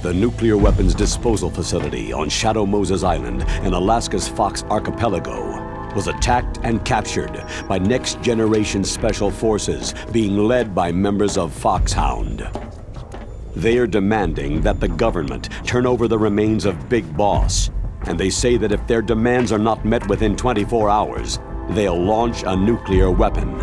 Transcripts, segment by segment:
The nuclear weapons disposal facility on Shadow Moses Island in Alaska's Fox Archipelago was attacked and captured by next-generation special forces being led by members of Foxhound. They are demanding that the government turn over the remains of Big Boss, and they say that if their demands are not met within 24 hours, they'll launch a nuclear weapon.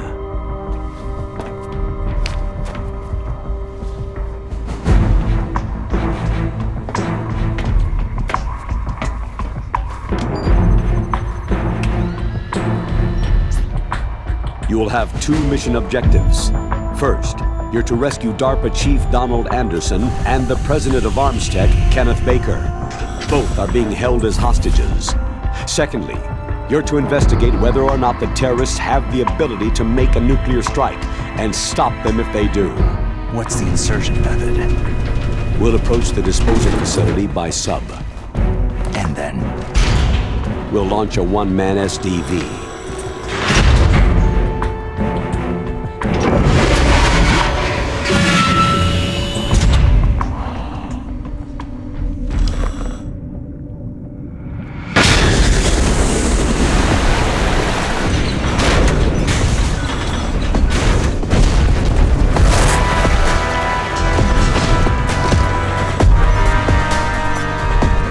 You will have two mission objectives. First, you're to rescue DARPA Chief Donald Anderson and the President of Arms Tech, Kenneth Baker. Both are being held as hostages. Secondly, you're to investigate whether or not the terrorists have the ability to make a nuclear strike and stop them if they do. What's the insertion method? We'll approach the disposal facility by sub. And then? We'll launch a one-man SDV.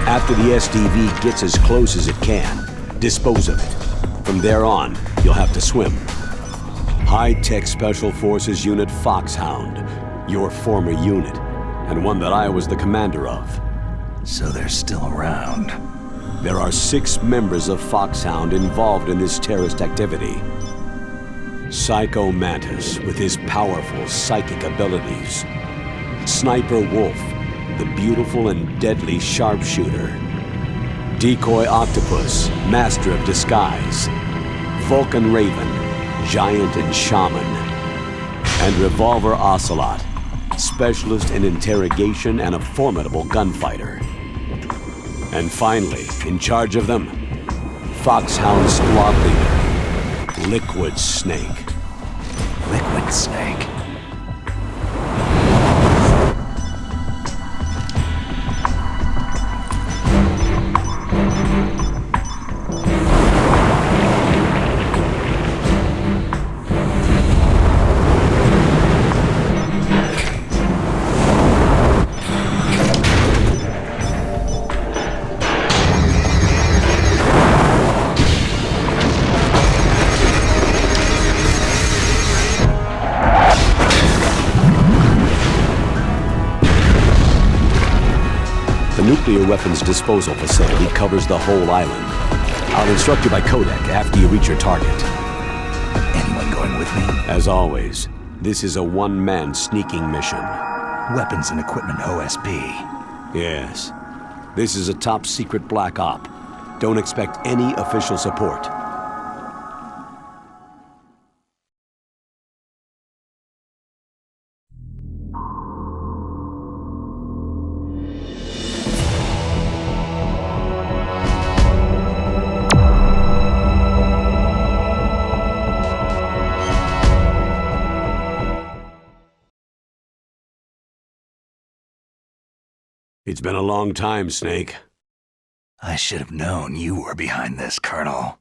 After the SDV gets as close as it can, dispose of it. From there on, you'll have to swim. High-Tech Special Forces Unit Foxhound, your former unit, and one that I was the commander of. So they're still around. There are 6 members of Foxhound involved in this terrorist activity. Psycho Mantis, with his powerful psychic abilities. Sniper Wolf, the beautiful and deadly sharpshooter. Decoy Octopus, master of disguise. Vulcan Raven, giant and shaman. And Revolver Ocelot, specialist in interrogation and a formidable gunfighter. And finally, in charge of them, Foxhound squad leader, Liquid Snake. Liquid Snake? The nuclear weapons disposal facility covers the whole island. I'll instruct you by codec after you reach your target. Anyone going with me? As always, this is a one-man sneaking mission. Weapons and equipment OSP. Yes. This is a top-secret black op. Don't expect any official support. It's been a long time, Snake. I should have known you were behind this, Colonel.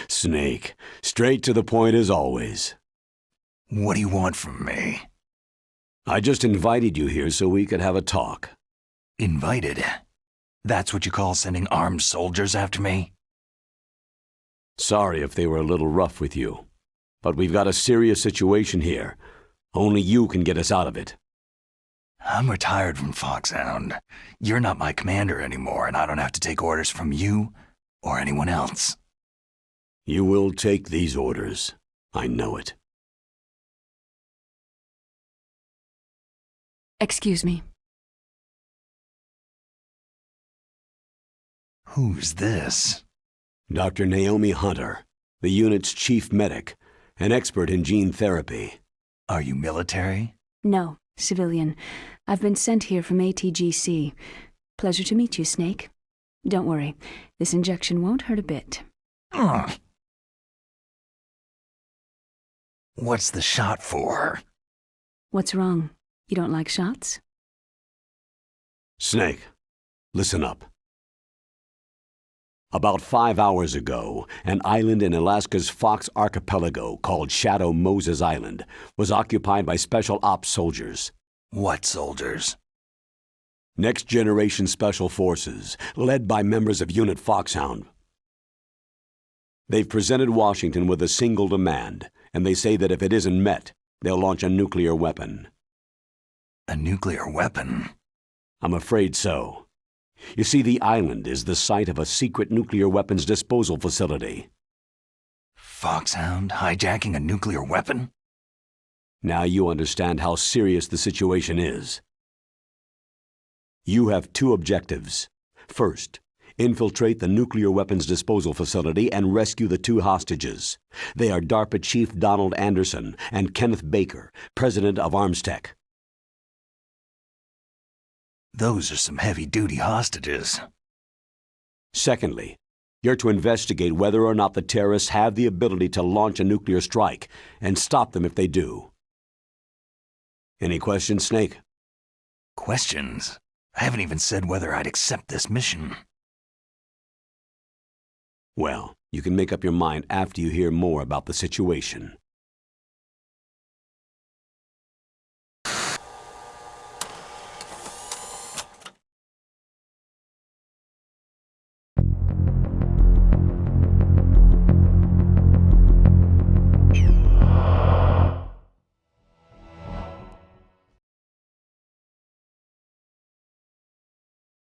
Snake, straight to the point as always. What do you want from me? I just invited you here so we could have a talk. Invited? That's what you call sending armed soldiers after me? Sorry if they were a little rough with you, but we've got a serious situation here. Only you can get us out of it. I'm retired from Foxhound. You're not my commander anymore, and I don't have to take orders from you or anyone else. You will take these orders. I know it. Excuse me. Who's this? Dr. Naomi Hunter, the unit's chief medic, an expert in gene therapy. Are you military? No, civilian. I've been sent here from ATGC. Pleasure to meet you, Snake. Don't worry, this injection won't hurt a bit. What's the shot for? What's wrong? You don't like shots? Snake, listen up. About 5 hours ago, an island in Alaska's Fox Archipelago called Shadow Moses Island was occupied by Special Ops soldiers. What soldiers? Next Generation Special Forces, led by members of Unit Foxhound. They've presented Washington with a single demand, and they say that if it isn't met, they'll launch a nuclear weapon. A nuclear weapon? I'm afraid so. You see, the island is the site of a secret nuclear weapons disposal facility. Foxhound hijacking a nuclear weapon? Now you understand how serious the situation is. You have two objectives. First, infiltrate the nuclear weapons disposal facility and rescue the two hostages. They are DARPA Chief Donald Anderson and Kenneth Baker, President of Armstech. Those are some heavy-duty hostages. Secondly, you're to investigate whether or not the terrorists have the ability to launch a nuclear strike and stop them if they do. Any questions, Snake? Questions? I haven't even said whether I'd accept this mission. Well, you can make up your mind after you hear more about the situation.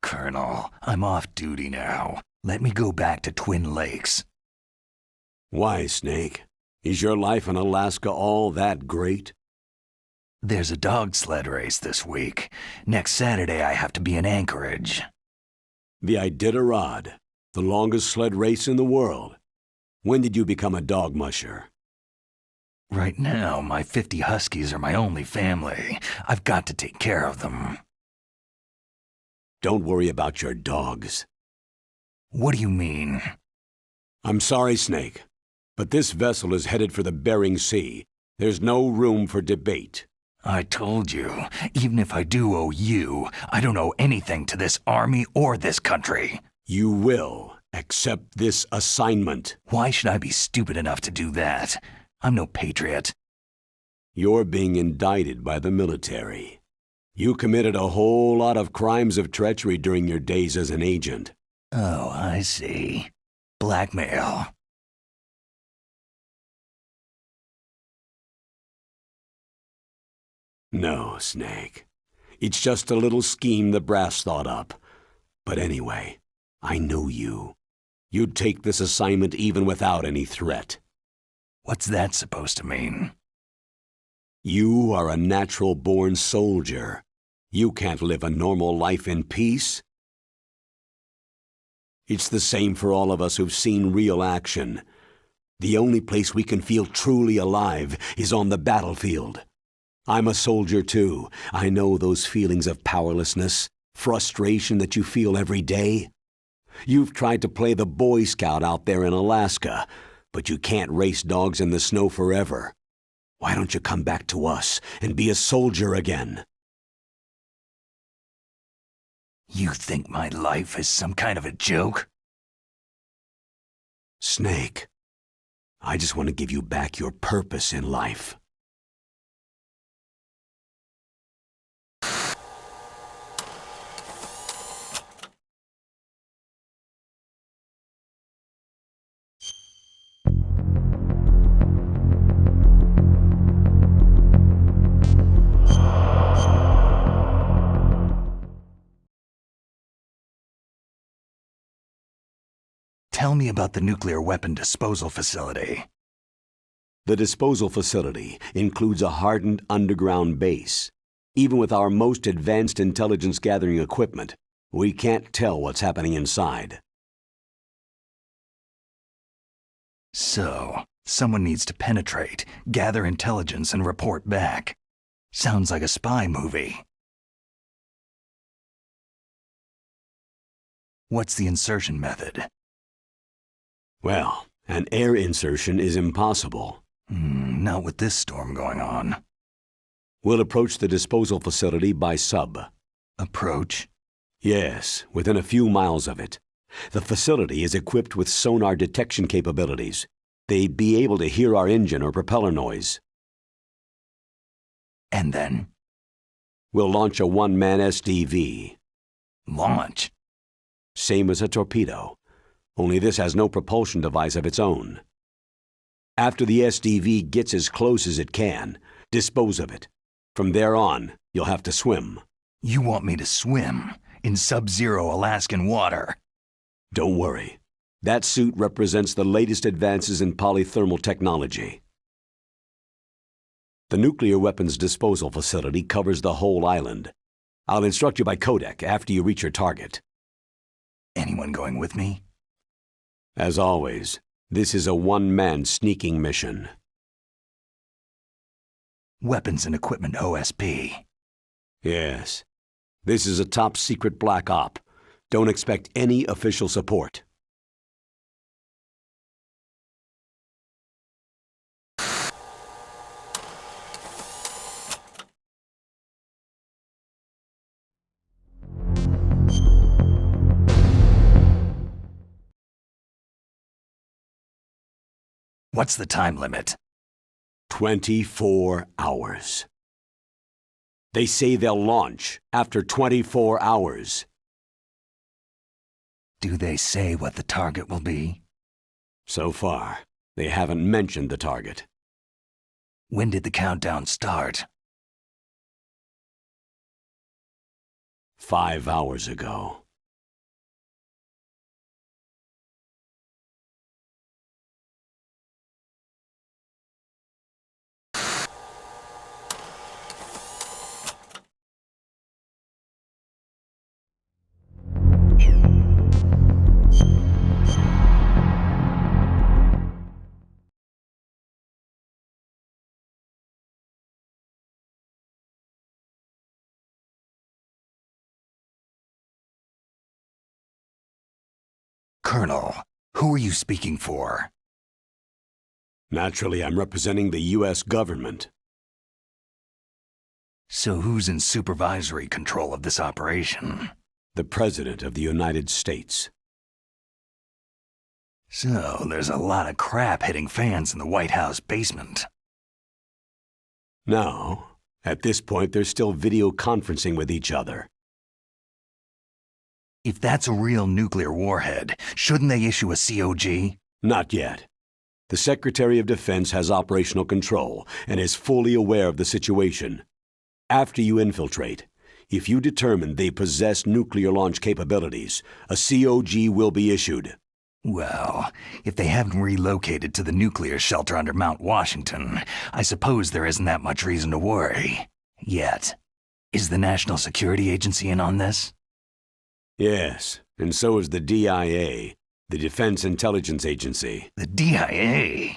Colonel, I'm off duty now. Let me go back to Twin Lakes. Why, Snake? Is your life in Alaska all that great? There's a dog sled race this week. Next Saturday I have to be in Anchorage. The Iditarod, the longest sled race in the world. When did you become a dog musher? Right now, my 50 huskies are my only family. I've got to take care of them. Don't worry about your dogs. What do you mean? I'm sorry, Snake, but this vessel is headed for the Bering Sea. There's no room for debate. I told you, even if I do owe you, I don't owe anything to this army or this country. You will accept this assignment. Why should I be stupid enough to do that? I'm no patriot. You're being indicted by the military. You committed a whole lot of crimes of treachery during your days as an agent. Oh, I see. Blackmail. No, Snake. It's just a little scheme the brass thought up. But anyway, I know you. You'd take this assignment even without any threat. What's that supposed to mean? You are a natural-born soldier. You can't live a normal life in peace. It's the same for all of us who've seen real action. The only place we can feel truly alive is on the battlefield. I'm a soldier too. I know those feelings of powerlessness, frustration that you feel every day. You've tried to play the Boy Scout out there in Alaska, but you can't race dogs in the snow forever. Why don't you come back to us and be a soldier again? You think my life is some kind of a joke? Snake, I just want to give you back your purpose in life. Tell me about the nuclear weapon disposal facility. The disposal facility includes a hardened underground base. Even with our most advanced intelligence gathering equipment, we can't tell what's happening inside. So, someone needs to penetrate, gather intelligence, and report back. Sounds like a spy movie. What's the insertion method? Well, an air insertion is impossible. Not with this storm going on. We'll approach the disposal facility by sub. Approach? Yes, within a few miles of it. The facility is equipped with sonar detection capabilities. They'd be able to hear our engine or propeller noise. And then? We'll launch a one-man SDV. Launch? Same as a torpedo, only this has no propulsion device of its own. After the SDV gets as close as it can, dispose of it. From there on, you'll have to swim. You want me to swim in sub-zero Alaskan water? Don't worry. That suit represents the latest advances in polythermal technology. The nuclear weapons disposal facility covers the whole island. I'll instruct you by codec after you reach your target. Anyone going with me? As always, this is a one-man sneaking mission. Weapons and Equipment OSP. Yes. This is a top-secret black op. Don't expect any official support. What's the time limit? 24 hours. They say they'll launch after 24 hours. Do they say what the target will be? So far, they haven't mentioned the target. When did the countdown start? 5 hours ago. Colonel, who are you speaking for? Naturally, I'm representing the U.S. government. So who's in supervisory control of this operation? The President of the United States. So there's a lot of crap hitting fans in the White House basement. No. At this point, they're still video conferencing with each other. If that's a real nuclear warhead, shouldn't they issue a COG? Not yet. The Secretary of Defense has operational control and is fully aware of the situation. After you infiltrate, if you determine they possess nuclear launch capabilities, a COG will be issued. Well, if they haven't relocated to the nuclear shelter under Mount Washington, I suppose there isn't that much reason to worry. Yet. Is the National Security Agency in on this? Yes, and so is the DIA, the Defense Intelligence Agency. The DIA?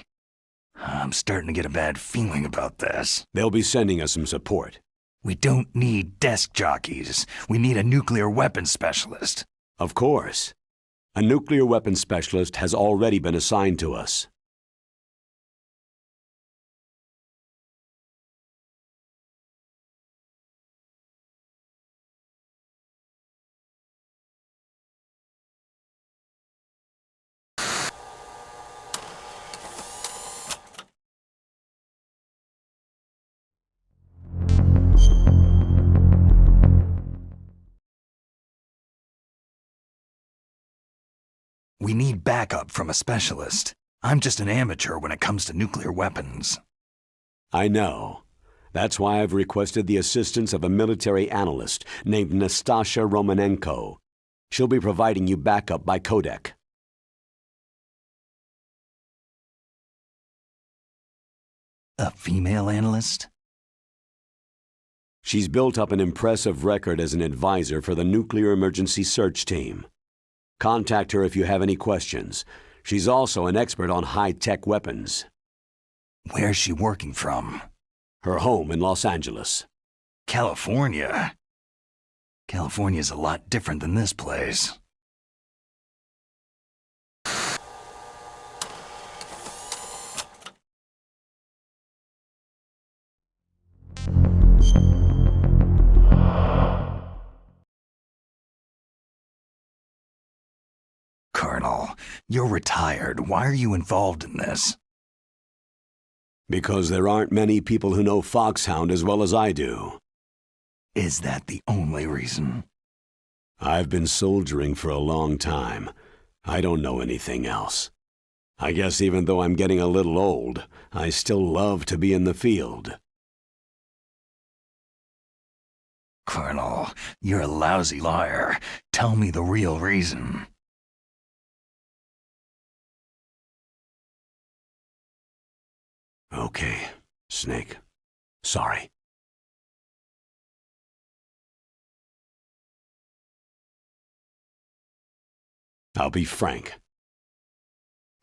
I'm starting to get a bad feeling about this. They'll be sending us some support. We don't need desk jockeys. We need a nuclear weapons specialist. Of course. A nuclear weapons specialist has already been assigned to us. We need backup from a specialist. I'm just an amateur when it comes to nuclear weapons. I know. That's why I've requested the assistance of a military analyst named Nastasha Romanenko. She'll be providing you backup by codec. A female analyst? She's built up an impressive record as an advisor for the Nuclear Emergency Search Team. Contact her if you have any questions. She's also an expert on high-tech weapons. Where's she working from? Her home in Los Angeles. California? California's a lot different than this place. You're retired. Why are you involved in this? Because there aren't many people who know Foxhound as well as I do. Is that the only reason? I've been soldiering for a long time. I don't know anything else. I guess even though I'm getting a little old, I still love to be in the field. Colonel, you're a lousy liar. Tell me the real reason. Okay, Snake. Sorry. I'll be frank.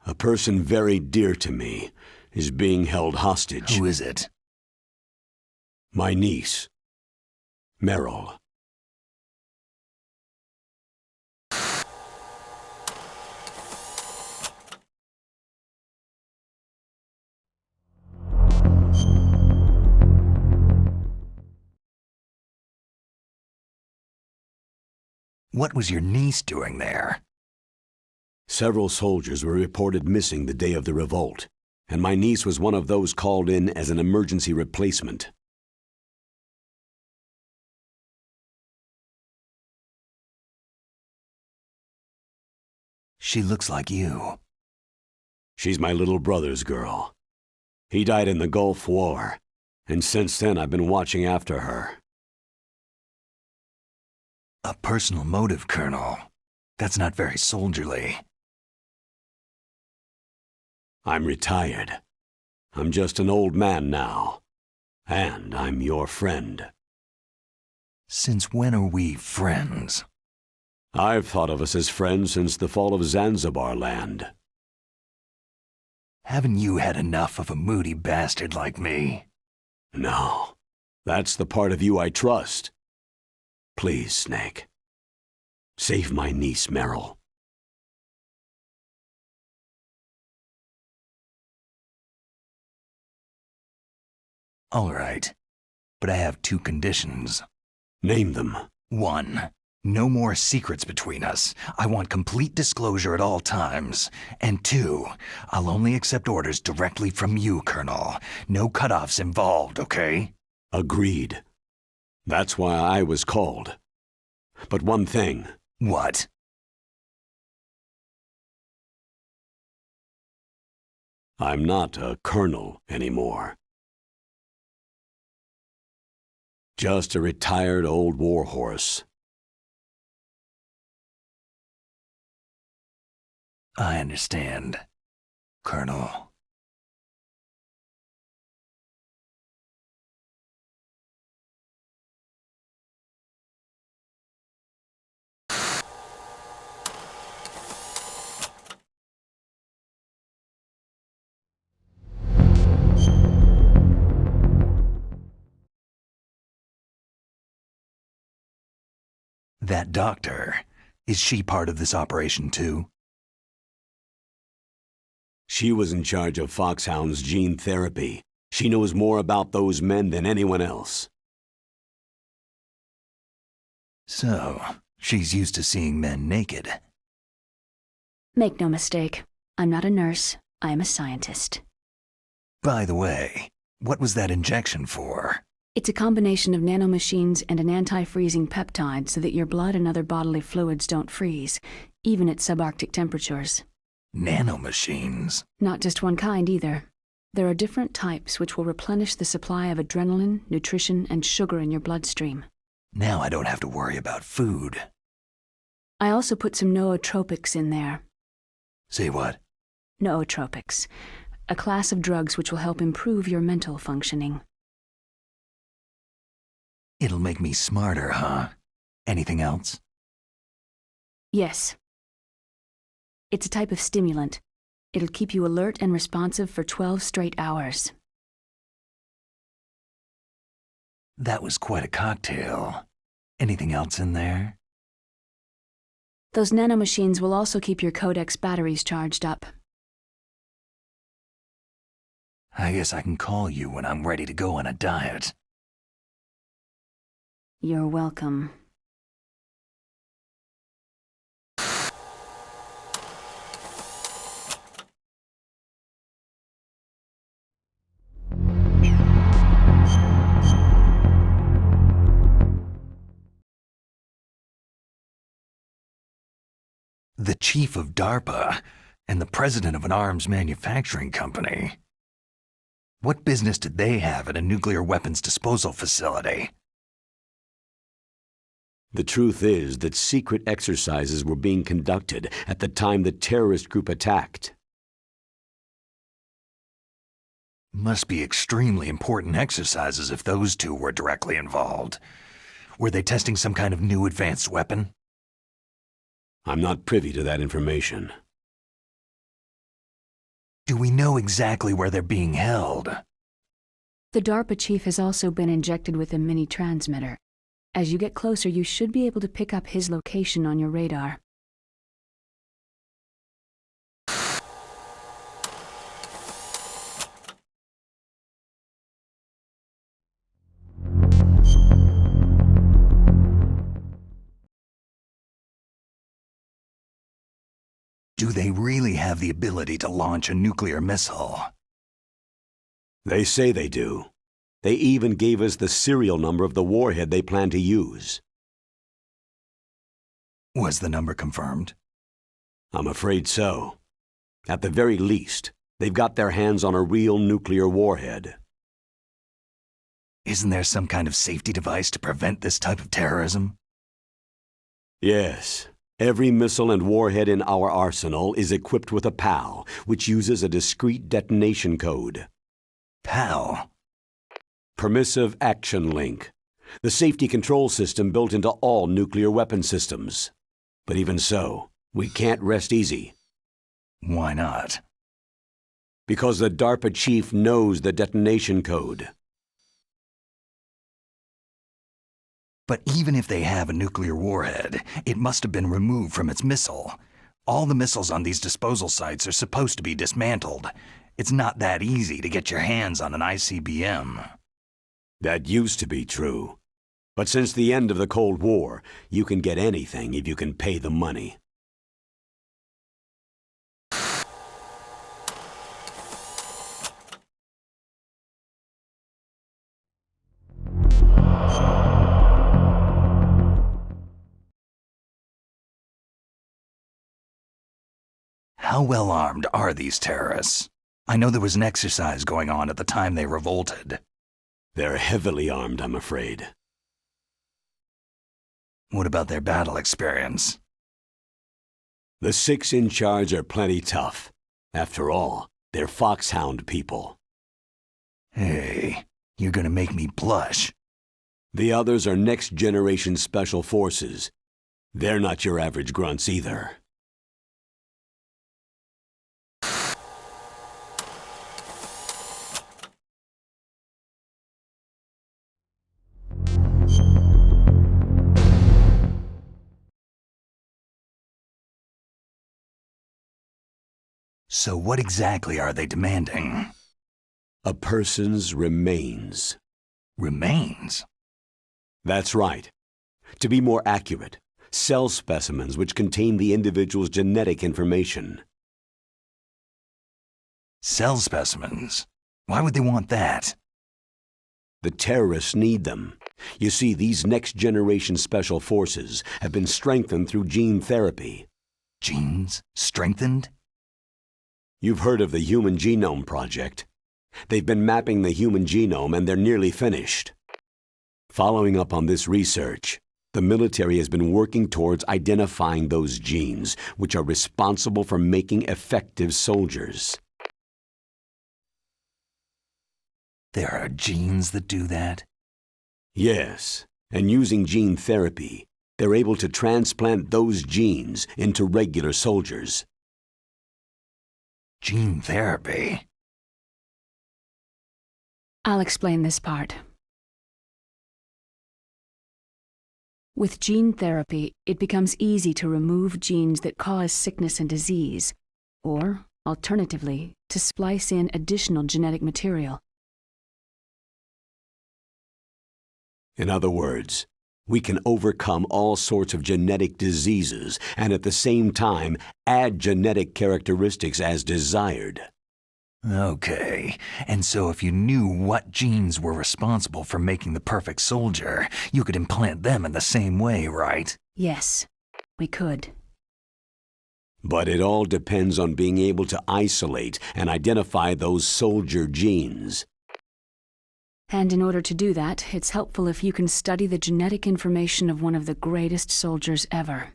A person very dear to me is being held hostage. Who is it? My niece, Meryl. What was your niece doing there? Several soldiers were reported missing the day of the revolt, and my niece was one of those called in as an emergency replacement. She looks like you. She's my little brother's girl. He died in the Gulf War, and since then I've been watching after her. A personal motive, Colonel. That's not very soldierly. I'm retired. I'm just an old man now. And I'm your friend. Since when are we friends? I've thought of us as friends since the fall of Zanzibar land. Haven't you had enough of a moody bastard like me? No. That's the part of you I trust. Please, Snake. Save my niece, Meryl. All right, but I have two conditions. Name them. 1. No more secrets between us. I want complete disclosure at all times. And 2, I'll only accept orders directly from you, Colonel. No cutoffs involved, okay? Agreed. That's why I was called. But one thing. What? I'm not a colonel anymore. Just a retired old warhorse. I understand, Colonel. That doctor, is she part of this operation too? She was in charge of Foxhound's gene therapy. She knows more about those men than anyone else. So, she's used to seeing men naked. Make no mistake, I'm not a nurse, I am a scientist. By the way, what was that injection for? It's a combination of nanomachines and an anti-freezing peptide so that your blood and other bodily fluids don't freeze, even at subarctic temperatures. Nanomachines? Not just one kind either. There are different types which will replenish the supply of adrenaline, nutrition, and sugar in your bloodstream. Now I don't have to worry about food. I also put some nootropics in there. Say what? Nootropics, a class of drugs which will help improve your mental functioning. It'll make me smarter, huh? Anything else? Yes. It's a type of stimulant. It'll keep you alert and responsive for 12 straight hours. That was quite a cocktail. Anything else in there? Those nanomachines will also keep your Codex batteries charged up. I guess I can call you when I'm ready to go on a diet. You're welcome. The chief of DARPA and the president of an arms manufacturing company. What business did they have at a nuclear weapons disposal facility? The truth is that secret exercises were being conducted at the time the terrorist group attacked. Must be extremely important exercises if those two were directly involved. Were they testing some kind of new advanced weapon? I'm not privy to that information. Do we know exactly where they're being held? The DARPA chief has also been injected with a mini-transmitter. As you get closer, you should be able to pick up his location on your radar. Do they really have the ability to launch a nuclear missile? They say they do. They even gave us the serial number of the warhead they plan to use. Was the number confirmed? I'm afraid so. At the very least, they've got their hands on a real nuclear warhead. Isn't there some kind of safety device to prevent this type of terrorism? Yes. Every missile and warhead in our arsenal is equipped with a PAL, which uses a discrete detonation code. PAL? Permissive Action Link. The safety control system built into all nuclear weapon systems. But even so, we can't rest easy. Why not? Because the DARPA chief knows the detonation code. But even if they have a nuclear warhead, it must have been removed from its missile. All the missiles on these disposal sites are supposed to be dismantled. It's not that easy to get your hands on an ICBM. That used to be true. But since the end of the Cold War, you can get anything if you can pay the money. How well armed are these terrorists? I know there was an exercise going on at the time they revolted. They're heavily armed, I'm afraid. What about their battle experience? The 6 in charge are plenty tough. After all, they're Foxhound people. Hey, you're gonna make me blush. The others are next-generation special forces. They're not your average grunts either. So what exactly are they demanding? A person's remains. Remains? That's right. To be more accurate, cell specimens which contain the individual's genetic information. Cell specimens? Why would they want that? The terrorists need them. You see, these next-generation special forces have been strengthened through gene therapy. Genes? Strengthened? You've heard of the Human Genome Project. They've been mapping the human genome and they're nearly finished. Following up on this research, the military has been working towards identifying those genes which are responsible for making effective soldiers. There are genes that do that? Yes, and using gene therapy, they're able to transplant those genes into regular soldiers. Gene therapy? I'll explain this part. With gene therapy, it becomes easy to remove genes that cause sickness and disease, or, alternatively, to splice in additional genetic material. In other words, we can overcome all sorts of genetic diseases and at the same time add genetic characteristics as desired. Okay, and so if you knew what genes were responsible for making the perfect soldier, you could implant them in the same way, right? Yes, we could. But it all depends on being able to isolate and identify those soldier genes. And in order to do that, it's helpful if you can study the genetic information of one of the greatest soldiers ever.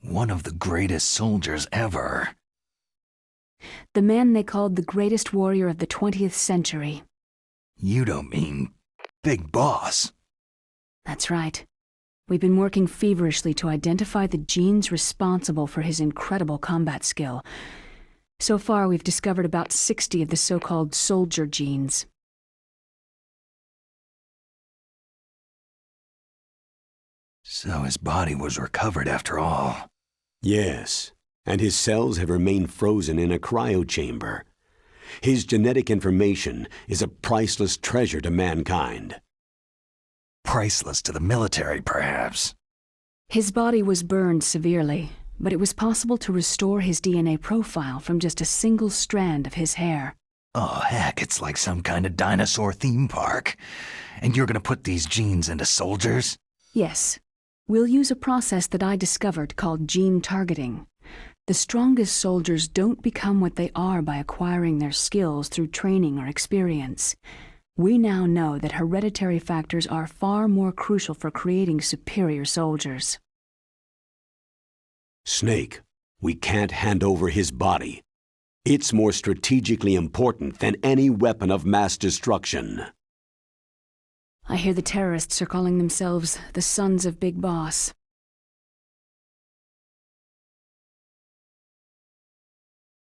One of the greatest soldiers ever. The man they called the greatest warrior of the 20th century. You don't mean Big Boss? That's right. We've been working feverishly to identify the genes responsible for his incredible combat skill. So far, we've discovered about 60 of the so-called soldier genes. So his body was recovered after all. Yes, and his cells have remained frozen in a cryochamber. His genetic information is a priceless treasure to mankind. Priceless to the military, perhaps. His body was burned severely, but it was possible to restore his DNA profile from just a single strand of his hair. Oh, heck, it's like some kind of dinosaur theme park. And you're gonna put these genes into soldiers? Yes. We'll use a process that I discovered called gene targeting. The strongest soldiers don't become what they are by acquiring their skills through training or experience. We now know that hereditary factors are far more crucial for creating superior soldiers. Snake, we can't hand over his body. It's more strategically important than any weapon of mass destruction. I hear the terrorists are calling themselves the Sons of Big Boss.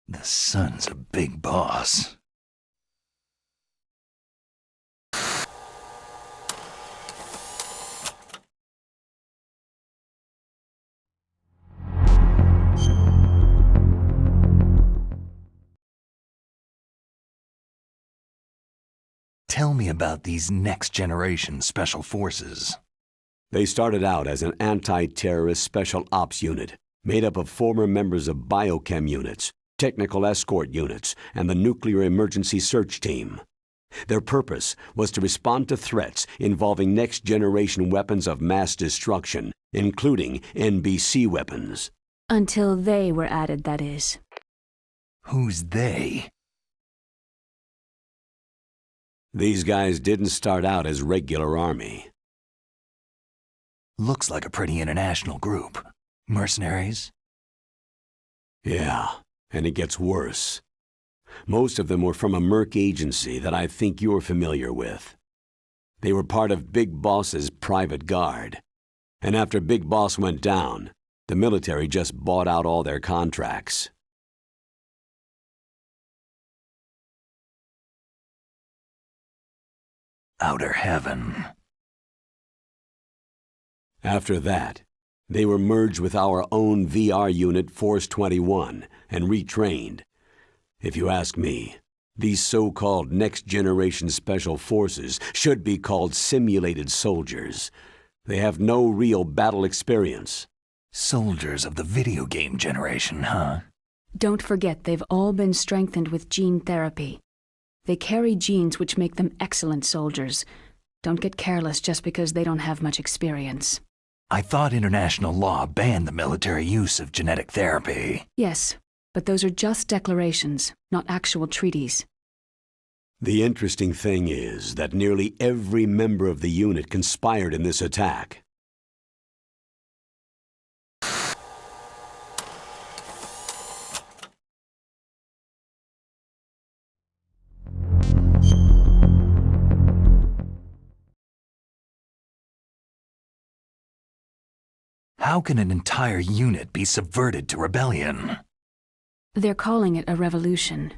The Sons of Big Boss. Tell me about these next-generation special forces. They started out as an anti-terrorist special ops unit, made up of former members of biochem units, technical escort units, and the nuclear emergency search team. Their purpose was to respond to threats involving next-generation weapons of mass destruction, including NBC weapons. Until they were added, that is. Who's they? These guys didn't start out as regular army. Looks like a pretty international group. Mercenaries? Yeah, and it gets worse. Most of them were from a merc agency that I think you're familiar with. They were part of Big Boss's private guard. And after Big Boss went down, the military just bought out all their contracts. Outer heaven. After that, they were merged with our own VR unit Force 21 and retrained. If you ask me, these so-called next-generation special forces should be called simulated soldiers. They have no real battle experience. Soldiers of the video game generation, huh? Don't forget they've all been strengthened with gene therapy. They carry genes which make them excellent soldiers. Don't get careless just because they don't have much experience. I thought international law banned the military use of genetic therapy. Yes, but those are just declarations, not actual treaties. The interesting thing is that nearly every member of the unit conspired in this attack. How can an entire unit be subverted to rebellion? They're calling it a revolution.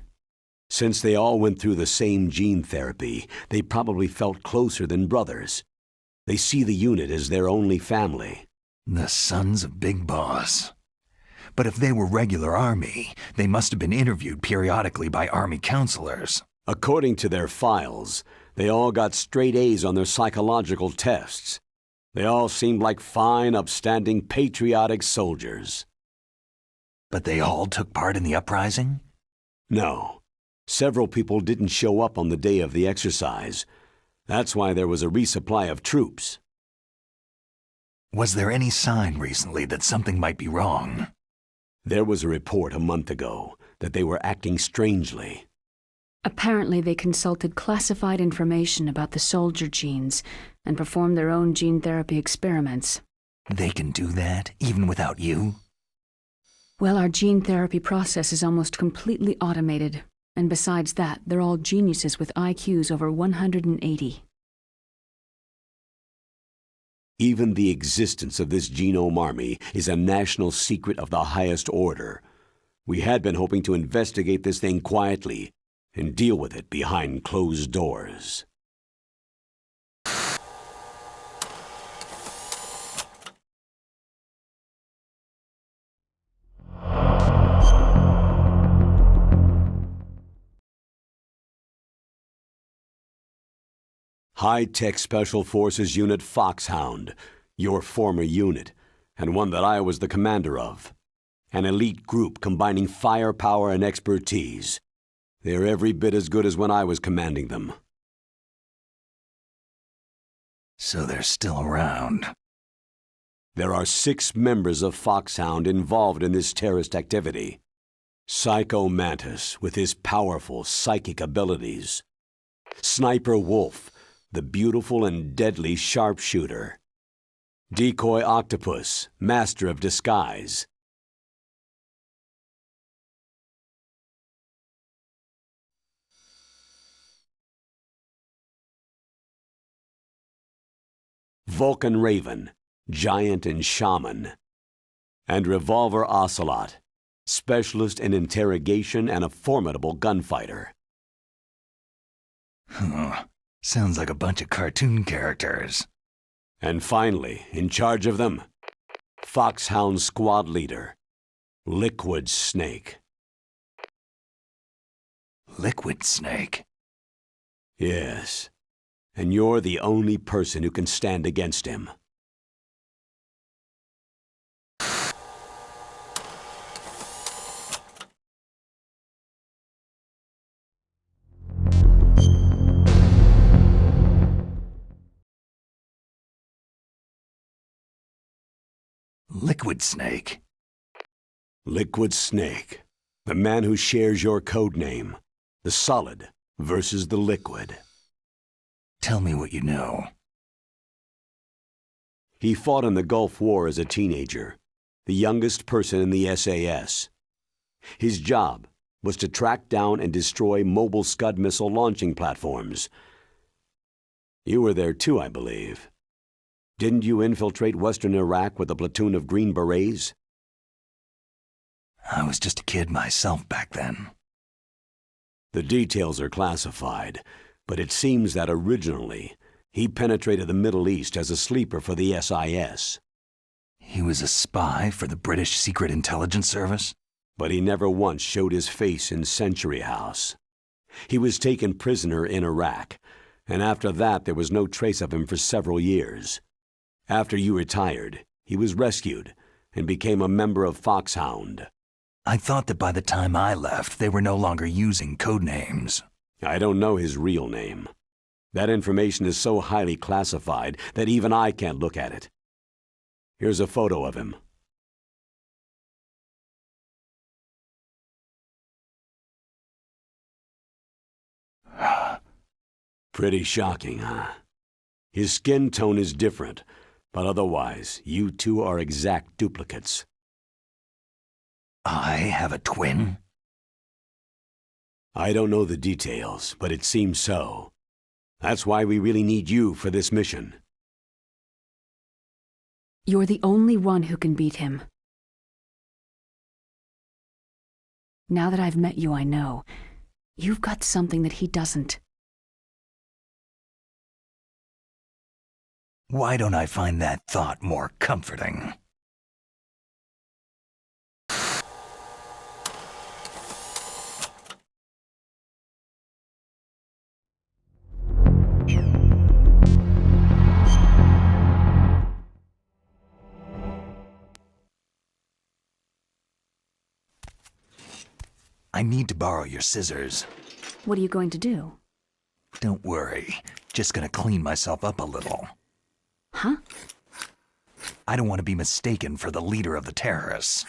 Since they all went through the same gene therapy, they probably felt closer than brothers. They see the unit as their only family. The Sons of Big Boss. But if they were regular army, they must have been interviewed periodically by army counselors. According to their files, they all got straight A's on their psychological tests. They all seemed like fine, upstanding, patriotic soldiers. But they all took part in the uprising? No. Several people didn't show up on the day of the exercise. That's why there was a resupply of troops. Was there any sign recently that something might be wrong? There was a report a month ago that they were acting strangely. Apparently they consulted classified information about the soldier genes and performed their own gene therapy experiments. They can do that, even without you? Well, our gene therapy process is almost completely automated. And besides that, they're all geniuses with IQs over 180. Even the existence of this genome army is a national secret of the highest order. We had been hoping to investigate this thing quietly and deal with it behind closed doors. High-Tech Special Forces Unit Foxhound, your former unit, and one that I was the commander of. An elite group combining firepower and expertise. They're every bit as good as when I was commanding them. So they're still around. There are 6 members of Foxhound involved in this terrorist activity. Psycho Mantis, with his powerful psychic abilities. Sniper Wolf, the beautiful and deadly sharpshooter. Decoy Octopus, master of disguise. Vulcan Raven, giant and shaman. And Revolver Ocelot, specialist in interrogation and a formidable gunfighter. Sounds like a bunch of cartoon characters. And finally, in charge of them, Foxhound Squad Leader, Liquid Snake. Liquid Snake? Yes, and you're the only person who can stand against him. Liquid Snake? Liquid Snake, the man who shares your code name, the solid versus the liquid. Tell me what you know. He fought in the Gulf War as a teenager, the youngest person in the SAS. His job was to track down and destroy mobile Scud missile launching platforms. You were there too, I believe. Didn't you infiltrate Western Iraq with a platoon of Green Berets? I was just a kid myself back then. The details are classified, but it seems that originally he penetrated the Middle East as a sleeper for the SIS. He was a spy for the British Secret Intelligence Service? But he never once showed his face in Century House. He was taken prisoner in Iraq, and after that there was no trace of him for several years. After you retired, he was rescued and became a member of Foxhound. I thought that by the time I left, they were no longer using code names. I don't know his real name. That information is so highly classified that even I can't look at it. Here's a photo of him. Pretty shocking, huh? His skin tone is different, but otherwise, you two are exact duplicates. I have a twin? I don't know the details, but it seems so. That's why we really need you for this mission. You're the only one who can beat him. Now that I've met you, I know. You've got something that he doesn't. Why don't I find that thought more comforting? I need to borrow your scissors. What are you going to do? Don't worry. Just gonna clean myself up a little. Huh? I don't want to be mistaken for the leader of the terrorists.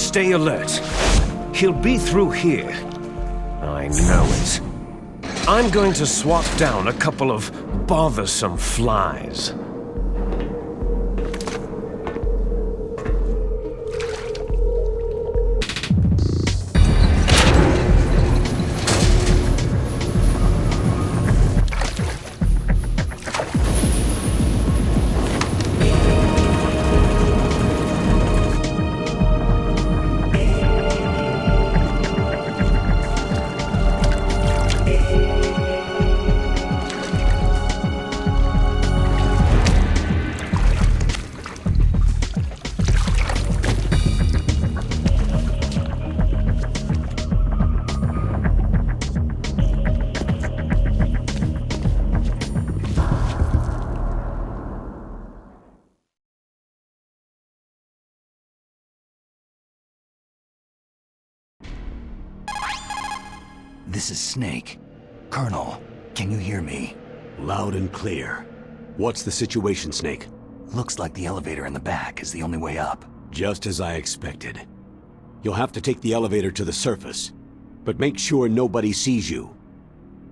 Stay alert. He'll be through here. I know it. I'm going to swat down a couple of bothersome flies. This is Snake. Colonel, can you hear me? Loud and clear. What's the situation, Snake? Looks like the elevator in the back is the only way up. Just as I expected. You'll have to take the elevator to the surface, but make sure nobody sees you.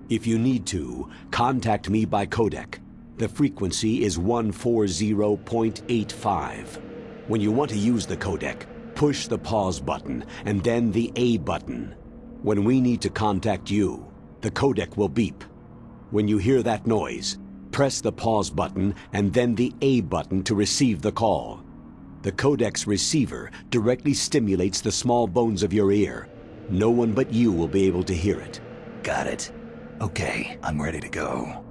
If you need to, contact me by codec. The frequency is 140.85. When you want to use the codec, push the pause button and then the A button. When we need to contact you, the codec will beep. When you hear that noise, press the pause button and then the A button to receive the call. The codec's receiver directly stimulates the small bones of your ear. No one but you will be able to hear it. Got it. Okay, I'm ready to go.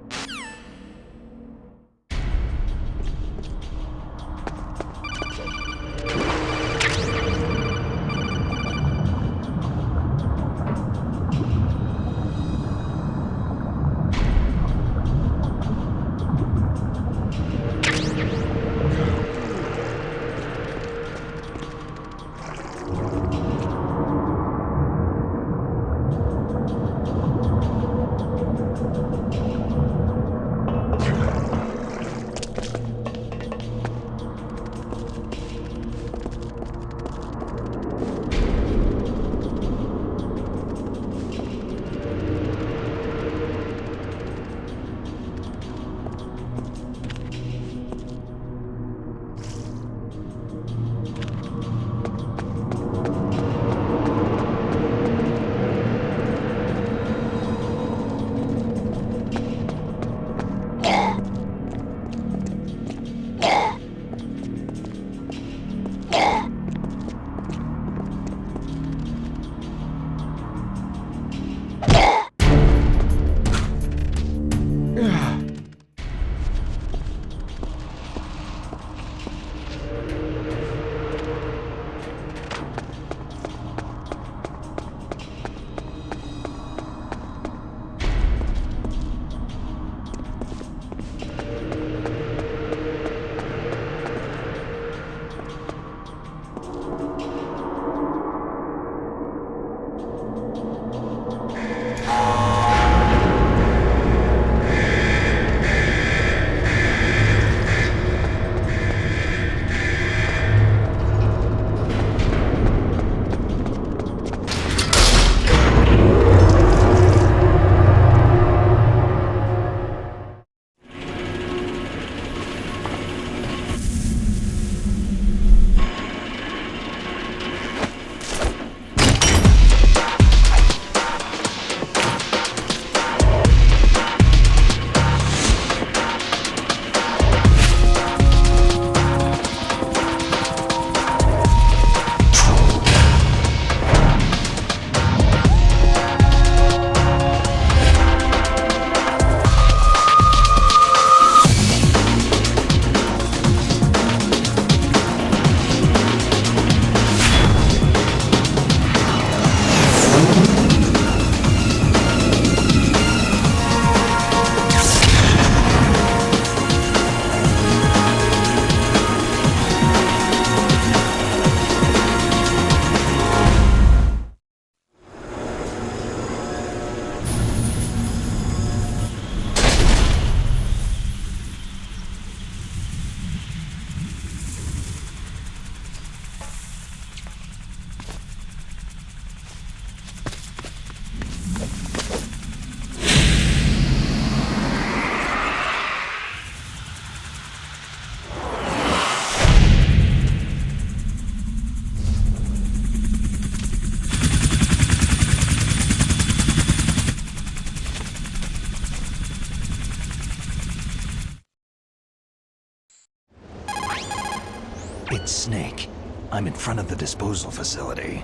It's Snake. I'm in front of the disposal facility.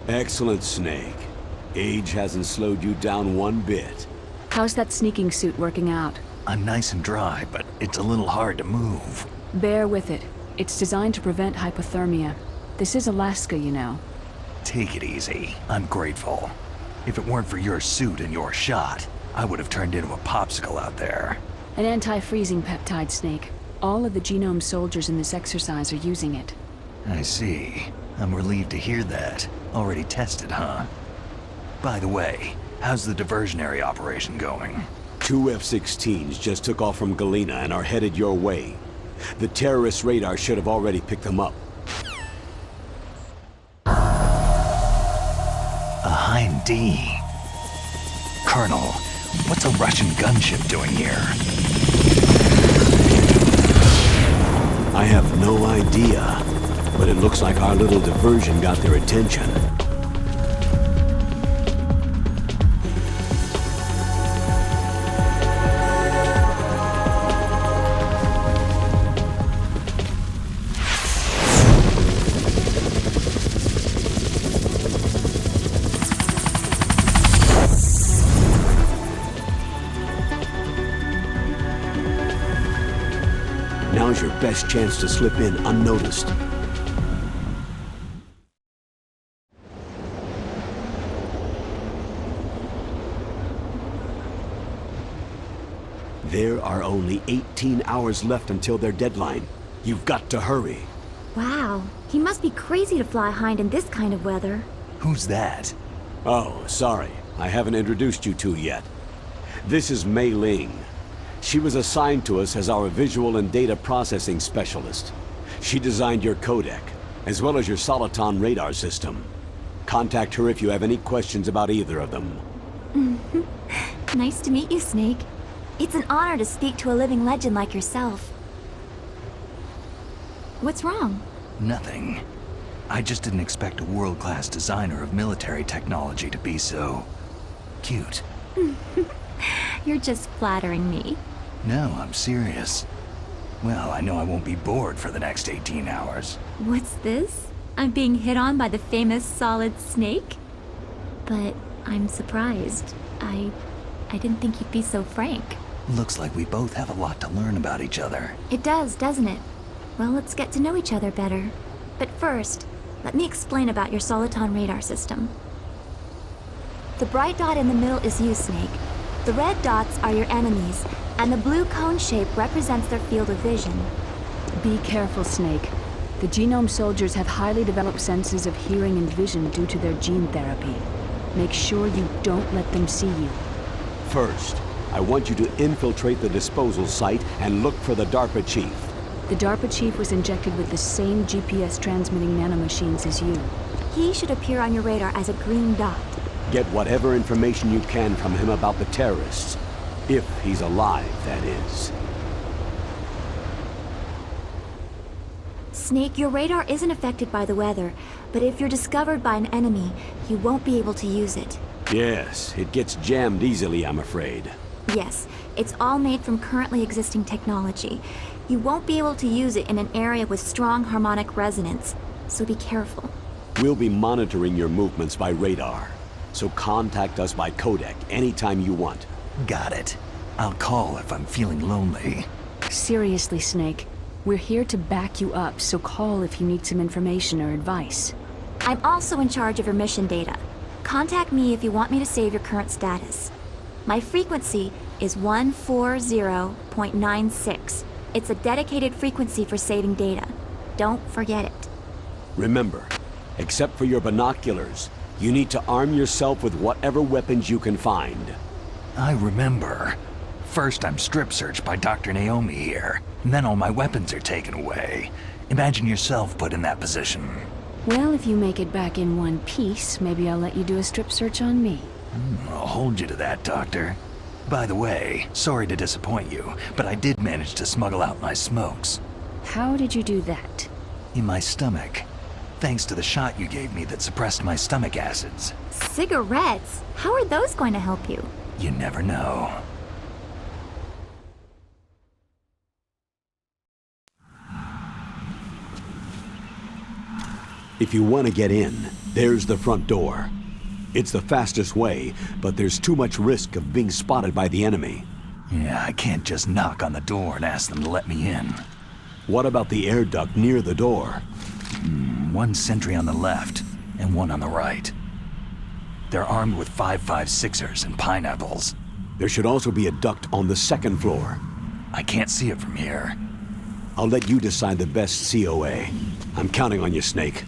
Excellent, Snake. Age hasn't slowed you down one bit. How's that sneaking suit working out? I'm nice and dry, but it's a little hard to move. Bear with it. It's designed to prevent hypothermia. This is Alaska, you know. Take it easy. I'm grateful. If it weren't for your suit and your shot, I would have turned into a popsicle out there. An anti-freezing peptide, Snake. All of the genome soldiers in this exercise are using it. I see. I'm relieved to hear that. Already tested, huh? By the way, how's the diversionary operation going? 2 F-16s just took off from Galena and are headed your way. The terrorist radar should have already picked them up. A Hind-D. Colonel, what's a Russian gunship doing here? I have no idea, but it looks like our little diversion got their attention. Now's your best chance to slip in unnoticed. There are only 18 hours left until their deadline. You've got to hurry. Wow, he must be crazy to fly Hind in this kind of weather. Who's that? Oh, sorry. I haven't introduced you two yet. This is Mei Ling. She was assigned to us as our visual and data processing specialist. She designed your codec, as well as your Soliton radar system. Contact her if you have any questions about either of them. Nice to meet you, Snake. It's an honor to speak to a living legend like yourself. What's wrong? Nothing. I just didn't expect a world-class designer of military technology to be so... cute. You're just flattering me. No, I'm serious. Well, I know I won't be bored for the next 18 hours. What's this? I'm being hit on by the famous Solid Snake? But I'm surprised. I didn't think you'd be so frank. Looks like we both have a lot to learn about each other. It does, doesn't it? Well, let's get to know each other better. But first, let me explain about your Soliton radar system. The bright dot in the middle is you, Snake. The red dots are your enemies, and the blue cone shape represents their field of vision. Be careful, Snake. The genome soldiers have highly developed senses of hearing and vision due to their gene therapy. Make sure you don't let them see you. First, I want you to infiltrate the disposal site and look for the DARPA chief. The DARPA chief was injected with the same GPS transmitting nanomachines as you. He should appear on your radar as a green dot. Get whatever information you can from him about the terrorists. If he's alive, that is. Snake, your radar isn't affected by the weather, but if you're discovered by an enemy, you won't be able to use it. Yes, it gets jammed easily, I'm afraid. Yes, it's all made from currently existing technology. You won't be able to use it in an area with strong harmonic resonance, so be careful. We'll be monitoring your movements by radar, so contact us by codec anytime you want. Got it. I'll call if I'm feeling lonely. Seriously, Snake. We're here to back you up, so call if you need some information or advice. I'm also in charge of your mission data. Contact me if you want me to save your current status. My frequency is 140.96. It's a dedicated frequency for saving data. Don't forget it. Remember, except for your binoculars, you need to arm yourself with whatever weapons you can find. I remember. First I'm strip searched by Dr. Naomi here, and then all my weapons are taken away. Imagine yourself put in that position. Well, if you make it back in one piece, maybe I'll let you do a strip search on me. I'll hold you to that, Doctor. By the way, sorry to disappoint you, but I did manage to smuggle out my smokes. How did you do that? In my stomach. Thanks to the shot you gave me that suppressed my stomach acids. Cigarettes? How are those going to help you? You never know. If you want to get in, there's the front door. It's the fastest way, but there's too much risk of being spotted by the enemy. Yeah, I can't just knock on the door and ask them to let me in. What about the air duct near the door? One sentry on the left, and one on the right. They're armed with 5.56ers and pineapples. There should also be a duct on the second floor. I can't see it from here. I'll let you decide the best COA. I'm counting on you, Snake.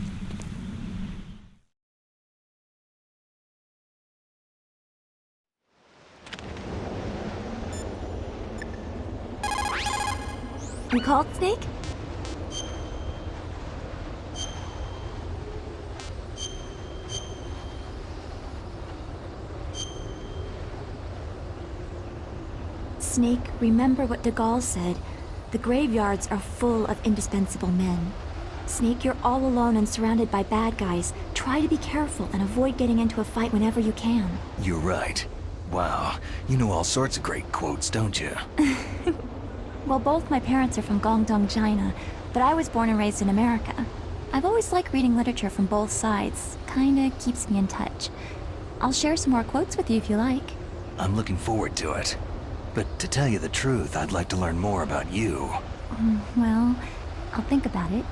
You called, Snake? Snake, remember what de Gaulle said. The graveyards are full of indispensable men. Snake, you're all alone and surrounded by bad guys. Try to be careful and avoid getting into a fight whenever you can. You're right. Wow, you know all sorts of great quotes, don't you? Well, both my parents are from Guangdong, China, but I was born and raised in America. I've always liked reading literature from both sides. Kinda keeps me in touch. I'll share some more quotes with you if you like. I'm looking forward to it. But to tell you the truth, I'd like to learn more about you. Well, I'll think about it.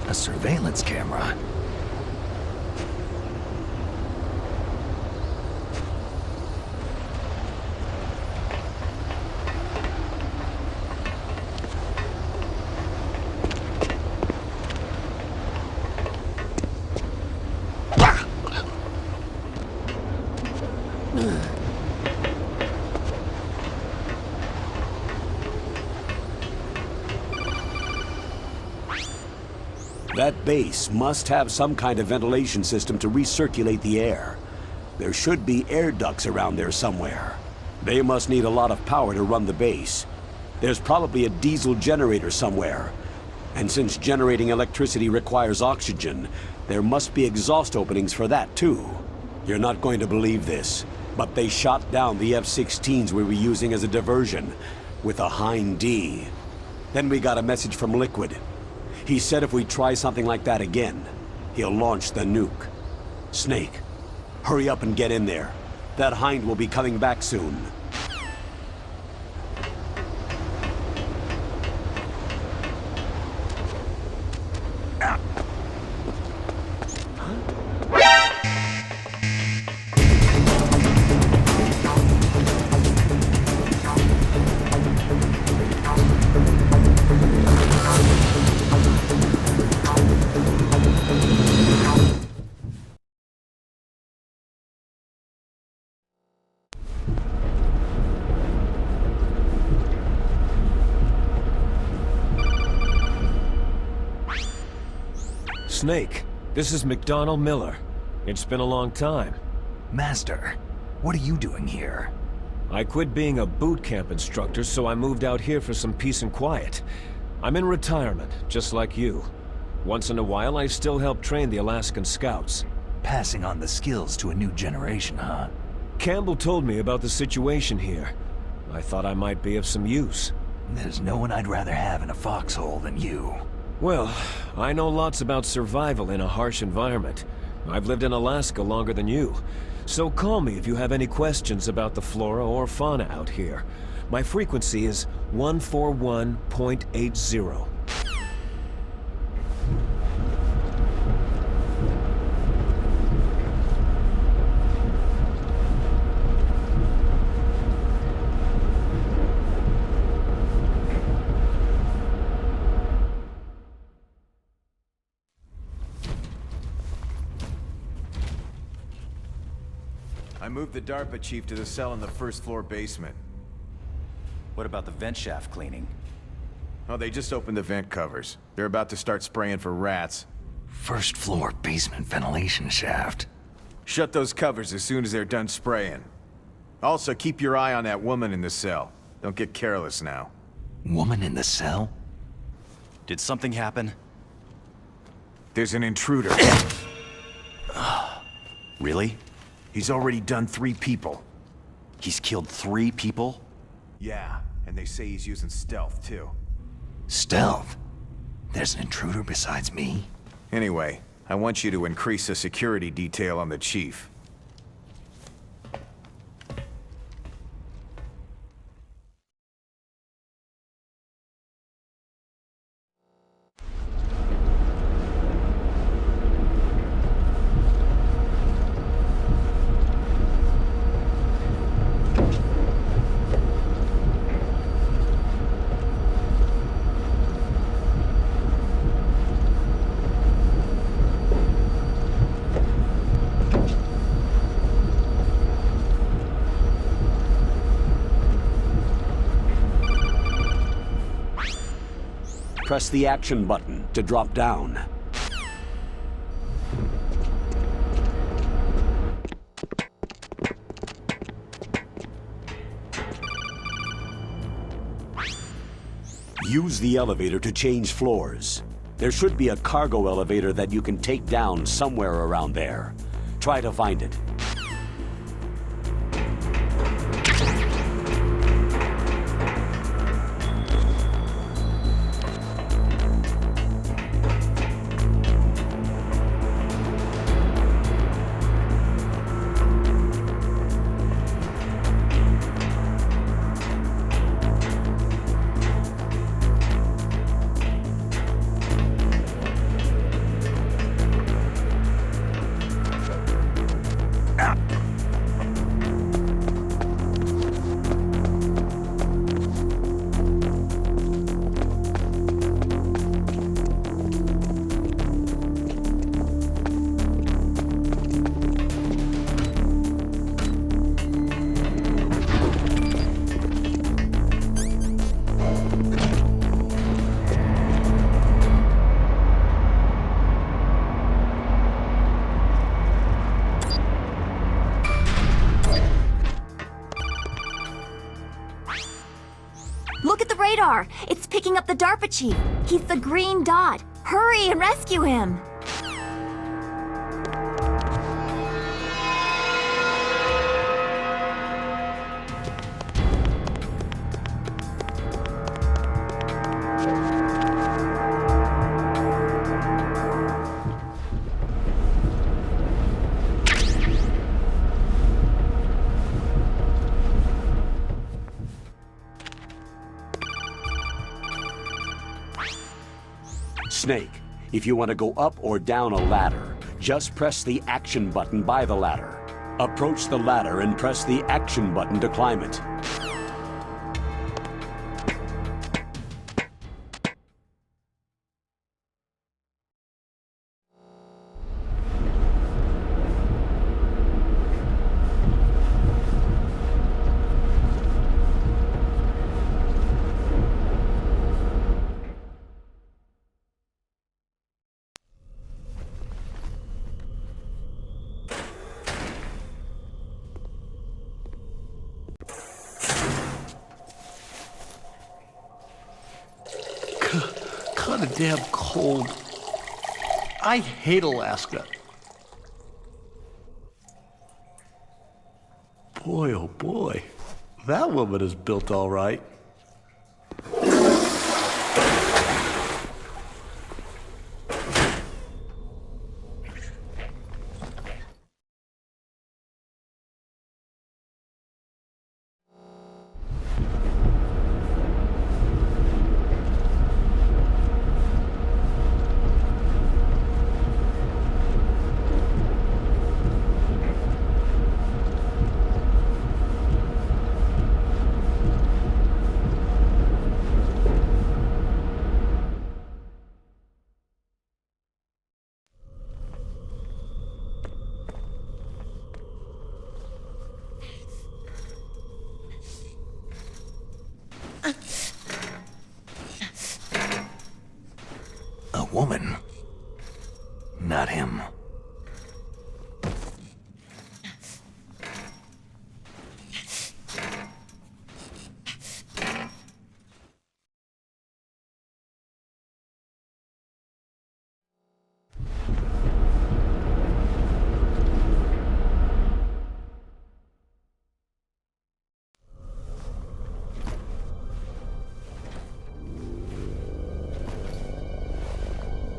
A surveillance camera. That base must have some kind of ventilation system to recirculate the air. There should be air ducts around there somewhere. They must need a lot of power to run the base. There's probably a diesel generator somewhere. And since generating electricity requires oxygen, there must be exhaust openings for that too. You're not going to believe this, but they shot down the F-16s we were using as a diversion with a Hind-D. Then we got a message from Liquid. He said if we try something like that again, he'll launch the nuke. Snake, hurry up and get in there. That Hind will be coming back soon. Snake, this is McDonnell Miller. It's been a long time. Master, what are you doing here? I quit being a boot camp instructor, so I moved out here for some peace and quiet. I'm in retirement, just like you. Once in a while, I still help train the Alaskan Scouts. Passing on the skills to a new generation, huh? Campbell told me about the situation here. I thought I might be of some use. There's no one I'd rather have in a foxhole than you. Well, I know lots about survival in a harsh environment. I've lived in Alaska longer than you. So call me if you have any questions about the flora or fauna out here. My frequency is 141.80. I moved the DARPA chief to the cell in the first floor basement. What about the vent shaft cleaning? Oh, they just opened the vent covers. They're about to start spraying for rats. First floor basement ventilation shaft. Shut those covers as soon as they're done spraying. Also, keep your eye on that woman in the cell. Don't get careless now. Woman in the cell? Did something happen? There's an intruder. Really? He's already done 3 people. He's killed 3 people? Yeah, and they say he's using stealth, too. Stealth? There's an intruder besides me? Anyway, I want you to increase the security detail on the chief. Press the action button to drop down. Use the elevator to change floors. There should be a cargo elevator that you can take down somewhere around there. Try to find it. Look at the radar! It's picking up the DARPA chief! He's the green dot! Hurry and rescue him! Snake, if you want to go up or down a ladder, just press the action button by the ladder. Approach the ladder and press the action button to climb it. Kinda damn cold. I hate Alaska. Boy, oh boy. That woman is built all right. A woman. Not him.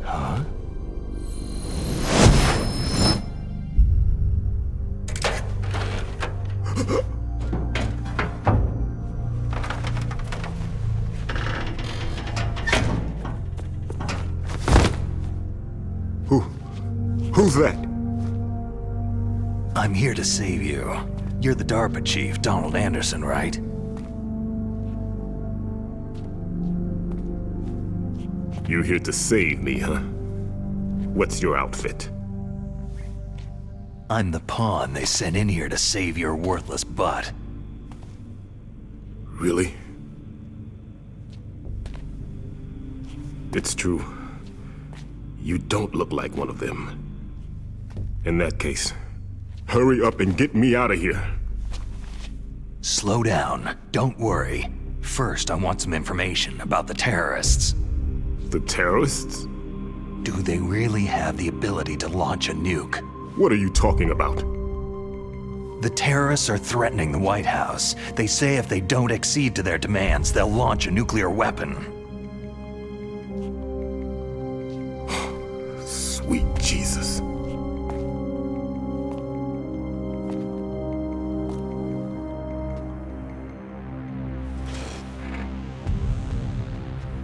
Huh? Who's that? I'm here to save you. You're the DARPA chief, Donald Anderson, right? You here to save me, huh? What's your outfit? I'm the pawn they sent in here to save your worthless butt. Really? It's true. You don't look like one of them. In that case, hurry up and get me out of here. Slow down. Don't worry. First, I want some information about the terrorists. The terrorists? Do they really have the ability to launch a nuke? What are you talking about? The terrorists are threatening the White House. They say if they don't accede to their demands, they'll launch a nuclear weapon. Sweet Jesus.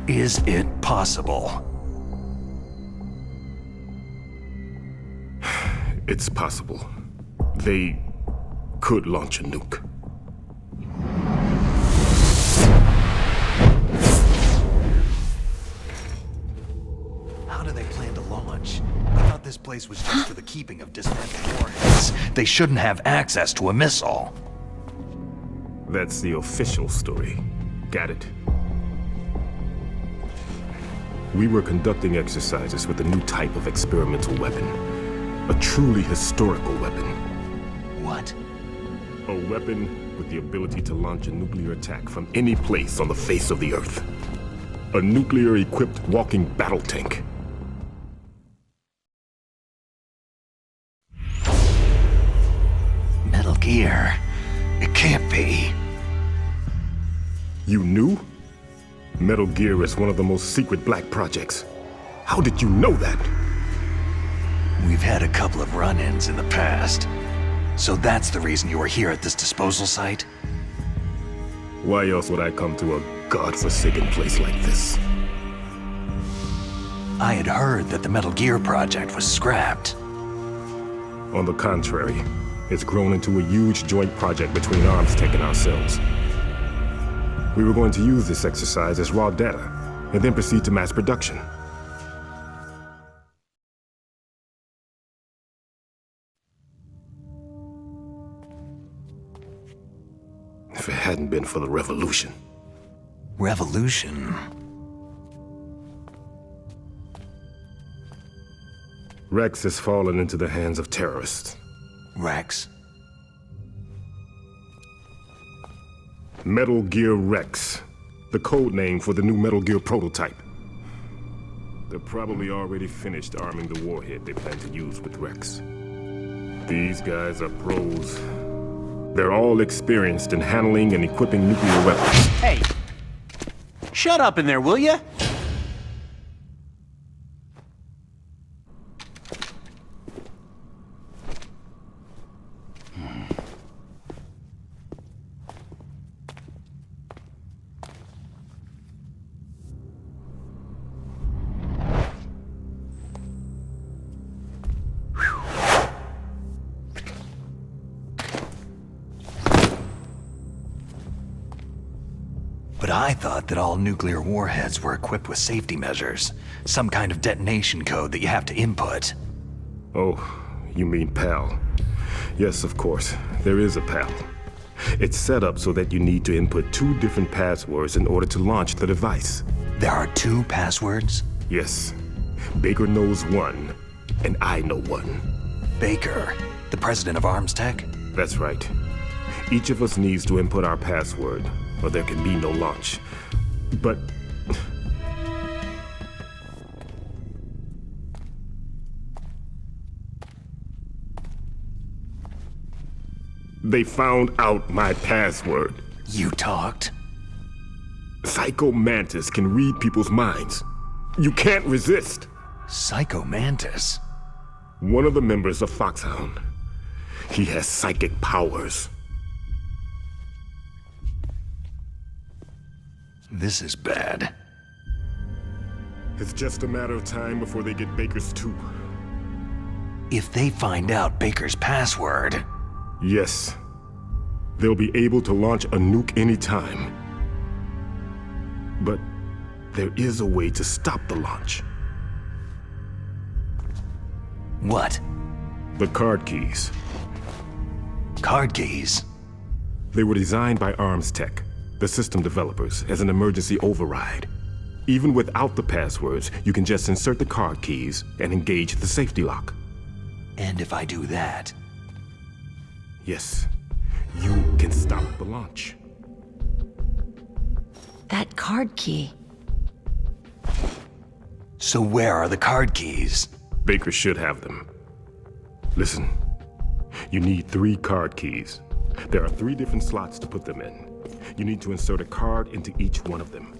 Is it possible? It's possible. They could launch a nuke. How do they plan to launch? I thought this place was just for the keeping of dismantled warheads. They shouldn't have access to a missile. That's the official story. Got it. We were conducting exercises with a new type of experimental weapon. A truly historical weapon. What? A weapon with the ability to launch a nuclear attack from any place on the face of the Earth. A nuclear-equipped walking battle tank. Metal Gear. It can't be. You knew? Metal Gear is one of the most secret black projects. How did you know that? We've had a couple of run-ins in the past. So that's the reason you were here at this disposal site? Why else would I come to a godforsaken place like this? I had heard that the Metal Gear project was scrapped. On the contrary, it's grown into a huge joint project between Arms Tech and ourselves. We were going to use this exercise as raw data, and then proceed to mass production. If it hadn't been for the revolution. Revolution? Rex has fallen into the hands of terrorists. Rex? Metal Gear Rex, the code name for the new Metal Gear prototype. They're probably already finished arming the warhead they plan to use with Rex. These guys are pros. They're all experienced in handling and equipping nuclear weapons. Hey! Shut up in there, will ya? But I thought that all nuclear warheads were equipped with safety measures. Some kind of detonation code that you have to input. Oh, you mean PAL. Yes, of course, there is a PAL. It's set up so that you need to input 2 different passwords in order to launch the device. There are 2 passwords? Yes. Baker knows one, and I know one. Baker, the president of Arms Tech? That's right. Each of us needs to input our password, or there can be no launch. But... they found out my password. You talked? Psycho Mantis can read people's minds. You can't resist. Psycho Mantis? One of the members of Foxhound. He has psychic powers. This is bad. It's just a matter of time before they get Baker's too. If they find out Baker's password... Yes. They'll be able to launch a nuke anytime. But there is a way to stop the launch. What? The card keys. Card keys? They were designed by Arms Tech, the system developers, as an emergency override. Even without the passwords, you can just insert the card keys and engage the safety lock. And if I do that... Yes, you can stop the launch. That card key. So where are the card keys? Baker should have them. Listen, you need 3 card keys. There are 3 different slots to put them in. You need to insert a card into each one of them.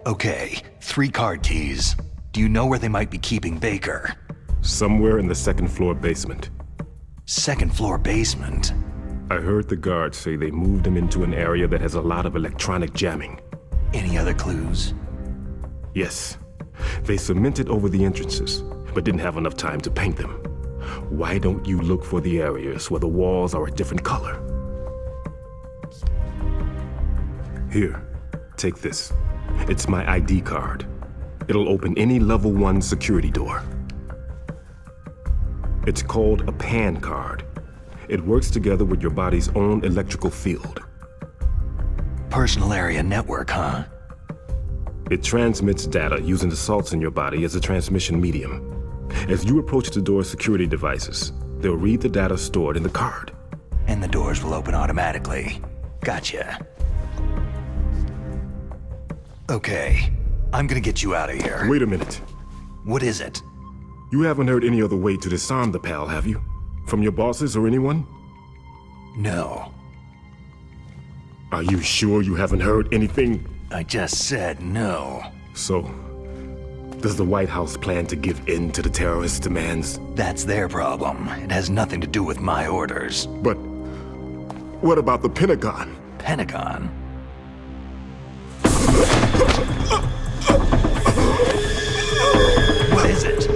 Okay, 3 card keys. Do you know where they might be keeping Baker? Somewhere in the 2nd floor basement. 2nd floor basement? I heard the guards say they moved him into an area that has a lot of electronic jamming. Any other clues? Yes. They cemented over the entrances, but didn't have enough time to paint them. Why don't you look for the areas where the walls are a different color? Here, take this. It's my ID card. It'll open any level 1 security door. It's called a PAN card. It works together with your body's own electrical field. Personal area network, huh? It transmits data using the salts in your body as a transmission medium. As you approach the door's security devices, they'll read the data stored in the card. And the doors will open automatically. Gotcha. Okay, I'm gonna get you out of here. Wait a minute. What is it? You haven't heard any other way to disarm the PAL, have you? From your bosses or anyone? No. Are you sure you haven't heard anything? I just said no. So, does the White House plan to give in to the terrorists' demands? That's their problem. It has nothing to do with my orders. But what about the Pentagon? Pentagon? What is it?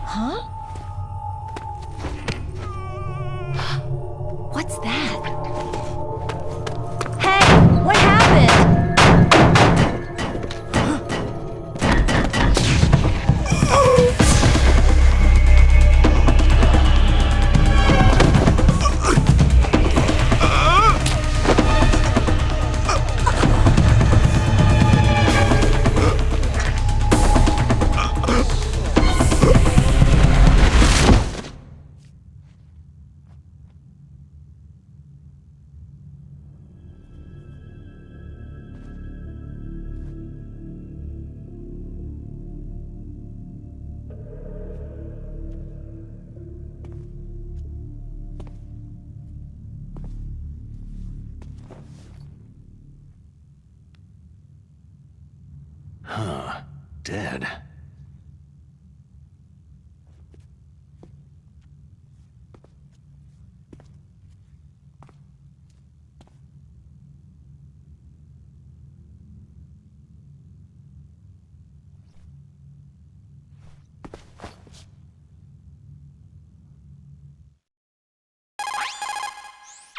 Huh? What's that? Hey, what happened? dead.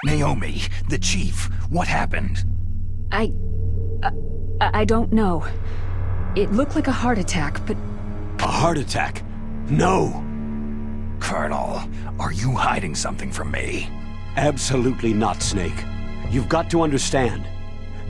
Naomi, the chief, what happened? I don't know. It looked like a heart attack, but... A heart attack? No! Colonel, are you hiding something from me? Absolutely not, Snake. You've got to understand.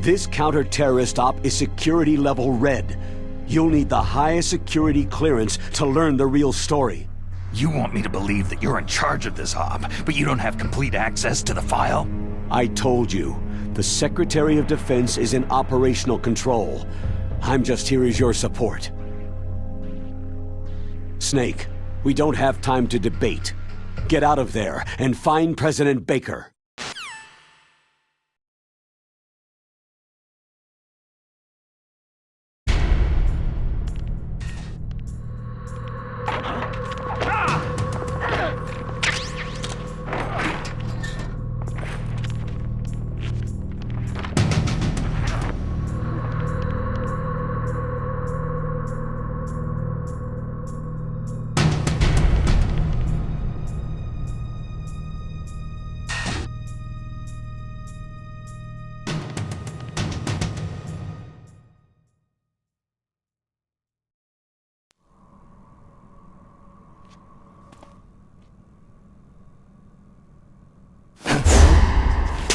This counter-terrorist op is security level red. You'll need the highest security clearance to learn the real story. You want me to believe that you're in charge of this op, but you don't have complete access to the file? I told you. The Secretary of Defense is in operational control. I'm just here as your support. Snake, we don't have time to debate. Get out of there and find President Baker.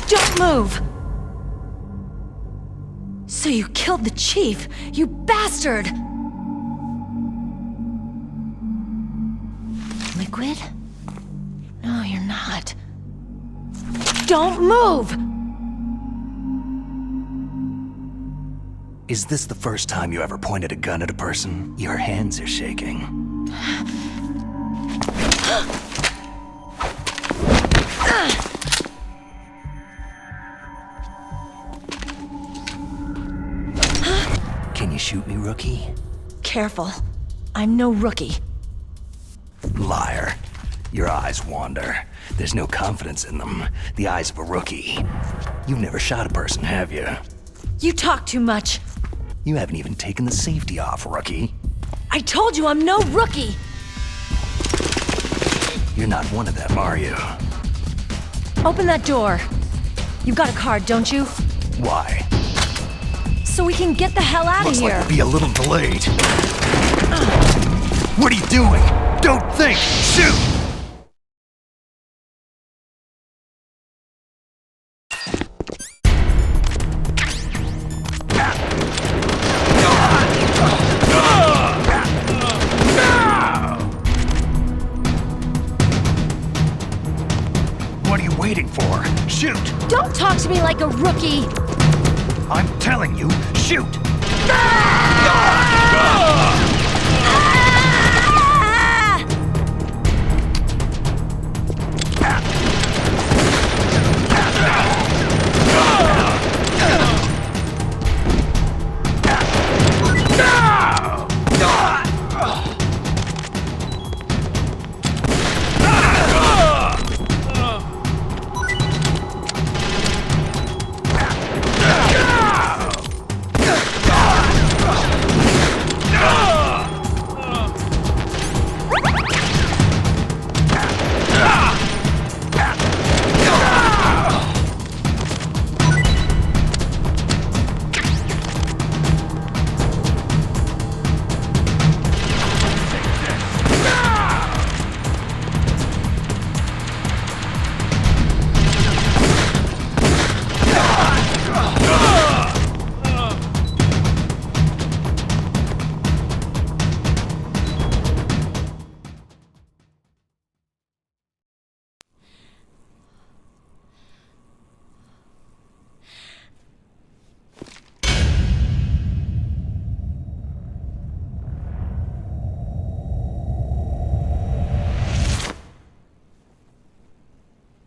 Don't move! So you killed the chief, you bastard! Liquid? No, you're not. Don't move! Is this the first time you ever pointed a gun at a person? Your hands are shaking. Can you shoot me, rookie? Careful. I'm no rookie. Liar. Your eyes wander. There's no confidence in them. The eyes of a rookie. You've never shot a person, have you? You talk too much. You haven't even taken the safety off, rookie. I told you I'm no rookie! You're not one of them, are you? Open that door. You've got a card, don't you? Why? So we can get the hell out of Looks here. like we'll be a little delayed. What are you doing? Don't think! Shoot! What are you waiting for? Shoot! Don't talk to me like a rookie! I'm telling you, shoot!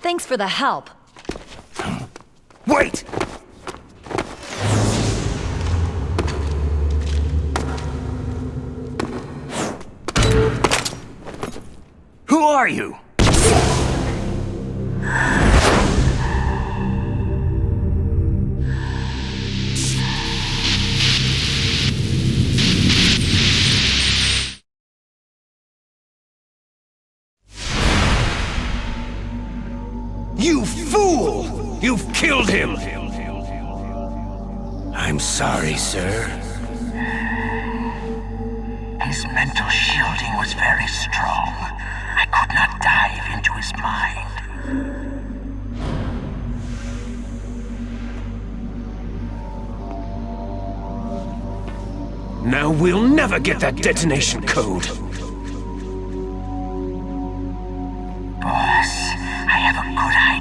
Thanks for the help. Wait! Who are you? You fool! You've killed him! I'm sorry, sir. His mental shielding was very strong. I could not dive into his mind. Now we'll never get that detonation code. Boss, I have a good idea.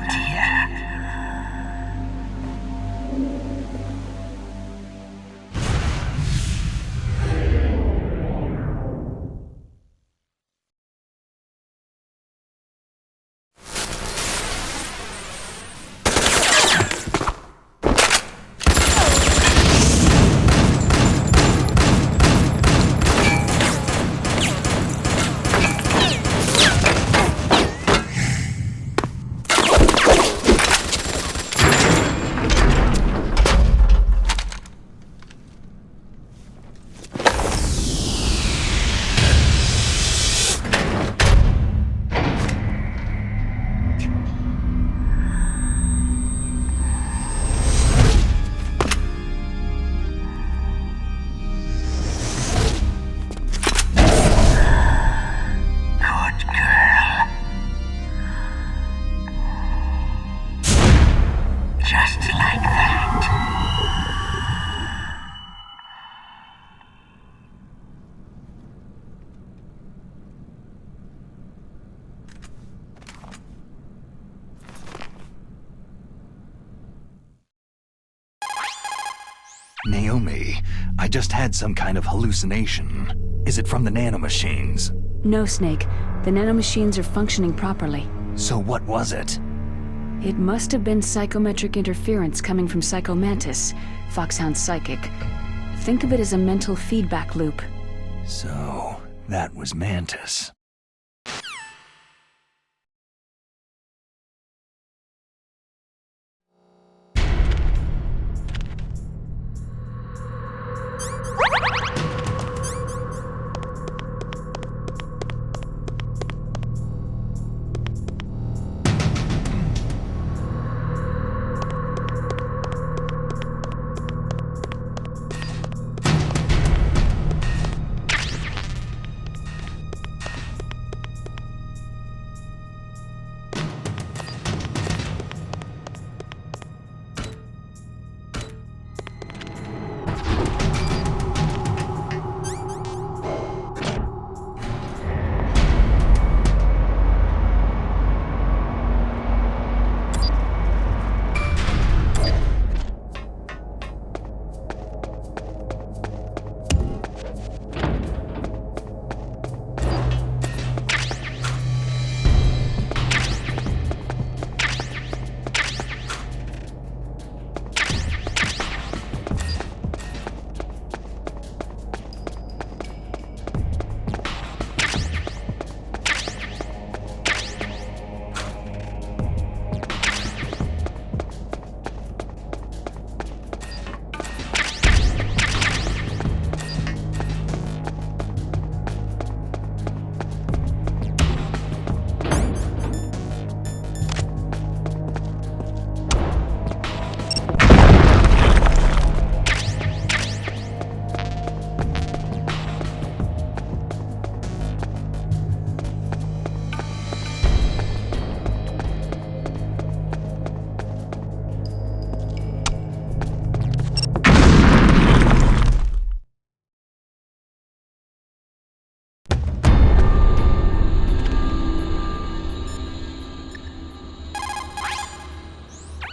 Naomi, I just had some kind of hallucination. Is it from the nanomachines? No, Snake. The nanomachines are functioning properly. So what was it? It must have been psychometric interference coming from Psycho Mantis, Foxhound's psychic. Think of it as a mental feedback loop. So, that was Mantis.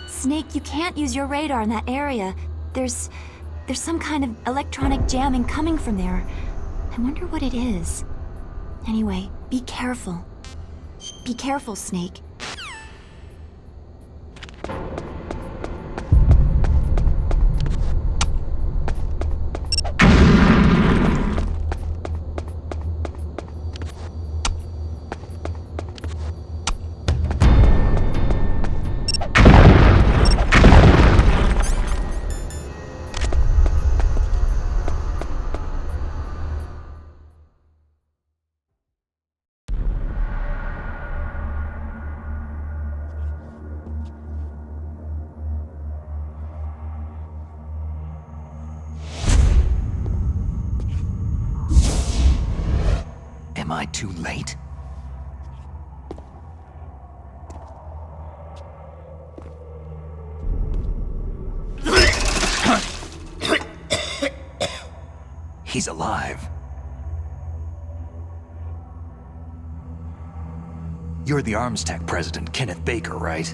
Snake, you can't use your radar in that area. There's some kind of electronic jamming coming from there. I wonder what it is. Anyway, be careful. Be careful, Snake. too late? He's alive. You're the Arms Tech president, Kenneth Baker, right?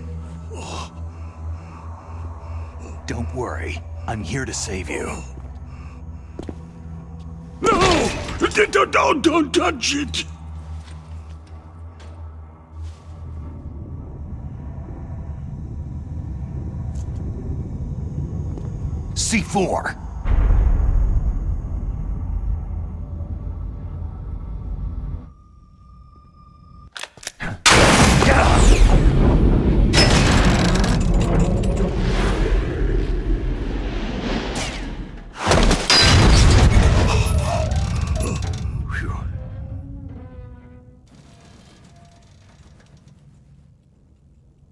Don't worry. I'm here to save you. No! Don't touch it! C4!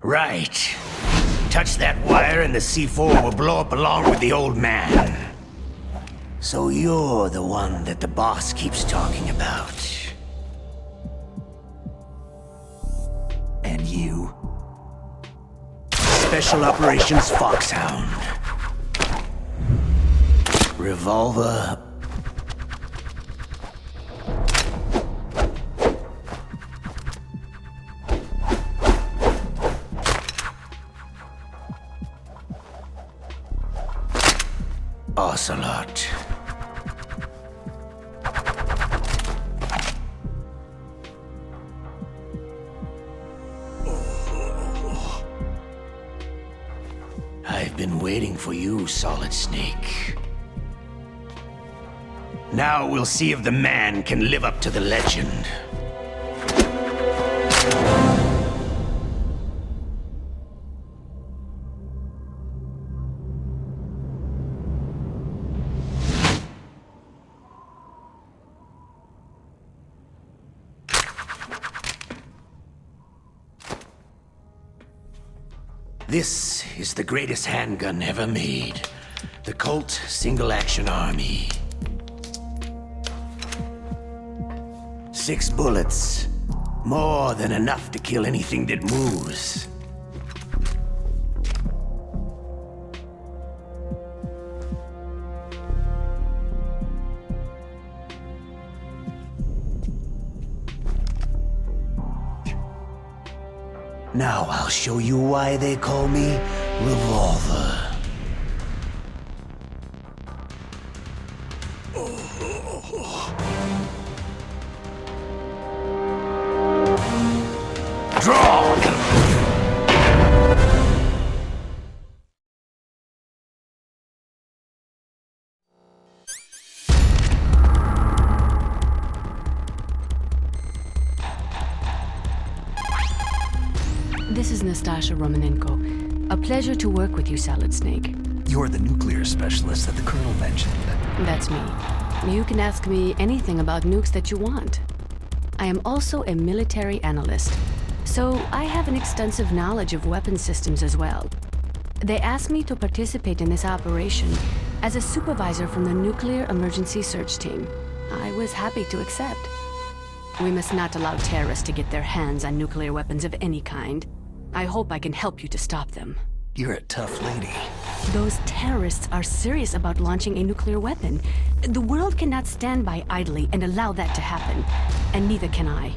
Right. Touch that wire and the C4 will blow up along with the old man. So you're the one that the boss keeps talking about. And you? Special Operations Foxhound. Revolver. Ocelot. I've been waiting for you, Solid Snake. Now we'll see if the man can live up to the legend. This is the greatest handgun ever made. The Colt Single Action Army. 6 bullets. More than enough to kill anything that moves. Now I'll show you why they call me Revolver. Draw! This is Nastasha Romanenko. A pleasure to work with you, Solid Snake. You're the nuclear specialist that the Colonel mentioned. That's me. You can ask me anything about nukes that you want. I am also a military analyst, so I have an extensive knowledge of weapon systems as well. They asked me to participate in this operation as a supervisor from the Nuclear Emergency Search Team. I was happy to accept. We must not allow terrorists to get their hands on nuclear weapons of any kind. I hope I can help you to stop them. You're a tough lady. Those terrorists are serious about launching a nuclear weapon. The world cannot stand by idly and allow that to happen, and neither can I.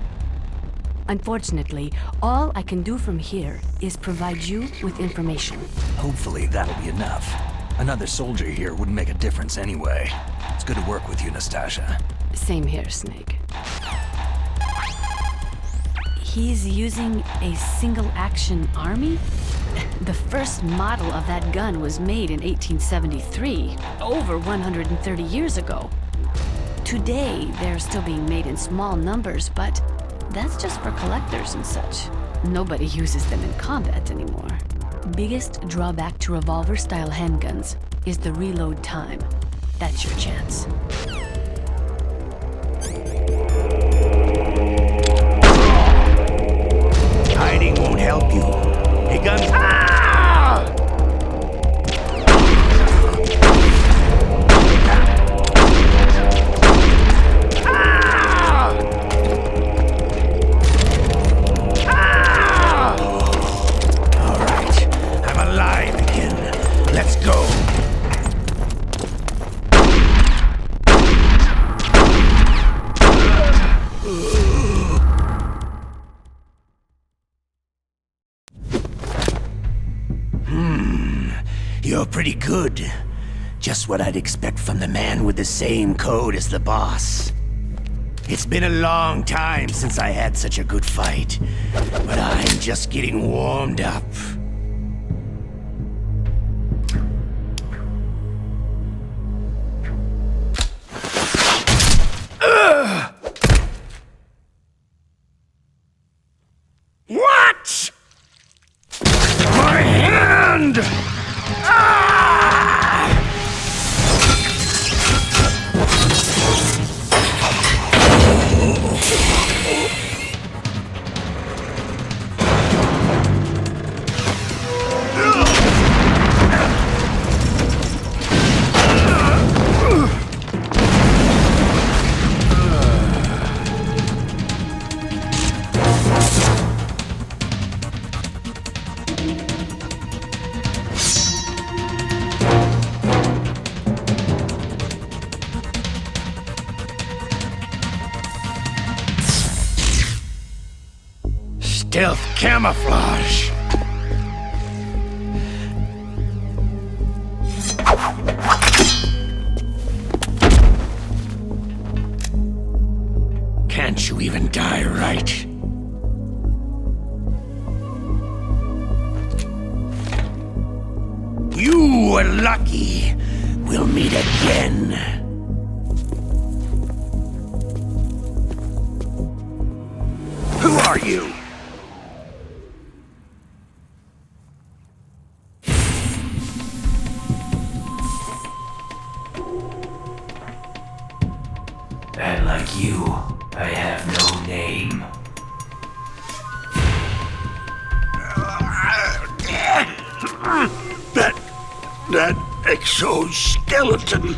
Unfortunately, all I can do from here is provide you with information. Hopefully that'll be enough. Another soldier here wouldn't make a difference anyway. It's good to work with you, Nastasha. Same here, Snake. He's using a single-action army? The first model of that gun was made in 1873, over 130 years ago. Today, they're still being made in small numbers, but that's just for collectors and such. Nobody uses them in combat anymore. Biggest drawback to revolver-style handguns is the reload time. That's your chance. Hiding won't help you. Hey, guns. You're pretty good. Just what I'd expect from the man with the same code as the boss. It's been a long time since I had such a good fight, but I'm just getting warmed up. What? My hand! Stealth camouflage. Can't you even die right? You were lucky. We'll meet again. Who are you? And like you, I have no name. That exoskeleton.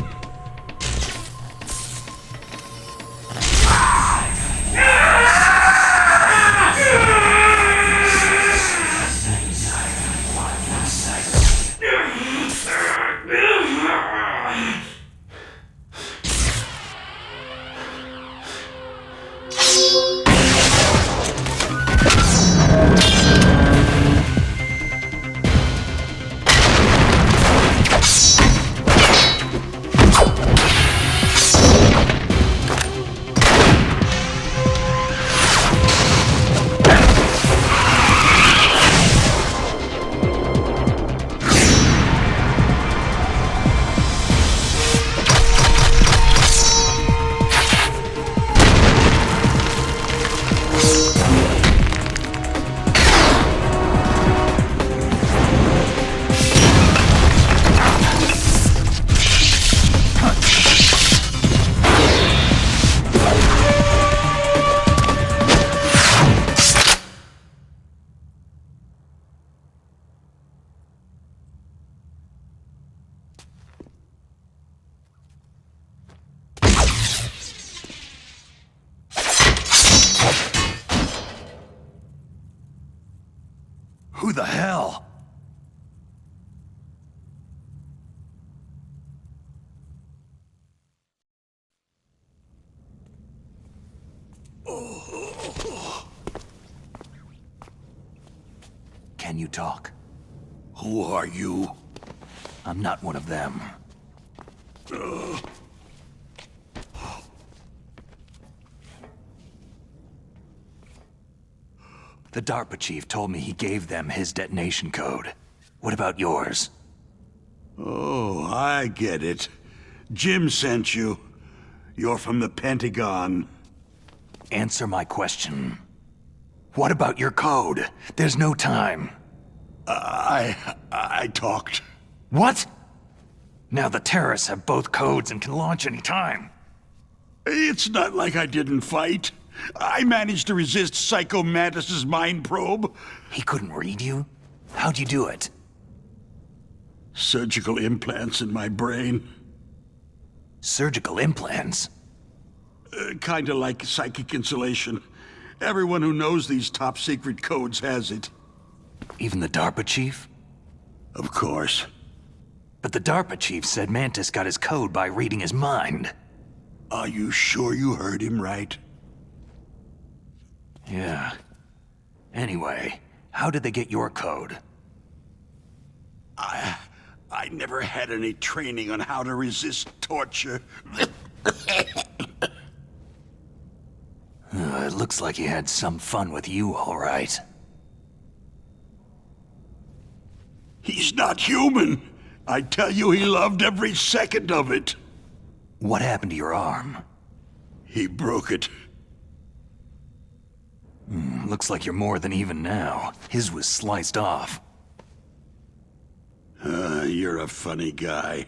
Who the hell? Can you talk? Who are you? I'm not one of them. The DARPA chief told me he gave them his detonation code. What about yours? Oh, I get it. Jim sent you. You're from the Pentagon. Answer my question. What about your code? There's no time. I talked. What? Now the terrorists have both codes and can launch any time. It's not like I didn't fight. I managed to resist Psycho Mantis's mind probe. He couldn't read you? How'd you do it? Surgical implants in my brain. Surgical implants? Kinda like psychic insulation. Everyone who knows these top-secret codes has it. Even the DARPA chief? Of course. But the DARPA chief said Mantis got his code by reading his mind. Are you sure you heard him right? Yeah. Anyway, how did they get your code? I never had any training on how to resist torture. It looks like he had some fun with you, all right. He's not human. I tell you, he loved every second of it. What happened to your arm? He broke it. Looks like you're more than even now. His was sliced off. You're a funny guy.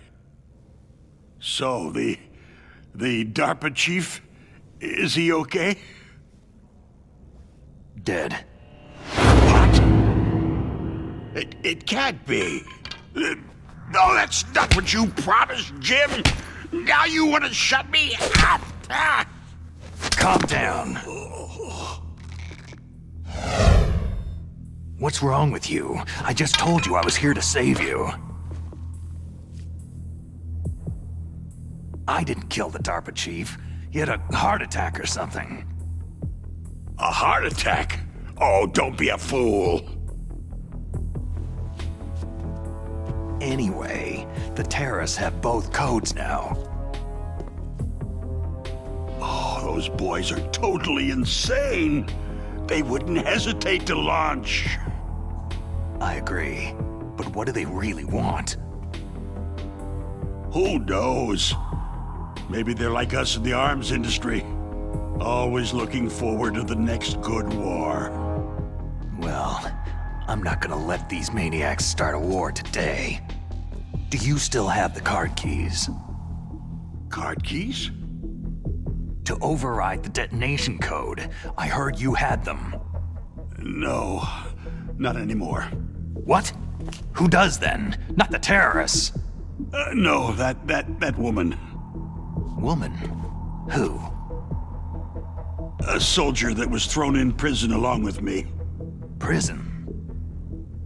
So, the DARPA chief, is he okay? Dead. What? It can't be. No, that's not what you promised, Jim. Now you want to shut me up. Calm down. What's wrong with you? I just told you I was here to save you. I didn't kill the DARPA chief. He had a heart attack or something. A heart attack? Oh, don't be a fool. Anyway, the terrorists have both codes now. Oh, those boys are totally insane. They wouldn't hesitate to launch. I agree. But what do they really want? Who knows? Maybe they're like us in the arms industry. Always looking forward to the next good war. Well, I'm not gonna let these maniacs start a war today. Do you still have the card keys? Card keys? To override the detonation code. I heard you had them. No, not anymore. What? Who does then? Not the terrorists. No, that woman. Woman? Who? A soldier that was thrown in prison along with me. Prison?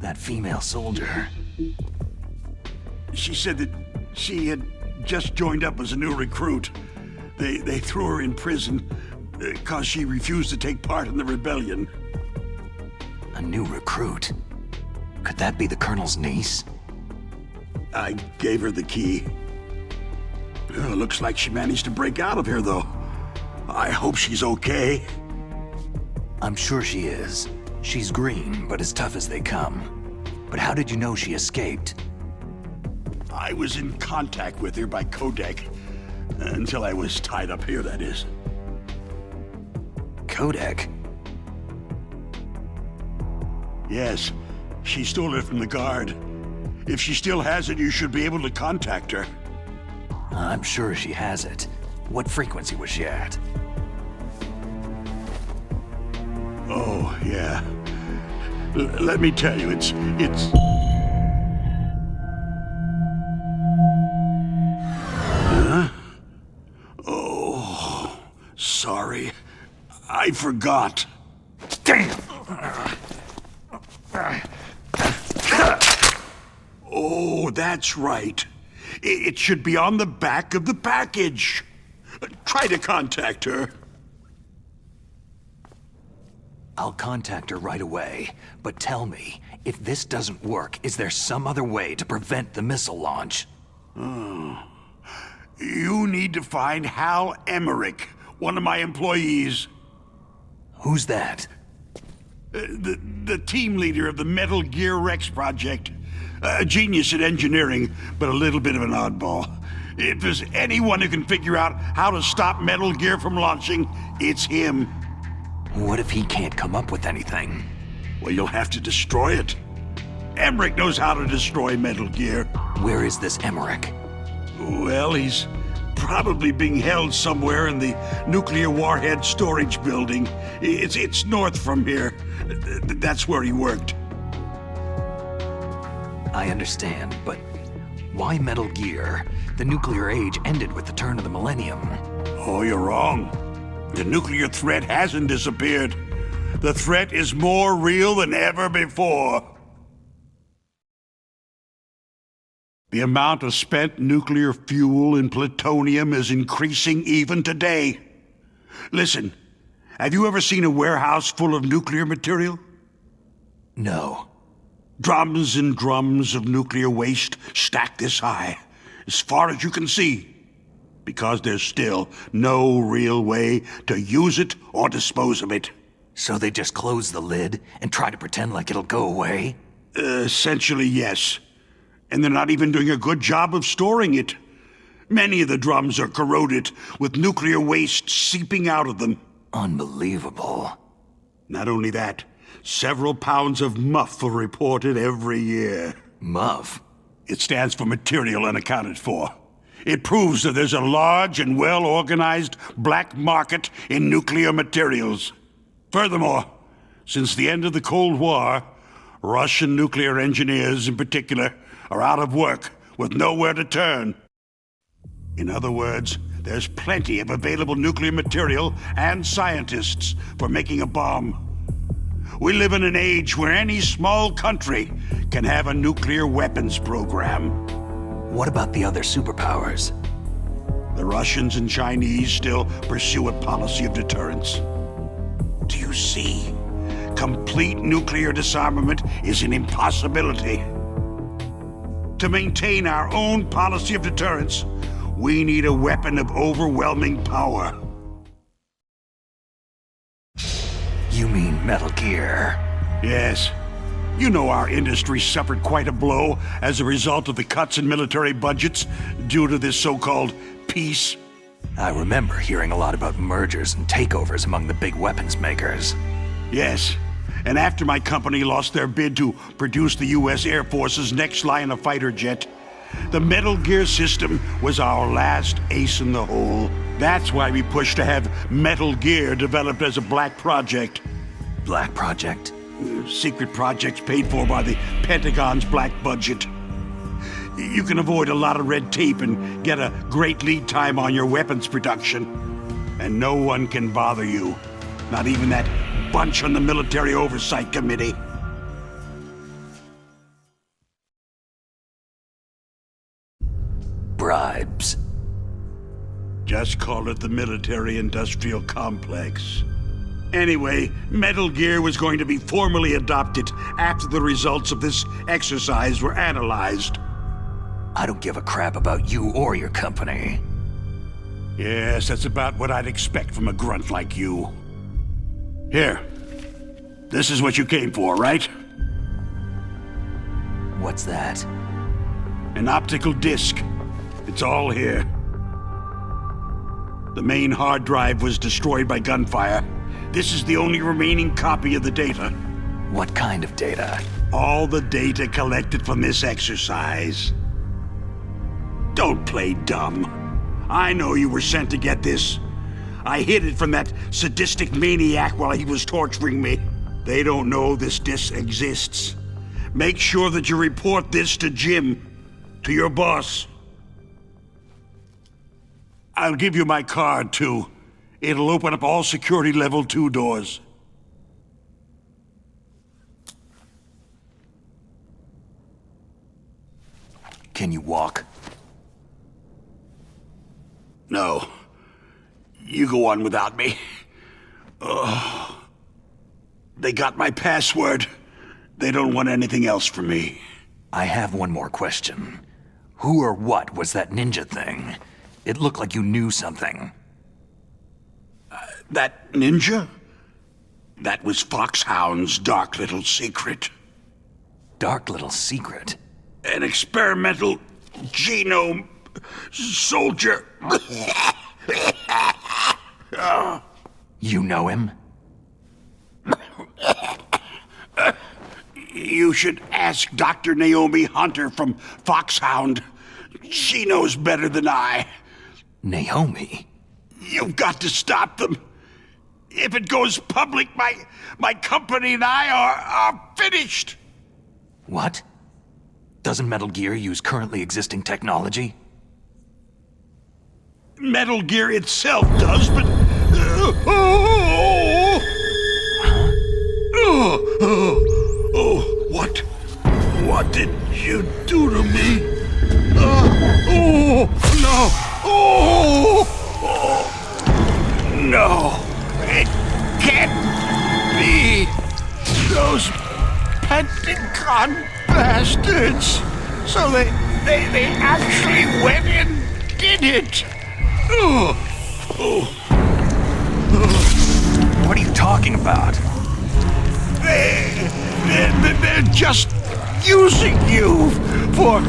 That female soldier. She said that she had just joined up as a new recruit. They threw her in prison because she refused to take part in the rebellion. A new recruit? Could that be the Colonel's niece? I gave her the key. Looks like she managed to break out of here, though. I hope she's okay. I'm sure she is. She's green, but as tough as they come. But how did you know she escaped? I was in contact with her by codec. Until I was tied up here, that is. Codec? Yes. She stole it from the guard. If she still has it, you should be able to contact her. I'm sure she has it. What frequency was she at? Oh, yeah. Let me tell you, it's... Huh? Oh, sorry. I forgot. Damn! Oh, that's right. It should be on the back of the package. Try to contact her. I'll contact her right away. But tell me, if this doesn't work, is there some other way to prevent the missile launch? You need to find Hal Emmerich, one of my employees. Who's that? The team leader of the Metal Gear Rex project. A genius at engineering, but a little bit of an oddball. If there's anyone who can figure out how to stop Metal Gear from launching, it's him. What if he can't come up with anything? Well, you'll have to destroy it. Emmerich knows how to destroy Metal Gear. Where is this Emmerich? Well, he's probably being held somewhere in the nuclear warhead storage building. It's north from here. That's where he worked. I understand, but why Metal Gear? The nuclear age ended with the turn of the millennium. Oh, you're wrong. The nuclear threat hasn't disappeared. The threat is more real than ever before. The amount of spent nuclear fuel and plutonium is increasing even today. Listen, have you ever seen a warehouse full of nuclear material? No. Drums and drums of nuclear waste stacked this high, as far as you can see, because there's still no real way to use it or dispose of it. So they just close the lid and try to pretend like it'll go away? Essentially, yes. And they're not even doing a good job of storing it. Many of the drums are corroded, with nuclear waste seeping out of them. Unbelievable. Not only that, several pounds of MUF are reported every year. MUF? It stands for Material Unaccounted For. It proves that there's a large and well-organized black market in nuclear materials. Furthermore, since the end of the Cold War, Russian nuclear engineers in particular are out of work with nowhere to turn. In other words, there's plenty of available nuclear material and scientists for making a bomb. We live in an age where any small country can have a nuclear weapons program. What about the other superpowers? The Russians and Chinese still pursue a policy of deterrence. Do you see? Complete nuclear disarmament is an impossibility. To maintain our own policy of deterrence, we need a weapon of overwhelming power. You mean Metal Gear? Yes. You know our industry suffered quite a blow as a result of the cuts in military budgets due to this so-called peace. I remember hearing a lot about mergers and takeovers among the big weapons makers. Yes. And after my company lost their bid to produce the U.S. Air Force's next line of fighter jet, the Metal Gear system was our last ace in the hole. That's why we pushed to have Metal Gear developed as a black project. Black project? Secret projects paid for by the Pentagon's black budget. You can avoid a lot of red tape and get a great lead time on your weapons production. And no one can bother you. Not even that bunch on the Military Oversight Committee. Bribes. Just call it the military-industrial complex. Anyway, Metal Gear was going to be formally adopted after the results of this exercise were analyzed. I don't give a crap about you or your company. Yes, that's about what I'd expect from a grunt like you. Here. This is what you came for, right? What's that? An optical disc. It's all here. The main hard drive was destroyed by gunfire. This is the only remaining copy of the data. What kind of data? All the data collected from this exercise. Don't play dumb. I know you were sent to get this. I hid it from that sadistic maniac while he was torturing me. They don't know this disc exists. Make sure that you report this to Jim, to your boss. I'll give you my card, too. It'll open up all security level 2 doors. Can you walk? No. You go on without me. Oh. They got my password. They don't want anything else from me. I have one more question. Who or what was that ninja thing? It looked like you knew something. That ninja? That was Foxhound's dark little secret. Dark little secret? An experimental genome soldier. You know him? You should ask Dr. Naomi Hunter from Foxhound. She knows better than I. Naomi? You've got to stop them. If it goes public, my company and I are finished. What? Doesn't Metal Gear use currently existing technology? Metal Gear itself does, but... What did you do to me? No! It can't be! Those Pentagon bastards! So they actually went and did it! What are you talking about? They're just using you for...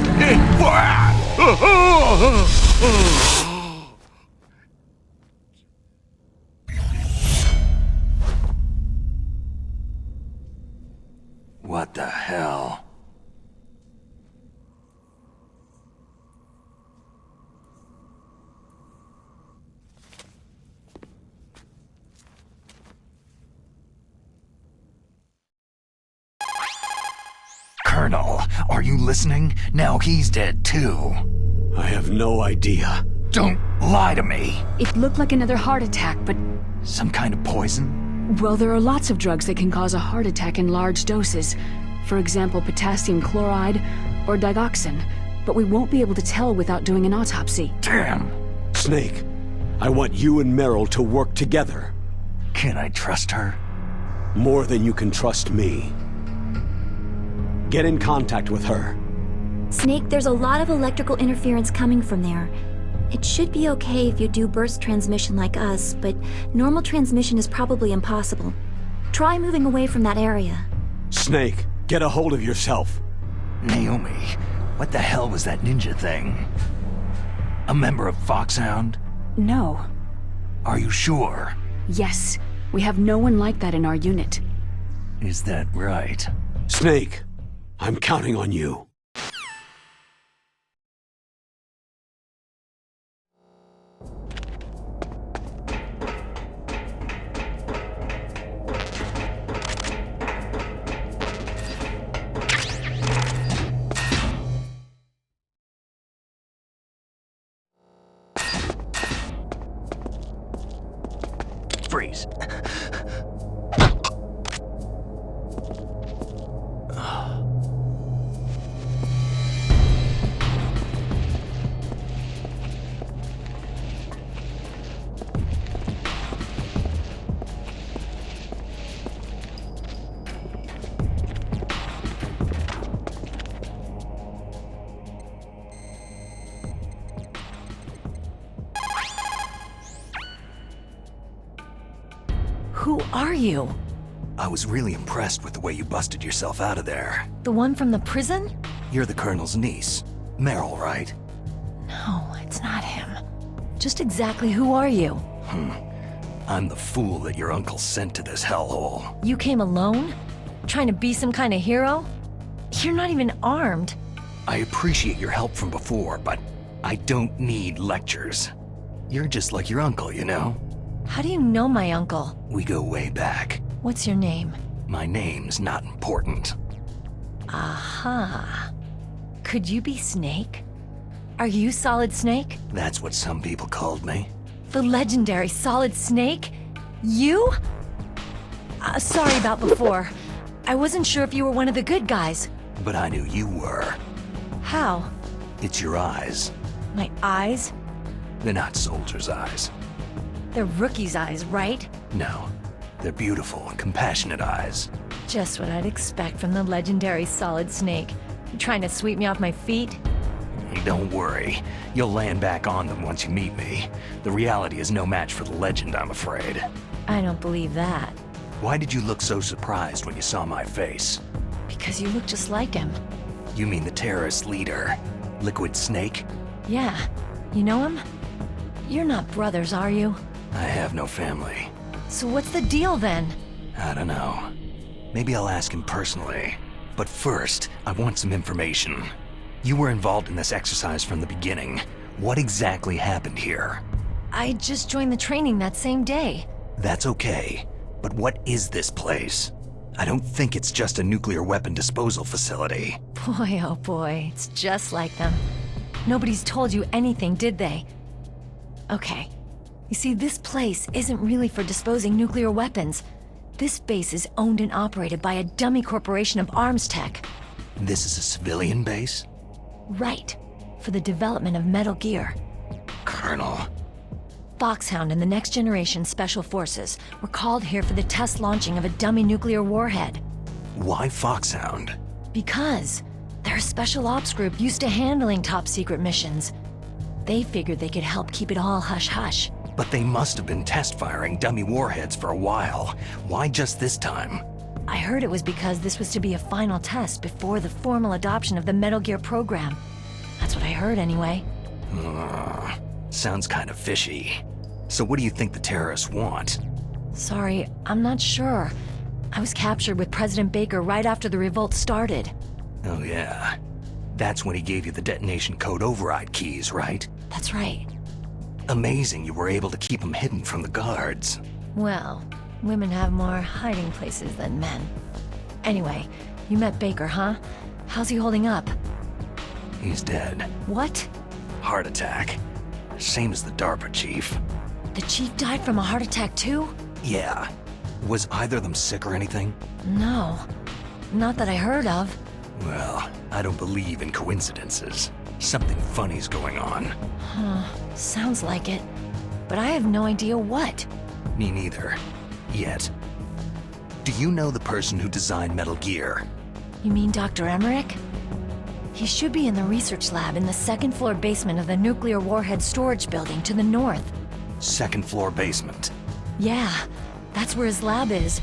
What the hell? Colonel, are you listening? Now he's dead too. I have no idea. Don't lie to me. It looked like another heart attack, but... Some kind of poison? Well, there are lots of drugs that can cause a heart attack in large doses. For example, potassium chloride or digoxin. But we won't be able to tell without doing an autopsy. Damn. Snake, I want you and Meryl to work together. Can I trust her? More than you can trust me. Get in contact with her. Snake, there's a lot of electrical interference coming from there. It should be okay if you do burst transmission like us, but normal transmission is probably impossible. Try moving away from that area. Snake, get a hold of yourself. Naomi, what the hell was that ninja thing? A member of Foxhound? No. Are you sure? Yes. We have no one like that in our unit. Is that right? Snake, I'm counting on you. Freeze. Who are you? I was really impressed with the way you busted yourself out of there. The one from the prison? You're the Colonel's niece. Meryl, right? No, it's not him. Just exactly who are you? I'm the fool that your uncle sent to this hellhole. You came alone? Trying to be some kind of hero? You're not even armed. I appreciate your help from before, but I don't need lectures. You're just like your uncle, you know? How do you know my uncle? We go way back. What's your name? My name's not important. Aha. Could you be Snake? Are you Solid Snake? That's what some people called me. The legendary Solid Snake? You? Sorry about before. I wasn't sure if you were one of the good guys. But I knew you were. How? It's your eyes. My eyes? They're not soldiers' eyes. They're rookies' eyes, right? No. They're beautiful and compassionate eyes. Just what I'd expect from the legendary Solid Snake. You trying to sweep me off my feet? Don't worry. You'll land back on them once you meet me. The reality is no match for the legend, I'm afraid. I don't believe that. Why did you look so surprised when you saw my face? Because you look just like him. You mean the terrorist leader, Liquid Snake? Yeah. You know him? You're not brothers, are you? I have no family. So what's the deal then? I don't know. Maybe I'll ask him personally. But first, I want some information. You were involved in this exercise from the beginning. What exactly happened here? I just joined the training that same day. That's okay. But what is this place? I don't think it's just a nuclear weapon disposal facility. Boy, oh boy, it's just like them. Nobody's told you anything, did they? Okay. You see, this place isn't really for disposing nuclear weapons. This base is owned and operated by a dummy corporation of arms tech. This is a civilian base? Right. For the development of Metal Gear. Colonel. Foxhound and the Next Generation Special Forces were called here for the test launching of a dummy nuclear warhead. Why Foxhound? Because they're a special ops group used to handling top-secret missions. They figured they could help keep it all hush-hush. But they must have been test-firing dummy warheads for a while. Why just this time? I heard it was because this was to be a final test before the formal adoption of the Metal Gear program. That's what I heard anyway. Sounds kind of fishy. So what do you think the terrorists want? Sorry, I'm not sure. I was captured with President Baker right after the revolt started. Oh yeah. That's when he gave you the detonation code override keys, right? That's right. Amazing you were able to keep them hidden from the guards. Well, women have more hiding places than men. Anyway, you met Baker, huh? How's he holding up? He's dead. What? Heart attack. Same as the DARPA chief. The chief died from a heart attack too? Yeah. Was either of them sick or anything? No. Not that I heard of. Well, I don't believe in coincidences. Something funny's going on. Huh. Sounds like it. But I have no idea what. Me neither. Yet. Do you know the person who designed Metal Gear? You mean Dr. Emmerich? He should be in the research lab in the second-floor basement of the nuclear warhead storage building to the north. Second floor basement. Yeah, that's where his lab is.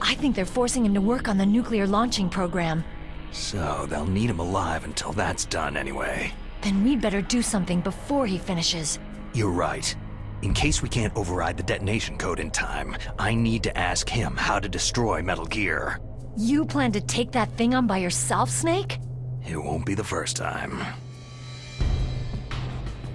I think they're forcing him to work on the nuclear launching program. So they'll need him alive until that's done anyway. Then we'd better do something before he finishes. You're right. In case we can't override the detonation code in time, I need to ask him how to destroy Metal Gear. You plan to take that thing on by yourself, Snake? It won't be the first time.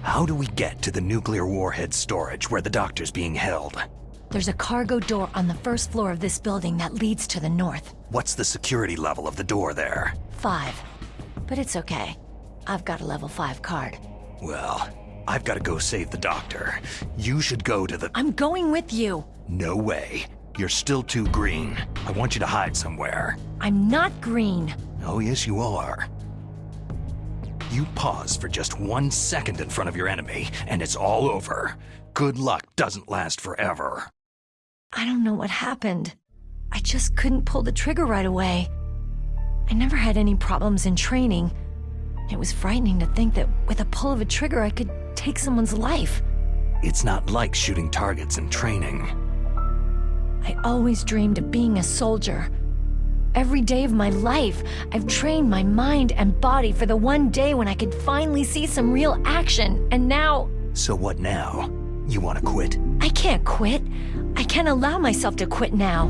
How do we get to the nuclear warhead storage where the doctor's being held? There's a cargo door on the first floor of this building that leads to the north. What's the security level of the door there? 5. But it's okay. I've got a level 5 card. Well, I've got to go save the doctor. You should go to the... I'm going with you! No way. You're still too green. I want you to hide somewhere. I'm not green. Oh, yes, you are. You pause for just 1 second in front of your enemy, and it's all over. Good luck doesn't last forever. I don't know what happened. I just couldn't pull the trigger right away. I never had any problems in training. It was frightening to think that with a pull of a trigger I could take someone's life. It's not like shooting targets in training. I always dreamed of being a soldier. Every day of my life, I've trained my mind and body for the one day when I could finally see some real action, and now... So what now? You want to quit? I can't quit. I can't allow myself to quit now.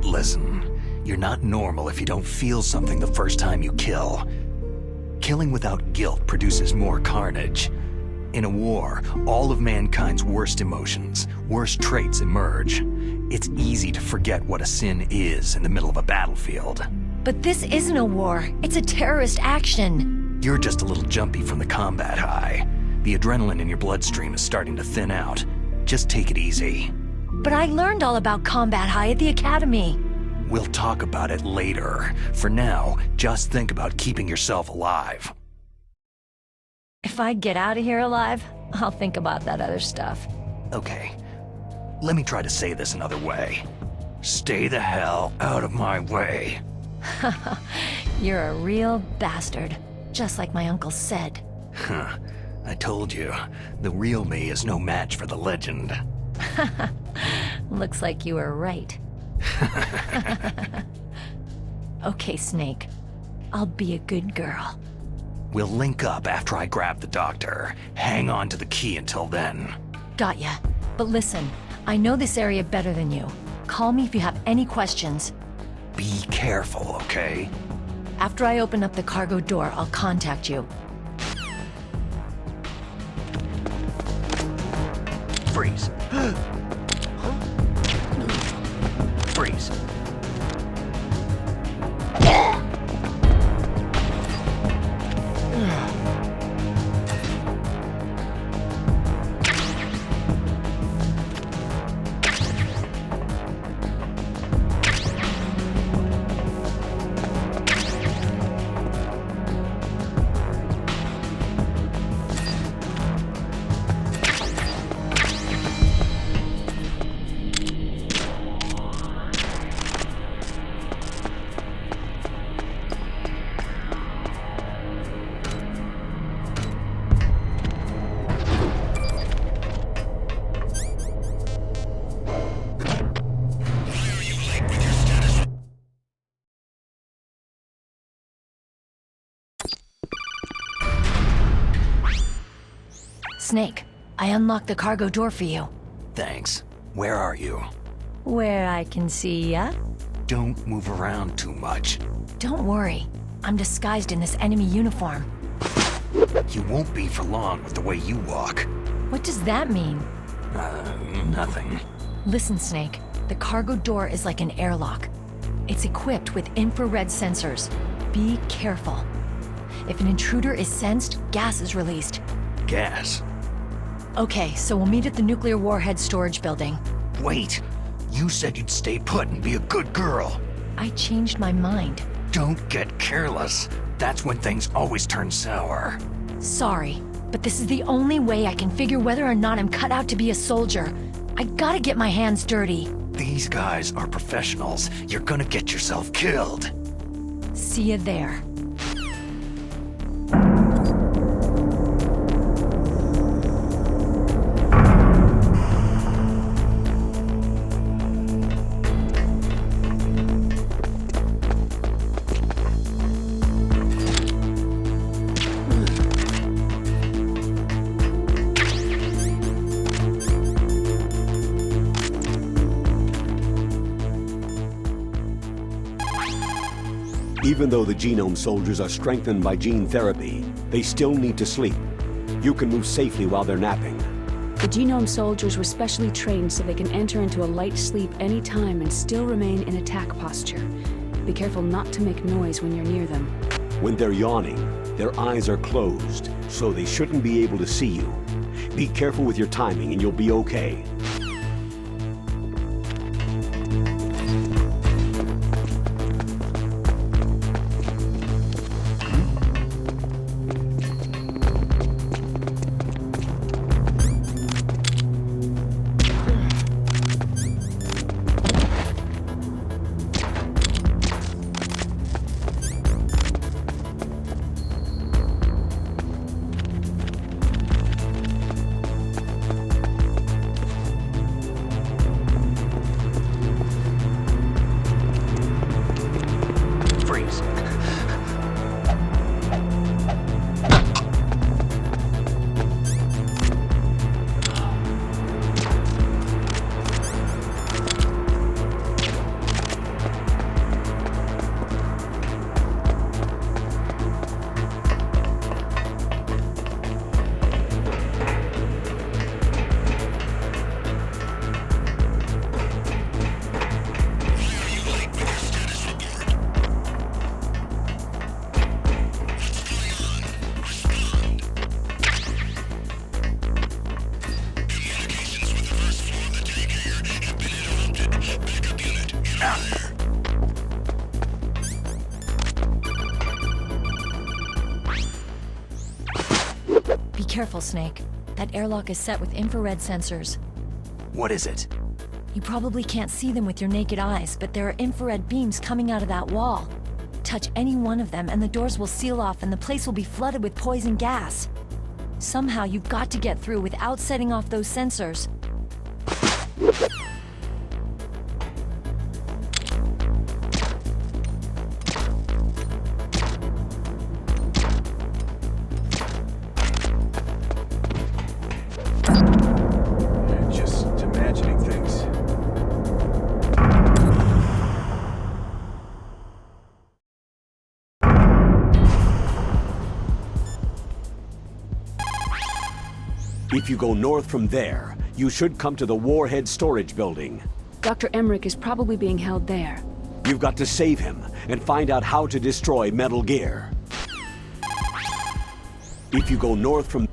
Listen, you're not normal if you don't feel something the first time you kill. Killing without guilt produces more carnage. In a war, all of mankind's worst emotions, worst traits emerge. It's easy to forget what a sin is in the middle of a battlefield. But this isn't a war. It's a terrorist action. You're just a little jumpy from the combat high. The adrenaline in your bloodstream is starting to thin out. Just take it easy. But I learned all about combat high at the academy. We'll talk about it later. For now, just think about keeping yourself alive. If I get out of here alive, I'll think about that other stuff. Okay. Let me try to say this another way. Stay the hell out of my way. You're a real bastard, just like my uncle said. Huh. I told you, the real me is no match for the legend. Looks like you were right. Okay, Snake. I'll be a good girl. We'll link up after I grab the doctor. Hang on to the key until then. Got ya. But listen, I know this area better than you. Call me if you have any questions. Be careful, okay? After I open up the cargo door, I'll contact you. Freeze. Freeze. Snake, I unlocked the cargo door for you. Thanks. Where are you? Where I can see ya? Don't move around too much. Don't worry. I'm disguised in this enemy uniform. You won't be for long with the way you walk. What does that mean? Nothing. Listen, Snake. The cargo door is like an airlock. It's equipped with infrared sensors. Be careful. If an intruder is sensed, gas is released. Gas? Okay, so we'll meet at the nuclear warhead storage building. Wait! You said you'd stay put and be a good girl. I changed my mind. Don't get careless. That's when things always turn sour. Sorry, but this is the only way I can figure whether or not I'm cut out to be a soldier. I gotta get my hands dirty. These guys are professionals. You're gonna get yourself killed. See you there. Even though the genome soldiers are strengthened by gene therapy, they still need to sleep. You can move safely while they're napping. The genome soldiers were specially trained so they can enter into a light sleep any time and still remain in attack posture. Be careful not to make noise when you're near them. When they're yawning, their eyes are closed, so they shouldn't be able to see you. Be careful with your timing and you'll be okay. Be careful, Snake. That airlock is set with infrared sensors. What is it? You probably can't see them with your naked eyes, but there are infrared beams coming out of that wall. Touch any one of them and the doors will seal off and the place will be flooded with poison gas. Somehow you've got to get through without setting off those sensors. Just imagining things. If you go north from there, you should come to the warhead storage building. Dr. Emmerich is probably being held there. You've got to save him and find out how to destroy Metal Gear. If you go north from...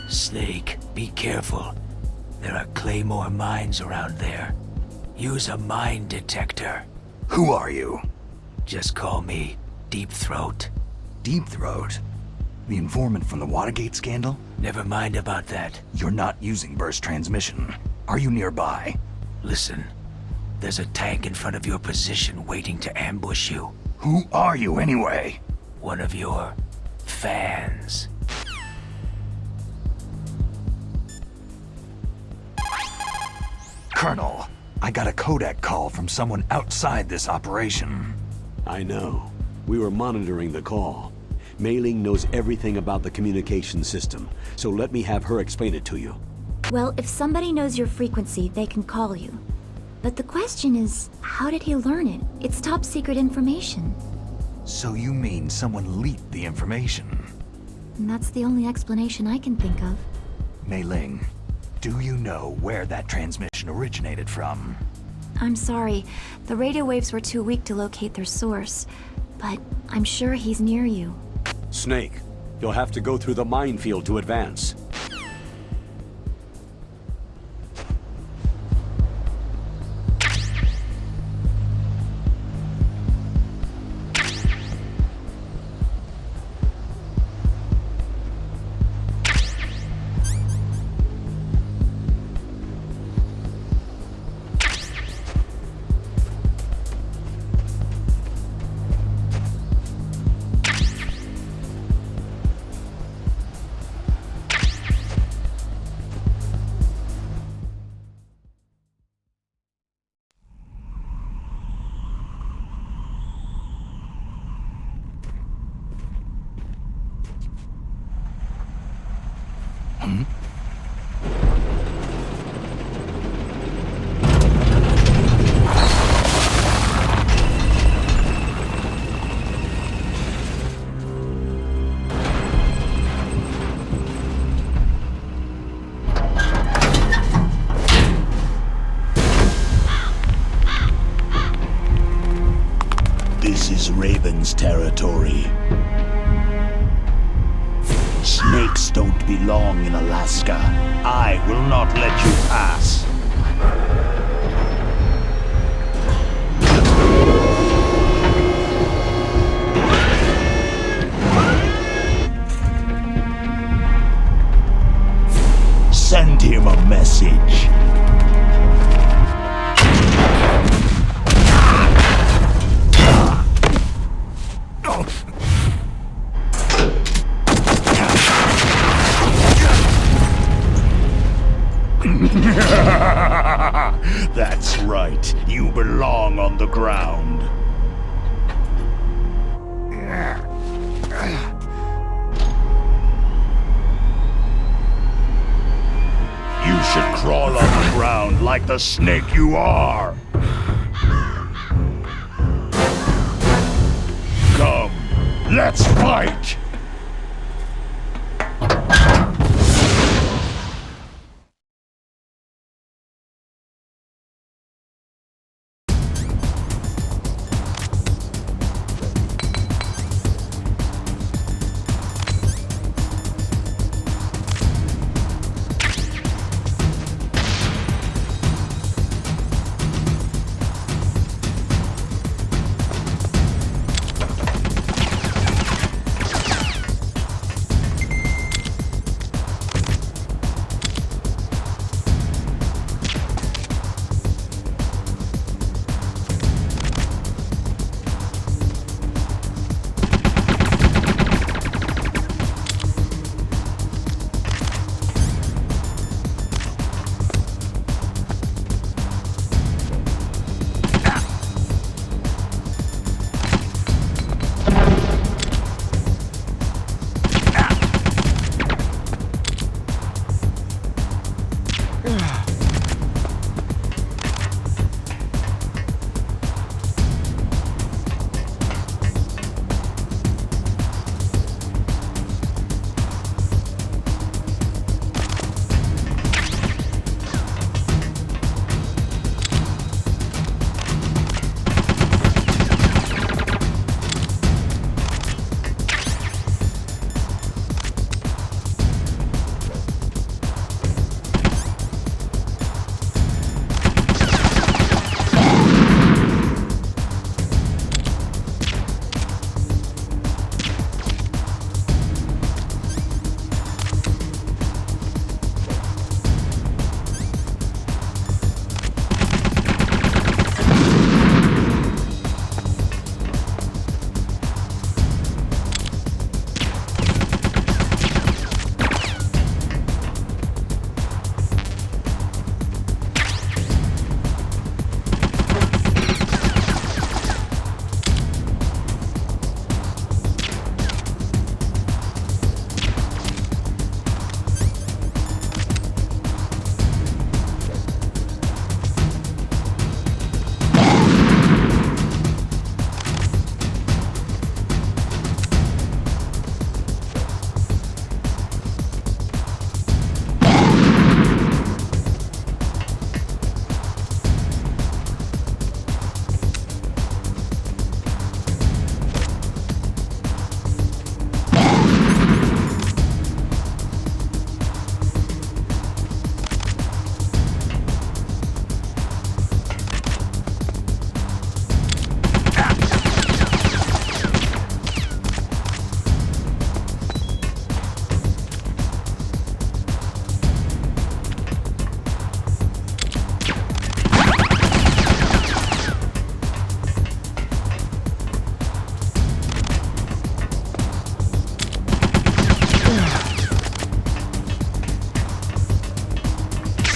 Snake, be careful. There are Claymore mines around there. Use a mine detector. Who are you? Just call me Deep Throat. Deep Throat? The informant from the Watergate scandal? Never mind about that. You're not using burst transmission. Are you nearby? Listen, there's a tank in front of your position waiting to ambush you. Who are you anyway? One of your fans. Colonel, I got a codec call from someone outside this operation. I know. We were monitoring the call. Mei Ling knows everything about the communication system, so let me have her explain it to you. Well, if somebody knows your frequency, they can call you. But the question is, how did he learn it? It's top secret information. So you mean someone leaked the information? And that's the only explanation I can think of. Mei Ling, do you know where that transmission originated from? I'm sorry. The radio waves were too weak to locate their source. But I'm sure he's near you. Snake, you'll have to go through the minefield to advance. Raven's territory. Snakes don't belong in Alaska. I will not let you pass. Send him a message. That's right. You belong on the ground. You should crawl on the ground like the snake you are. Come, let's fight!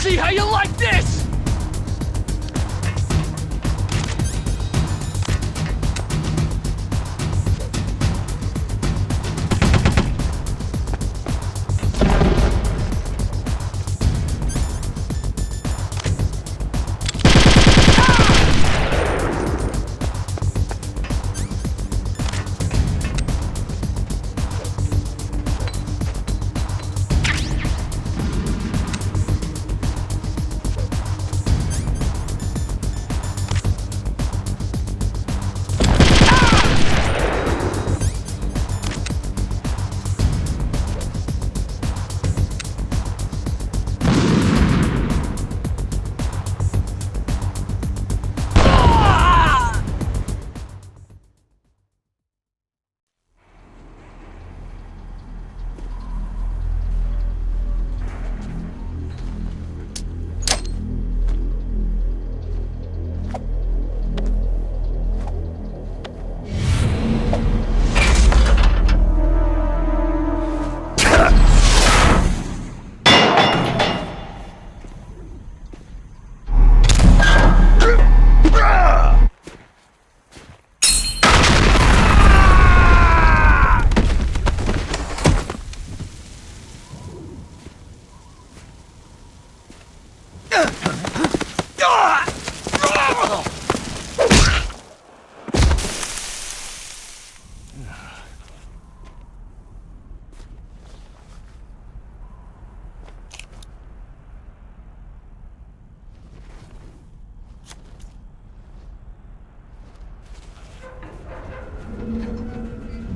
see how you like this!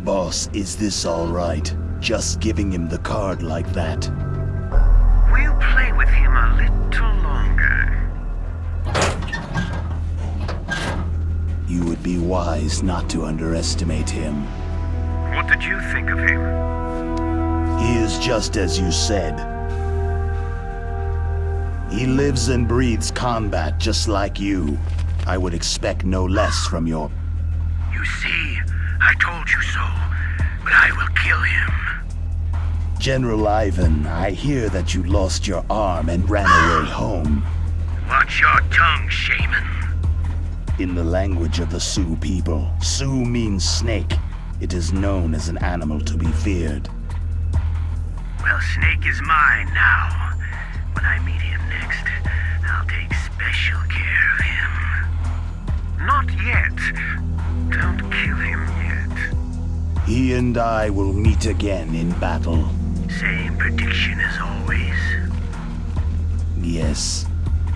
Boss, is this all right? Just giving him the card like that? We'll play with him a little longer. You would be wise not to underestimate him. What did you think of him? He is just as you said. He lives and breathes combat just like you. I would expect no less from your... You see, I told you so, but I will kill him. General Ivan, I hear that you lost your arm and ran away home. Watch your tongue, shaman. In the language of the Sioux people, Sioux means snake. It is known as an animal to be feared. Well, Snake is mine now. When I meet him next, I'll take special care of him. Not yet. Don't kill him yet. He and I will meet again in battle. Same prediction as always. Yes,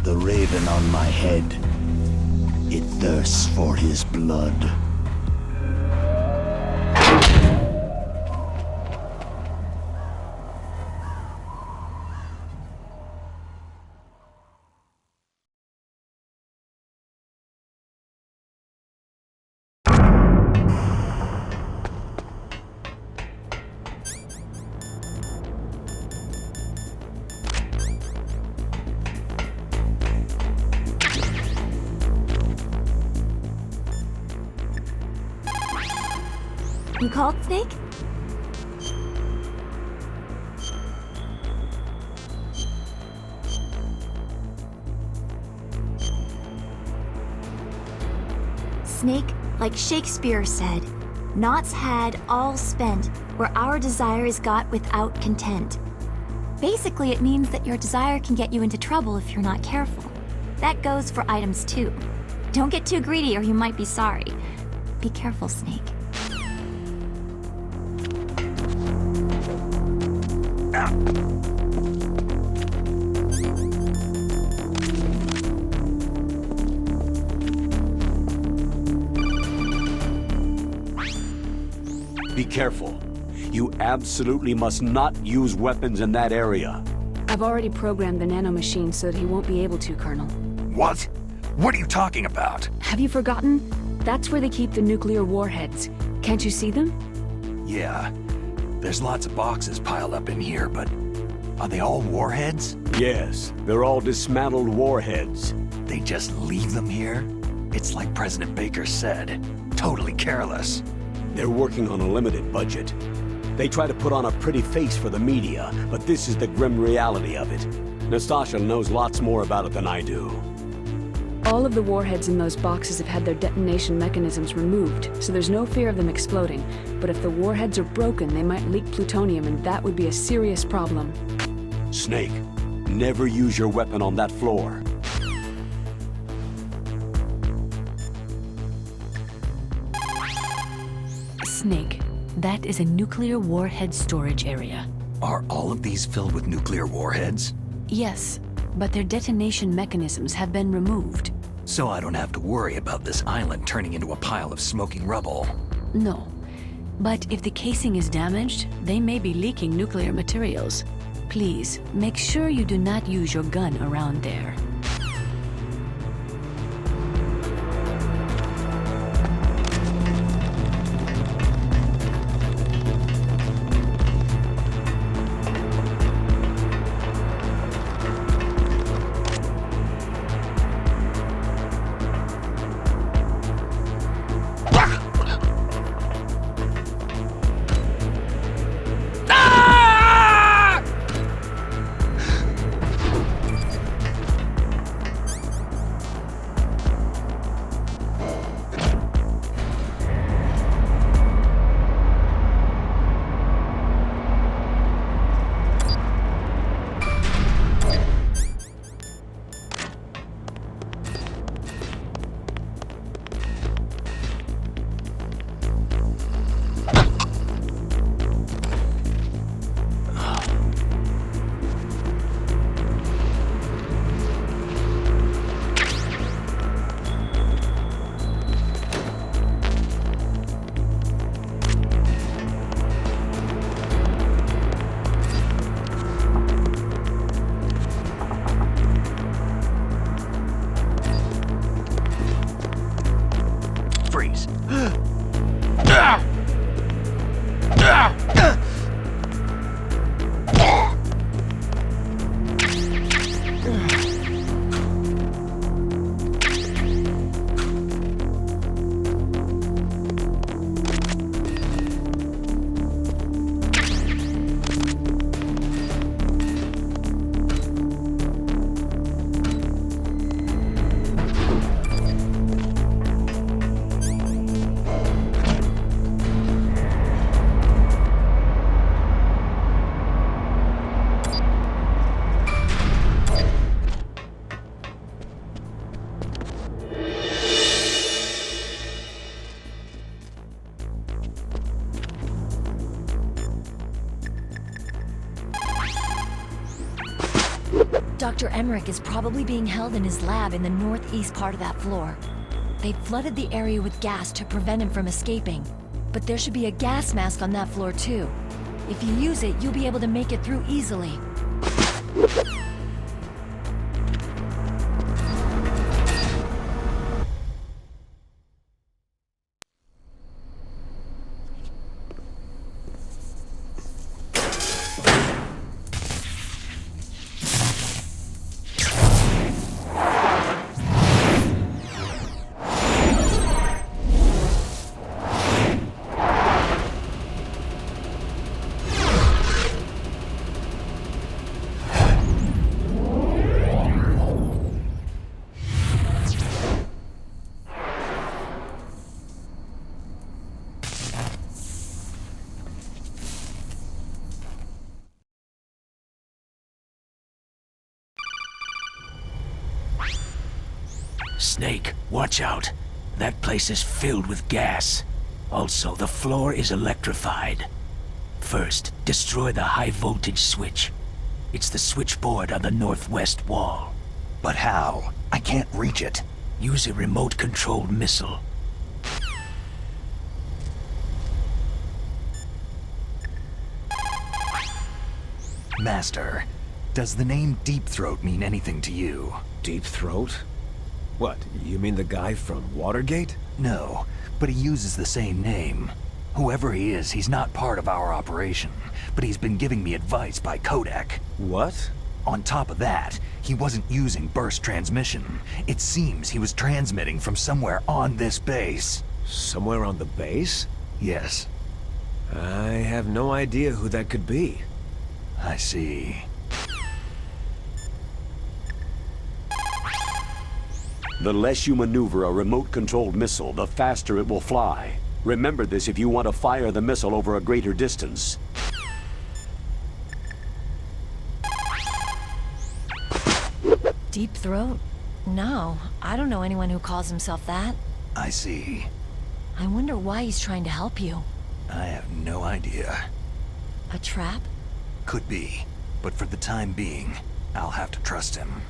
the raven on my head. It thirsts for his blood. You called, Snake? Snake, like Shakespeare said, naught's had, all spent, where our desire is got without content. Basically, it means that your desire can get you into trouble if you're not careful. That goes for items too. Don't get too greedy or you might be sorry. Be careful, Snake. Be careful. You absolutely must not use weapons in that area. I've already programmed the nanomachine so that he won't be able to, Colonel. What? What are you talking about? Have you forgotten? That's where they keep the nuclear warheads. Can't you see them? Yeah. There's lots of boxes piled up in here, but are they all warheads? Yes, they're all dismantled warheads. They just leave them here? It's like President Baker said, totally careless. They're working on a limited budget. They try to put on a pretty face for the media, but this is the grim reality of it. Nastasha knows lots more about it than I do. All of the warheads in those boxes have had their detonation mechanisms removed, so there's no fear of them exploding. But if the warheads are broken, they might leak plutonium, and that would be a serious problem. Snake, never use your weapon on that floor. Snake, that is a nuclear warhead storage area. Are all of these filled with nuclear warheads? Yes, but their detonation mechanisms have been removed. So I don't have to worry about this island turning into a pile of smoking rubble. No. But if the casing is damaged, they may be leaking nuclear materials. Please, make sure you do not use your gun around there. Dr. Emmerich is probably being held in his lab in the northeast part of that floor. They flooded the area with gas to prevent him from escaping. But there should be a gas mask on that floor too. If you use it, you'll be able to make it through easily. Snake, watch out. That place is filled with gas. Also, the floor is electrified. First, destroy the high-voltage switch. It's the switchboard on the northwest wall. But how? I can't reach it. Use a remote-controlled missile. Master, does the name Deep Throat mean anything to you? Deep Throat? What, you mean the guy from Watergate? No, but he uses the same name. Whoever he is, he's not part of our operation, but he's been giving me advice by Kodak. What? On top of that, he wasn't using burst transmission. It seems he was transmitting from somewhere on this base. Somewhere on the base? Yes. I have no idea who that could be. I see. The less you maneuver a remote-controlled missile, the faster it will fly. Remember this if you want to fire the missile over a greater distance. Deep throat? No, I don't know anyone who calls himself that. I see. I wonder why he's trying to help you. I have no idea. A trap? Could be, but for the time being, I'll have to trust him.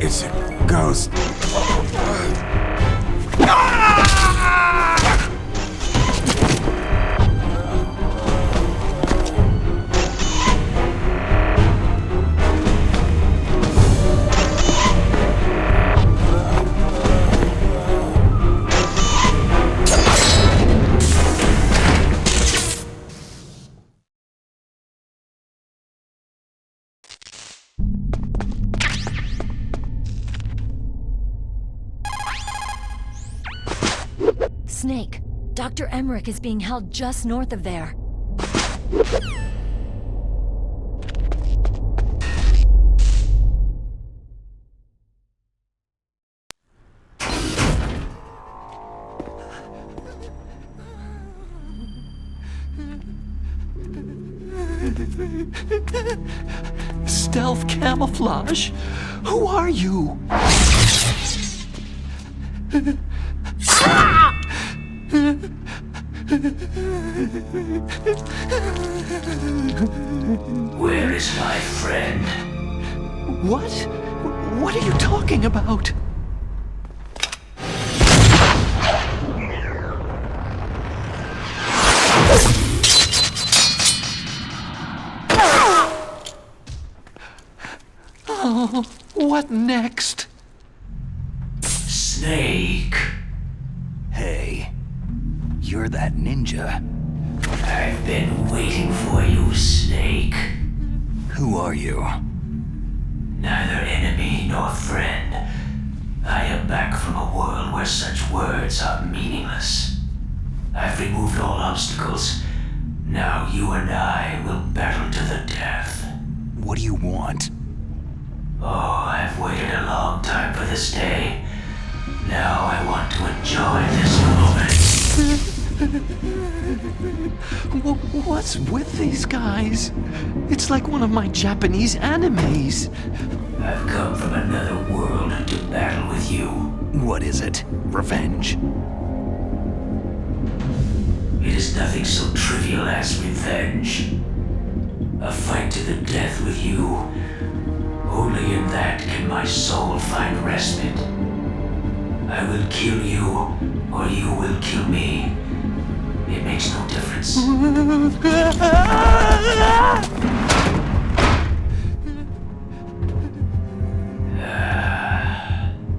It's a ghost. Snake, Dr. Emmerich is being held just north of there. Stealth camouflage? Who are you? Where is my friend? What? What are you talking about? Oh, what next? Snake. Hey, you're that ninja. I've been waiting for you, Snake. Who are you? Neither enemy nor friend. I am back from a world where such words are meaningless. I've removed all obstacles. Now you and I will battle to the death. What do you want? Oh, I've waited a long time for this day. Now I want to enjoy this moment. What's with these guys? It's like one of my Japanese animes. I've come from another world to battle with you. What is it? Revenge? It is nothing so trivial as revenge. A fight to the death with you. Only in that can my soul find respite. I will kill you, or you will kill me. It makes no difference.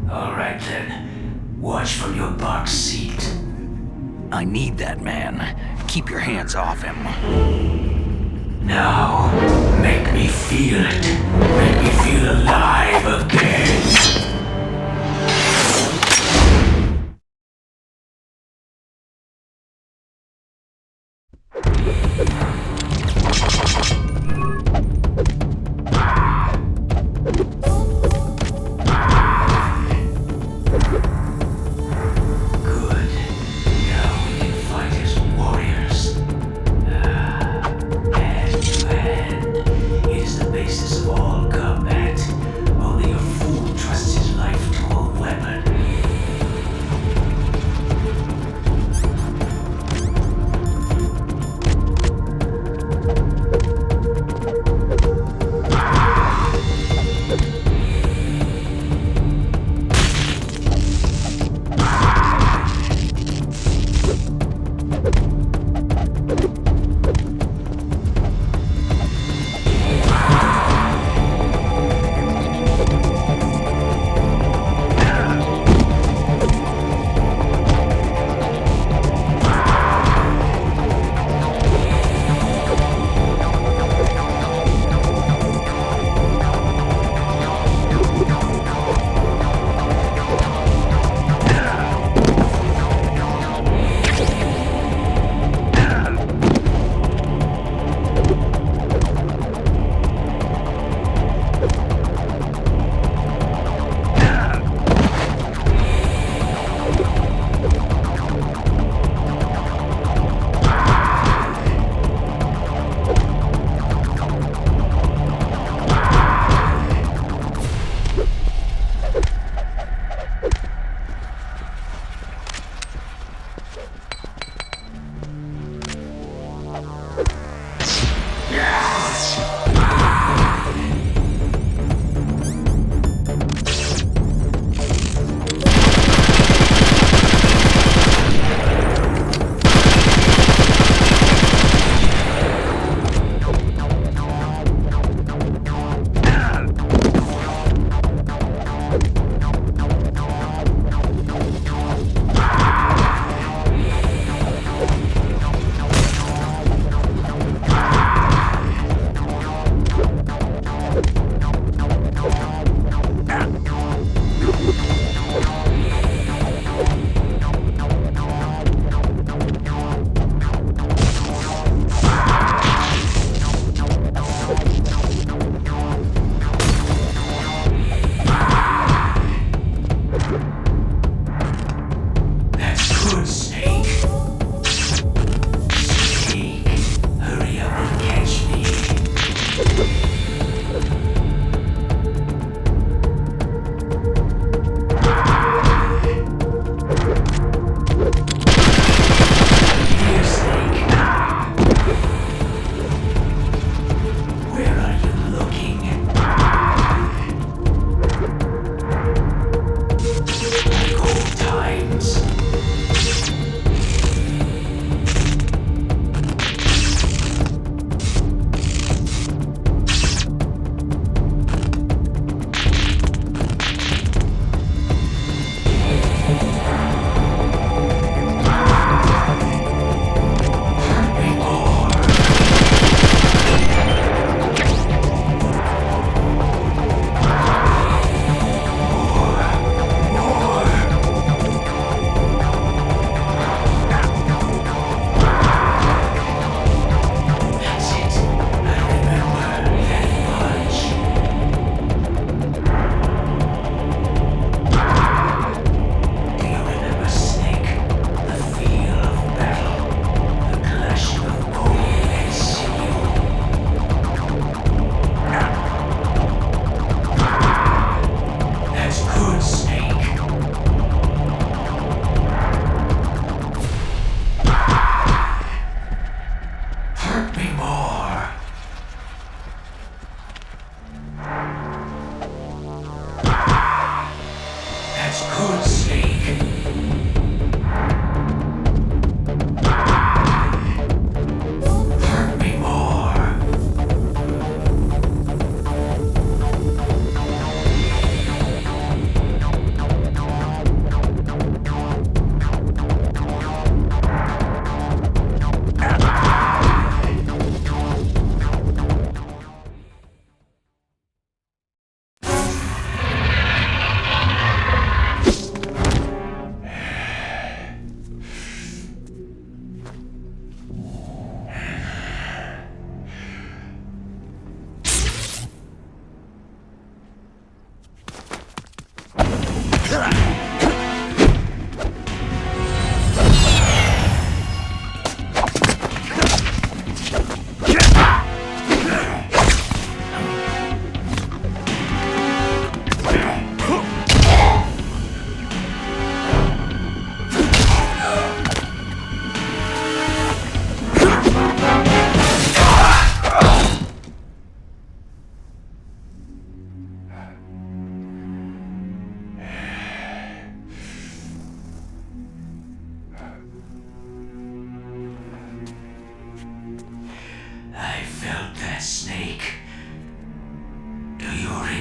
All right then. Watch from your box seat. I need that man. Keep your hands off him. Now, make me feel it. Make me feel alive again. Trust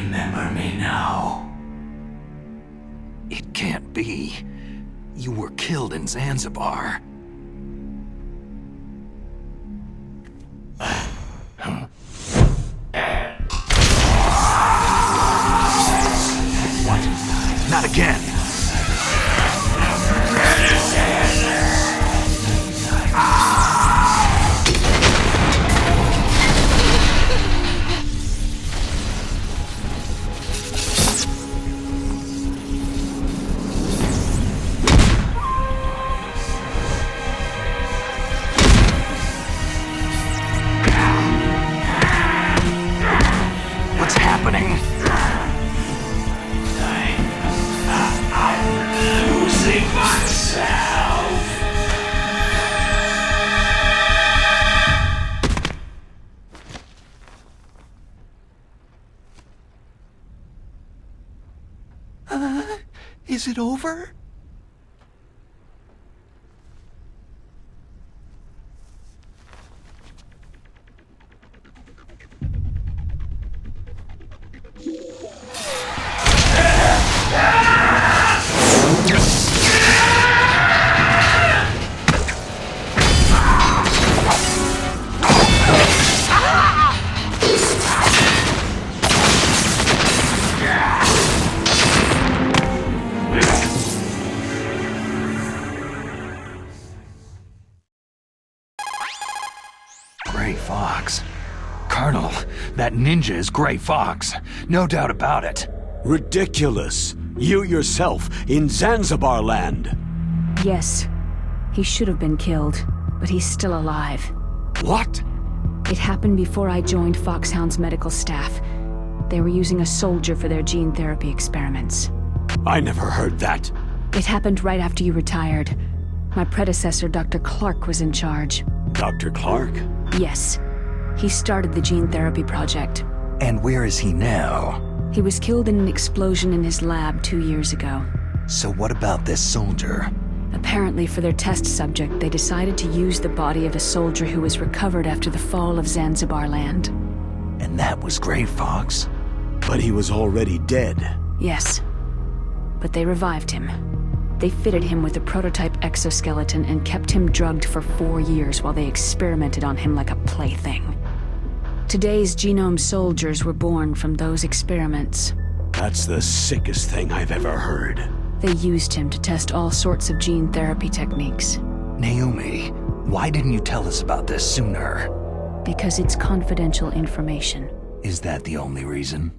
remember me now? It can't be. You were killed in Zanzibar. What? Not again! What's happening? I'm losing myself. Is it over? Gray Fox. Colonel, that ninja is Gray Fox. No doubt about it. Ridiculous. You yourself in Zanzibar land. Yes. He should have been killed, but he's still alive. What? It happened before I joined Foxhound's medical staff. They were using a soldier for their gene therapy experiments. I never heard that. It happened right after you retired. My predecessor, Dr. Clark, was in charge. Dr. Clark? Yes. He started the gene therapy project. And where is he now? He was killed in an explosion in his lab 2 years ago. So what about this soldier? Apparently, for their test subject, they decided to use the body of a soldier who was recovered after the fall of Zanzibar land. And that was Gray Fox? But he was already dead. Yes. But they revived him. They fitted him with a prototype exoskeleton and kept him drugged for 4 years while they experimented on him like a plaything. Today's genome soldiers were born from those experiments. That's the sickest thing I've ever heard. They used him to test all sorts of gene therapy techniques. Naomi, why didn't you tell us about this sooner? Because it's confidential information. Is that the only reason?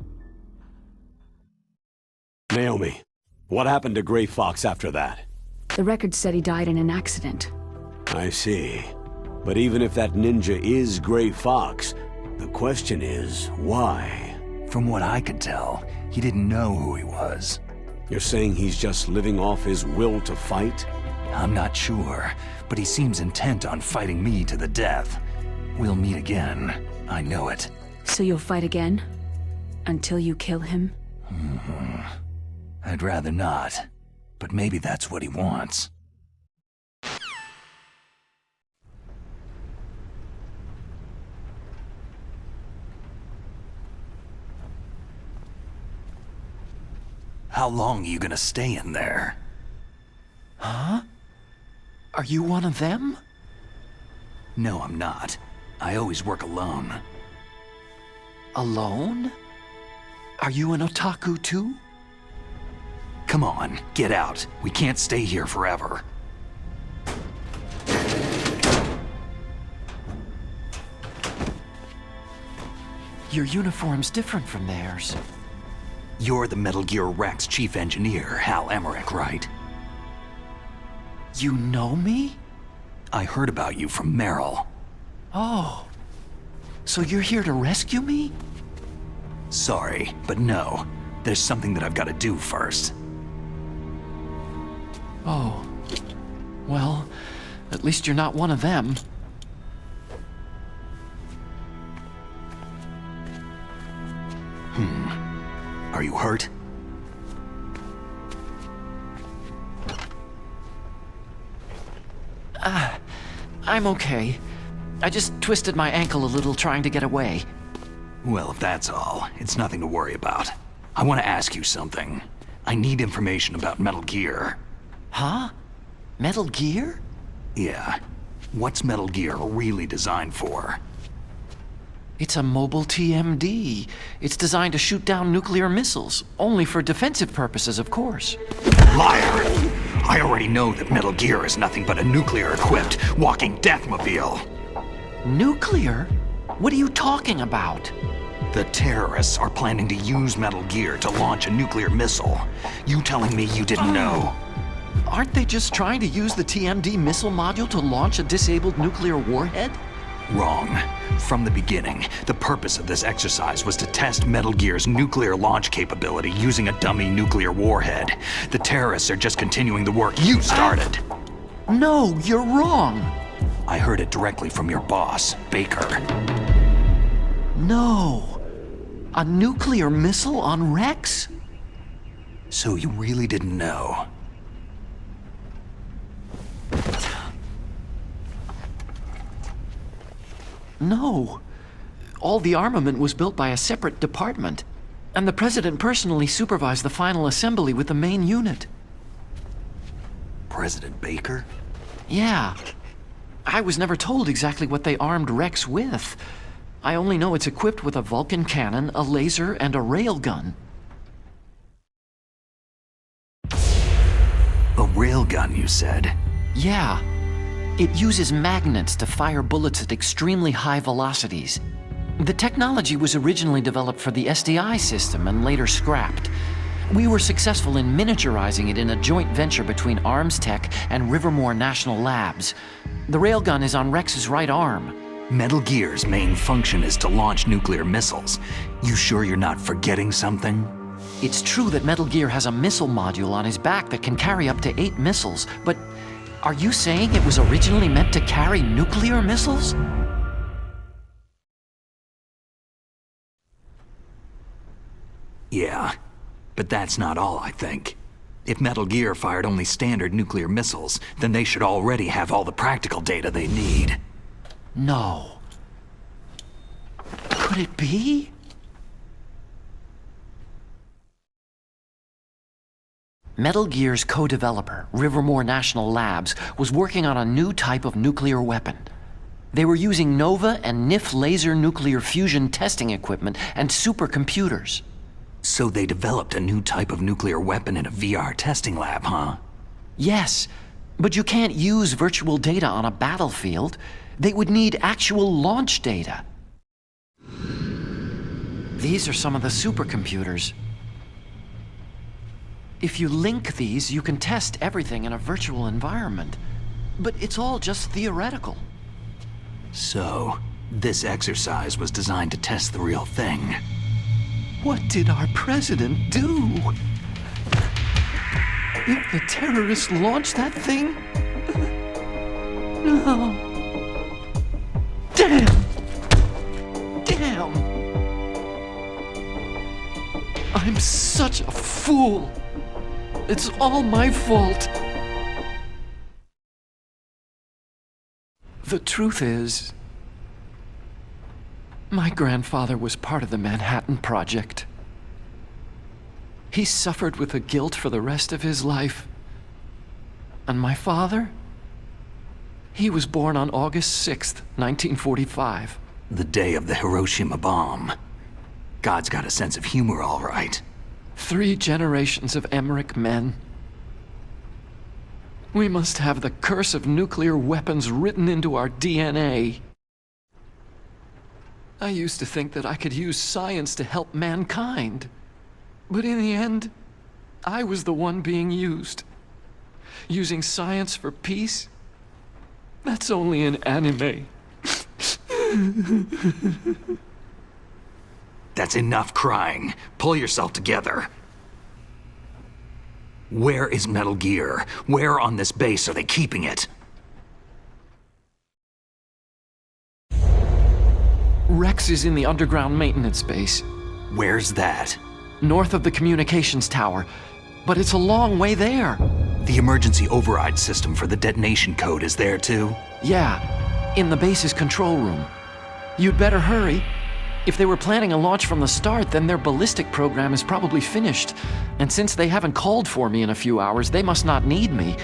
Naomi, what happened to Gray Fox after that? The record said he died in an accident. I see. But even if that ninja is Gray Fox, the question is, why? From what I could tell, he didn't know who he was. You're saying he's just living off his will to fight? I'm not sure, but he seems intent on fighting me to the death. We'll meet again. I know it. So you'll fight again? Until you kill him? I'd rather not, but maybe that's what he wants. How long are you gonna stay in there? Huh? Are you one of them? No, I'm not. I always work alone. Alone? Are you an otaku too? Come on, get out. We can't stay here forever. Your uniform's different from theirs. You're the Metal Gear Rex chief engineer, Hal Emmerich, right? You know me? I heard about you from Meryl. Oh. So you're here to rescue me? Sorry, but no. There's something that I've got to do first. Oh. Well, at least you're not one of them. Are you hurt? I'm okay. I just twisted my ankle a little trying to get away. Well, if that's all, it's nothing to worry about. I want to ask you something. I need information about Metal Gear. Huh? Metal Gear? Yeah. What's Metal Gear really designed for? It's a mobile TMD. It's designed to shoot down nuclear missiles, only for defensive purposes, of course. Liar! I already know that Metal Gear is nothing but a nuclear-equipped walking deathmobile. Nuclear? What are you talking about? The terrorists are planning to use Metal Gear to launch a nuclear missile. You telling me you didn't know? Aren't they just trying to use the TMD missile module to launch a disabled nuclear warhead? Wrong. From the beginning, the purpose of this exercise was to test Metal Gear's nuclear launch capability using a dummy nuclear warhead. The terrorists are just continuing the work you started. No, you're wrong. I heard it directly from your boss, Baker. No. A nuclear missile on Rex? So you really didn't know? No. All the armament was built by a separate department, and the President personally supervised the final assembly with the main unit. President Baker? Yeah. I was never told exactly what they armed Rex with. I only know it's equipped with a Vulcan cannon, a laser, and a railgun. A railgun, you said? Yeah. It uses magnets to fire bullets at extremely high velocities. The technology was originally developed for the SDI system and later scrapped. We were successful in miniaturizing it in a joint venture between Arms Tech and Rivermore National Labs. The railgun is on Rex's right arm. Metal Gear's main function is to launch nuclear missiles. You sure you're not forgetting something? It's true that Metal Gear has a missile module on his back that can carry up to 8 missiles, but are you saying it was originally meant to carry nuclear missiles? Yeah, but that's not all, I think. If Metal Gear fired only standard nuclear missiles, then they should already have all the practical data they need. No. Could it be? Metal Gear's co-developer, Rivermore National Labs, was working on a new type of nuclear weapon. They were using NOVA and NIF laser nuclear fusion testing equipment and supercomputers. So they developed a new type of nuclear weapon in a VR testing lab, huh? Yes, but you can't use virtual data on a battlefield. They would need actual launch data. These are some of the supercomputers. If you link these, you can test everything in a virtual environment. But it's all just theoretical. So, this exercise was designed to test the real thing. What did our president do? If the terrorists launched that thing? No. Damn! Damn! I'm such a fool! It's all my fault! The truth is, my grandfather was part of the Manhattan Project. He suffered with the guilt for the rest of his life. And my father? He was born on August 6th, 1945. The day of the Hiroshima bomb. God's got a sense of humor, all right. 3 generations of Emmerich men. We must have the curse of nuclear weapons written into our DNA. I used to think that I could use science to help mankind. But in the end, I was the one being used. Using science for peace? That's only in anime. That's enough crying. Pull yourself together. Where is Metal Gear? Where on this base are they keeping it? Rex is in the underground maintenance base. Where's that? North of the communications tower. But it's a long way there. The emergency override system for the detonation code is there too? Yeah, in the base's control room. You'd better hurry. If they were planning a launch from the start, then their ballistic program is probably finished. And since they haven't called for me in a few hours, they must not need me.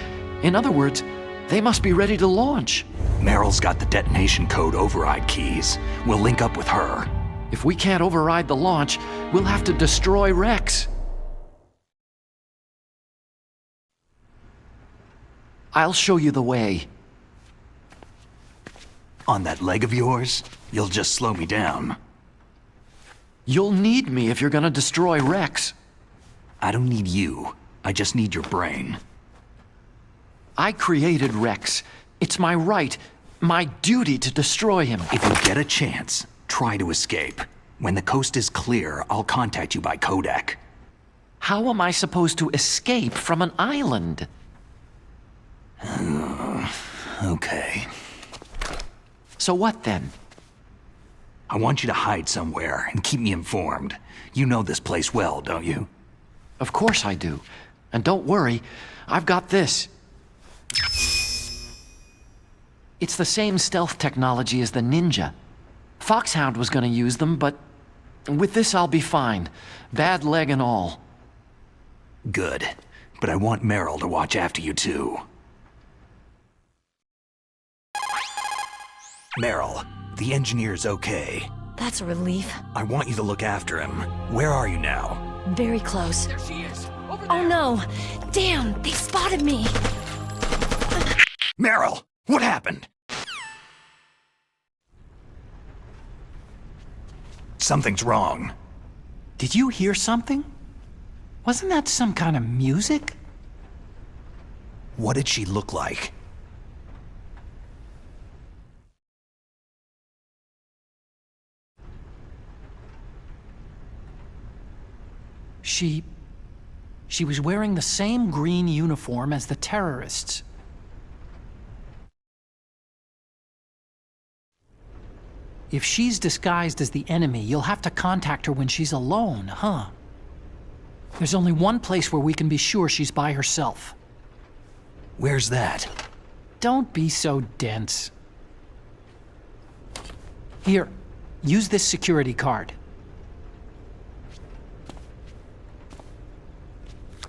In other words, they must be ready to launch. Meryl's got the detonation code override keys. We'll link up with her. If we can't override the launch, we'll have to destroy Rex. I'll show you the way. On that leg of yours, you'll just slow me down. You'll need me if you're gonna destroy Rex. I don't need you. I just need your brain. I created Rex. It's my right, my duty to destroy him. If you get a chance, try to escape. When the coast is clear, I'll contact you by codec. How am I supposed to escape from an island? Okay. So what then? I want you to hide somewhere and keep me informed. You know this place well, don't you? Of course I do. And don't worry, I've got this. It's the same stealth technology as the Ninja. Foxhound was gonna use them, but with this I'll be fine. Bad leg and all. Good. But I want Meryl to watch after you too. Meryl, the engineer's okay. That's a relief. I want you to look after him. Where are you now? Very close. There she is. Over Oh no! Damn, they spotted me! Meryl, what happened? Something's wrong. Did you hear something? Wasn't that some kind of music? What did she look like? She was wearing the same green uniform as the terrorists. If she's disguised as the enemy, you'll have to contact her when she's alone, huh? There's only one place where we can be sure she's by herself. Where's that? Don't be so dense. Here, use this security card.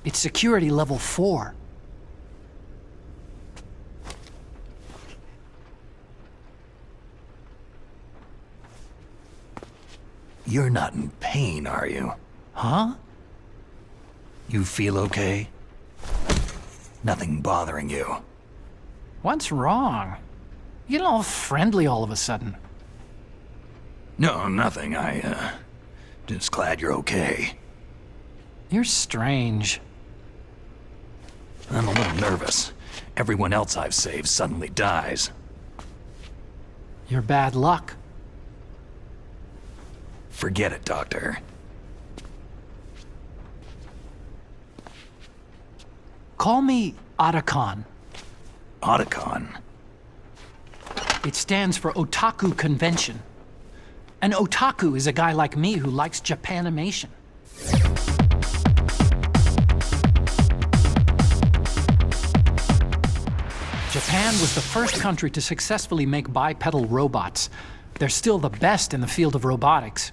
It's security level 4. You're not in pain, are you? Huh? You feel okay? Nothing bothering you? What's wrong? You get all friendly all of a sudden. No, nothing. Just glad you're okay. You're strange. I'm a little nervous. Everyone else I've saved suddenly dies. You're bad luck. Forget it, Doctor. Call me Otacon. Otacon? It stands for Otaku Convention. An otaku is a guy like me who likes Japanimation. Japan was the first country to successfully make bipedal robots. They're still the best in the field of robotics.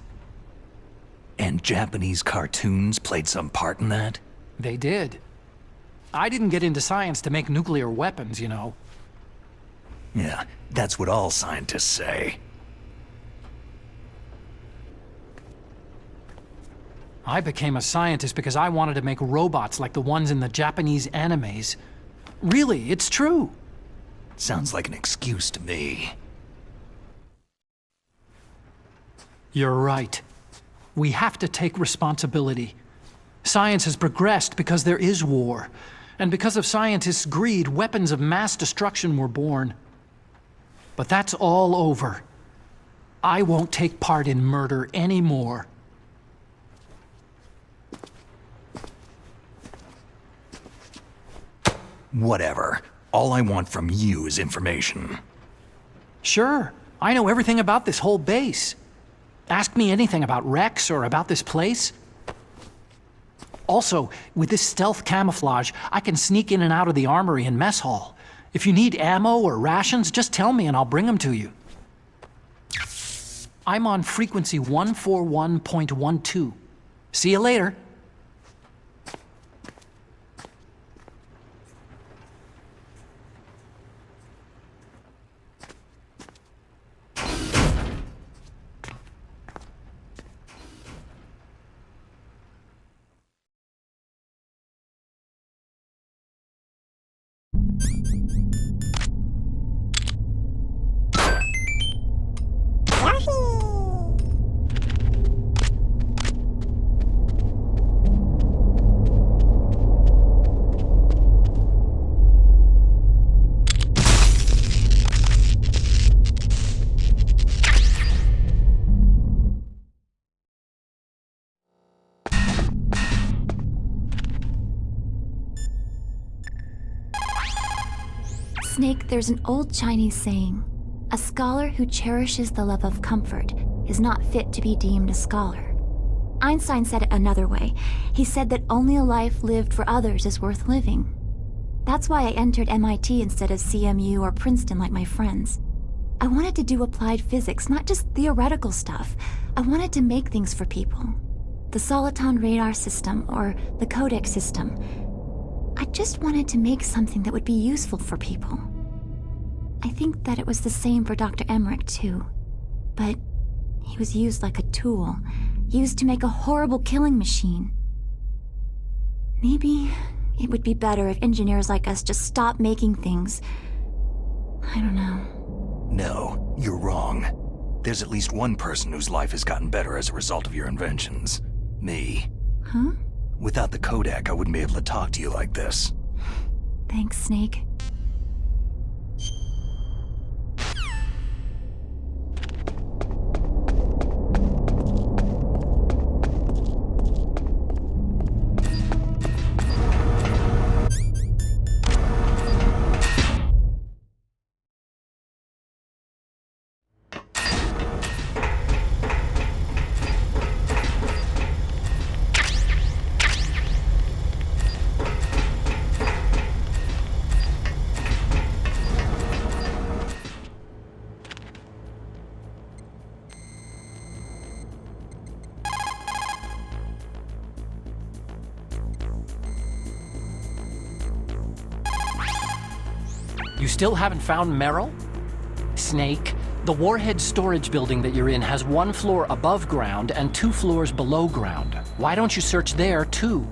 And Japanese cartoons played some part in that? They did. I didn't get into science to make nuclear weapons, you know. Yeah, that's what all scientists say. I became a scientist because I wanted to make robots like the ones in the Japanese animes. Really, it's true. Sounds like an excuse to me. You're right. We have to take responsibility. Science has progressed because there is war. And because of scientists' greed, weapons of mass destruction were born. But that's all over. I won't take part in murder anymore. Whatever. All I want from you is information. Sure. I know everything about this whole base. Ask me anything about Rex or about this place. Also, with this stealth camouflage, I can sneak in and out of the armory and mess hall. If you need ammo or rations, just tell me and I'll bring them to you. I'm on frequency 141.12. See you later. Snake, there's an old Chinese saying, a scholar who cherishes the love of comfort is not fit to be deemed a scholar. Einstein said it another way. He said that only a life lived for others is worth living. That's why I entered MIT instead of CMU or Princeton like my friends. I wanted to do applied physics, not just theoretical stuff. I wanted to make things for people. The Soliton radar system, or the codec system. I just wanted to make something that would be useful for people. I think that it was the same for Dr. Emmerich, too. But he was used like a tool, used to make a horrible killing machine. Maybe it would be better if engineers like us just stopped making things. I don't know. No, you're wrong. There's at least one person whose life has gotten better as a result of your inventions. Me. Huh? Without the codec, I wouldn't be able to talk to you like this. Thanks, Snake. You still haven't found Meryl? Snake, the warhead storage building that you're in has one floor above ground and 2 floors below ground. Why don't you search there, too?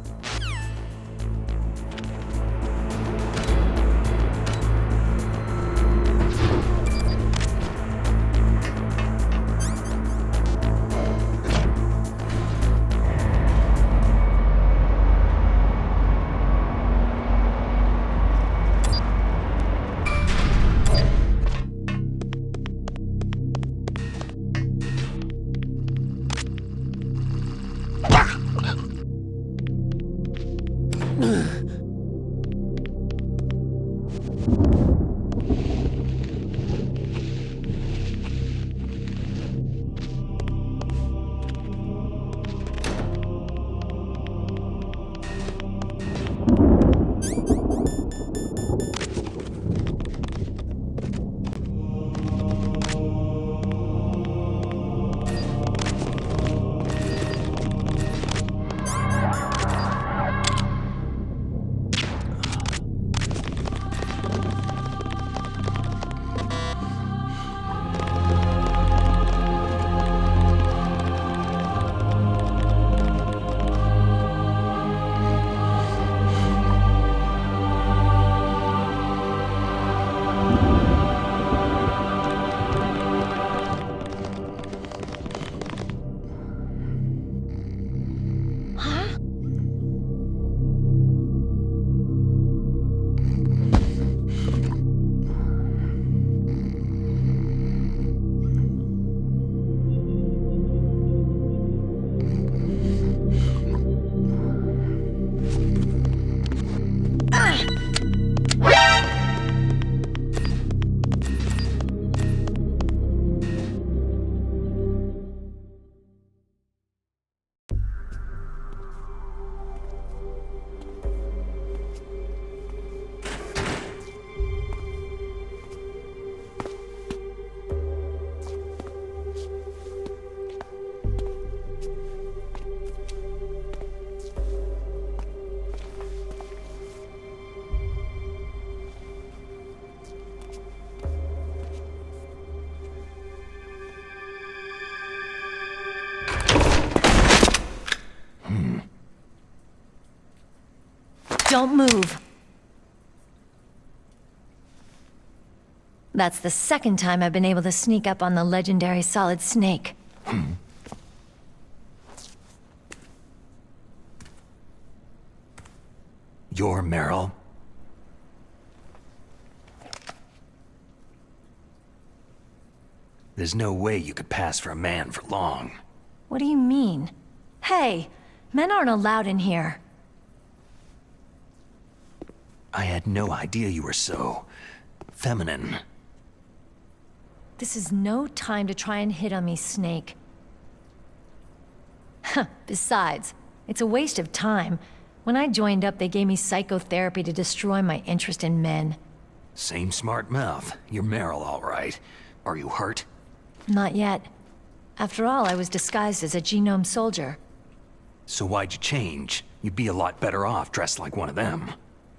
Don't move. That's the second time I've been able to sneak up on the legendary Solid Snake. You're Meryl? There's no way you could pass for a man for long. What do you mean? Hey, men aren't allowed in here. I had no idea you were so... feminine. This is no time to try and hit on me, Snake. Besides, it's a waste of time. When I joined up, they gave me psychotherapy to destroy my interest in men. Same smart mouth. You're Meryl, all right. Are you hurt? Not yet. After all, I was disguised as a genome soldier. So why'd you change? You'd be a lot better off dressed like one of them.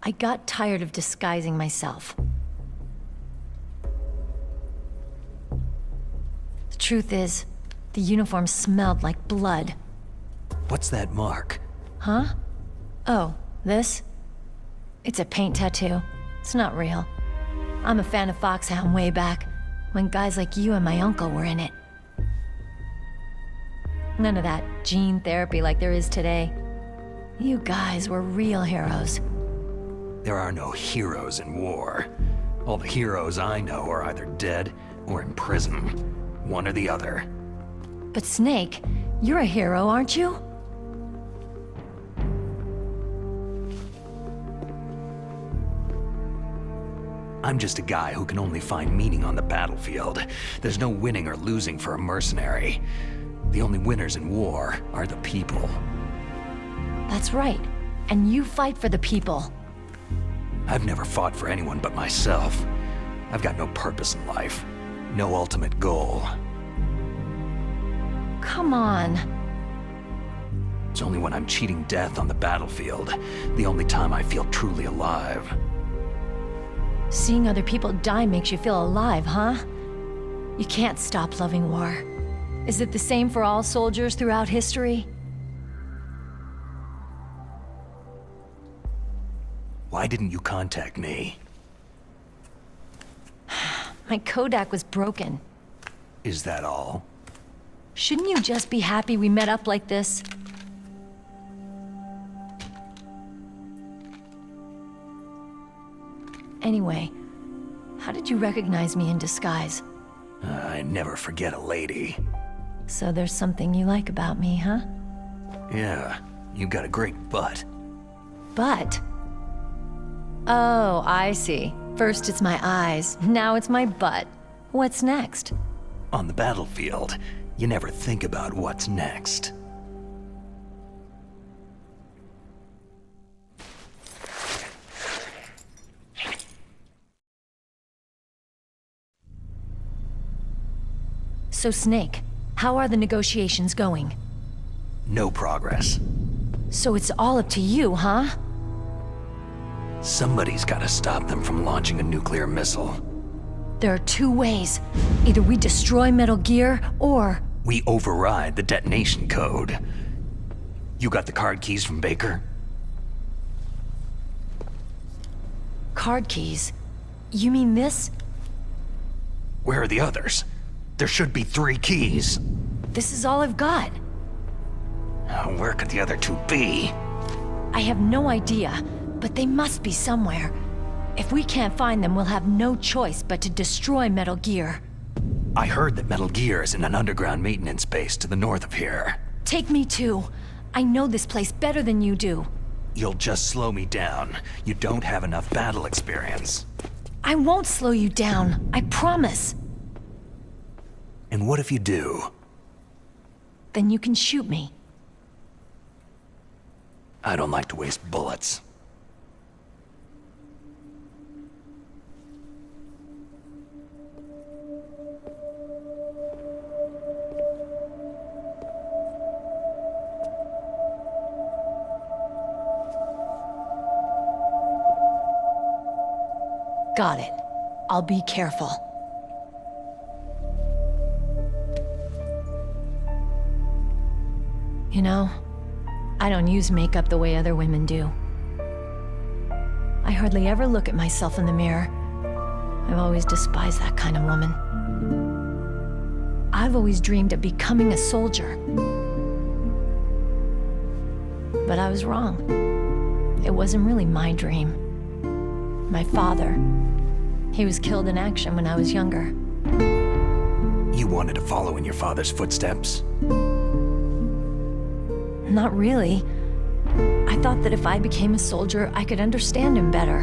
I got tired of disguising myself. The truth is, the uniform smelled like blood. What's that mark? Huh? Oh, this? It's a paint tattoo. It's not real. I'm a fan of Foxhound way back, when guys like you and my uncle were in it. None of that gene therapy like there is today. You guys were real heroes. There are no heroes in war. All the heroes I know are either dead or in prison. One or the other. But Snake, you're a hero, aren't you? I'm just a guy who can only find meaning on the battlefield. There's no winning or losing for a mercenary. The only winners in war are the people. That's right. And you fight for the people. I've never fought for anyone but myself. I've got no purpose in life. No ultimate goal. Come on. It's only when I'm cheating death on the battlefield, the only time I feel truly alive. Seeing other people die makes you feel alive, huh? You can't stop loving war. Is it the same for all soldiers throughout history? Why didn't you contact me? My Kodak was broken. Is that all? Shouldn't you just be happy we met up like this? Anyway, how did you recognize me in disguise? I never forget a lady. So there's something you like about me, huh? Yeah, you got a great butt. Butt? Oh, I see. First it's my eyes, now it's my butt. What's next? On the battlefield, you never think about what's next. So Snake, how are the negotiations going? No progress. So it's all up to you, huh? Somebody's gotta stop them from launching a nuclear missile. There are two ways. Either we destroy Metal Gear, or... we override the detonation code. You got the card keys from Baker? Card keys? You mean this? Where are the others? There should be 3 keys. This is all I've got. Where could the other 2 be? I have no idea, but they must be somewhere. If we can't find them, we'll have no choice but to destroy Metal Gear. I heard that Metal Gear is in an underground maintenance base to the north of here. Take me too. I know this place better than you do. You'll just slow me down. You don't have enough battle experience. I won't slow you down, I promise. And what if you do? Then you can shoot me. I don't like to waste bullets. Got it. I'll be careful. You know, I don't use makeup the way other women do. I hardly ever look at myself in the mirror. I've always despised that kind of woman. I've always dreamed of becoming a soldier. But I was wrong. It wasn't really my dream. My father, he was killed in action when I was younger. You wanted to follow in your father's footsteps? Not really. I thought that if I became a soldier, I could understand him better.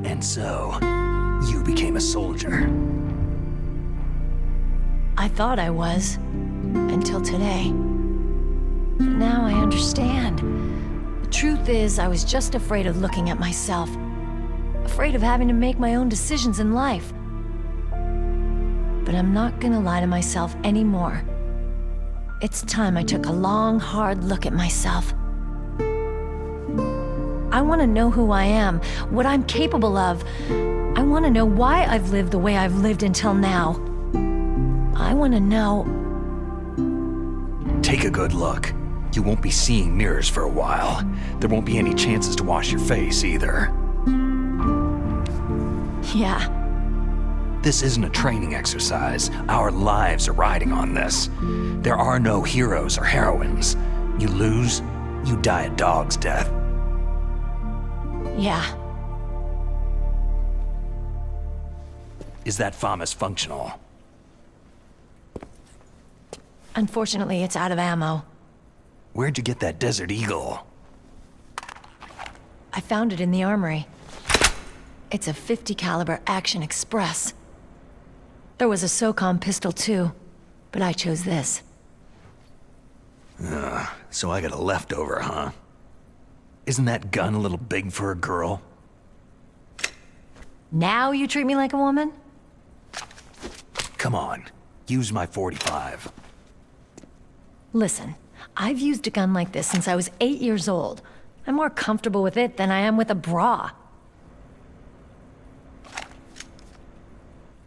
And so, you became a soldier. I thought I was, until today. But now I understand. The truth is, I was just afraid of looking at myself. Afraid of having to make my own decisions in life. But I'm not gonna lie to myself anymore. It's time I took a long, hard look at myself. I want to know who I am, what I'm capable of. I want to know why I've lived the way I've lived until now. I want to know... Take a good look. You won't be seeing mirrors for a while. There won't be any chances to wash your face either. Yeah. This isn't a training exercise. Our lives are riding on this. There are no heroes or heroines. You lose, you die a dog's death. Yeah. Is that FAMAS functional? Unfortunately, it's out of ammo. Where'd you get that Desert Eagle? I found it in the armory. It's a .50 caliber Action Express. There was a SOCOM pistol too, but I chose this. So I got a leftover, huh? Isn't that gun a little big for a girl? Now you treat me like a woman? Come on, use my .45. Listen, I've used a gun like this since I was 8 years old. I'm more comfortable with it than I am with a bra.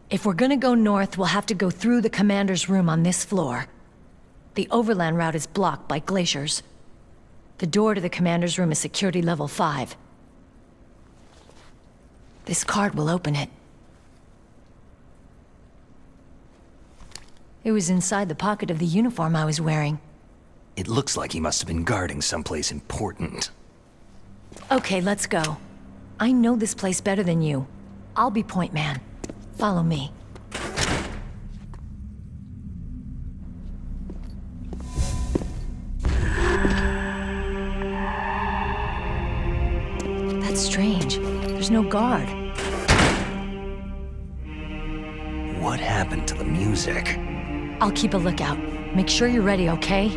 If we're gonna go north, we'll have to go through the commander's room on this floor. The overland route is blocked by glaciers. The door to the commander's room is security level 5. This card will open it. It was inside the pocket of the uniform I was wearing. It looks like he must have been guarding someplace important. Okay, let's go. I know this place better than you. I'll be point man. Follow me. That's strange. There's no guard. What happened to the music? I'll keep a lookout. Make sure you're ready, okay?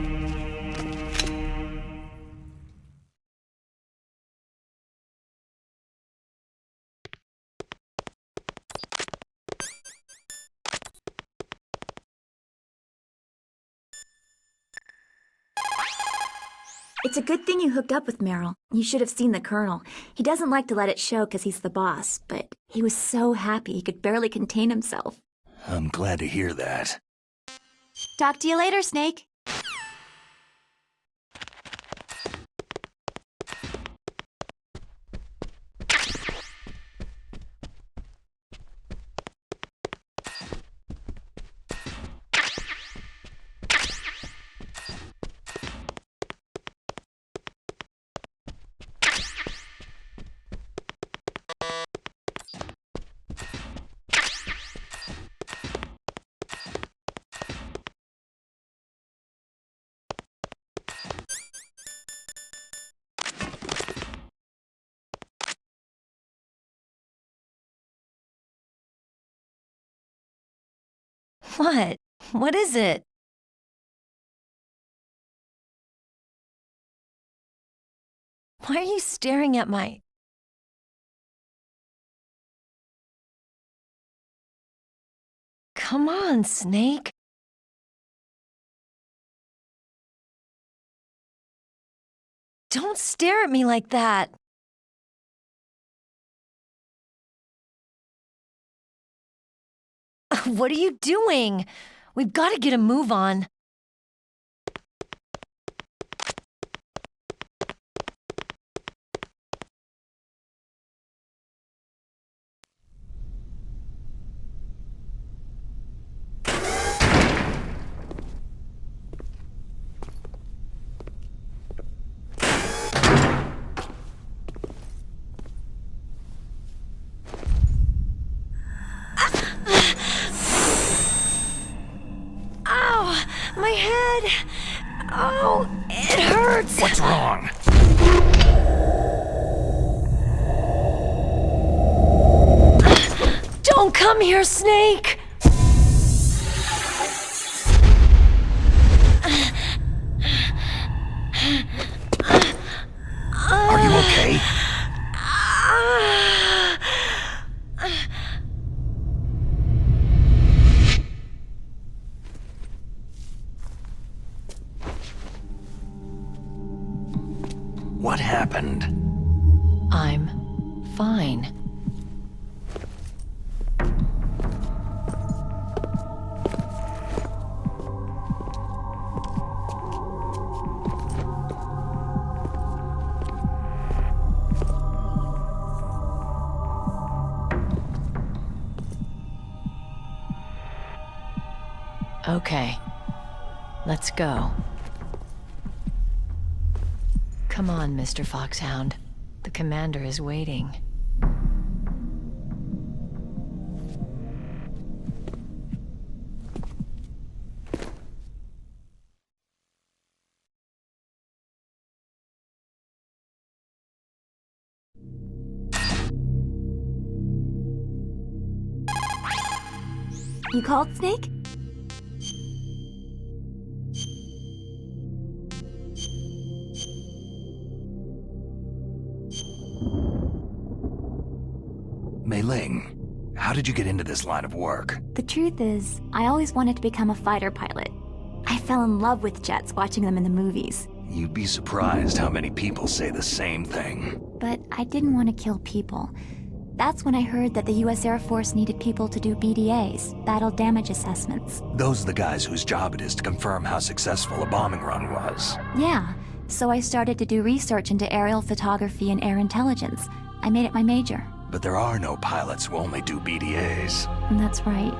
It's a good thing you hooked up with Meryl. You should have seen the Colonel. He doesn't like to let it show because he's the boss, but he was so happy he could barely contain himself. I'm glad to hear that. Talk to you later, Snake. What? What is it? Why are you staring at my... Come on, Snake. Don't stare at me like that. What are you doing? We've got to get a move on. My head! Oh, it hurts! What's wrong? Don't come here, Snake! Are you okay? What happened? I'm fine. Okay, let's go. Come on, Mr. Foxhound. The commander is waiting. You called, Snake? Mei-Ling, how did you get into this line of work? The truth is, I always wanted to become a fighter pilot. I fell in love with jets watching them in the movies. You'd be surprised how many people say the same thing. But I didn't want to kill people. That's when I heard that the US Air Force needed people to do BDAs, battle damage assessments. Those are the guys whose job it is to confirm how successful a bombing run was. Yeah, so I started to do research into aerial photography and air intelligence. I made it my major. But there are no pilots who only do BDAs. That's right.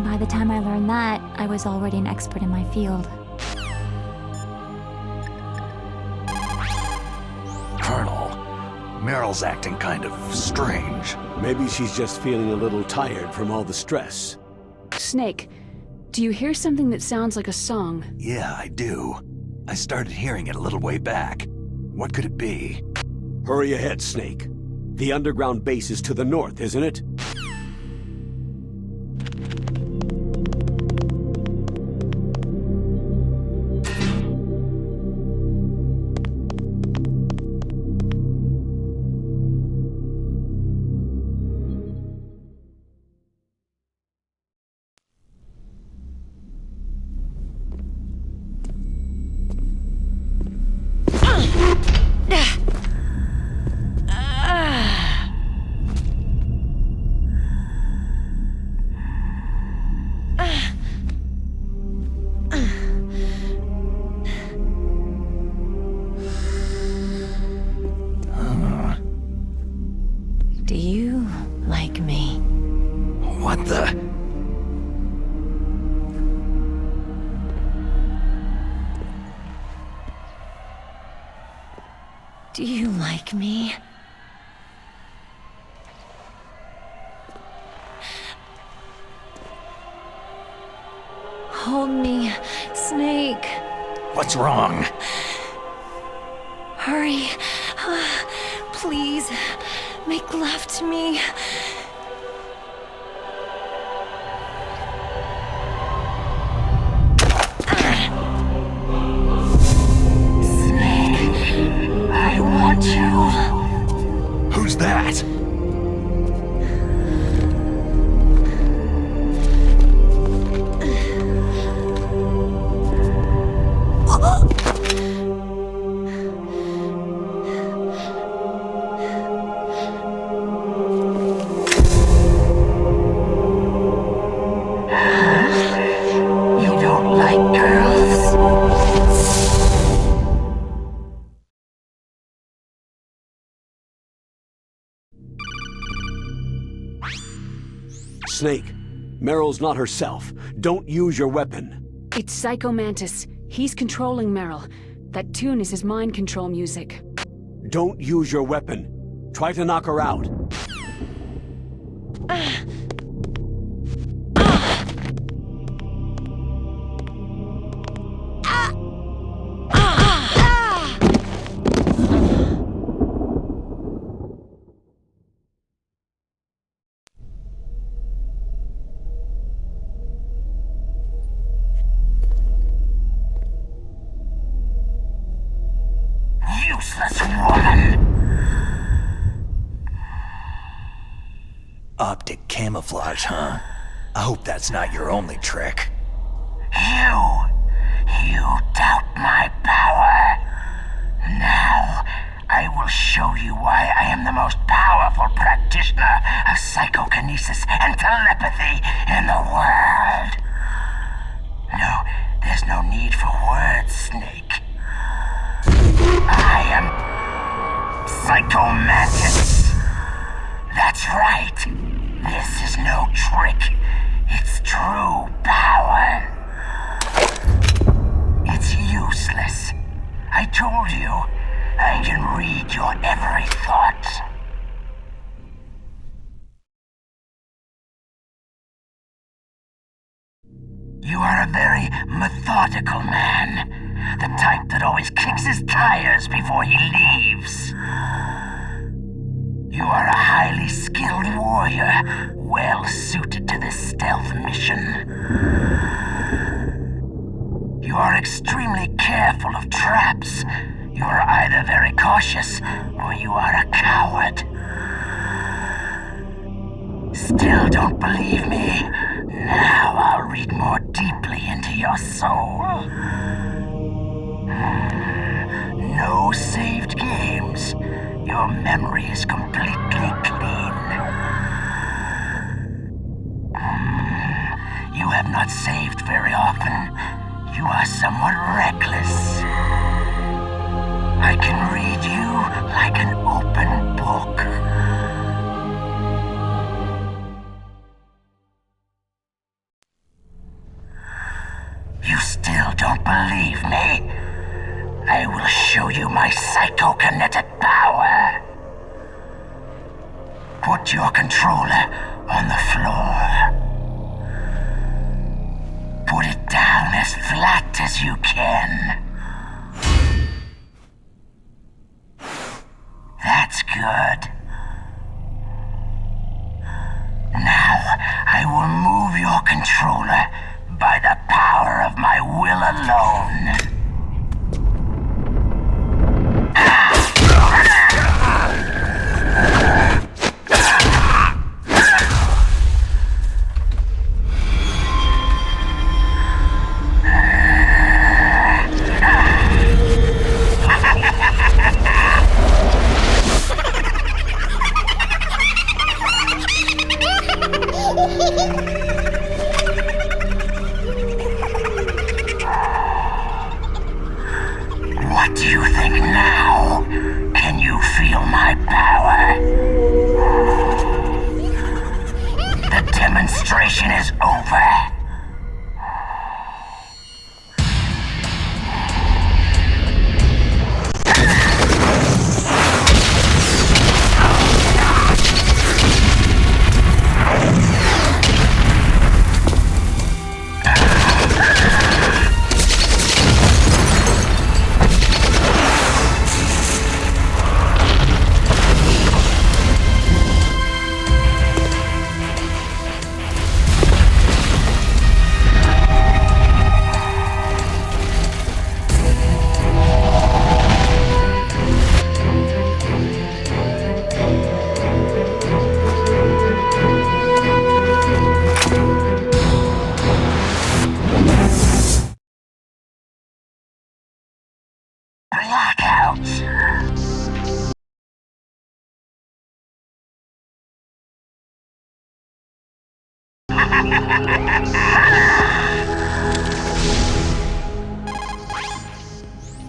By the time I learned that, I was already an expert in my field. Colonel, Meryl's acting kind of strange. Maybe she's just feeling a little tired from all the stress. Snake, do you hear something that sounds like a song? Yeah, I do. I started hearing it a little way back. What could it be? Hurry ahead, Snake. The underground base is to the north, isn't it? Do you like me? What the? Do you like me? Hold me, Snake. What's wrong? Hurry. Please, make love to me. Snake, I want you. Who's that? Snake, Meryl's not herself. Don't use your weapon. It's Psycho Mantis. He's controlling Meryl. That tune is his mind control music. Don't use your weapon. Try to knock her out. Optic camouflage, huh? I hope that's not your only trick. You doubt my power. Now, I will show you why I am the most powerful practitioner of psychokinesis and telepathy in the world. No, there's no need for words, Snake. I am Psycho Mantis. That's right. This is no trick. It's true power. It's useless. I told you, I can read your every thought. You are a very methodical man. The type that always kicks his tires before he leaves. You are a highly skilled warrior, well suited to this stealth mission. You are extremely careful of traps. You are either very cautious, or you are a coward. Still don't believe me? Now I'll read more deeply into your soul. No saved games. Your memory is completely clean. You have not saved very often. You are somewhat reckless. I can read you like an open book. You still don't believe me? I will show you my psychokinetic power. Put your controller on the floor. Put it down as flat as you can. That's good. Now, I will move your controller by the power of my will alone. What do you think now? Can you feel my power? The demonstration is over.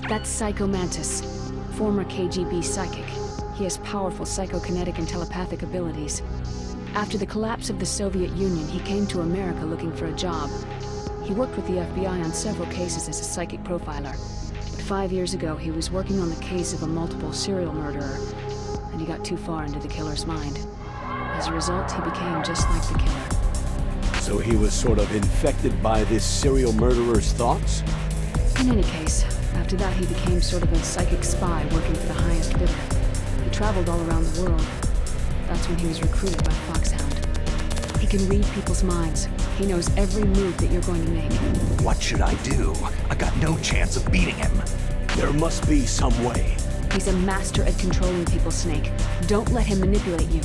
That's Psycho Mantis, former KGB psychic. He has powerful psychokinetic and telepathic abilities. After the collapse of the Soviet Union, he came to America looking for a job. He worked with the FBI on several cases as a psychic profiler. But 5 years ago, he was working on the case of a multiple serial murderer, and he got too far into the killer's mind. As a result, he became just like the killer. So he was sort of infected by this serial murderer's thoughts? In any case, after that he became sort of a psychic spy working for the highest bidder. He traveled all around the world. That's when he was recruited by Foxhound. He can read people's minds. He knows every move that you're going to make. What should I do? I got no chance of beating him. There must be some way. He's a master at controlling people, Snake. Don't let him manipulate you.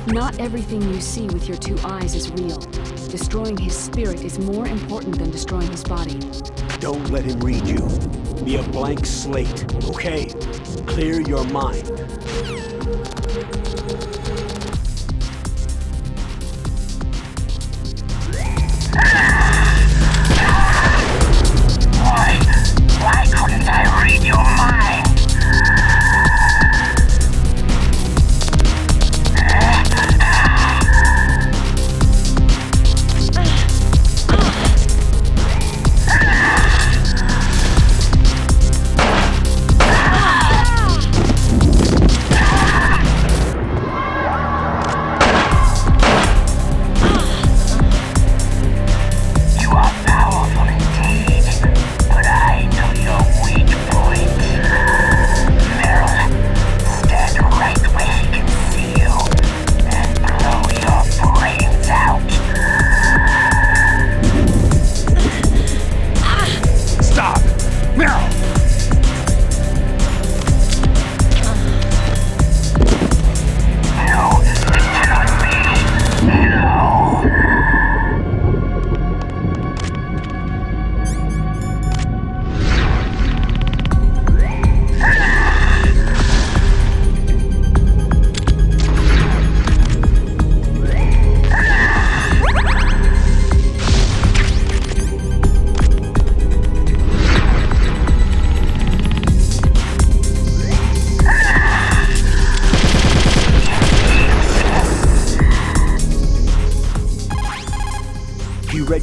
Not everything you see with your 2 eyes is real. Destroying his spirit is more important than destroying his body. Don't let him read you. Be a blank slate, okay? Clear your mind. Why couldn't I read your mind?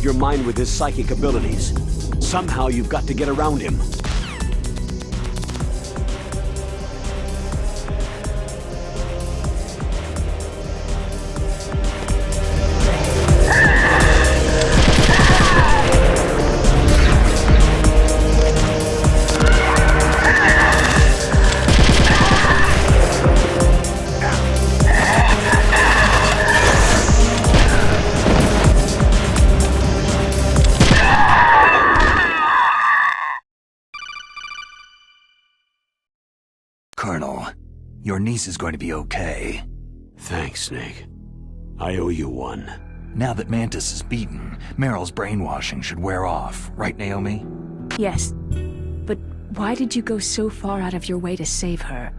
Your mind with his psychic abilities. Somehow you've got to get around him. Colonel, your niece is going to be okay. Thanks, Snake. I owe you one. Now that Mantis is beaten, Meryl's brainwashing should wear off, right, Naomi? Yes. But why did you go so far out of your way to save her?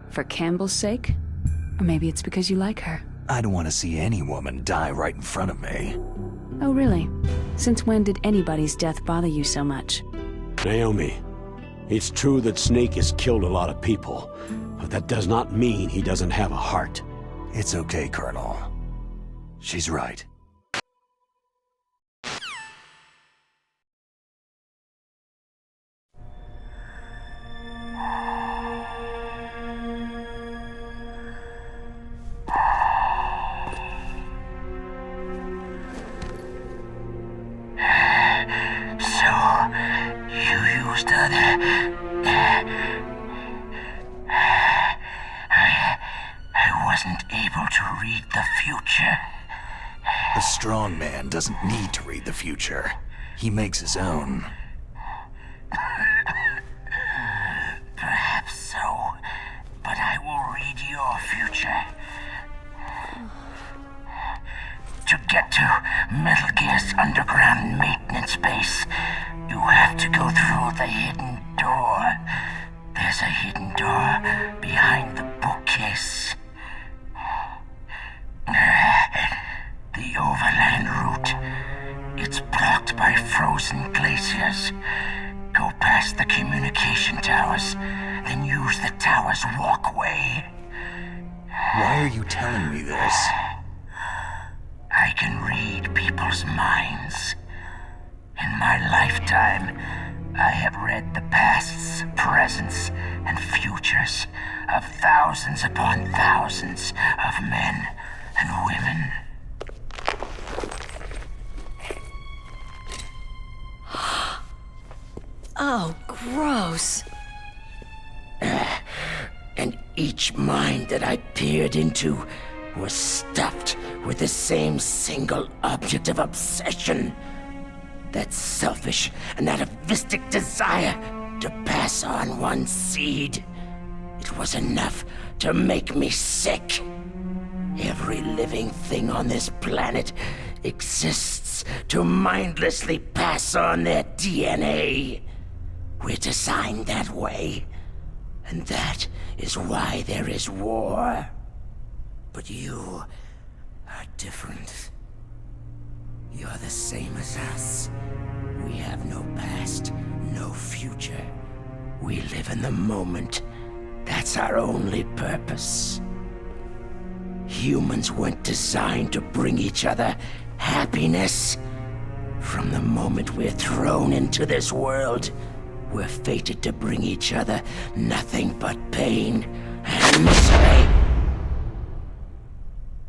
For Campbell's sake? Or maybe it's because you like her? I don't want to see any woman die right in front of me. Oh, really? Since when did anybody's death bother you so much? Naomi, it's true that Snake has killed a lot of people, but that does not mean he doesn't have a heart. It's okay, Colonel. She's right. A strong man doesn't need to read the future. He makes his own. Perhaps so, but I will read your future. To get to Metal Gear's underground maintenance base, you have to go through the hidden door. There's a hidden door behind the bookcase. The overland route. It's blocked by frozen glaciers. Go past the communication towers, then use the tower's walkway. Why are you telling me this? I can read people's minds. In my lifetime, I have read the pasts, presents, and futures of thousands upon thousands of men and women. Oh, gross. And each mind that I peered into was stuffed with the same single object of obsession. That selfish and atavistic desire to pass on one seed. It was enough to make me sick. Every living thing on this planet exists to mindlessly pass on their DNA. We're designed that way. And that is why there is war. But you are different. You're the same as us. We have no past, no future. We live in the moment. That's our only purpose. Humans weren't designed to bring each other happiness. From the moment we're thrown into this world, we're fated to bring each other nothing but pain and misery.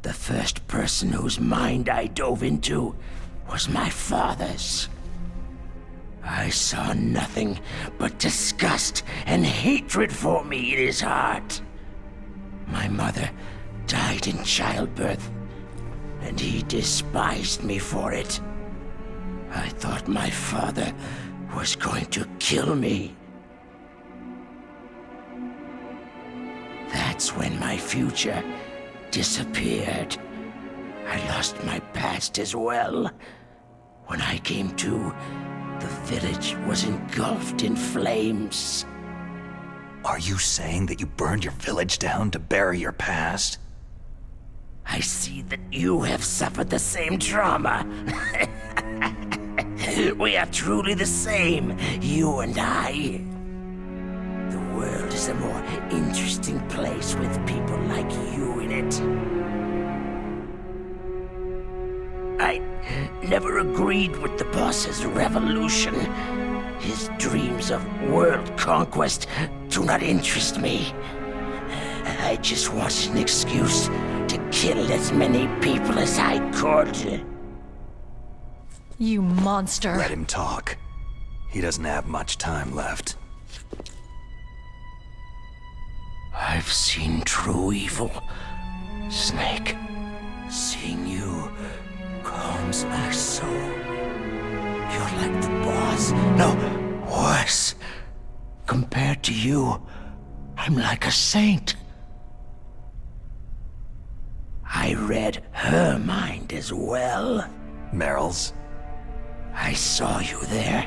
The first person whose mind I dove into was my father's. I saw nothing but disgust and hatred for me in his heart. My mother died in childbirth, and he despised me for it. I thought my father was going to kill me. That's when my future disappeared. I lost my past as well. When I came to, the village was engulfed in flames. Are you saying that you burned your village down to bury your past? I see that you have suffered the same trauma. We are truly the same, you and I. The world is a more interesting place with people like you in it. I never agreed with the boss's revolution. His dreams of world conquest do not interest me. I just wanted an excuse to kill as many people as I could. You monster. Let him talk. He doesn't have much time left. I've seen true evil, Snake. Seeing you calms my soul. You're like the boss. No, worse. Compared to you, I'm like a saint. I read her mind as well. Meryl's? I saw you there.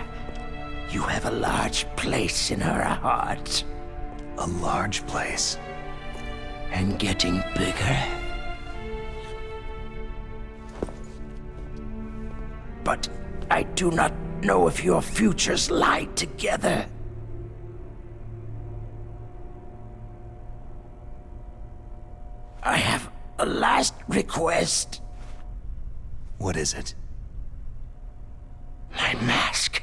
You have a large place in her heart. A large place? And getting bigger. But I do not know if your futures lie together. I have a last request. What is it? My mask.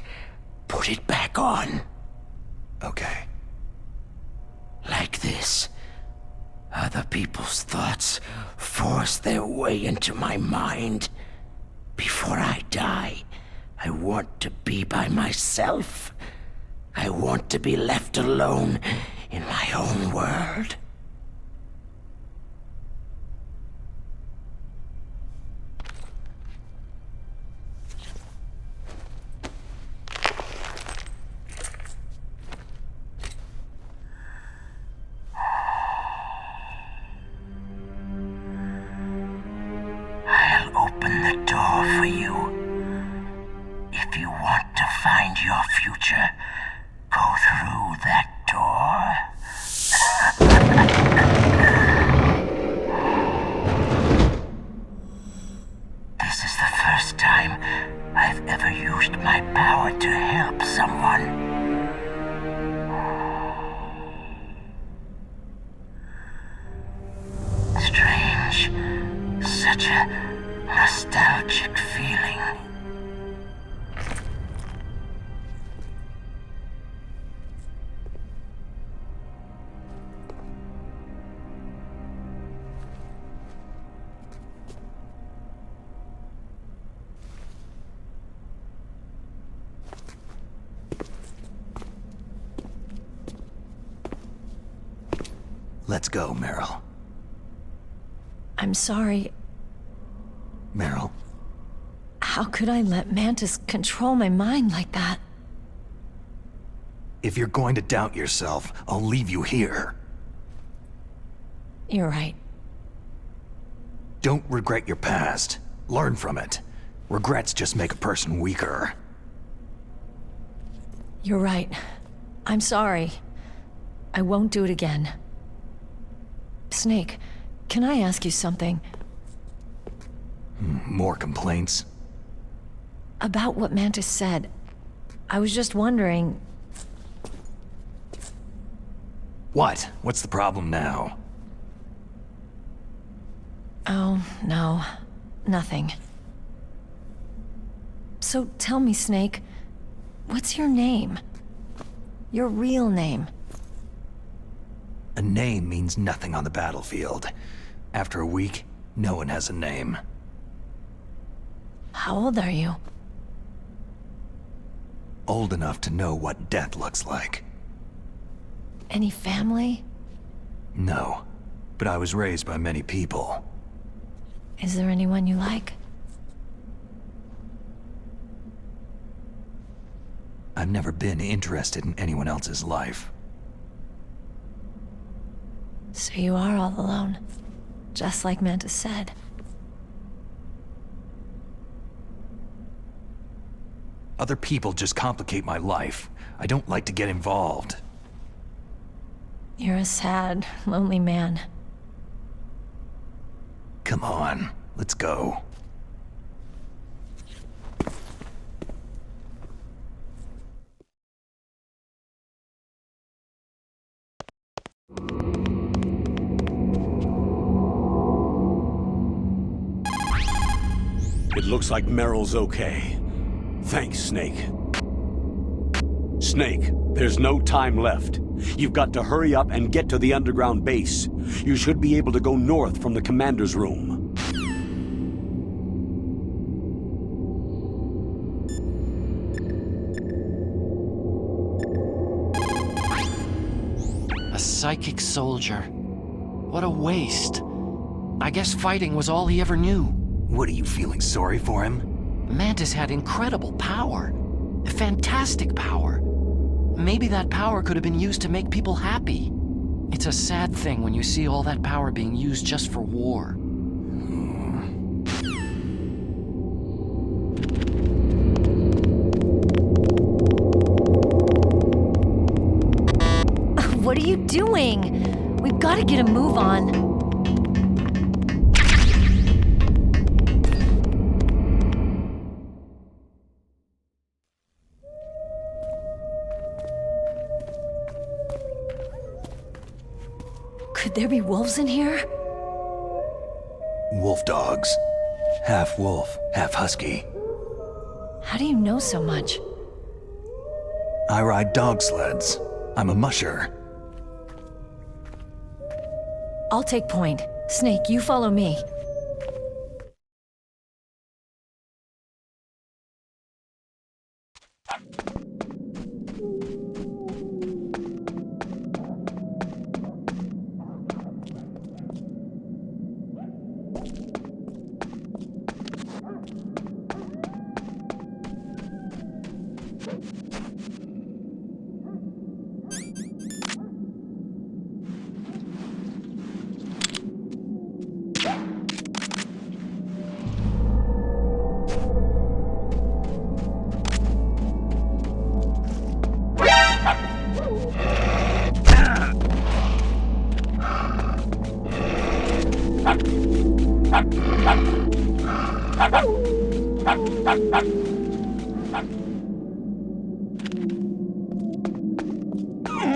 Put it back on. Okay. Like this. Other people's thoughts force their way into my mind. Before I die, I want to be by myself. I want to be left alone in my own world. I'll open the door for you. If you want to find your future, go through that door. This is the first time I've ever used my power to help someone. Strange. Such a nostalgic feeling. Let's go, Meryl. I'm sorry. Meryl? How could I let Mantis control my mind like that? If you're going to doubt yourself, I'll leave you here. You're right. Don't regret your past. Learn from it. Regrets just make a person weaker. You're right. I'm sorry. I won't do it again. Snake, can I ask you something? More complaints? About what Mantis said. I was just wondering... What? What's the problem now? Oh, no. Nothing. So tell me, Snake, what's your name? Your real name? A name means nothing on the battlefield. After a week, no one has a name. How old are you? Old enough to know what death looks like. Any family? No, but I was raised by many people. Is there anyone you like? I've never been interested in anyone else's life. So you are all alone, just like Mantis said. Other people just complicate my life. I don't like to get involved. You're a sad, lonely man. Come on, let's go. It looks like Meryl's okay. Thanks, Snake. Snake, there's no time left. You've got to hurry up and get to the underground base. You should be able to go north from the commander's room. A psychic soldier. What a waste. I guess fighting was all he ever knew. What, are you feeling sorry for him? Mantis had incredible power. Fantastic power. Maybe that power could have been used to make people happy. It's a sad thing when you see all that power being used just for war. What are you doing? We've got to get a move on. Could there be wolves in here? Wolf dogs. Half wolf, half husky. How do you know so much? I ride dog sleds. I'm a musher. I'll take point. Snake, you follow me.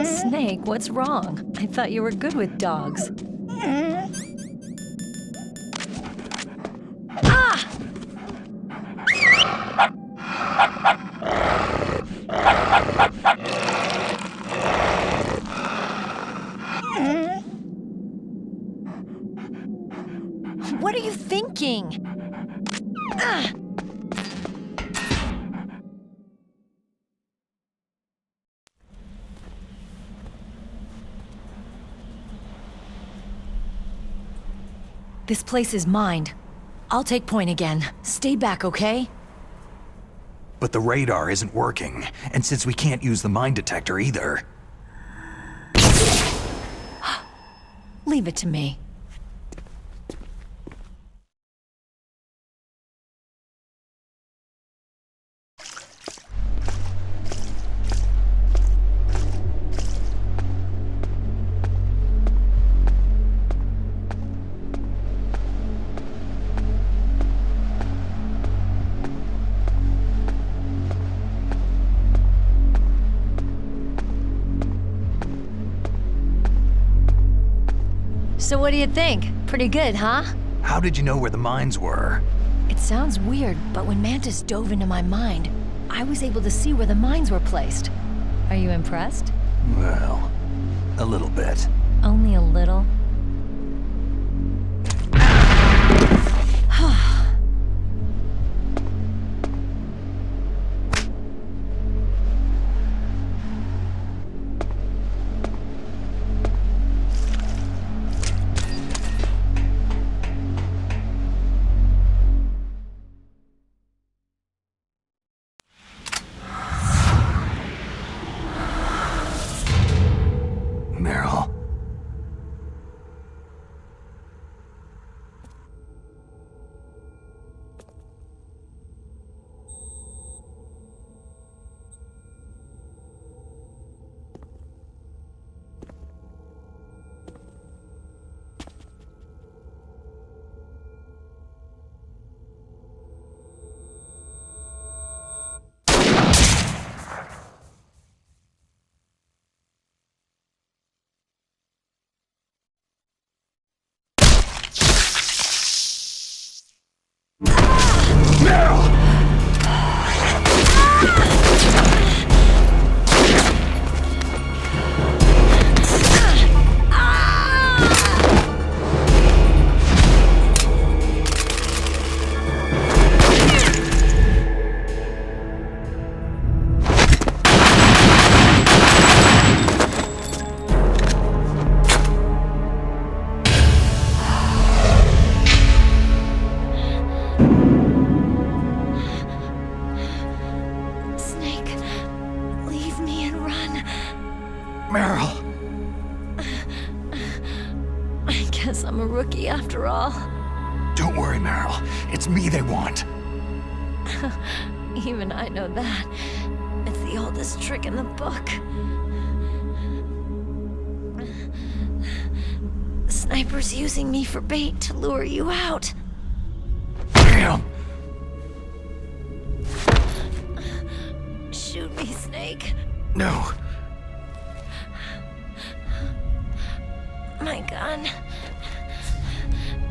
Snake, what's wrong? I thought you were good with dogs. Ah! What are you thinking? Ah! This place is mine. I'll take point again. Stay back, okay? But the radar isn't working, and since we can't use the mine detector either... Leave it to me. So what do you think? Pretty good, huh? How did you know where the mines were? It sounds weird, but when Mantis dove into my mind, I was able to see where the mines were placed. Are you impressed? Well, a little bit. Only a little? Meryl. After all. Don't worry, Meryl. It's me they want. Even I know that. It's the oldest trick in the book. The sniper's using me for bait to lure you out. Damn! Shoot me, Snake. No. My gun.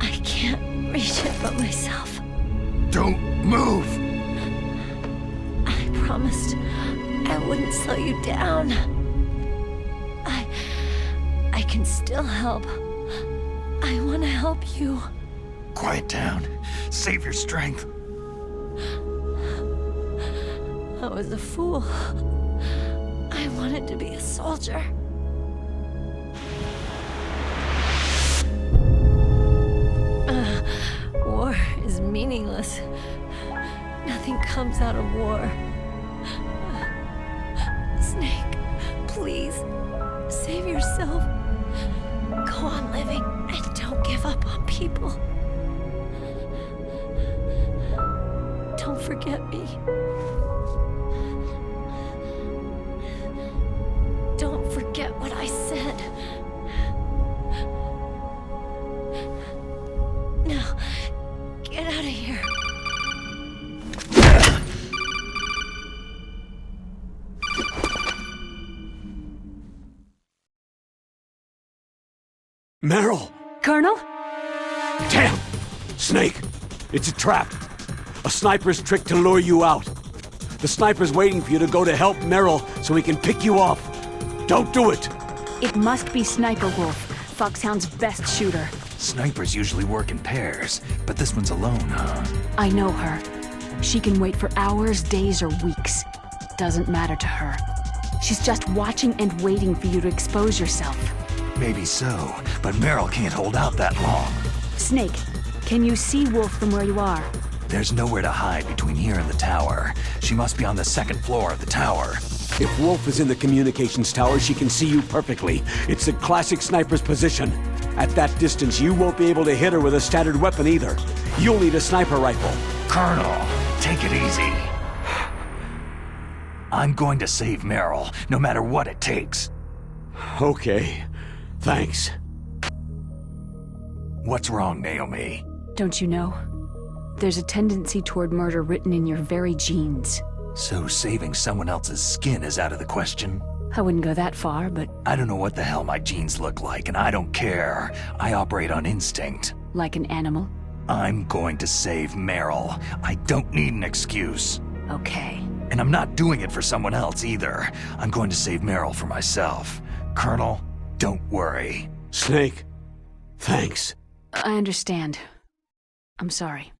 I can't reach it by myself. Don't move! I promised I wouldn't slow you down. I can still help. I want to help you. Quiet down. Save your strength. I was a fool. I wanted to be a soldier. War is meaningless. Nothing comes out of war. Snake, please, save yourself. Go on living and don't give up on people. Don't forget me. Don't forget what I said. Now, get out of here. Meryl! Colonel? Damn! Snake! It's a trap. A sniper's trick to lure you out. The sniper's waiting for you to go to help Meryl so he can pick you off. Don't do it! It must be Sniper Wolf, Foxhound's best shooter. Snipers usually work in pairs, but this one's alone, huh? I know her. She can wait for hours, days, or weeks. Doesn't matter to her. She's just watching and waiting for you to expose yourself. Maybe so, but Meryl can't hold out that long. Snake, can you see Wolf from where you are? There's nowhere to hide between here and the tower. She must be on the second floor of the tower. If Wolf is in the communications tower, she can see you perfectly. It's the classic sniper's position. At that distance, you won't be able to hit her with a standard weapon either. You'll need a sniper rifle. Colonel, take it easy. I'm going to save Meryl, no matter what it takes. Okay. Thanks. What's wrong, Naomi? Don't you know? There's a tendency toward murder written in your very genes. So saving someone else's skin is out of the question? I wouldn't go that far, but... I don't know what the hell my genes look like, and I don't care. I operate on instinct. Like an animal? I'm going to save Meryl. I don't need an excuse. Okay. And I'm not doing it for someone else either. I'm going to save Meryl for myself. Colonel, don't worry. Snake, thanks. I understand. I'm sorry.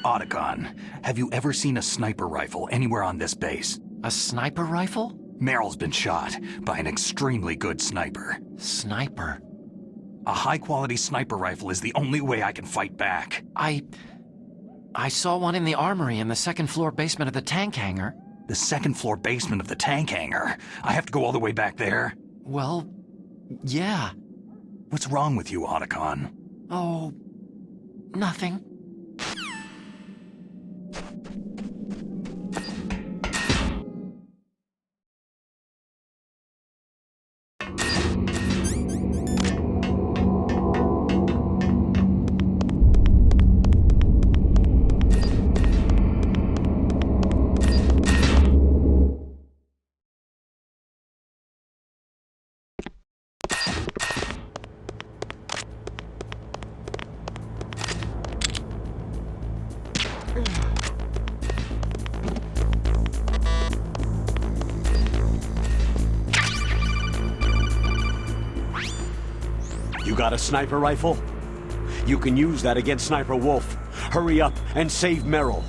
Otacon, have you ever seen a sniper rifle anywhere on this base? A sniper rifle? Meryl's been shot by an extremely good sniper. Sniper? A high-quality sniper rifle is the only way I can fight back. I saw one in the armory in the second-floor basement of the tank hangar. The second-floor basement of the tank hangar? I have to go all the way back there? Well, yeah. What's wrong with you, Otacon? Oh, nothing. You got a sniper rifle? You can use that against Sniper Wolf. Hurry up and save Meryl.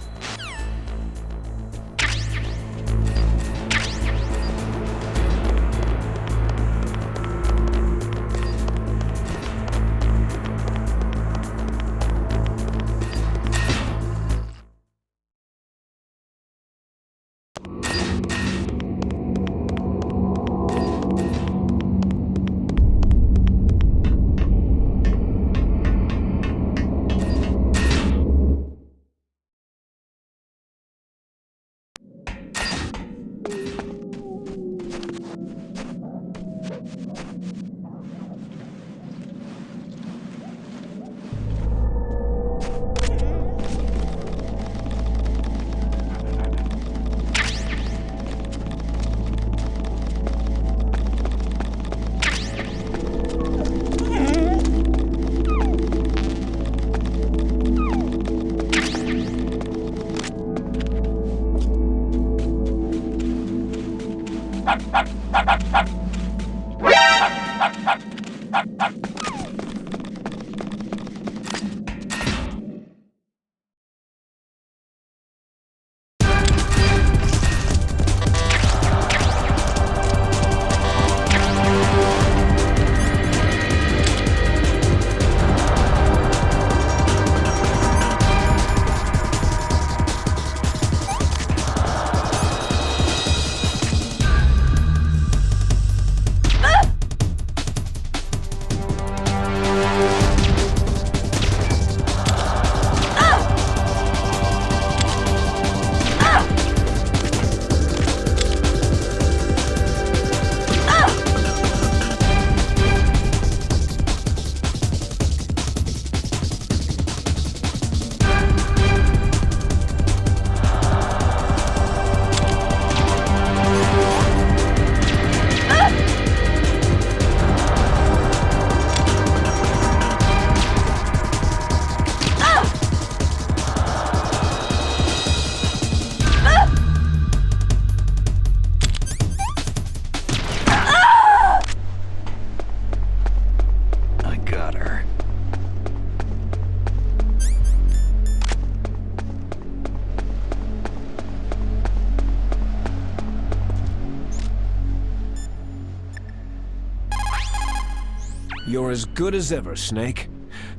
You're as good as ever, Snake.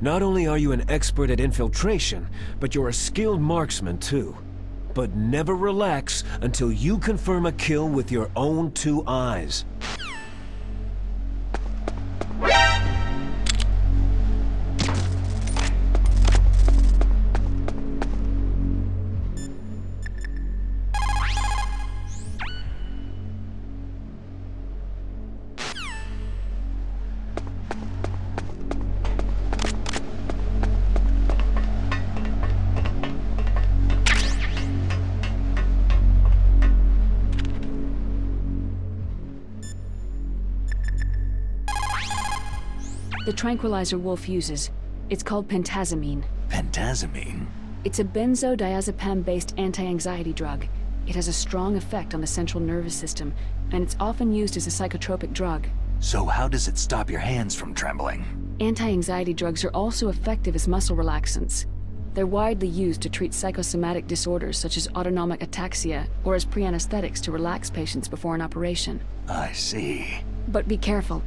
Not only are you an expert at infiltration, but you're a skilled marksman too. But never relax until you confirm a kill with your own 2 eyes. The tranquilizer Wolf uses. It's called pentazamine. Pentazamine? It's a benzodiazepam-based anti-anxiety drug. It has a strong effect on the central nervous system, and it's often used as a psychotropic drug. So how does it stop your hands from trembling? Anti-anxiety drugs are also effective as muscle relaxants. They're widely used to treat psychosomatic disorders such as autonomic ataxia, or as pre-anesthetics to relax patients before an operation. I see. But be careful.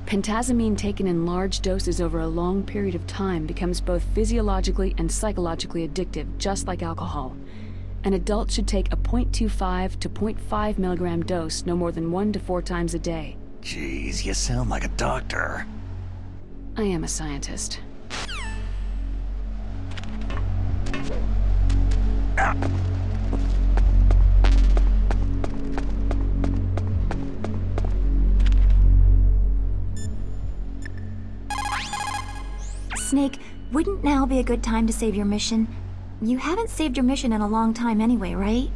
Pentazamine taken in large doses over a long period of time becomes both physiologically and psychologically addictive, just like alcohol. An adult should take a 0.25 to 0.5 milligram dose no more than 1 to 4 times a day. Jeez, you sound like a doctor. I am a scientist. Snake, wouldn't now be a good time to save your mission? You haven't saved your mission in a long time anyway, right?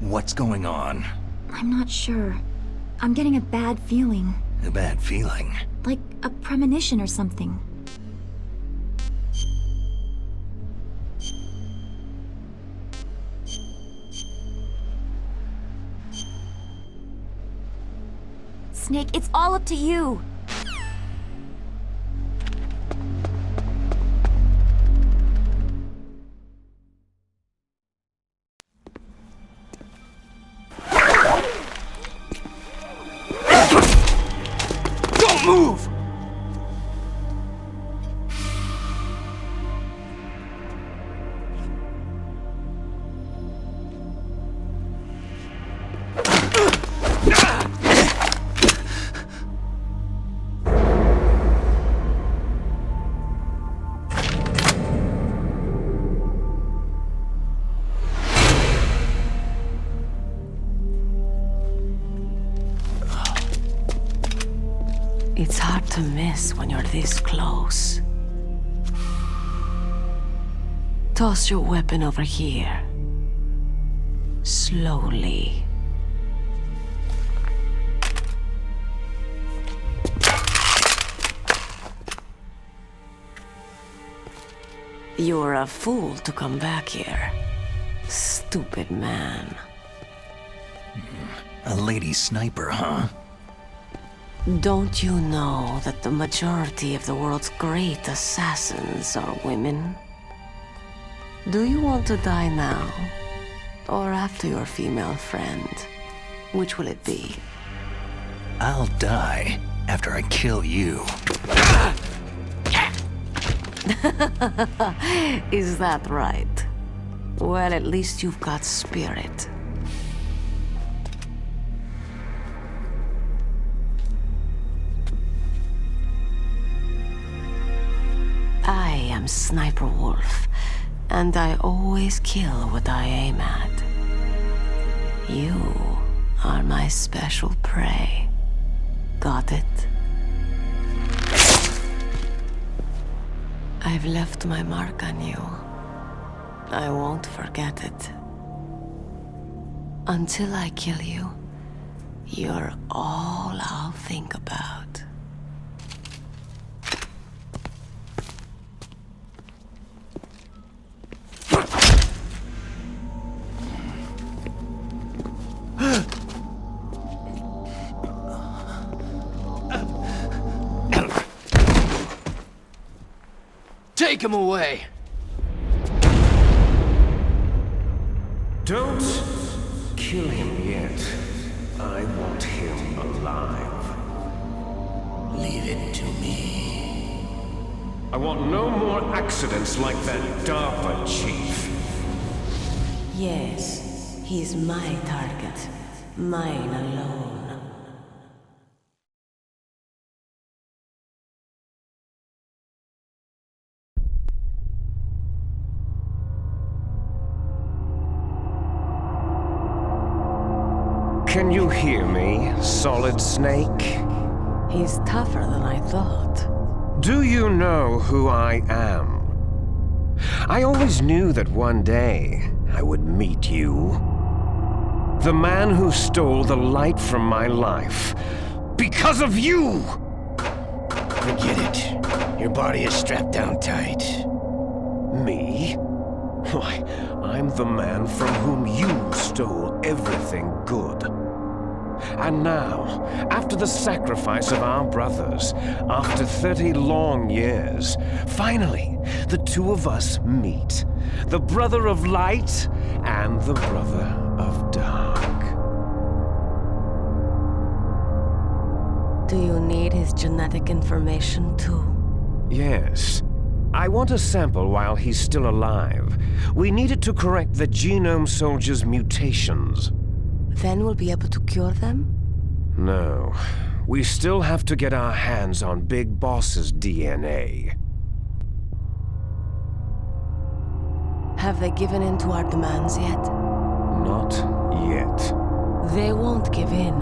What's going on? I'm not sure. I'm getting a bad feeling. A bad feeling? Like a premonition or something. Snake, it's all up to you! Don't move! It's hard to miss when you're this close. Toss your weapon over here. Slowly. You're a fool to come back here. Stupid man. A lady sniper, huh? Don't you know that the majority of the world's great assassins are women? Do you want to die now? Or after your female friend? Which will it be? I'll die after I kill you. Is that right? Well, at least you've got spirit. I am Sniper Wolf, and I always kill what I aim at. You are my special prey. Got it? I've left my mark on you. I won't forget it. Until I kill you, you're all I'll think about. Take him away! Don't kill him yet. I want him alive. Leave it to me. I want no more accidents like that DARPA chief. Yes, he's my target. Mine alone. Can you hear me, Solid Snake? He's tougher than I thought. Do you know who I am? I always knew that one day I would meet you. The man who stole the light from my life. Because of you! Forget it. Your body is strapped down tight. Me? Why, I'm the man from whom you stole everything good. And now, after the sacrifice of our brothers, after 30 long years, finally, the two of us meet. The brother of light and the brother of dark. Do you need his genetic information too? Yes. I want a sample while he's still alive. We need it to correct the Genome Soldier's mutations. Then we'll be able to cure them? No. We still have to get our hands on Big Boss's DNA. Have they given in to our demands yet? Not yet. They won't give in.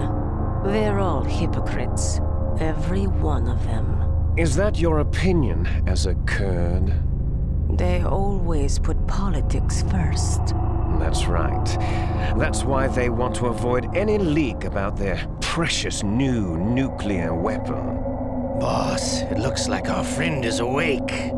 They're all hypocrites. Every one of them. Is that your opinion as a Kurd? They always put politics first. That's right. That's why they want to avoid any leak about their precious new nuclear weapon. Boss, it looks like our friend is awake.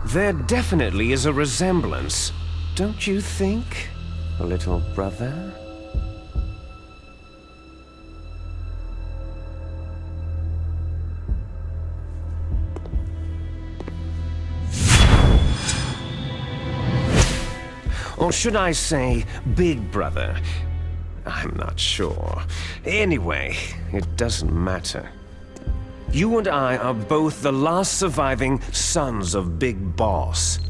There definitely is a resemblance, don't you think, little brother? Or should I say, big brother? I'm not sure. Anyway, it doesn't matter. You and I are both the last surviving sons of Big Boss.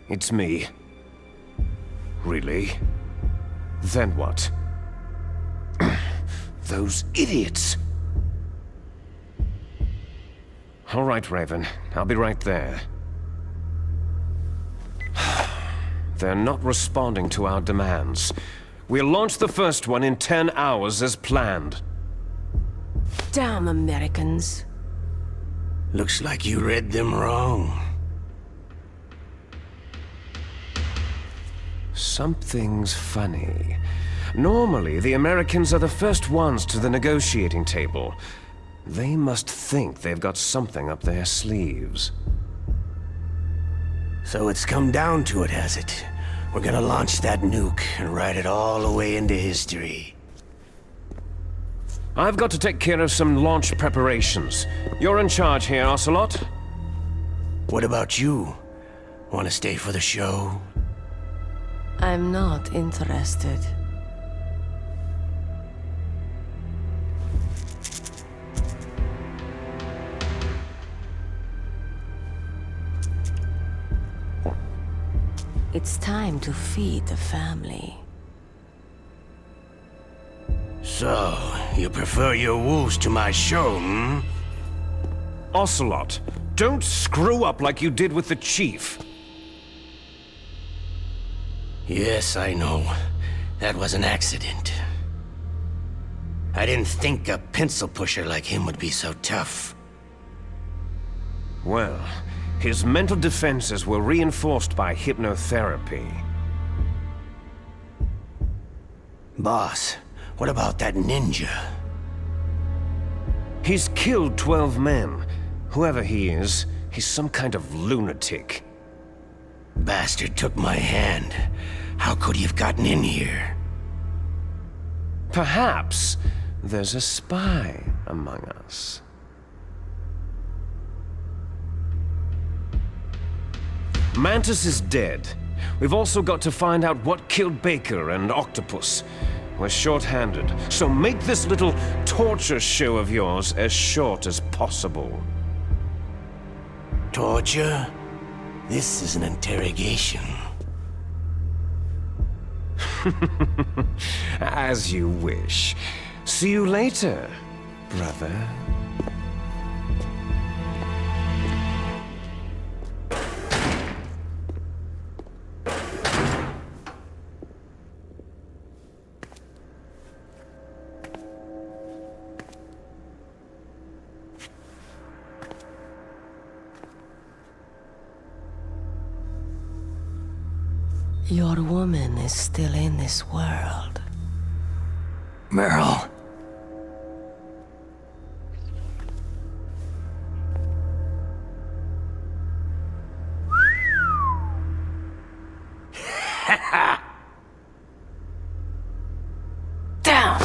It's me. Really? Then what? Those idiots! All right, Raven. I'll be right there. They're not responding to our demands. We'll launch the first one in 10 hours as planned. Damn Americans. Looks like you read them wrong. Something's funny. Normally, the Americans are the first ones to the negotiating table. They must think they've got something up their sleeves. So it's come down to it, has it? We're gonna launch that nuke and ride it all the way into history. I've got to take care of some launch preparations. You're in charge here, Ocelot. What about you? Want to stay for the show? I'm not interested. It's time to feed the family. So, you prefer your wolves to my show, hmm? Ocelot, don't screw up like you did with the chief. Yes, I know. That was an accident. I didn't think a pencil pusher like him would be so tough. Well, his mental defenses were reinforced by hypnotherapy. Boss, what about that ninja? He's killed 12 men. Whoever he is, he's some kind of lunatic. Bastard took my hand. How could he have gotten in here? Perhaps, there's a spy among us. Mantis is dead. We've also got to find out what killed Baker and Octopus. We're short-handed, so make this little torture show of yours as short as possible. Torture? This is an interrogation. As you wish. See you later, brother. Your woman is still in this world. Meryl. Down!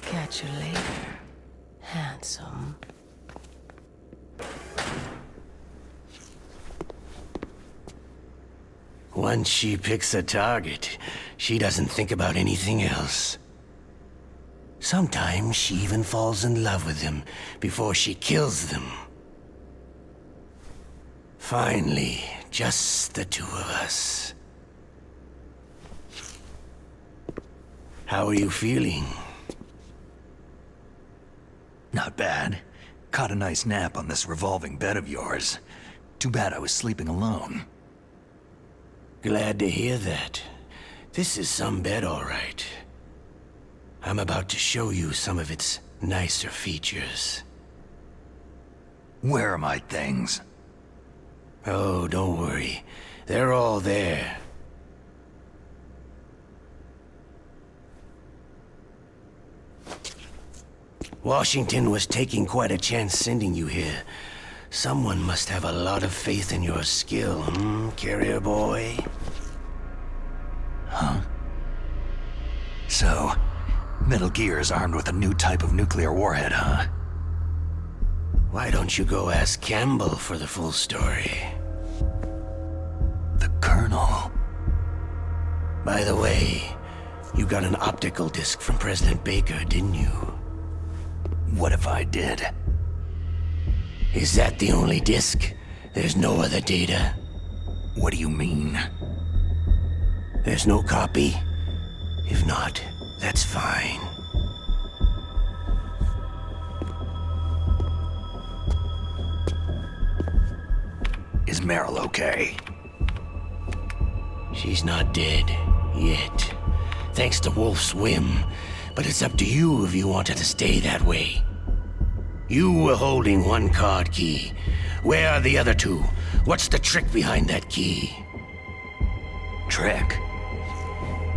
Catch you later, handsome. Once she picks a target, she doesn't think about anything else. Sometimes she even falls in love with them before she kills them. Finally, just the two of us. How are you feeling? Not bad. Caught a nice nap on this revolving bed of yours. Too bad I was sleeping alone. Glad to hear that. This is some bed, all right. I'm about to show you some of its nicer features. Where are my things? Oh, don't worry. They're all there. Washington was taking quite a chance sending you here. Someone must have a lot of faith in your skill, carrier boy? Huh? So, Metal Gear is armed with a new type of nuclear warhead, huh? Why don't you go ask Campbell for the full story? The Colonel. By the way, you got an optical disc from President Baker, didn't you? What if I did? Is that the only disc? There's no other data? What do you mean? There's no copy? If not, that's fine. Is Meryl okay? She's not dead, yet. Thanks to Wolf's whim. But it's up to you if you want her to stay that way. You were holding one card key. Where are the other two? What's the trick behind that key? Trick?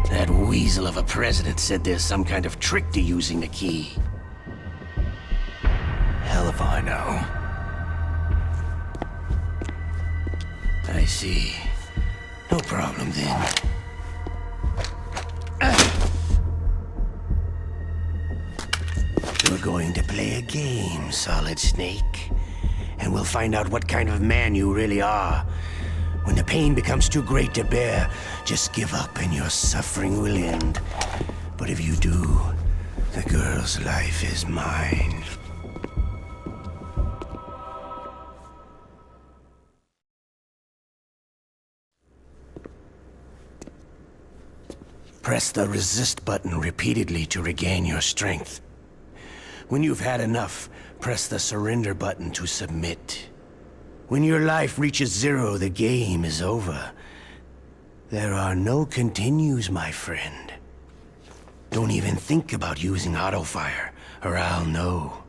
That weasel of a president said there's some kind of trick to using the key. Hell if I know. I see. No problem then. We're going to play a game, Solid Snake. And we'll find out what kind of man you really are. When the pain becomes too great to bear, just give up and your suffering will end. But if you do, the girl's life is mine. Press the resist button repeatedly to regain your strength. When you've had enough, press the surrender button to submit. When your life reaches 0, the game is over. There are no continues, my friend. Don't even think about using auto-fire, or I'll know.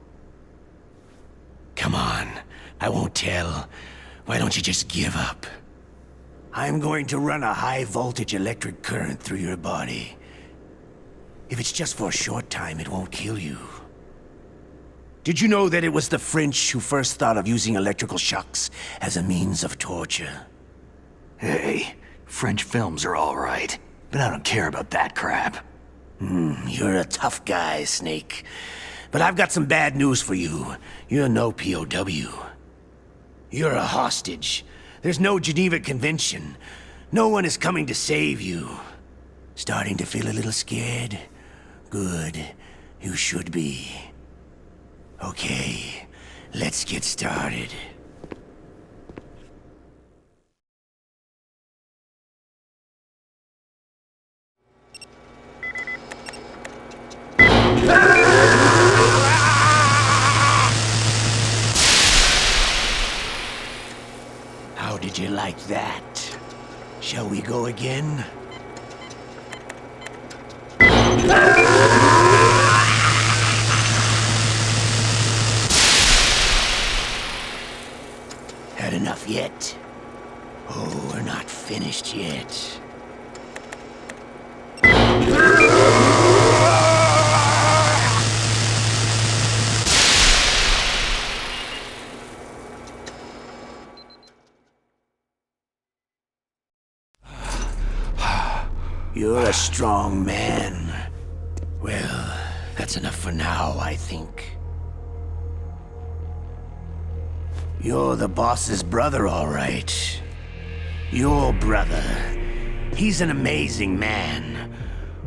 Come on, I won't tell. Why don't you just give up? I'm going to run a high-voltage electric current through your body. If it's just for a short time, it won't kill you. Did you know that it was the French who first thought of using electrical shocks as a means of torture? Hey, French films are all right, but I don't care about that crap. You're a tough guy, Snake. But I've got some bad news for you. You're no POW. You're a hostage. There's no Geneva Convention. No one is coming to save you. Starting to feel a little scared? Good. You should be. Okay, let's get started. How did you like that? Shall we go again? Had enough yet? Oh, we're not finished yet. You're a strong man. Well, that's enough for now, I think. You're the boss's brother, all right. Your brother. He's an amazing man.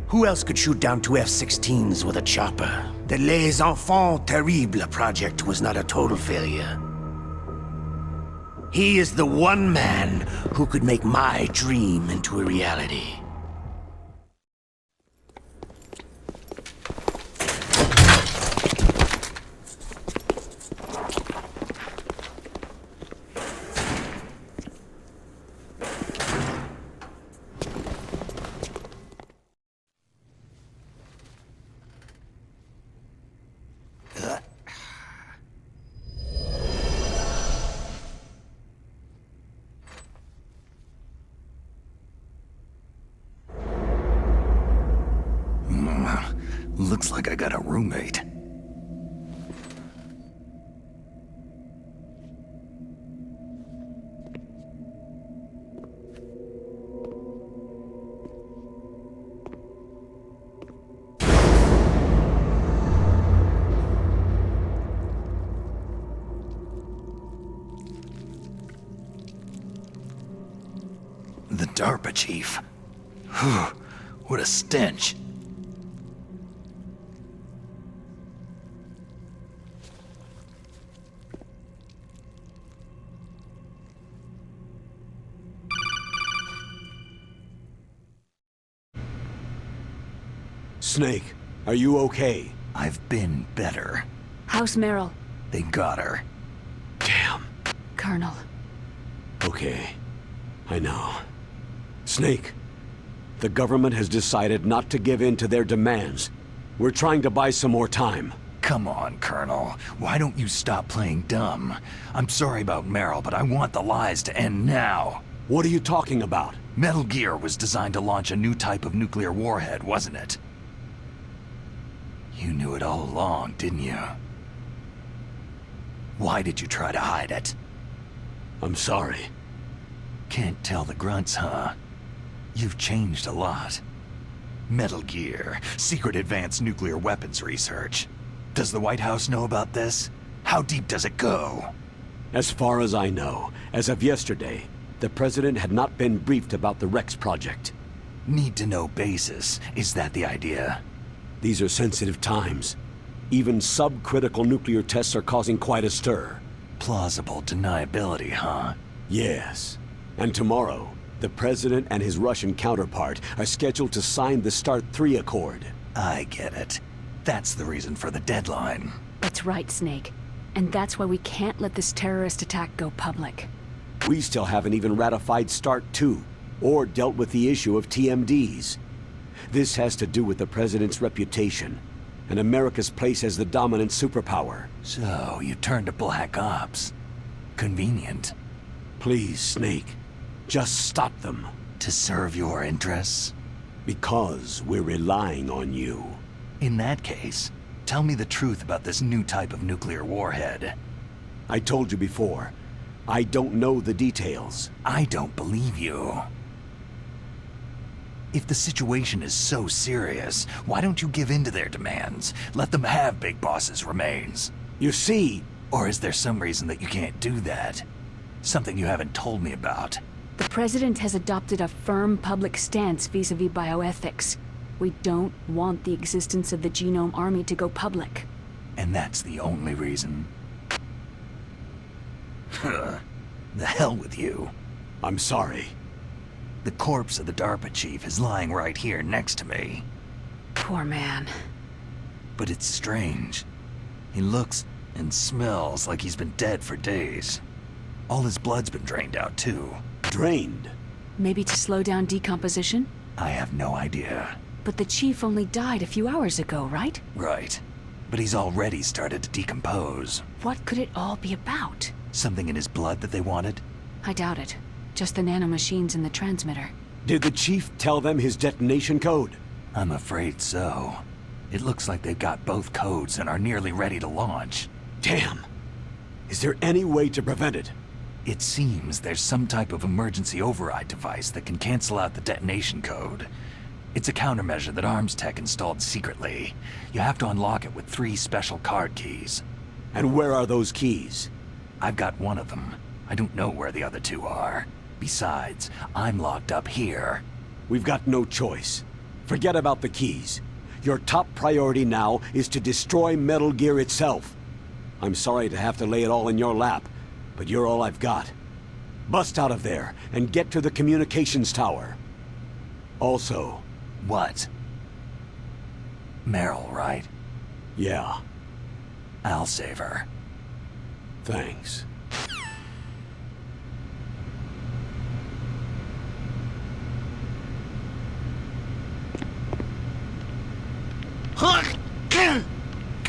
Who else could shoot down 2 F-16s with a chopper? The Les Enfants Terribles project was not a total failure. He is the one man who could make my dream into a reality. Looks like I got a roommate. The DARPA chief. Whew, what a stench. Snake, are you okay? I've been better. How's Meryl? They got her. Damn. Colonel. Okay. I know. Snake, the government has decided not to give in to their demands. We're trying to buy some more time. Come on, Colonel. Why don't you stop playing dumb? I'm sorry about Meryl, but I want the lies to end now. What are you talking about? Metal Gear was designed to launch a new type of nuclear warhead, wasn't it? You knew it all along, didn't you? Why did you try to hide it? I'm sorry. Can't tell the grunts, huh? You've changed a lot. Metal Gear, secret advanced nuclear weapons research. Does the White House know about this? How deep does it go? As far as I know, as of yesterday, the President had not been briefed about the Rex project. Need-to-know basis. Is that the idea? These are sensitive times. Even subcritical nuclear tests are causing quite a stir. Plausible deniability, huh? Yes. And tomorrow, the President and his Russian counterpart are scheduled to sign the START 3 Accord. I get it. That's the reason for the deadline. That's right, Snake. And that's why we can't let this terrorist attack go public. We still haven't even ratified START 2, or dealt with the issue of TMDs. This has to do with the President's reputation, and America's place as the dominant superpower. So, you turned to Black Ops. Convenient. Please, Snake. Just stop them. To serve your interests? Because we're relying on you. In that case, tell me the truth about this new type of nuclear warhead. I told you before, I don't know the details. I don't believe you. If the situation is so serious, why don't you give in to their demands? Let them have Big Boss's remains. You see... Or is there some reason that you can't do that? Something you haven't told me about. The President has adopted a firm public stance vis-à-vis bioethics. We don't want the existence of the Genome Army to go public. And that's the only reason? The hell with you. I'm sorry. The corpse of the DARPA chief is lying right here next to me. Poor man. But it's strange. He looks and smells like he's been dead for days. All his blood's been drained out too. Drained? Maybe to slow down decomposition? I have no idea. But the chief only died a few hours ago, right? Right. But he's already started to decompose. What could it all be about? Something in his blood that they wanted? I doubt it. Just the nanomachines in the transmitter. Did the chief tell them his detonation code? I'm afraid so. It looks like they've got both codes and are nearly ready to launch. Damn! Is there any way to prevent it? It seems there's some type of emergency override device that can cancel out the detonation code. It's a countermeasure that Arms Tech installed secretly. You have to unlock it with 3 special card keys. And where are those keys? I've got one of them. I don't know where the other 2 are. Besides, I'm locked up here. We've got no choice. Forget about the keys. Your top priority now is to destroy Metal Gear itself. I'm sorry to have to lay it all in your lap, but you're all I've got. Bust out of there and get to the communications tower. Also... What? Meryl, right? Yeah. I'll save her. Thanks.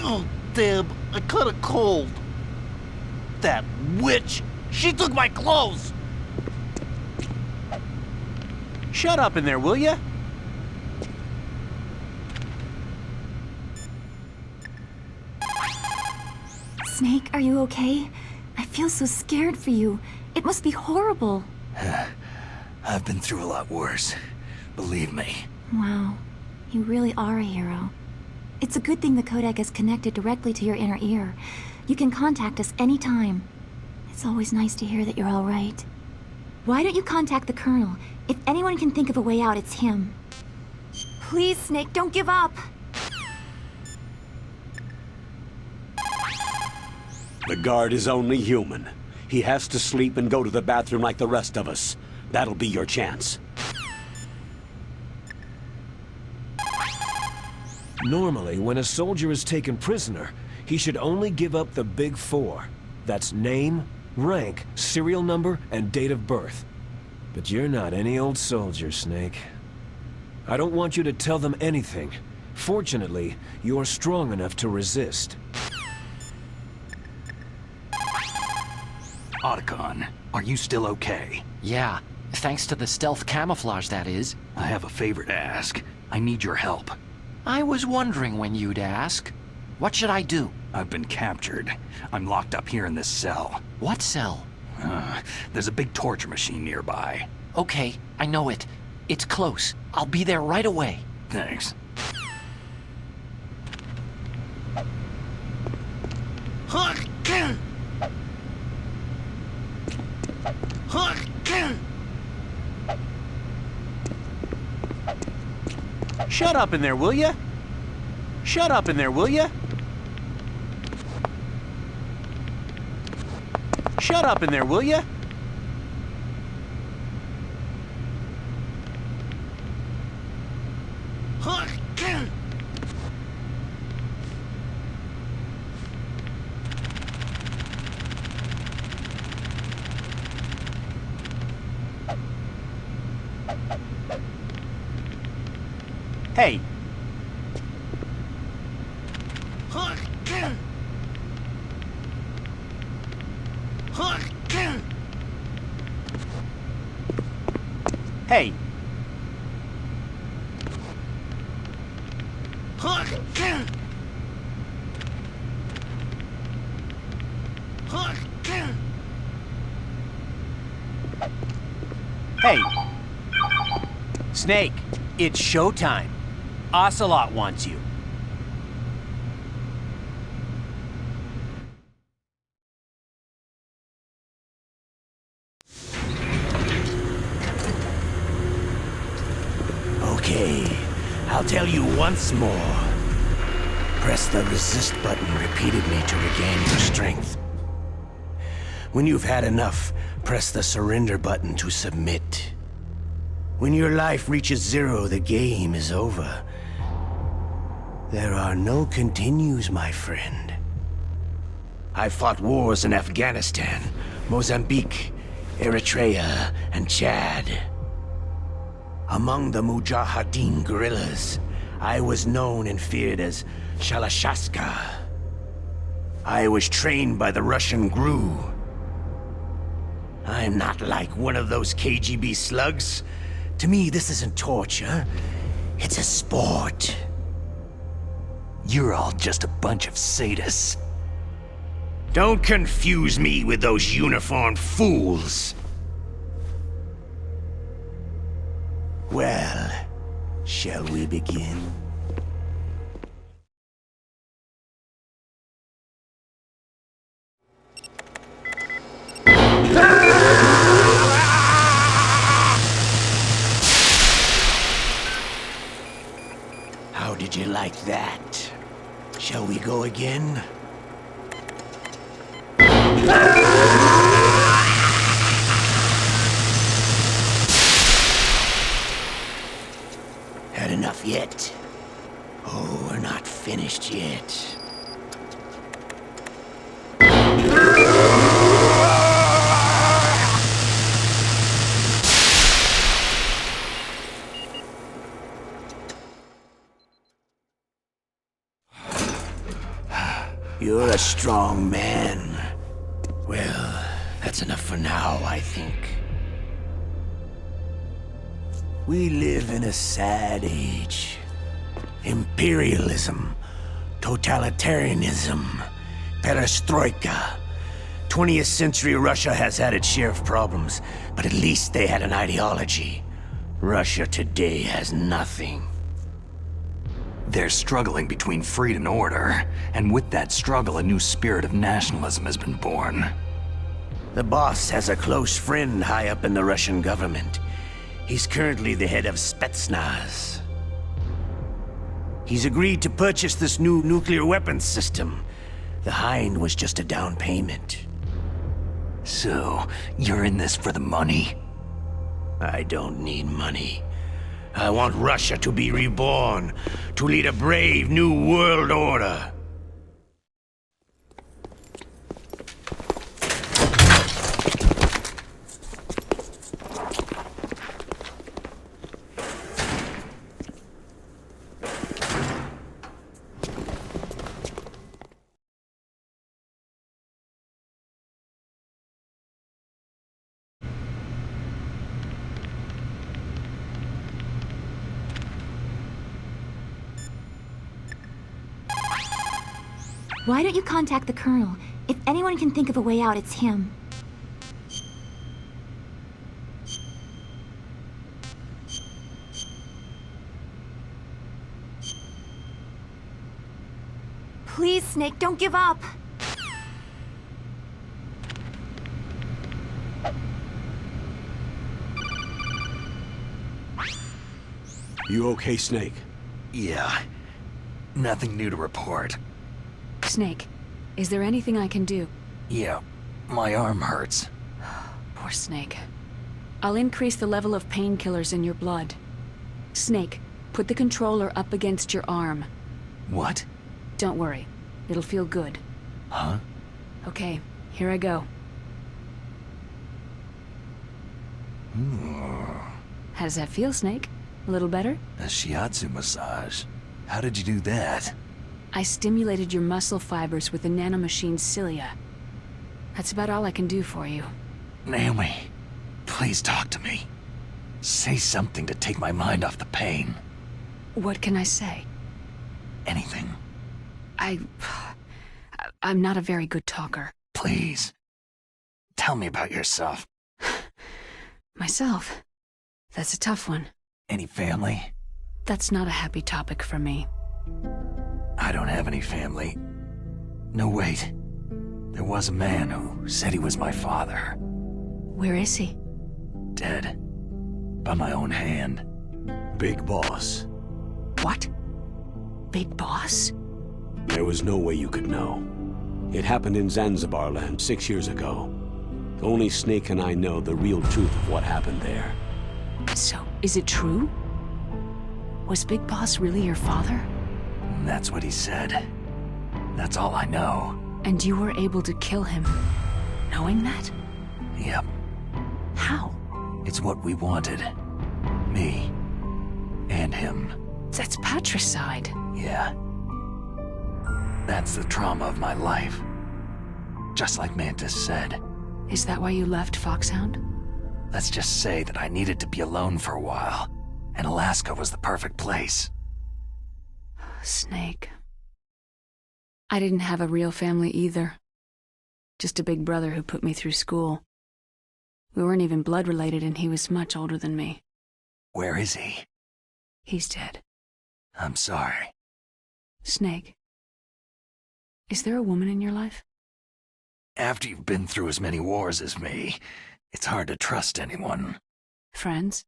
Oh, damn. I caught a cold. That witch! She took my clothes! Shut up in there, will ya? Snake, are you okay? I feel so scared for you. It must be horrible. I've been through a lot worse. Believe me. Wow. You really are a hero. It's a good thing the codec is connected directly to your inner ear. You can contact us anytime. It's always nice to hear that you're all right. Why don't you contact the Colonel? If anyone can think of a way out, it's him. Please, Snake, don't give up! The guard is only human. He has to sleep and go to the bathroom like the rest of us. That'll be your chance. Normally, when a soldier is taken prisoner, he should only give up the big 4. That's name, rank, serial number, and date of birth. But you're not any old soldier, Snake. I don't want you to tell them anything. Fortunately, you're strong enough to resist. Otacon, are you still okay? Yeah, thanks to the stealth camouflage, that is. I have a favor to ask. I need your help. I was wondering when you'd ask. What should I do? I've been captured. I'm locked up here in this cell. What cell? There's a big torture machine nearby. Okay, I know it. It's close. I'll be there right away. Thanks. Shut up in there, will ya? Shut up in there, will ya? Shut up in there, will ya? Hey. Hey. Hey! Snake, it's showtime. Ocelot wants you. Okay, I'll tell you once more. Press the resist button repeatedly to regain your strength. When you've had enough, press the surrender button to submit. When your life reaches 0, the game is over. There are no continues, my friend. I fought wars in Afghanistan, Mozambique, Eritrea, and Chad. Among the Mujahideen guerrillas, I was known and feared as Shalashaska. I was trained by the Russian GRU. I'm not like one of those KGB slugs. To me, this isn't torture. It's a sport. You're all just a bunch of sadists. Don't confuse me with those uniformed fools. Well, shall we begin? How did you like that? Shall we go again? Had enough yet? Oh, we're not finished yet. You're a strong man. Well, that's enough for now, I think. We live in a sad age. Imperialism, totalitarianism, perestroika. 20th century Russia has had its share of problems, but at least they had an ideology. Russia today has nothing. They're struggling between freedom and order, and with that struggle, a new spirit of nationalism has been born. The boss has a close friend high up in the Russian government. He's currently the head of Spetsnaz. He's agreed to purchase this new nuclear weapons system. The Hind was just a down payment. So, you're in this for the money? I don't need money. I want Russia to be reborn, to lead a brave new world order. Why don't you contact the Colonel? If anyone can think of a way out, it's him. Please, Snake, don't give up! You okay, Snake? Yeah. Nothing new to report. Snake, is there anything I can do? Yeah, my arm hurts. Poor Snake. I'll increase the level of painkillers in your blood. Snake, put the controller up against your arm. What? Don't worry. It'll feel good. Huh? Okay, here I go. How does that feel, Snake? A little better? A shiatsu massage. How did you do that? I stimulated your muscle fibers with the nanomachine cilia. That's about all I can do for you. Naomi, please talk to me. Say something to take my mind off the pain. What can I say? Anything. I'm not a very good talker. Please. Tell me about yourself. Myself? That's a tough one. Any family? That's not a happy topic for me. I don't have any family. No, wait. There was a man who said he was my father. Where is he? Dead. By my own hand. Big Boss. What? Big Boss? There was no way you could know. It happened in Zanzibar land 6 years ago. Only Snake and I know the real truth of what happened there. So, is it true? Was Big Boss really your father? That's what he said. That's all I know. And you were able to kill him, knowing that? Yep. How? It's what we wanted. Me. And him. That's patricide. Yeah. That's the trauma of my life. Just like Mantis said. Is that why you left Foxhound? Let's just say that I needed to be alone for a while, and Alaska was the perfect place. Snake. I didn't have a real family either. Just a big brother who put me through school. We weren't even blood related, and he was much older than me. Where is he? He's dead. I'm sorry. Snake. Is there a woman in your life? After you've been through as many wars as me, it's hard to trust anyone. Friends?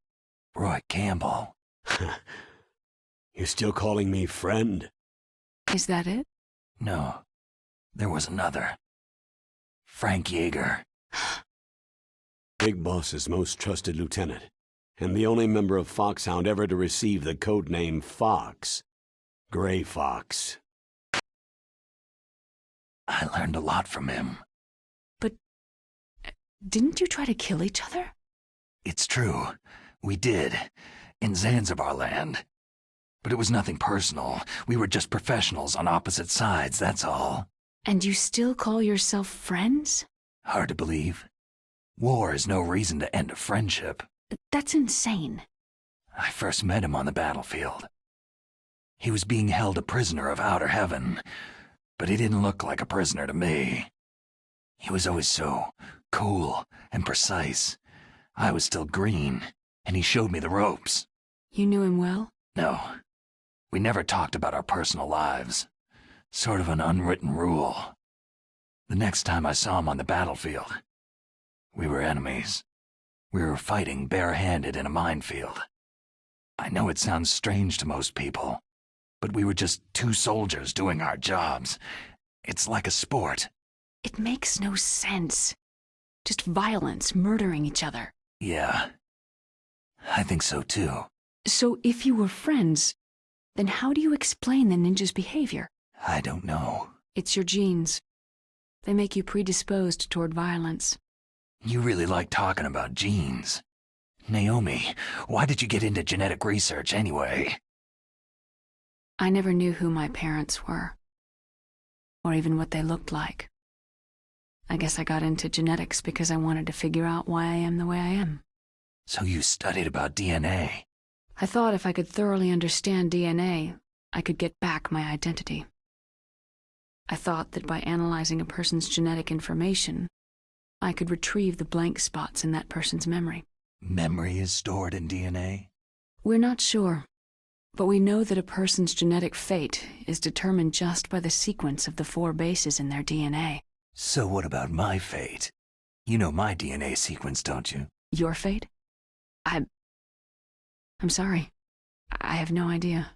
Roy Campbell. You're still calling me friend? Is that it? No. There was another. Frank Yeager. Big Boss's most trusted lieutenant, and the only member of Foxhound ever to receive the codename Fox. Gray Fox. I learned a lot from him. But didn't you try to kill each other? It's true. We did. In Zanzibar land. But it was nothing personal. We were just professionals on opposite sides, that's all. And you still call yourself friends? Hard to believe. War is no reason to end a friendship. That's insane. I first met him on the battlefield. He was being held a prisoner of outer heaven, but he didn't look like a prisoner to me. He was always so cool and precise. I was still green, and he showed me the ropes. You knew him well? No. We never talked about our personal lives. Sort of an unwritten rule. The next time I saw him on the battlefield, we were enemies. We were fighting barehanded in a minefield. I know it sounds strange to most people, but we were just two soldiers doing our jobs. It's like a sport. It makes no sense. Just violence, murdering each other. Yeah. I think so too. So if you were friends, then how do you explain the ninja's behavior? I don't know. It's your genes. They make you predisposed toward violence. You really like talking about genes. Naomi, why did you get into genetic research anyway? I never knew who my parents were, or even what they looked like. I guess I got into genetics because I wanted to figure out why I am the way I am. So you studied about DNA? I thought if I could thoroughly understand DNA, I could get back my identity. I thought that by analyzing a person's genetic information, I could retrieve the blank spots in that person's memory. Memory is stored in DNA? We're not sure, but we know that a person's genetic fate is determined just by the sequence of the 4 bases in their DNA. So what about my fate? You know my DNA sequence, don't you? Your fate? I'm sorry. I have no idea.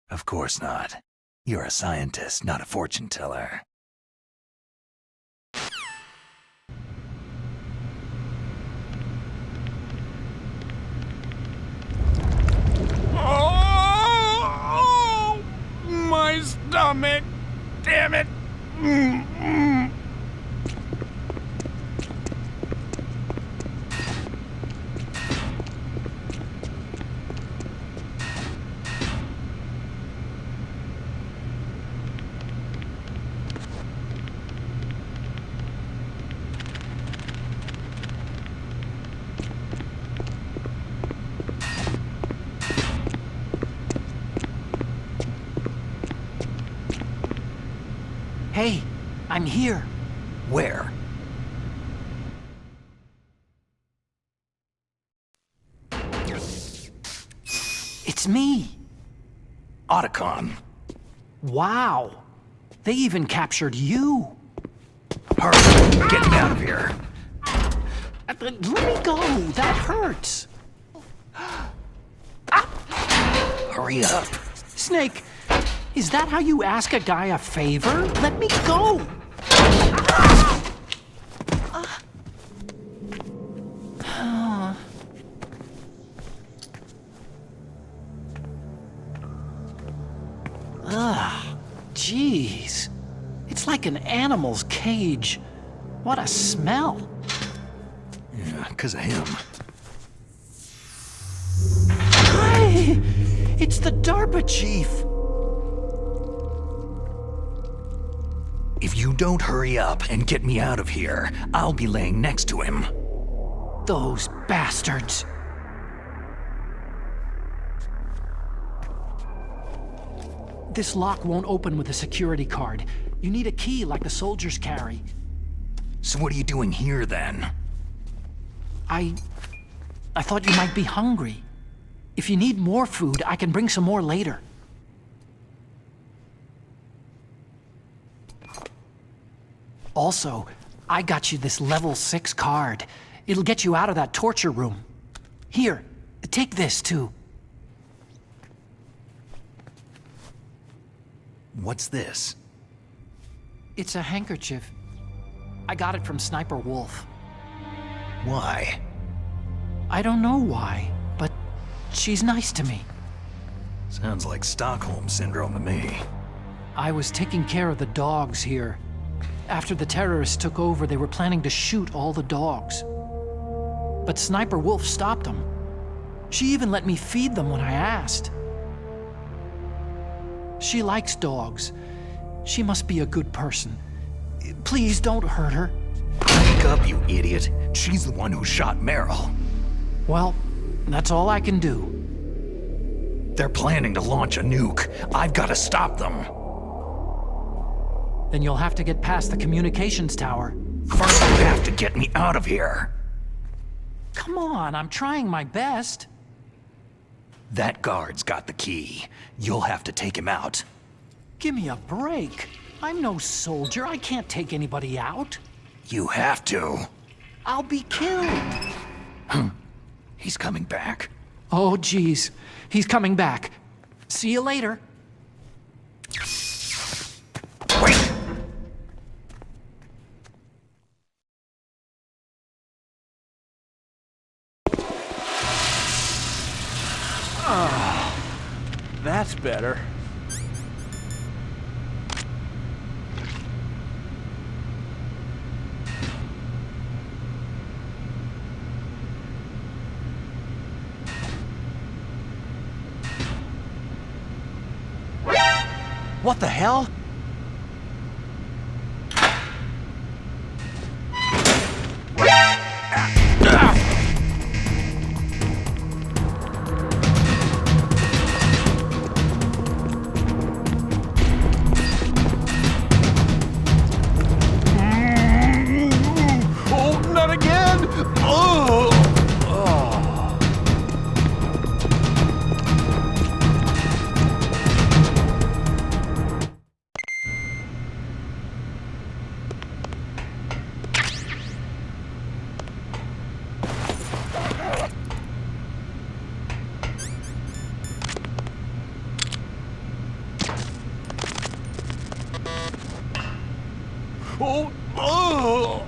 Of course not. You're a scientist, not a fortune teller. Oh, my stomach! Damn it! Hey, I'm here. Where? It's me. Otacon. Wow. They even captured you. Hurry, get me out of here. Let me go. That hurts. Hurry up. Snake, is that how you ask a guy a favor? Let me go. Jeez. It's like an animal's cage. What a smell. Yeah, 'cause of him. Hi! It's the DARPA chief. If you don't hurry up and get me out of here, I'll be laying next to him. Those bastards. This lock won't open with a security card. You need a key like the soldiers carry. So what are you doing here, then? I thought you might be hungry. If you need more food, I can bring some more later. Also, I got you this level 6 card. It'll get you out of that torture room. Here, take this too. What's this? It's a handkerchief. I got it from Sniper Wolf. Why? I don't know why, but she's nice to me. Sounds like Stockholm Syndrome to me. I was taking care of the dogs here. After the terrorists took over, they were planning to shoot all the dogs. But Sniper Wolf stopped them. She even let me feed them when I asked. She likes dogs. She must be a good person. Please don't hurt her. Wake up, you idiot. She's the one who shot Meryl. Well, that's all I can do. They're planning to launch a nuke. I've got to stop them. Then you'll have to get past the communications tower. First, you have to get me out of here. Come on, I'm trying my best. That guard's got the key. You'll have to take him out. Give me a break. I'm no soldier. I can't take anybody out. You have to. I'll be killed. He's coming back. Oh, geez. He's coming back. See you later. Wait! That's better. What the hell? Oh, not again! Oh! Oh! Oh!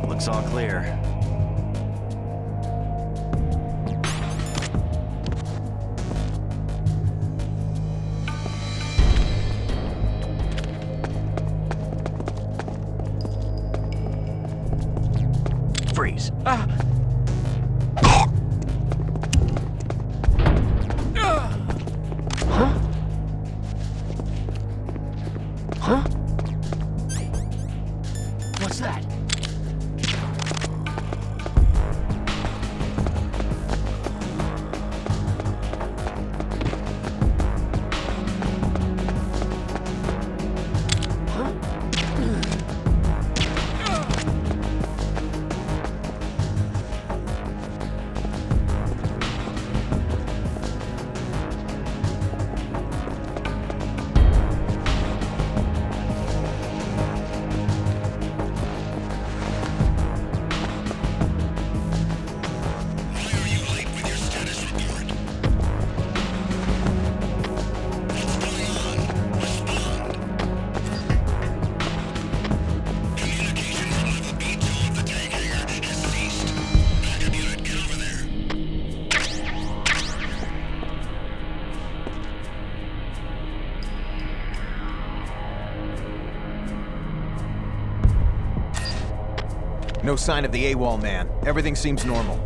Looks all clear. Freeze. Ah! Huh? Huh? What's that? No sign of the AWOL man. Everything seems normal.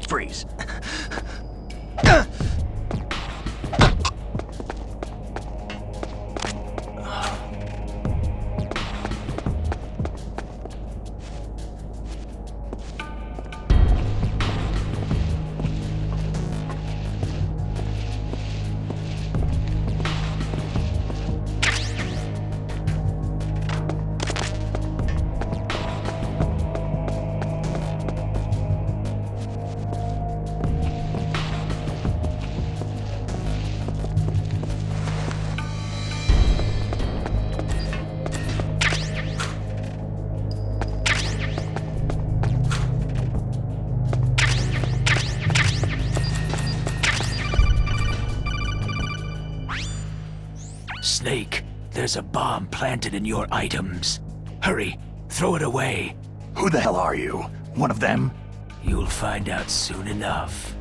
Freeze. Snake, there's a bomb planted in your items. Hurry, throw it away. Who the hell are you? One of them? You'll find out soon enough.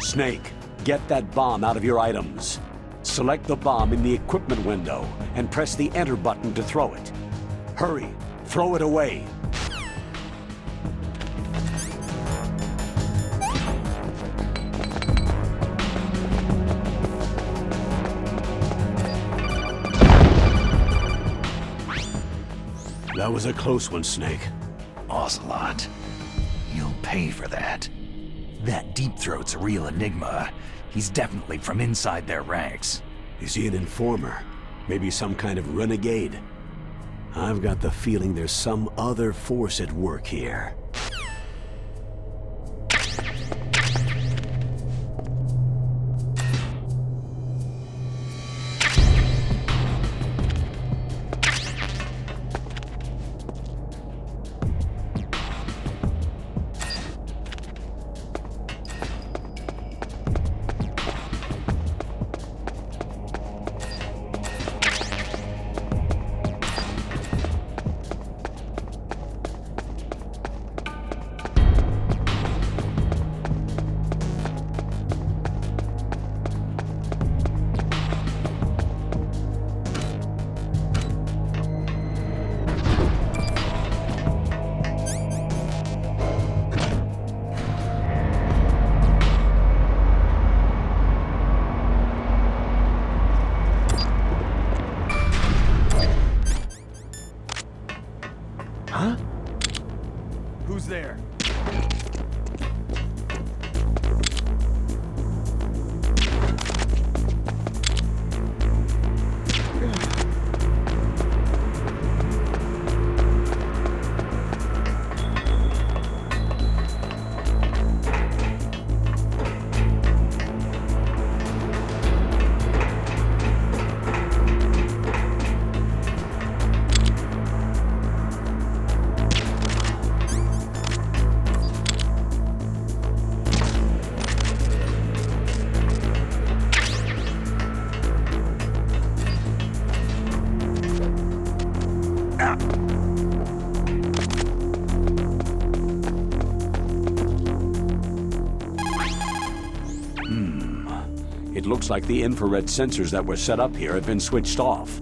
Snake, get that bomb out of your items. Select the bomb in the equipment window and press the enter button to throw it. Hurry, throw it away. That was a close one, Snake. Ocelot. You'll pay for that. That Deep Throat's a real enigma. He's definitely from inside their ranks. Is he an informer? Maybe some kind of renegade? I've got the feeling there's some other force at work here. Looks like the infrared sensors that were set up here have been switched off.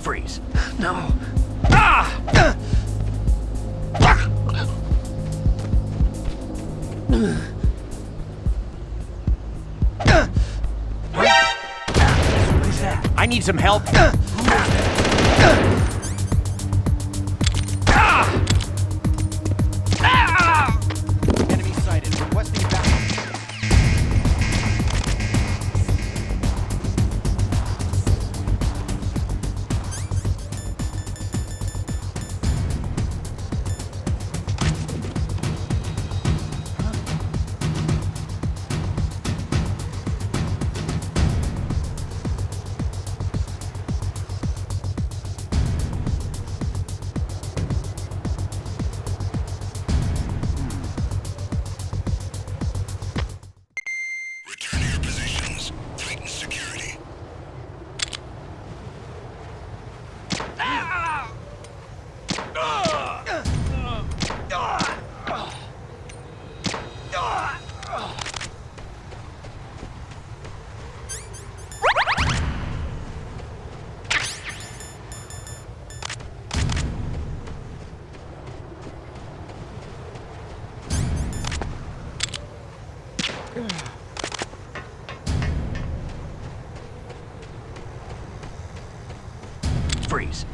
Freeze. No. Ah! I need some help. Enemy sighted. Requesting backup. Freeze.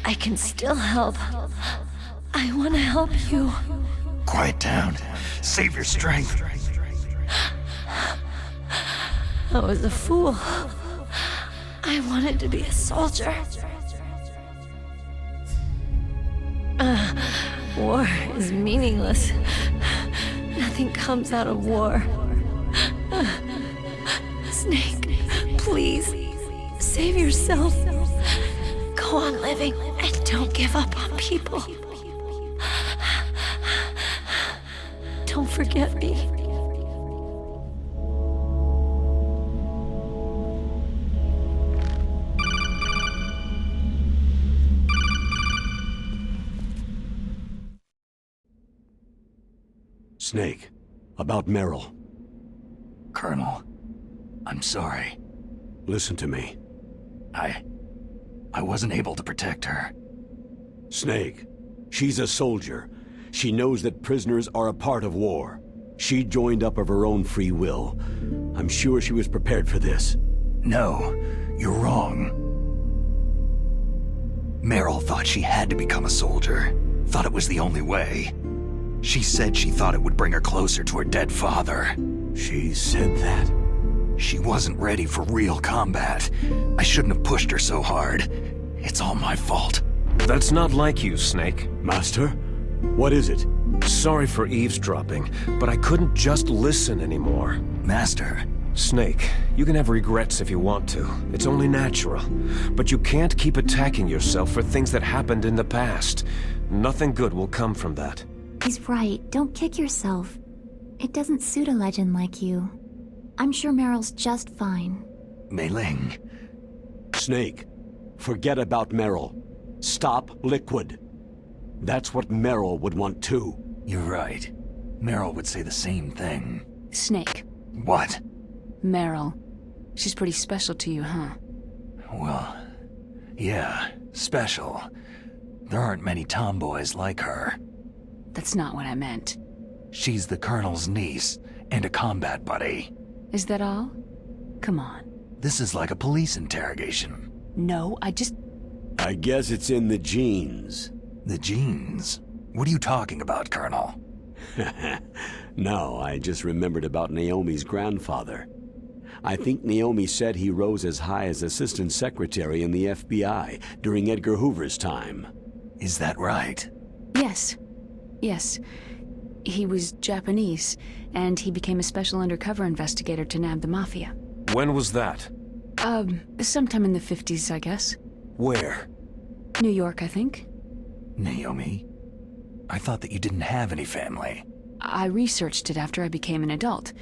I can still help. I want to help you. Quiet down. Save your strength. I was a fool. I wanted to be a soldier. War is meaningless. Nothing comes out of war. Snake, please, save yourself. Go on living and don't give up on people. Don't forget me. Snake, about Meryl. Colonel, I'm sorry. Listen to me. I wasn't able to protect her. Snake, she's a soldier. She knows that prisoners are a part of war. She joined up of her own free will. I'm sure she was prepared for this. No, you're wrong. Meryl thought she had to become a soldier. Thought it was the only way. She said she thought it would bring her closer to her dead father. She said that? She wasn't ready for real combat. I shouldn't have pushed her so hard. It's all my fault. That's not like you, Snake. Master? What is it? Sorry for eavesdropping, but I couldn't just listen anymore. Master? Snake, you can have regrets if you want to. It's only natural. But you can't keep attacking yourself for things that happened in the past. Nothing good will come from that. He's right. Don't kick yourself. It doesn't suit a legend like you. I'm sure Meryl's just fine. Mei Ling. Snake, forget about Meryl. Stop Liquid. That's what Meryl would want too. You're right. Meryl would say the same thing. Snake. What? Meryl. She's pretty special to you, huh? Well, yeah, special. There aren't many tomboys like her. That's not what I meant. She's the Colonel's niece and a combat buddy. Is that all? Come on. This is like a police interrogation. No, I guess it's in the genes. The genes? What are you talking about, Colonel? No, I just remembered about Naomi's grandfather. I think Naomi said he rose as high as assistant secretary in the FBI during Edgar Hoover's time. Is that right? Yes. Yes. He was Japanese, and he became a special undercover investigator to nab the Mafia. When was that? Sometime in the 50s, I guess. Where? New York, I think. Naomi? I thought that you didn't have any family. I researched it after I became an adult.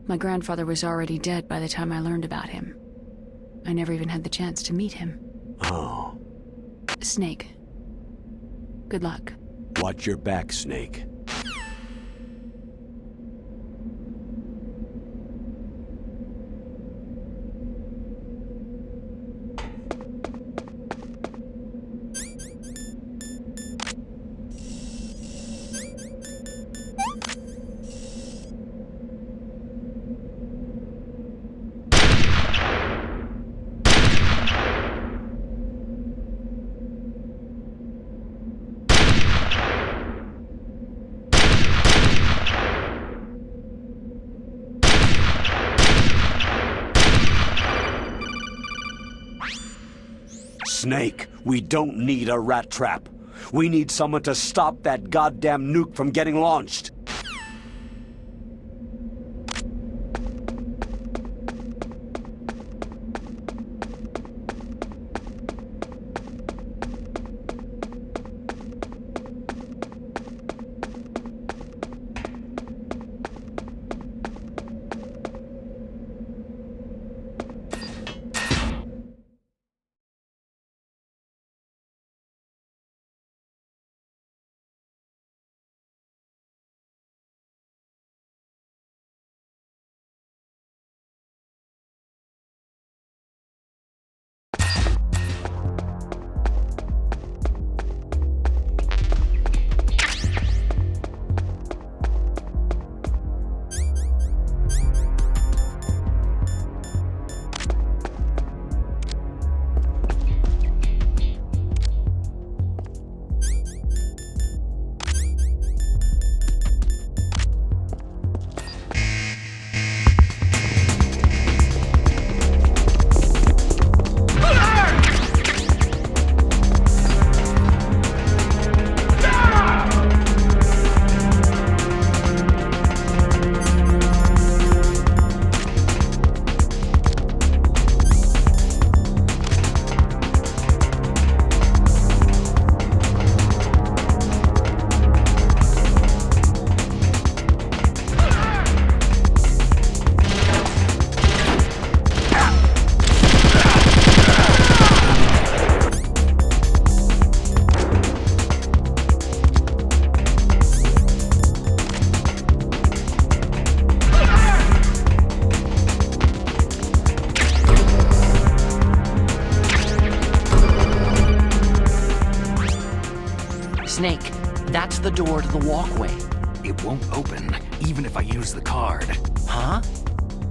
My grandfather was already dead by the time I learned about him. I never even had the chance to meet him. Oh. Snake. Good luck. Watch your back, Snake. Snake, we don't need a rat trap. We need someone to stop that goddamn nuke from getting launched. Snake, that's the door to the walkway. It won't open, even if I use the card. Huh?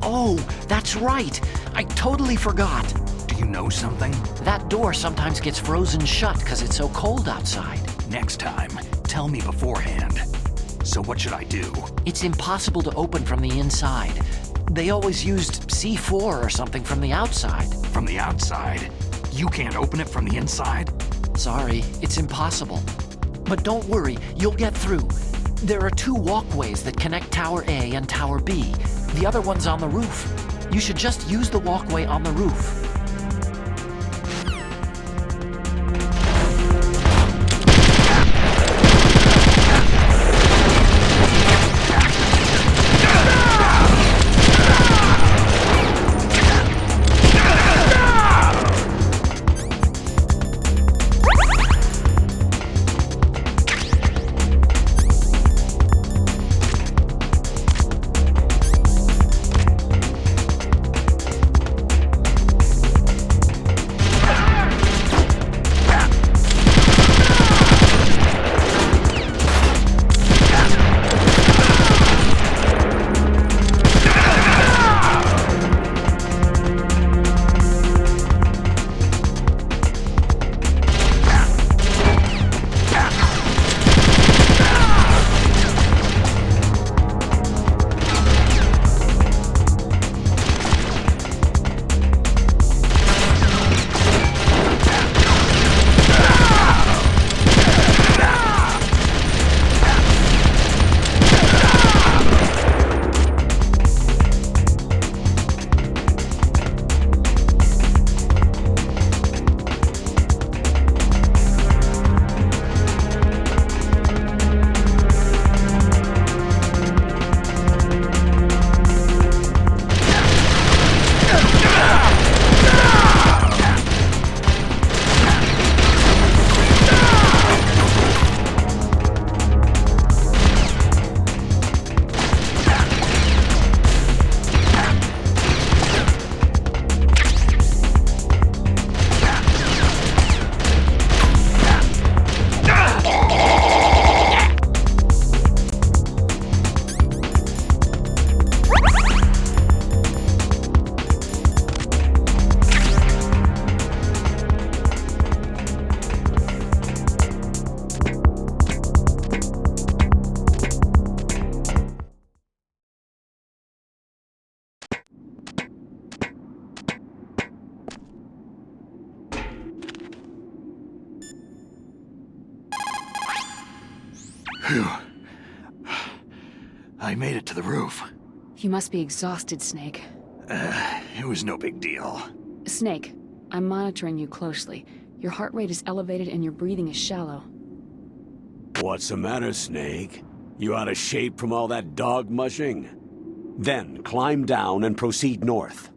Oh, that's right. I totally forgot. Do you know something? That door sometimes gets frozen shut because it's so cold outside. Next time, tell me beforehand. So what should I do? It's impossible to open from the inside. They always used C4 or something from the outside. From the outside? You can't open it from the inside? Sorry, it's impossible. But don't worry, you'll get through. There are 2 walkways that connect Tower A and Tower B. The other one's on the roof. You should just use the walkway on the roof. Phew. I made it to the roof. You must be exhausted, Snake. It was no big deal. Snake, I'm monitoring you closely. Your heart rate is elevated and your breathing is shallow. What's the matter, Snake? You out of shape from all that dog mushing? Then climb down and proceed north.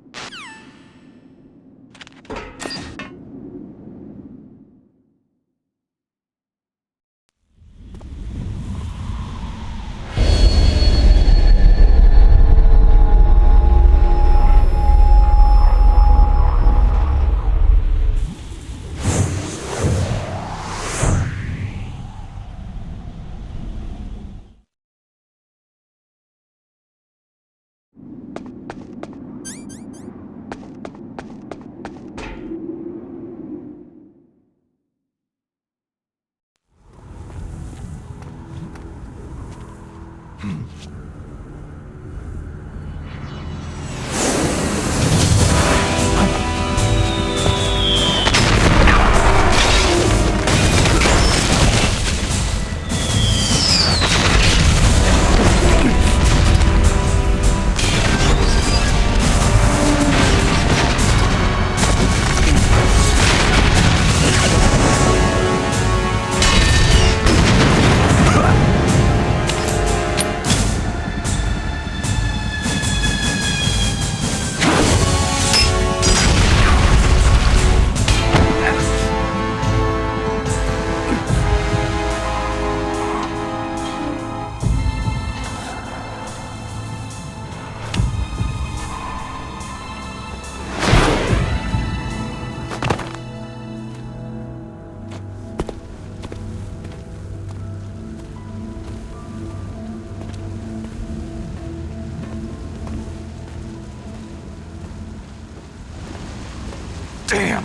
Damn!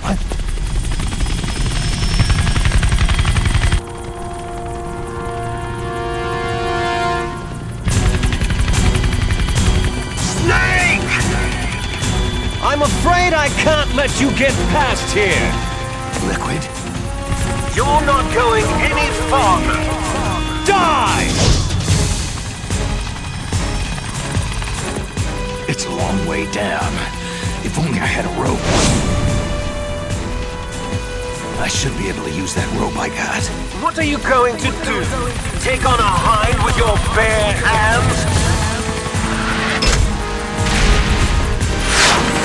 What? Snake! I'm afraid I can't let you get past here. Liquid? You're not going any farther. Die! It's a long way down. If only I had a rope. I should be able to use that rope I got. What are you going to do? Take on a hind with your bare hands?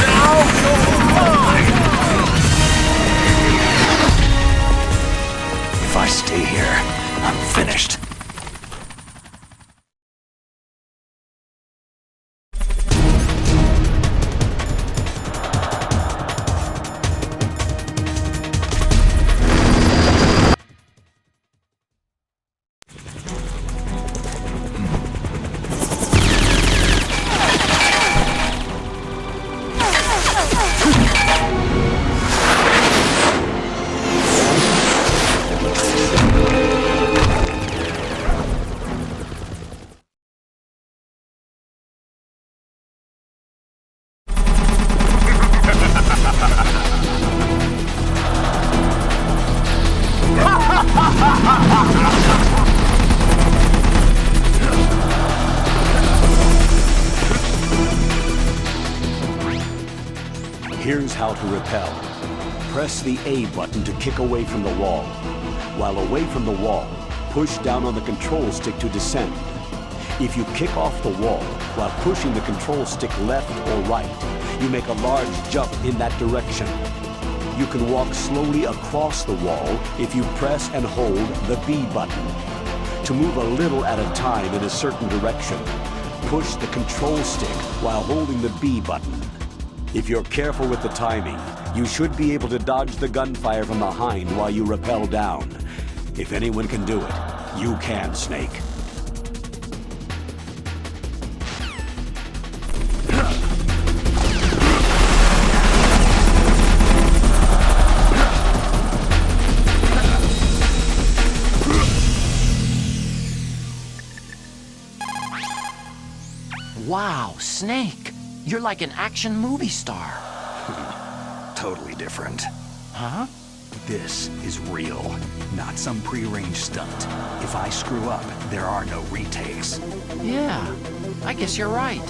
Now you're mine! If I stay here, I'm finished. Here's how to repel. Press the A button to kick away from the wall. While away from the wall, push down on the control stick to descend. If you kick off the wall while pushing the control stick left or right, you make a large jump in that direction. You can walk slowly across the wall if you press and hold the B button. To move a little at a time in a certain direction, push the control stick while holding the B button. If you're careful with the timing, you should be able to dodge the gunfire from behind while you rappel down. If anyone can do it, you can, Snake. Wow, Snake. You're like an action movie star. Totally different. Huh? This is real, not some prearranged stunt. If I screw up, there are no retakes. Yeah, I guess you're right.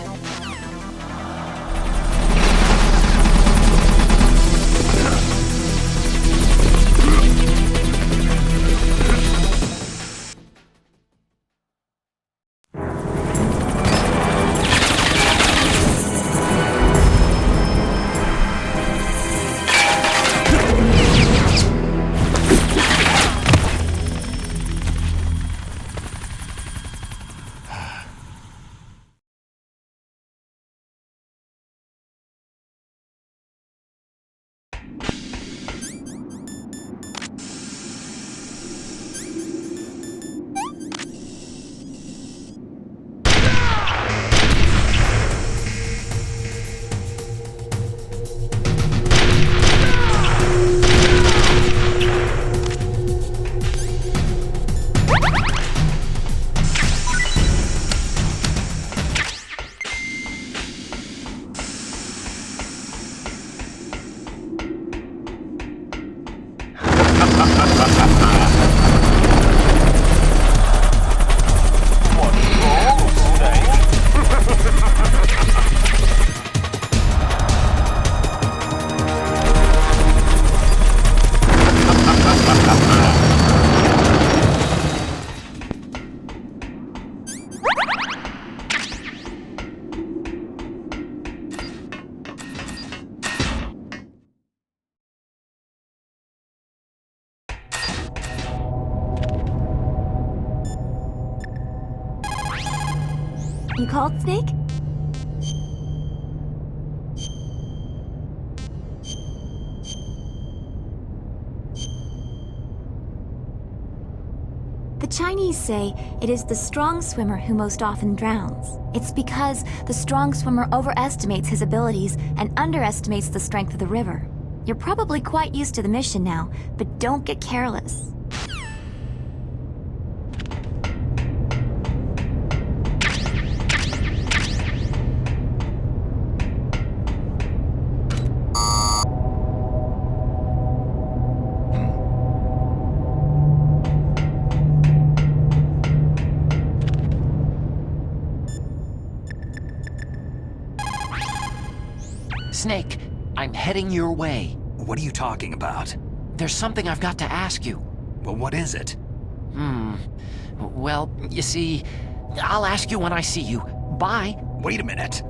You called, Snake? The Chinese say it is the strong swimmer who most often drowns. It's because the strong swimmer overestimates his abilities and underestimates the strength of the river. You're probably quite used to the mission now, but don't get careless. Snake, I'm heading your way. What are you talking about? There's something I've got to ask you. Well, what is it? Well, you see, I'll ask you when I see you. Bye. Wait a minute.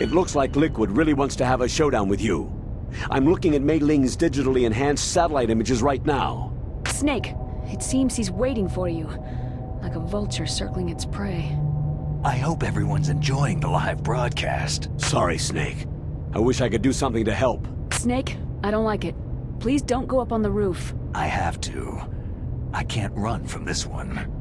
It looks like Liquid really wants to have a showdown with you. I'm looking at Mei Ling's digitally enhanced satellite images right now. Snake, it seems he's waiting for you, like a vulture circling its prey. I hope everyone's enjoying the live broadcast. Sorry, Snake. I wish I could do something to help. Snake, I don't like it. Please don't go up on the roof. I have to. I can't run from this one.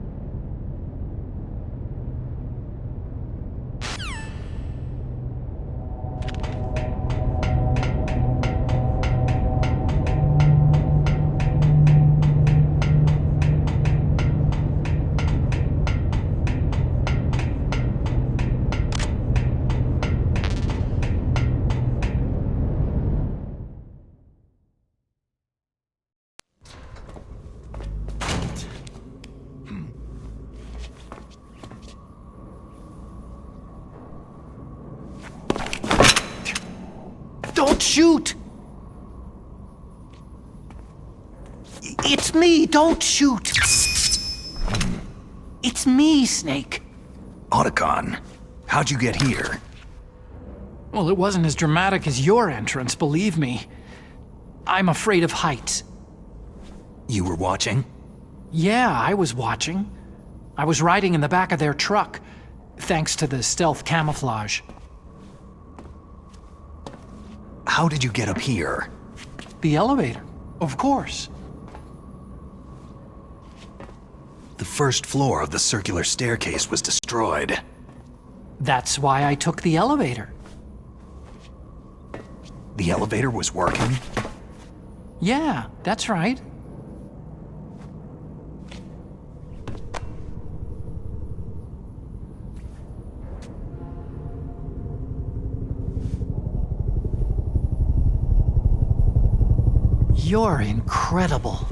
Don't shoot! It's me, don't shoot! It's me, Snake. Otacon, how'd you get here? Well, it wasn't as dramatic as your entrance, believe me. I'm afraid of heights. You were watching? Yeah, I was watching. I was riding in the back of their truck, thanks to the stealth camouflage. How did you get up here? The elevator, of course. The first floor of the circular staircase was destroyed. That's why I took the elevator. The elevator was working? Yeah, that's right. You're incredible.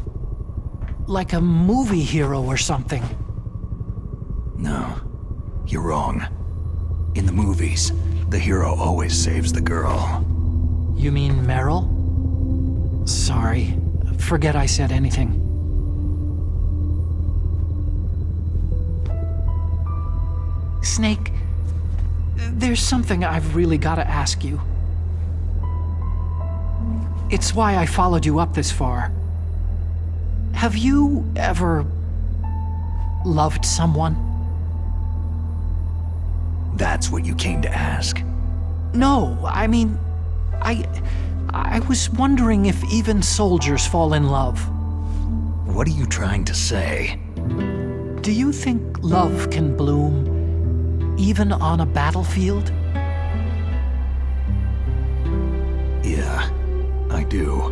Like a movie hero or something. No, you're wrong. In the movies, the hero always saves the girl. You mean Meryl? Sorry. Forget I said anything. Snake, there's something I've really got to ask you. It's why I followed you up this far. Have you ever loved someone? That's what you came to ask? No, I mean, I was wondering if even soldiers fall in love. What are you trying to say? Do you think love can bloom even on a battlefield? Yeah, I do.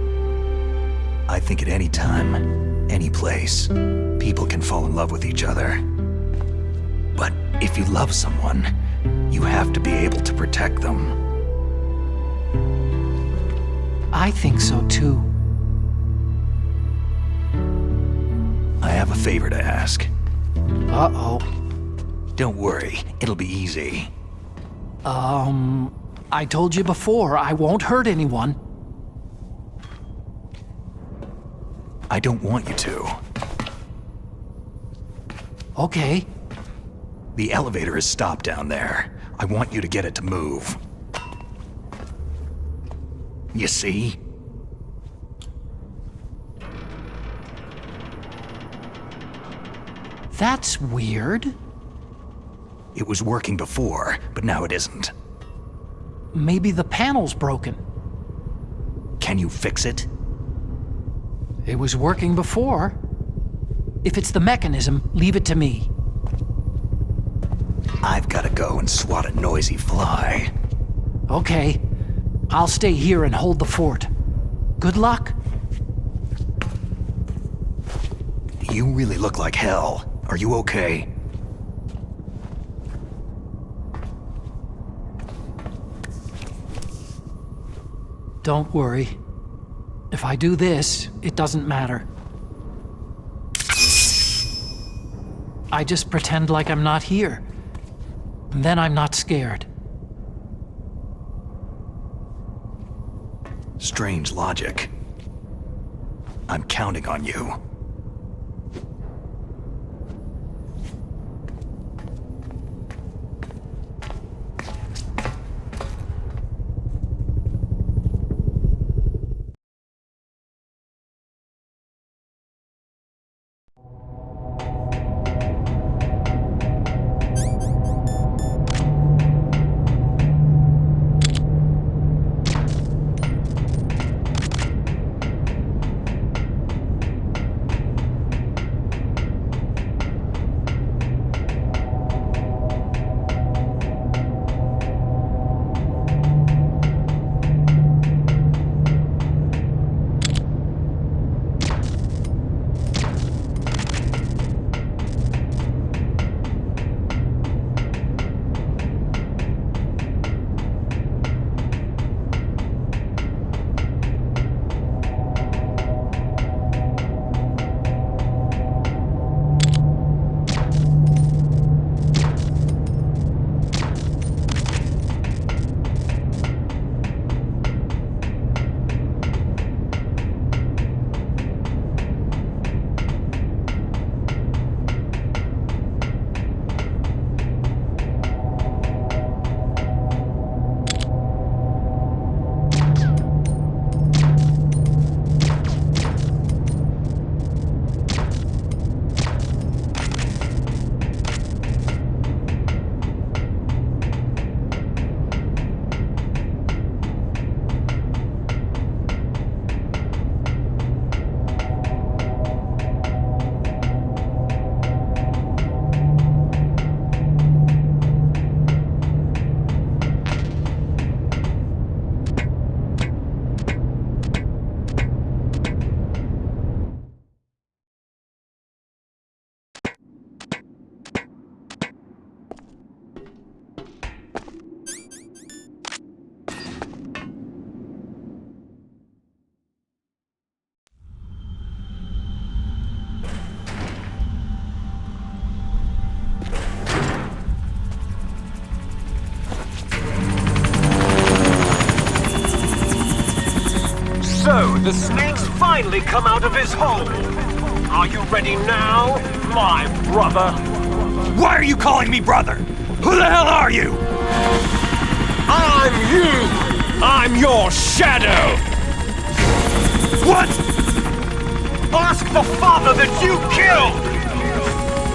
I think at any time, any place, people can fall in love with each other. But if you love someone, you have to be able to protect them. I think so too. I have a favor to ask. Uh-oh. Don't worry, it'll be easy. I told you before, I won't hurt anyone. I don't want you to. Okay. The elevator is stopped down there. I want you to get it to move. You see? That's weird. It was working before, but now it isn't. Maybe the panel's broken. Can you fix it? It was working before. If it's the mechanism, leave it to me. I've gotta go and swat a noisy fly. Okay. I'll stay here and hold the fort. Good luck. You really look like hell. Are you okay? Don't worry. If I do this, it doesn't matter. I just pretend like I'm not here. And then I'm not scared. Strange logic. I'm counting on you. The snake's finally come out of his hole. Are you ready now, my brother? Why are you calling me brother? Who the hell are you? I'm you! I'm your shadow! What? Ask the father that you killed!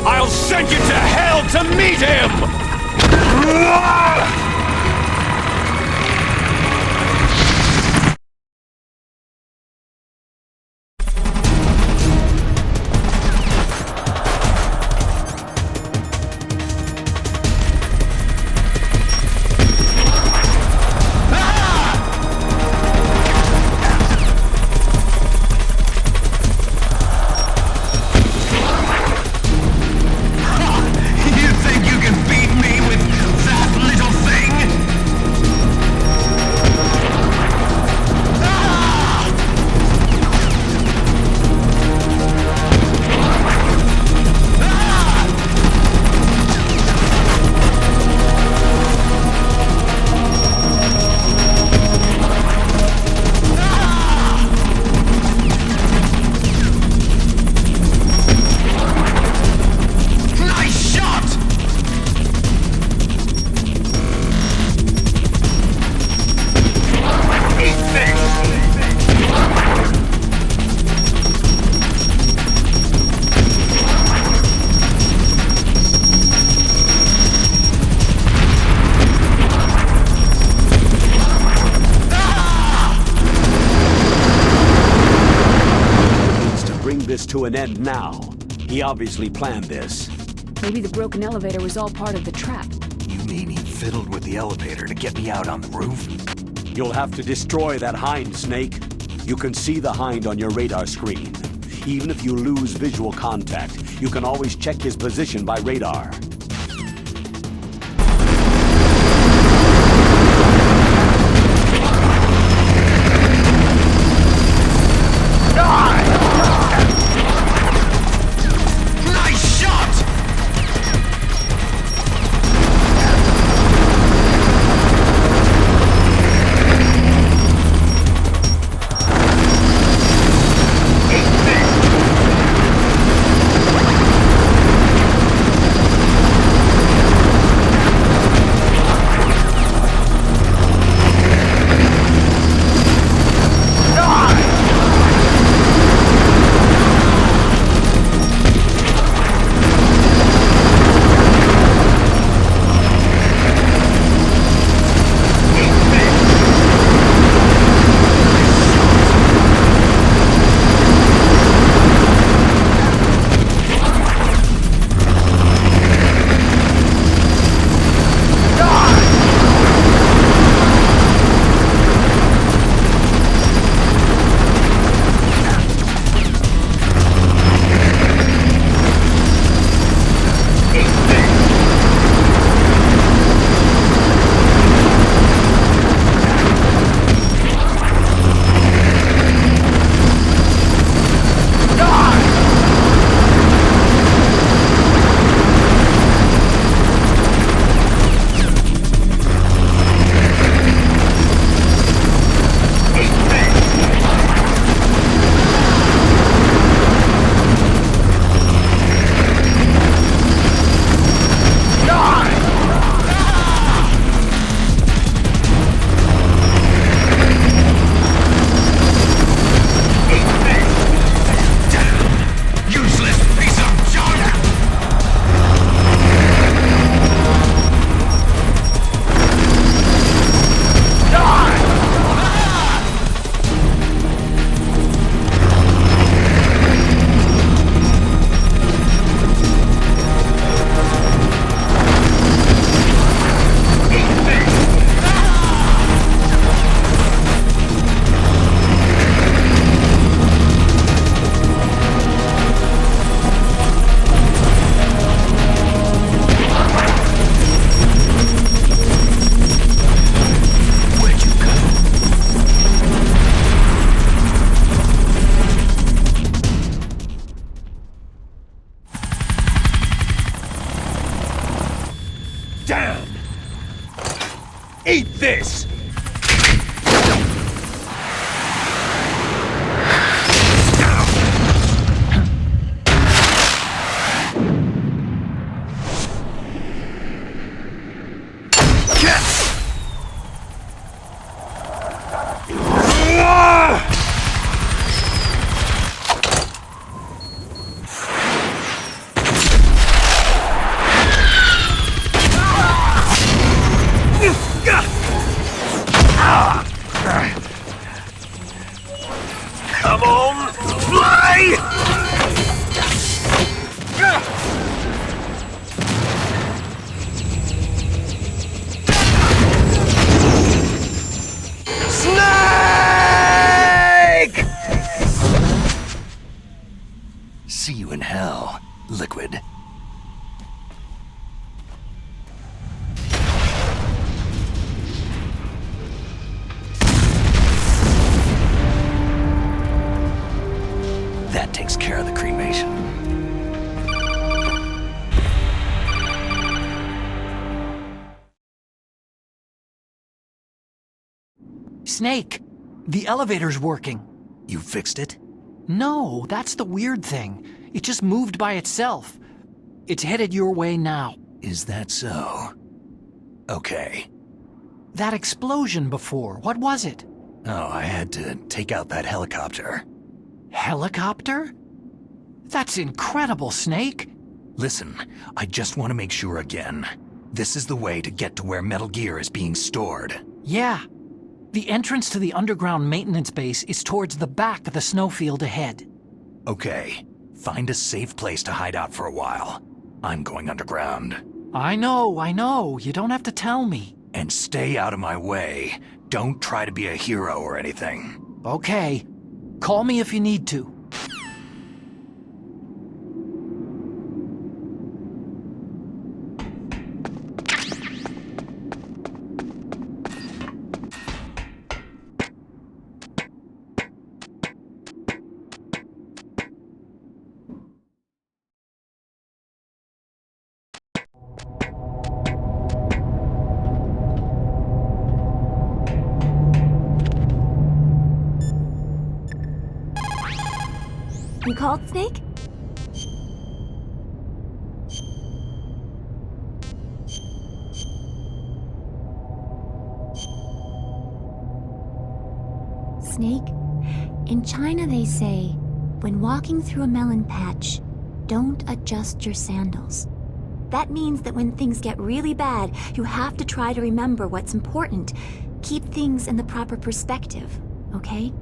I'll send you to hell to meet him! To an end now. He obviously planned this. Maybe the broken elevator was all part of the trap. You mean he fiddled with the elevator to get me out on the roof? You'll have to destroy that Hind, Snake. You can see the Hind on your radar screen. Even if you lose visual contact, you can always check his position by radar. Come on, fly! Snake! See you in hell, Liquid. That takes care of the cremation. Snake, the elevator's working. You fixed it? No, that's the weird thing. It just moved by itself. It's headed your way now. Is that so? Okay. That explosion before, what was it? Oh, I had to take out that helicopter. Helicopter? That's incredible, Snake. Listen, I just want to make sure again. This is the way to get to where Metal Gear is being stored. Yeah. The entrance to the underground maintenance base is towards the back of the snowfield ahead. Okay. Find a safe place to hide out for a while. I'm going underground. I know. You don't have to tell me. And stay out of my way. Don't try to be a hero or anything. Okay. Call me if you need to. You called, Snake? Snake, in China they say, when walking through a melon patch, don't adjust your sandals. That means that when things get really bad, you have to try to remember what's important. Keep things in the proper perspective, okay?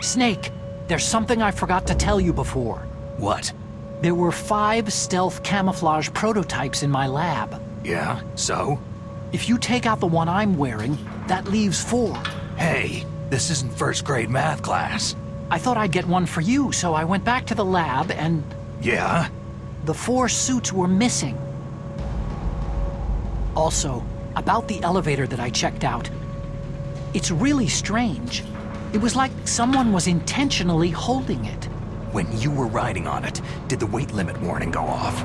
Snake, there's something I forgot to tell you before. What? There were 5 stealth camouflage prototypes in my lab. Yeah, so? If you take out the one I'm wearing, that leaves 4. Hey, this isn't first grade math class. I thought I'd get one for you, so I went back to the lab and... Yeah? The 4 suits were missing. Also, about the elevator that I checked out. It's really strange. It was like someone was intentionally holding it. When you were riding on it, did the weight limit warning go off?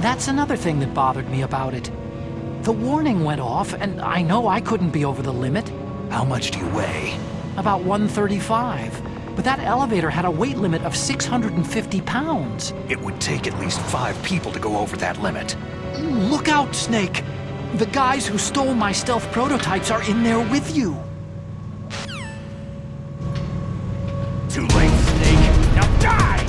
That's another thing that bothered me about it. The warning went off, and I know I couldn't be over the limit. How much do you weigh? About 135. But that elevator had a weight limit of 650 pounds. It would take at least 5 people to go over that limit. Look out, Snake! The guys who stole my stealth prototypes are in there with you. Too late, Snake. Now die!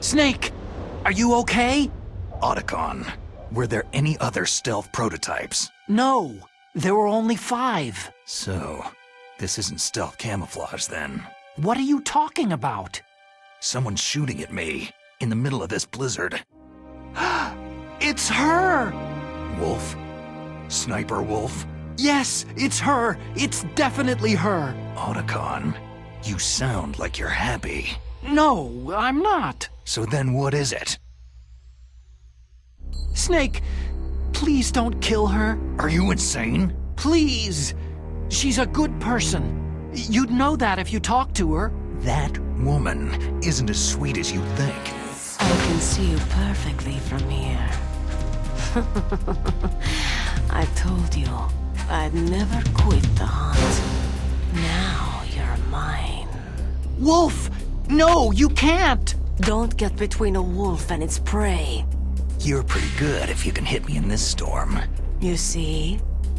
Snake! Are you okay? Otacon, were there any other stealth prototypes? No, there were only 5. So, this isn't stealth camouflage then? What are you talking about? Someone's shooting at me, in the middle of this blizzard. It's her! Wolf? Sniper Wolf? Yes, it's her! It's definitely her! Otacon, you sound like you're happy. No, I'm not. So then what is it? Snake, please don't kill her. Are you insane? Please! She's a good person. You'd know that if you talked to her. That woman isn't as sweet as you think. I can see you perfectly from here. I told you, I'd never quit the hunt. Now you're mine. Wolf! No, you can't! Don't get between a wolf and its prey. You're pretty good if you can hit me in this storm. You see,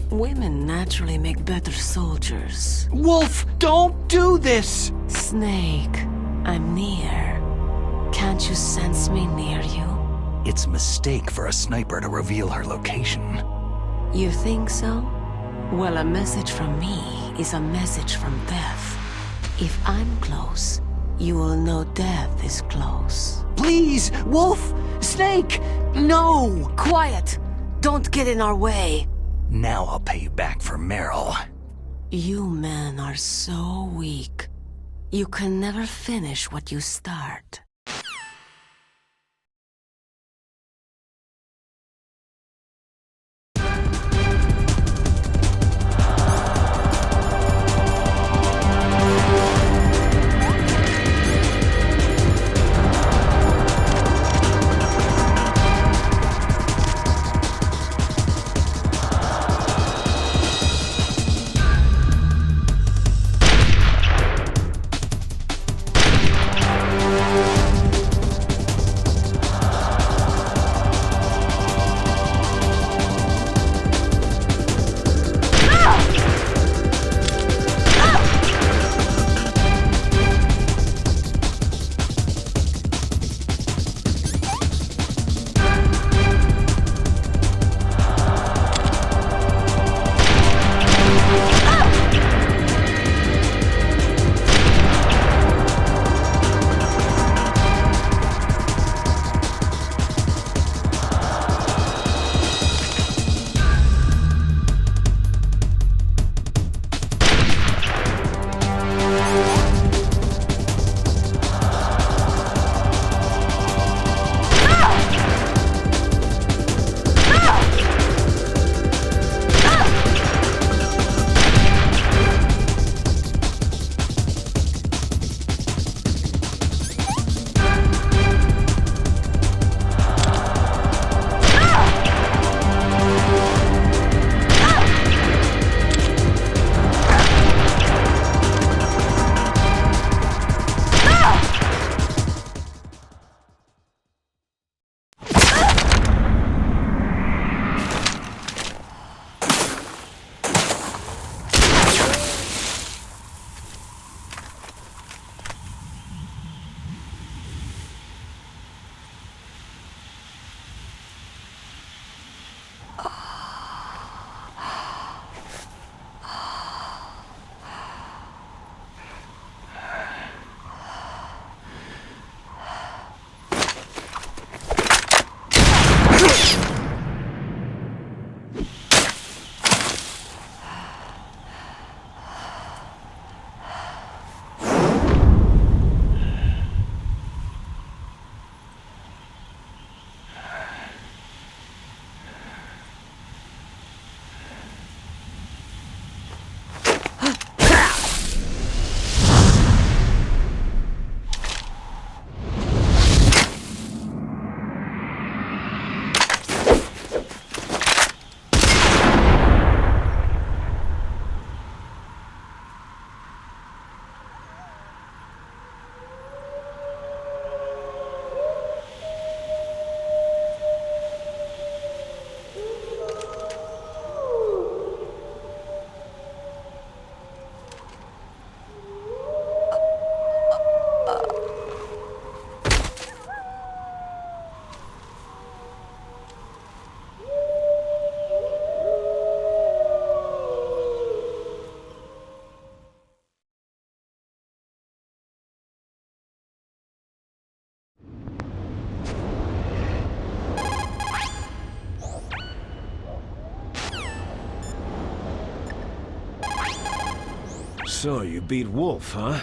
women naturally make better soldiers. Wolf, don't do this! Snake, I'm near. Can't you sense me near you? It's a mistake for a sniper to reveal her location. You think so? Well, a message from me is a message from death. If I'm close, you will know death is close. Please, Wolf! Snake! No! Quiet! Don't get in our way. Now I'll pay you back for Meryl. You men are so weak. You can never finish what you start. So you beat Wolf, huh?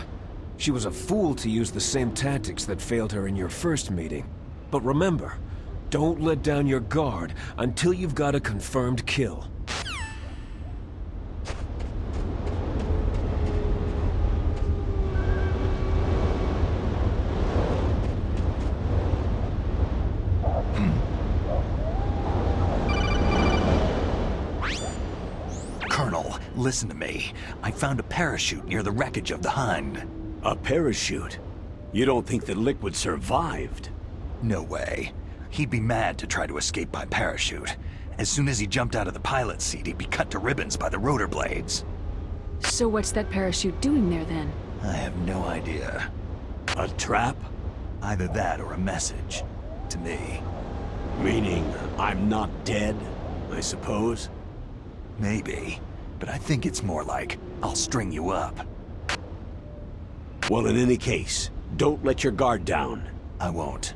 She was a fool to use the same tactics that failed her in your first meeting. But remember, don't let down your guard until you've got a confirmed kill. Colonel, listen to me. I found a parachute near the wreckage of the Hind. A parachute? You don't think that Liquid survived? No way. He'd be mad to try to escape by parachute. As soon as he jumped out of the pilot's seat, he'd be cut to ribbons by the rotor blades. So what's that parachute doing there then? I have no idea. A trap? Either that or a message. To me. Meaning, I'm not dead, I suppose? Maybe. But I think it's more like, I'll string you up. Well, in any case, don't let your guard down. I won't.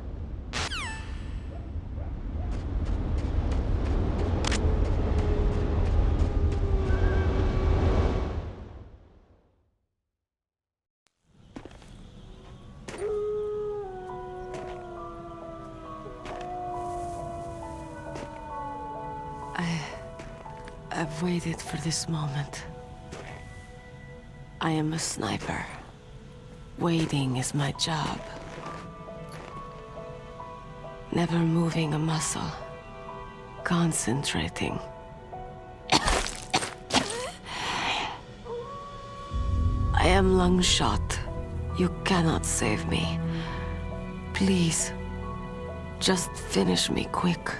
I've waited for this moment. I am a sniper. Waiting is my job. Never moving a muscle. Concentrating. I am lung shot. You cannot save me. Please, just finish me quick.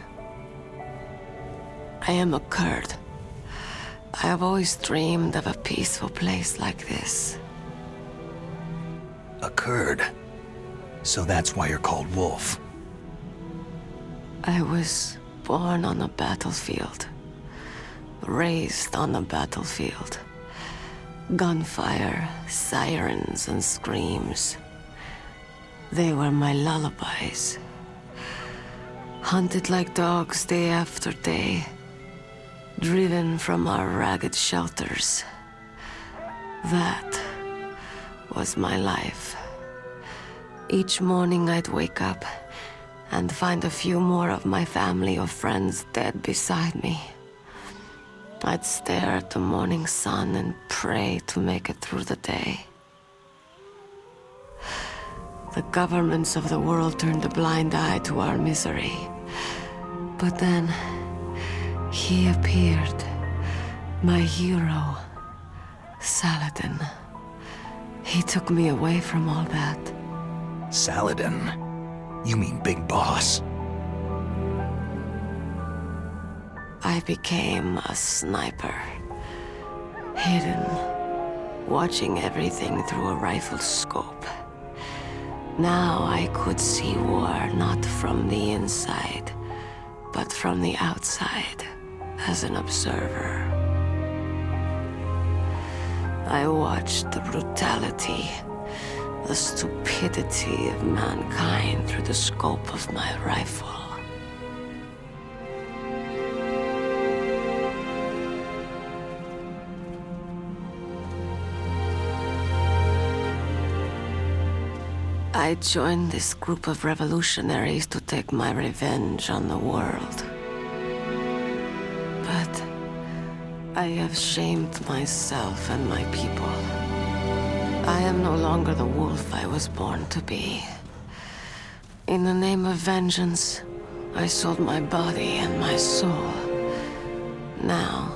I am a Kurd. I have always dreamed of a peaceful place like this. A Kurd? So that's why you're called Wolf. I was born on a battlefield. Raised on a battlefield. Gunfire, sirens, and screams. They were my lullabies. Hunted like dogs day after day. Driven from our ragged shelters. That was my life. Each morning I'd wake up and find a few more of my family or friends dead beside me. I'd stare at the morning sun and pray to make it through the day. The governments of the world turned a blind eye to our misery. But then, he appeared. My hero, Saladin. He took me away from all that. Saladin? You mean Big Boss? I became a sniper. Hidden, watching everything through a rifle scope. Now I could see war not from the inside, but from the outside, as an observer. I watched the brutality, the stupidity of mankind through the scope of my rifle. I joined this group of revolutionaries to take my revenge on the world. But I have shamed myself and my people. I am no longer the wolf I was born to be. In the name of vengeance, I sold my body and my soul. Now,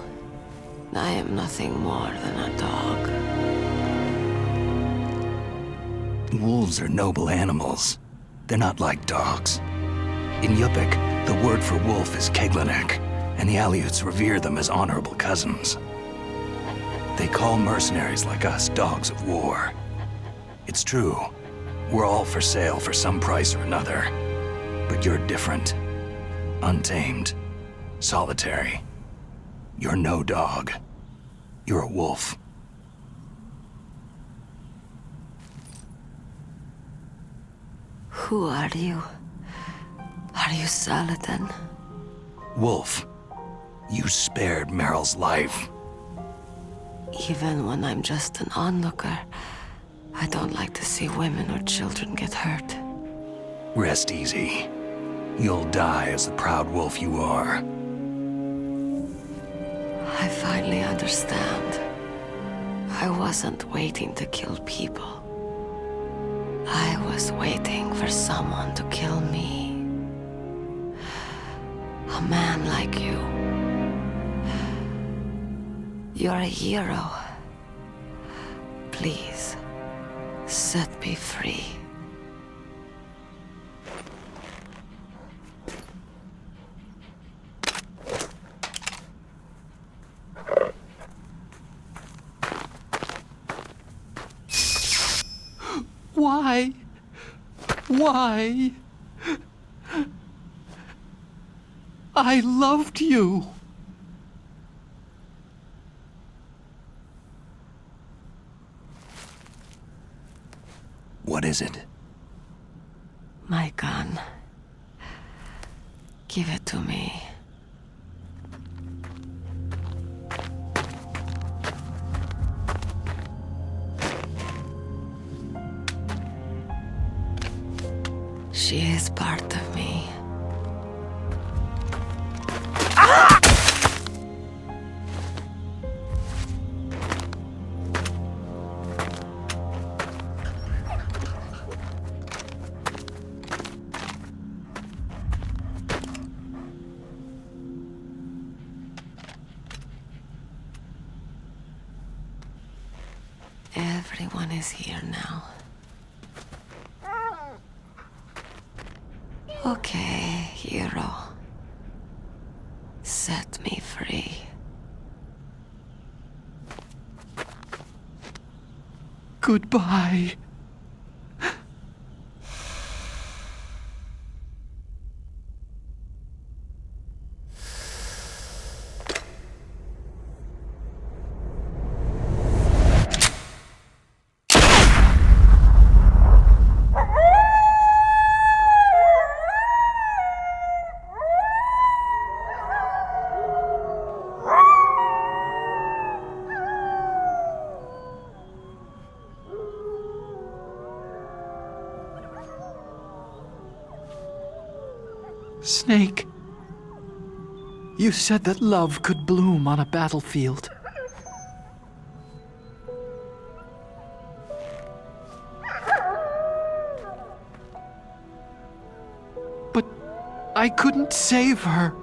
I am nothing more than a dog. Wolves are noble animals. They're not like dogs. In Yupik, the word for wolf is Keglanek, and the Aleuts revere them as honorable cousins. They call mercenaries like us dogs of war. It's true. We're all for sale for some price or another. But you're different. Untamed. Solitary. You're no dog. You're a wolf. Who are you? Are you Saladin? Wolf. You spared Meryl's life. Even when I'm just an onlooker, I don't like to see women or children get hurt. Rest easy. You'll die as the proud wolf you are. I finally understand. I wasn't waiting to kill people. I was waiting for someone to kill me. A man like you. You're a hero. Please, set me free. Why? Why? I loved you. What is it? My gun. Give it to me. She is part of me. Everyone is here now. Okay, hero. Set me free. Goodbye. Snake, you said that love could bloom on a battlefield. But I couldn't save her.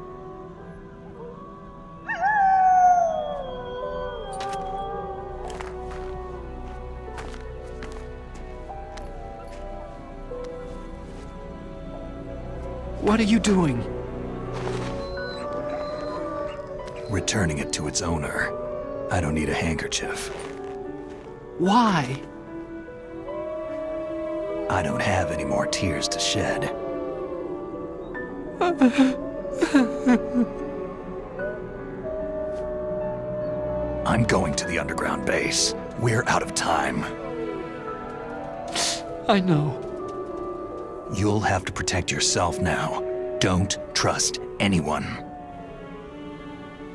What are you doing? Returning it to its owner. I don't need a handkerchief. Why? I don't have any more tears to shed. I'm going to the underground base. We're out of time. I know. You'll have to protect yourself now. Don't trust anyone.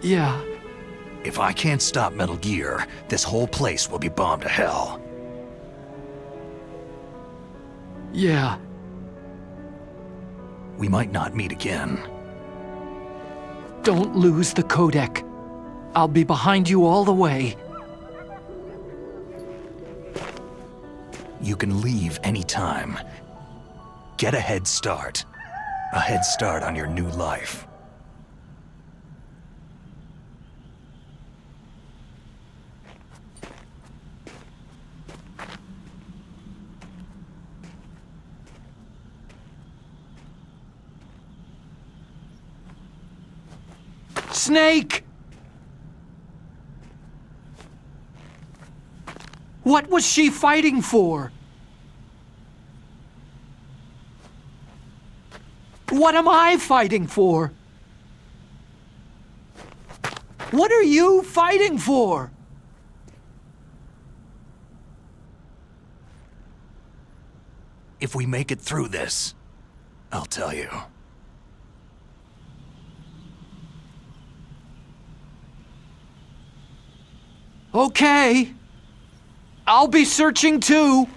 Yeah. If I can't stop Metal Gear, this whole place will be bombed to hell. Yeah. We might not meet again. Don't lose the codec. I'll be behind you all the way. You can leave anytime. Get a head start. A head start on your new life. Snake! What was she fighting for? What am I fighting for? What are you fighting for? If we make it through this, I'll tell you. Okay. I'll be searching too.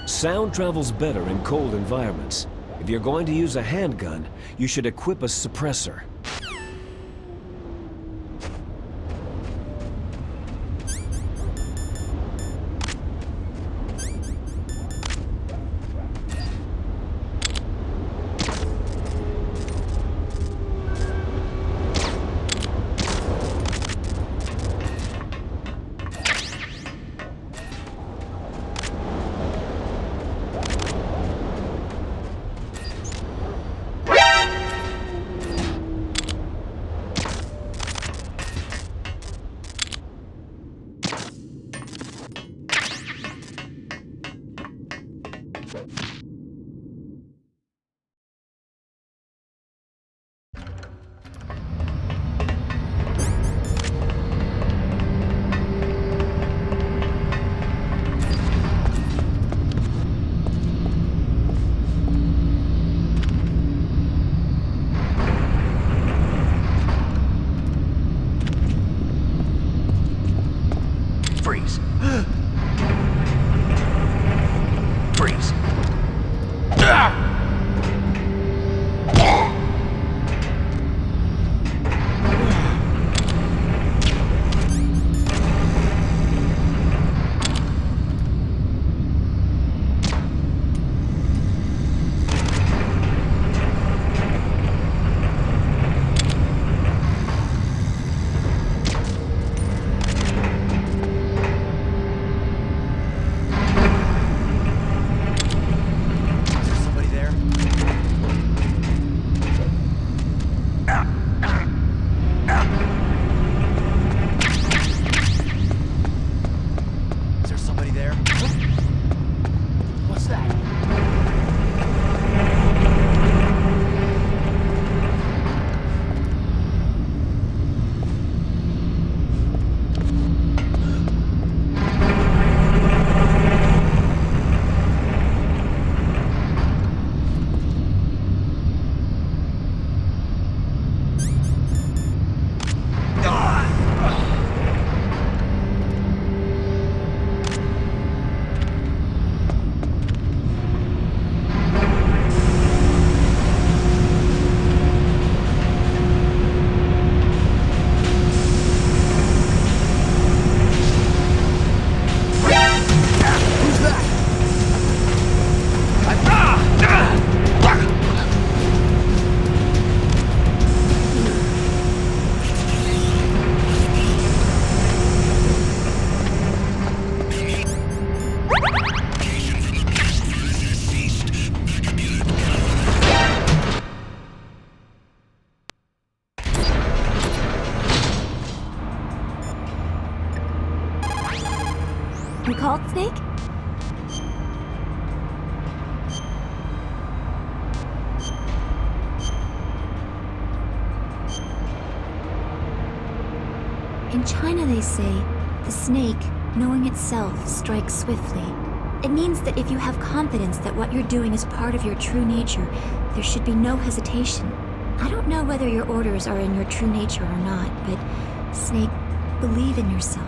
Sound travels better in cold environments. If you're going to use a handgun, you should equip a suppressor. Freeze. Freeze. You called, Snake? In China, they say, the snake, knowing itself, strikes swiftly. It means that if you have confidence that what you're doing is part of your true nature, there should be no hesitation. I don't know whether your orders are in your true nature or not, but, Snake, believe in yourself.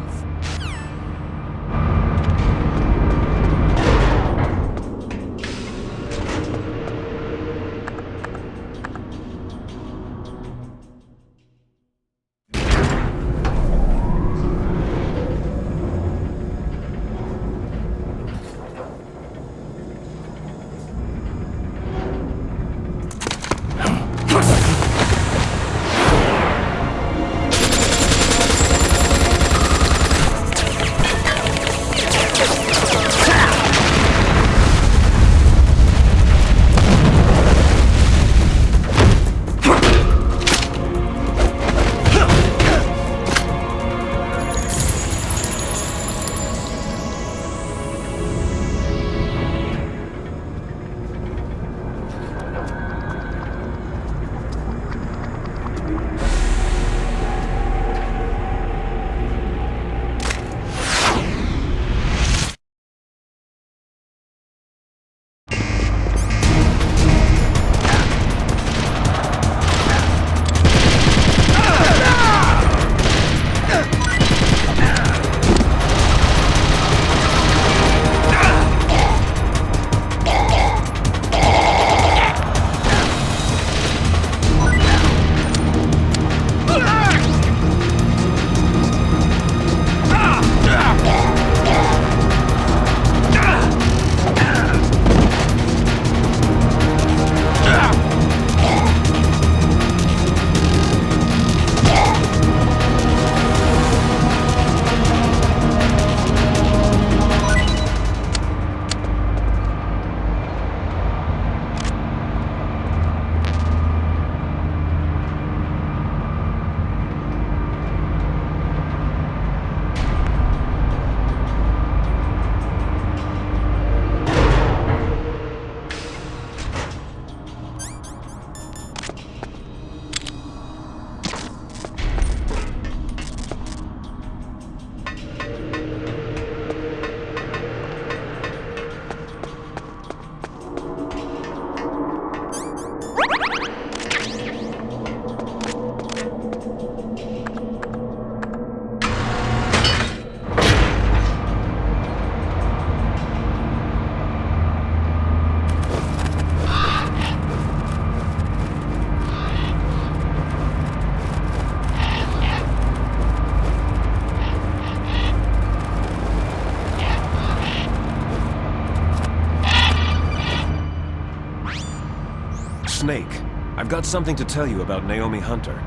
Snake, I've got something to tell you about Naomi Hunter.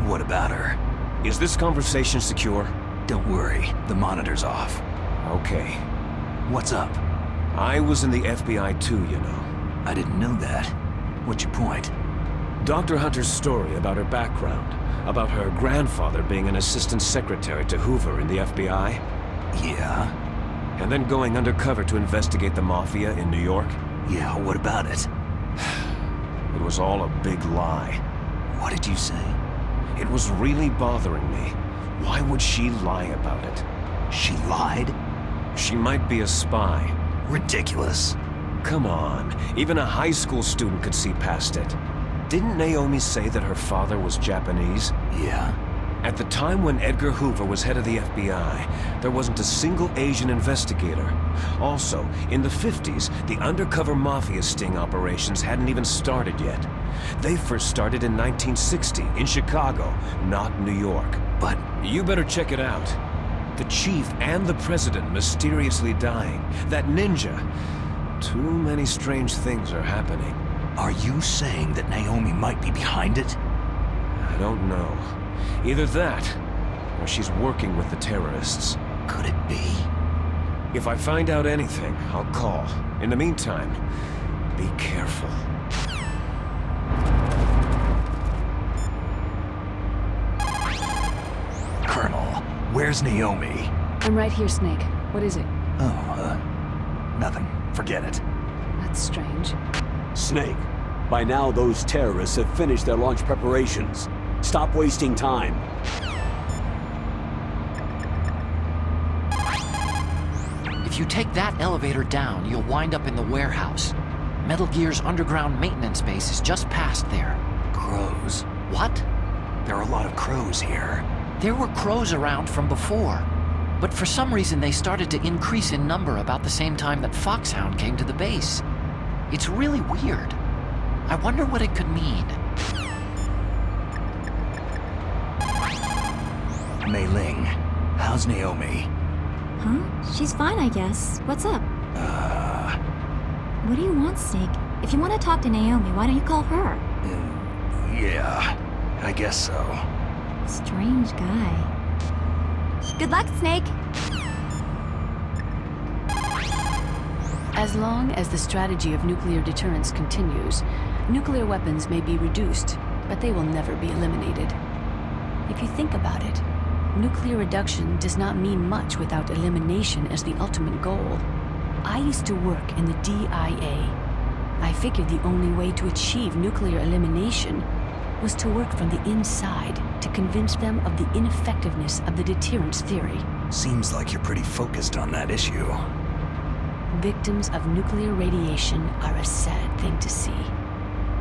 What about her? Is this conversation secure? Don't worry, the monitor's off. Okay. What's up? I was in the FBI too, you know. I didn't know that. What's your point? Dr. Hunter's story about her background, about her grandfather being an assistant secretary to Hoover in the FBI. Yeah? And then going undercover to investigate the Mafia in New York. Yeah, what about it? It was all a big lie. What did you say? It was really bothering me. Why would she lie about it? She lied? She might be a spy. Ridiculous. Come on, even a high school student could see past it. Didn't Naomi say that her father was Japanese? Yeah. At the time when Edgar Hoover was head of the FBI, there wasn't a single Asian investigator. Also, in the 50s, the undercover mafia sting operations hadn't even started yet. They first started in 1960, in Chicago, not New York. But you better check it out. The chief and the president mysteriously dying. That ninja. Too many strange things are happening. Are you saying that Naomi might be behind it? I don't know. Either that, or she's working with the terrorists. Could it be? If I find out anything, I'll call. In the meantime, be careful. Colonel, where's Naomi? I'm right here, Snake. What is it? Oh, nothing. Forget it. That's strange. Snake, by now those terrorists have finished their launch preparations. Stop wasting time. If you take that elevator down, you'll wind up in the warehouse. Metal Gear's underground maintenance base is just past there. Crows. What? There are a lot of crows here. There were crows around from before, but for some reason they started to increase in number about the same time that Foxhound came to the base. It's really weird. I wonder what it could mean. Mei Ling, how's Naomi? Huh? She's fine, I guess. What's up? What do you want, Snake? If you want to talk to Naomi, why don't you call her? Yeah, I guess so. Strange guy. Good luck, Snake! As long as the strategy of nuclear deterrence continues, nuclear weapons may be reduced, but they will never be eliminated. If you think about it, nuclear reduction does not mean much without elimination as the ultimate goal. I used to work in the DIA. I figured the only way to achieve nuclear elimination was to work from the inside to convince them of the ineffectiveness of the deterrence theory. Seems like you're pretty focused on that issue. Victims of nuclear radiation are a sad thing to see,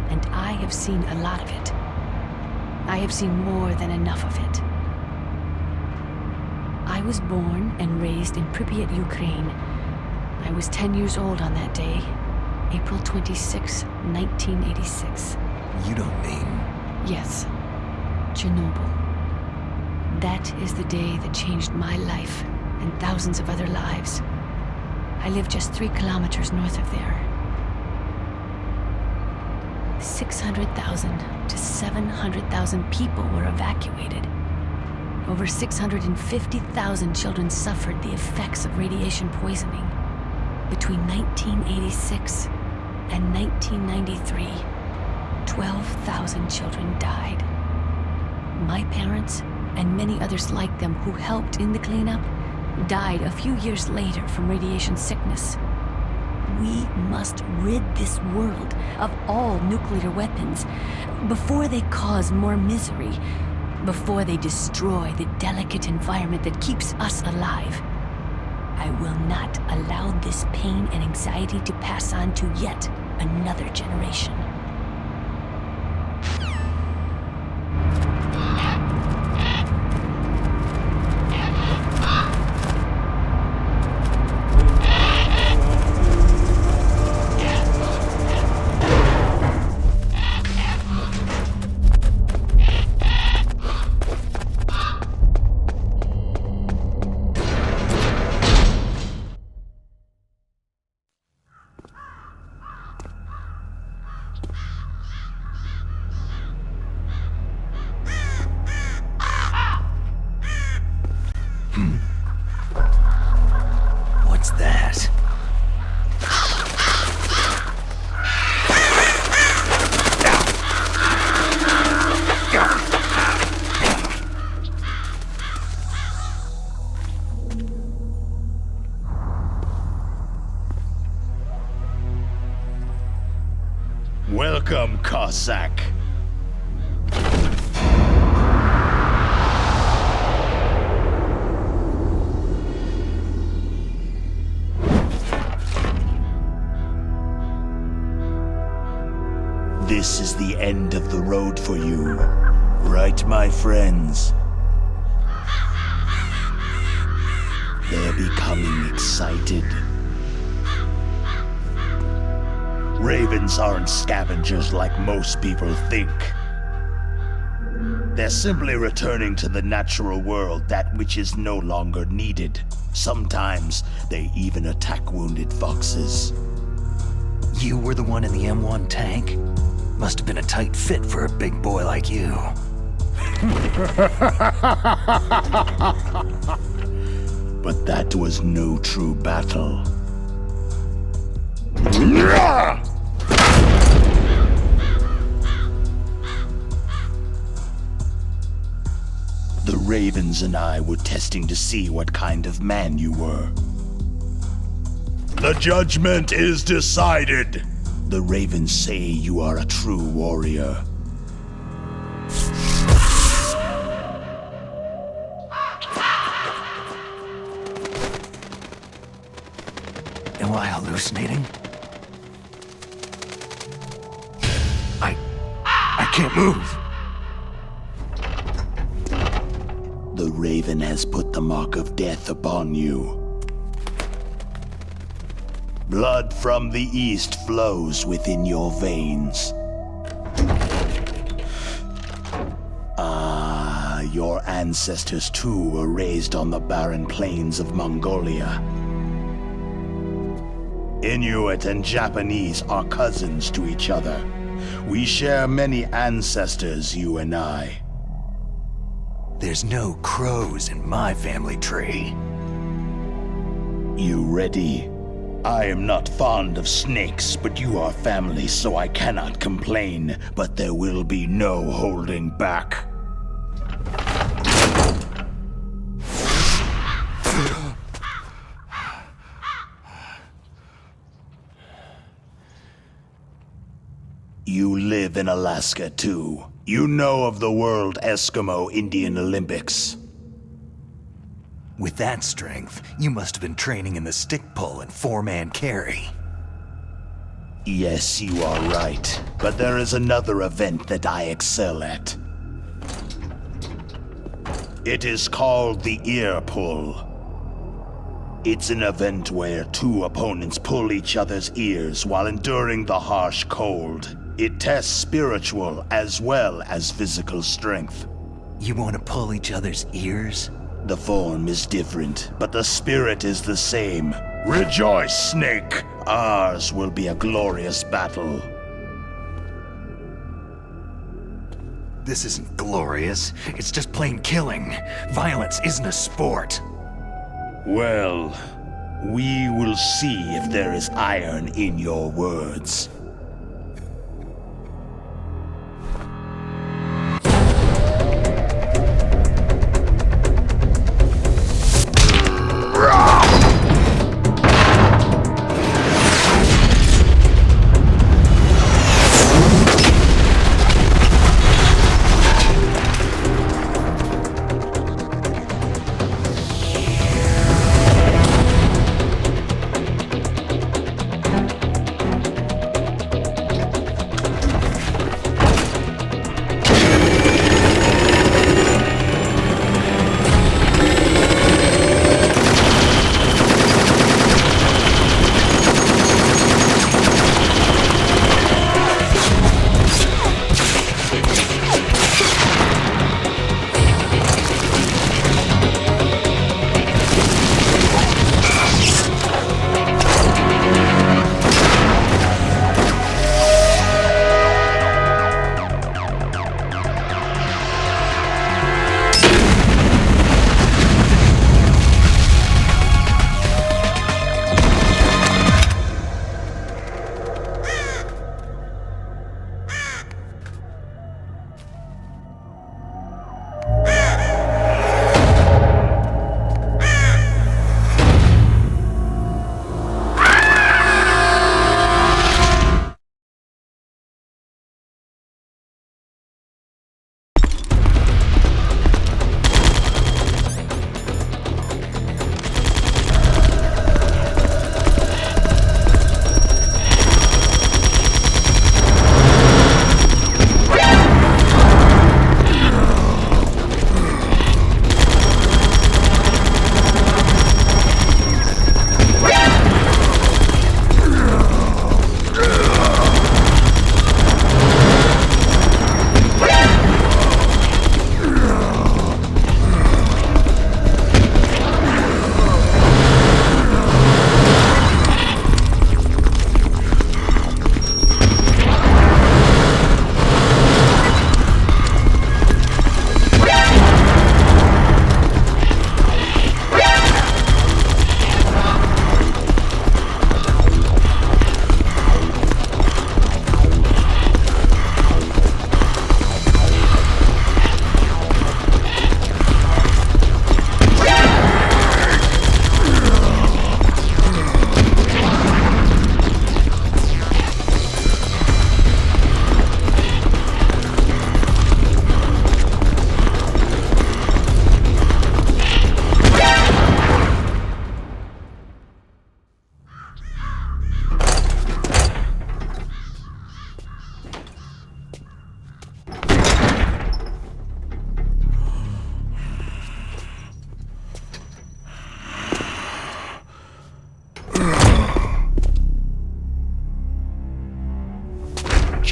and I have seen a lot of it. I have seen more than enough of it. I was born and raised in Pripyat, Ukraine. I was 10 years old on that day, April 26, 1986. You don't mean... Yes, Chernobyl. That is the day that changed my life and thousands of other lives. I live just 3 kilometers north of there. 600,000 to 700,000 people were evacuated. Over 650,000 children suffered the effects of radiation poisoning. Between 1986 and 1993, 12,000 children died. My parents, and many others like them who helped in the cleanup, died a few years later from radiation sickness. We must rid this world of all nuclear weapons before they cause more misery, before they destroy the delicate environment that keeps us alive. I will not allow this pain and anxiety to pass on to yet another generation. sack. This is the end of the road for you, right, my friends? They're becoming excited. Ravens aren't scavengers like most people think. They're simply returning to the natural world that which is no longer needed. Sometimes they even attack wounded foxes. You were the one in the M1 tank? Must have been a tight fit for a big boy like you. But that was no true battle. The Ravens and I were testing to see what kind of man you were. The judgment is decided. The Ravens say you are a true warrior. Am I hallucinating? I can't move. The Raven has put the mark of death upon you. Blood from the east flows within your veins. Your ancestors too were raised on the barren plains of Mongolia. Inuit and Japanese are cousins to each other. We share many ancestors, you and I. There's no crows in my family tree. You ready? I am not fond of snakes, but you are family, so I cannot complain. But there will be no holding back. You live in Alaska, too. You know of the World Eskimo Indian Olympics. With that strength, you must have been training in the stick pull and four-man carry. Yes, you are right. But there is another event that I excel at. It is called the ear pull. It's an event where two opponents pull each other's ears while enduring the harsh cold. It tests spiritual as well as physical strength. You want to pull each other's ears? The form is different, but the spirit is the same. Rejoice, Snake! Ours will be a glorious battle. This isn't glorious. It's just plain killing. Violence isn't a sport. Well, we will see if there is iron in your words.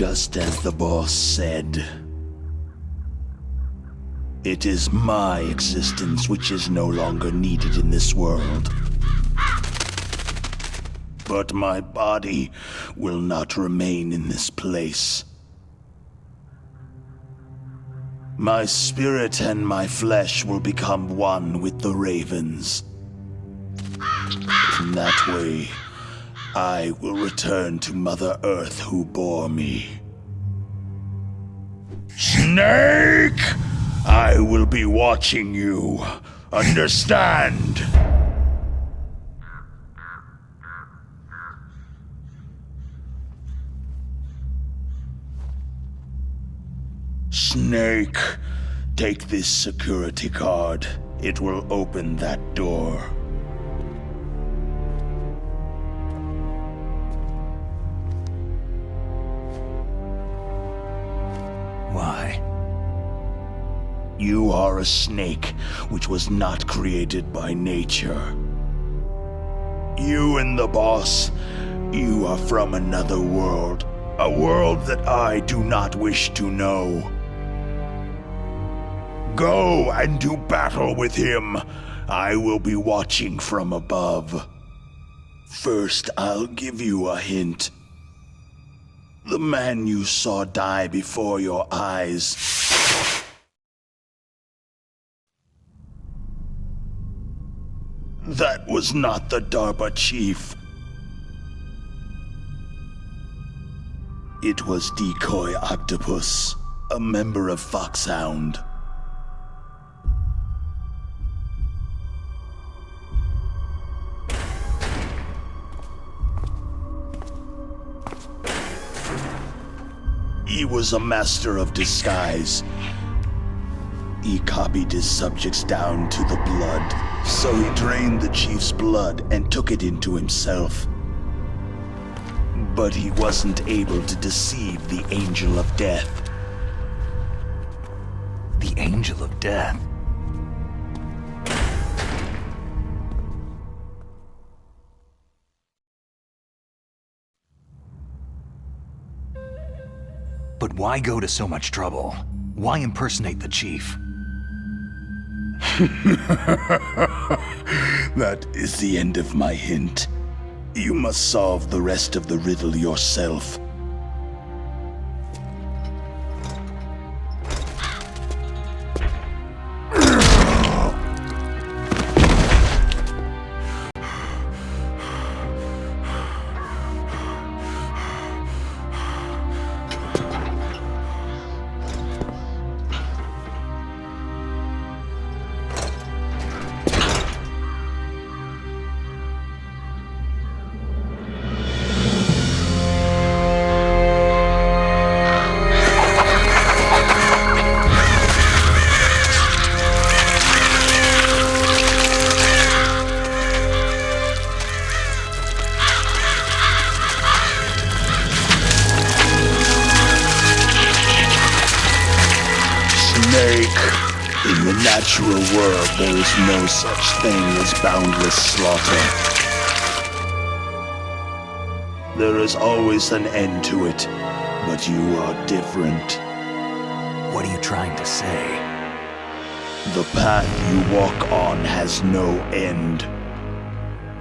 Just as the boss said. It is my existence which is no longer needed in this world. But my body will not remain in this place. My spirit and my flesh will become one with the ravens. In that way, I will return to Mother Earth who bore me. Snake! I will be watching you. Understand? Snake, take this security card. It will open that door. Why? You are a snake which was not created by nature. You and the boss, you are from another world. A world that I do not wish to know. Go and do battle with him. I will be watching from above. First, I'll give you a hint. The man you saw die before your eyes. That was not the DARPA chief. It was Decoy Octopus, a member of Foxhound. He was a master of disguise. He copied his subjects down to the blood, so he drained the chief's blood and took it into himself. But he wasn't able to deceive the Angel of Death. The Angel of Death? But why go to so much trouble? Why impersonate the chief? That is the end of my hint. You must solve the rest of the riddle yourself. In the natural world, there is no such thing as boundless slaughter. There is always an end to it, but you are different. What are you trying to say? The path you walk on has no end.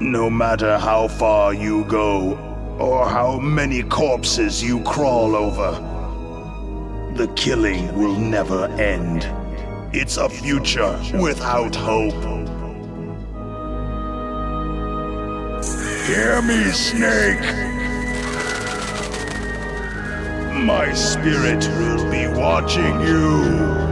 No matter how far you go, or how many corpses you crawl over, the killing will never end. It's a future without hope. Hear me, Snake! My spirit will be watching you.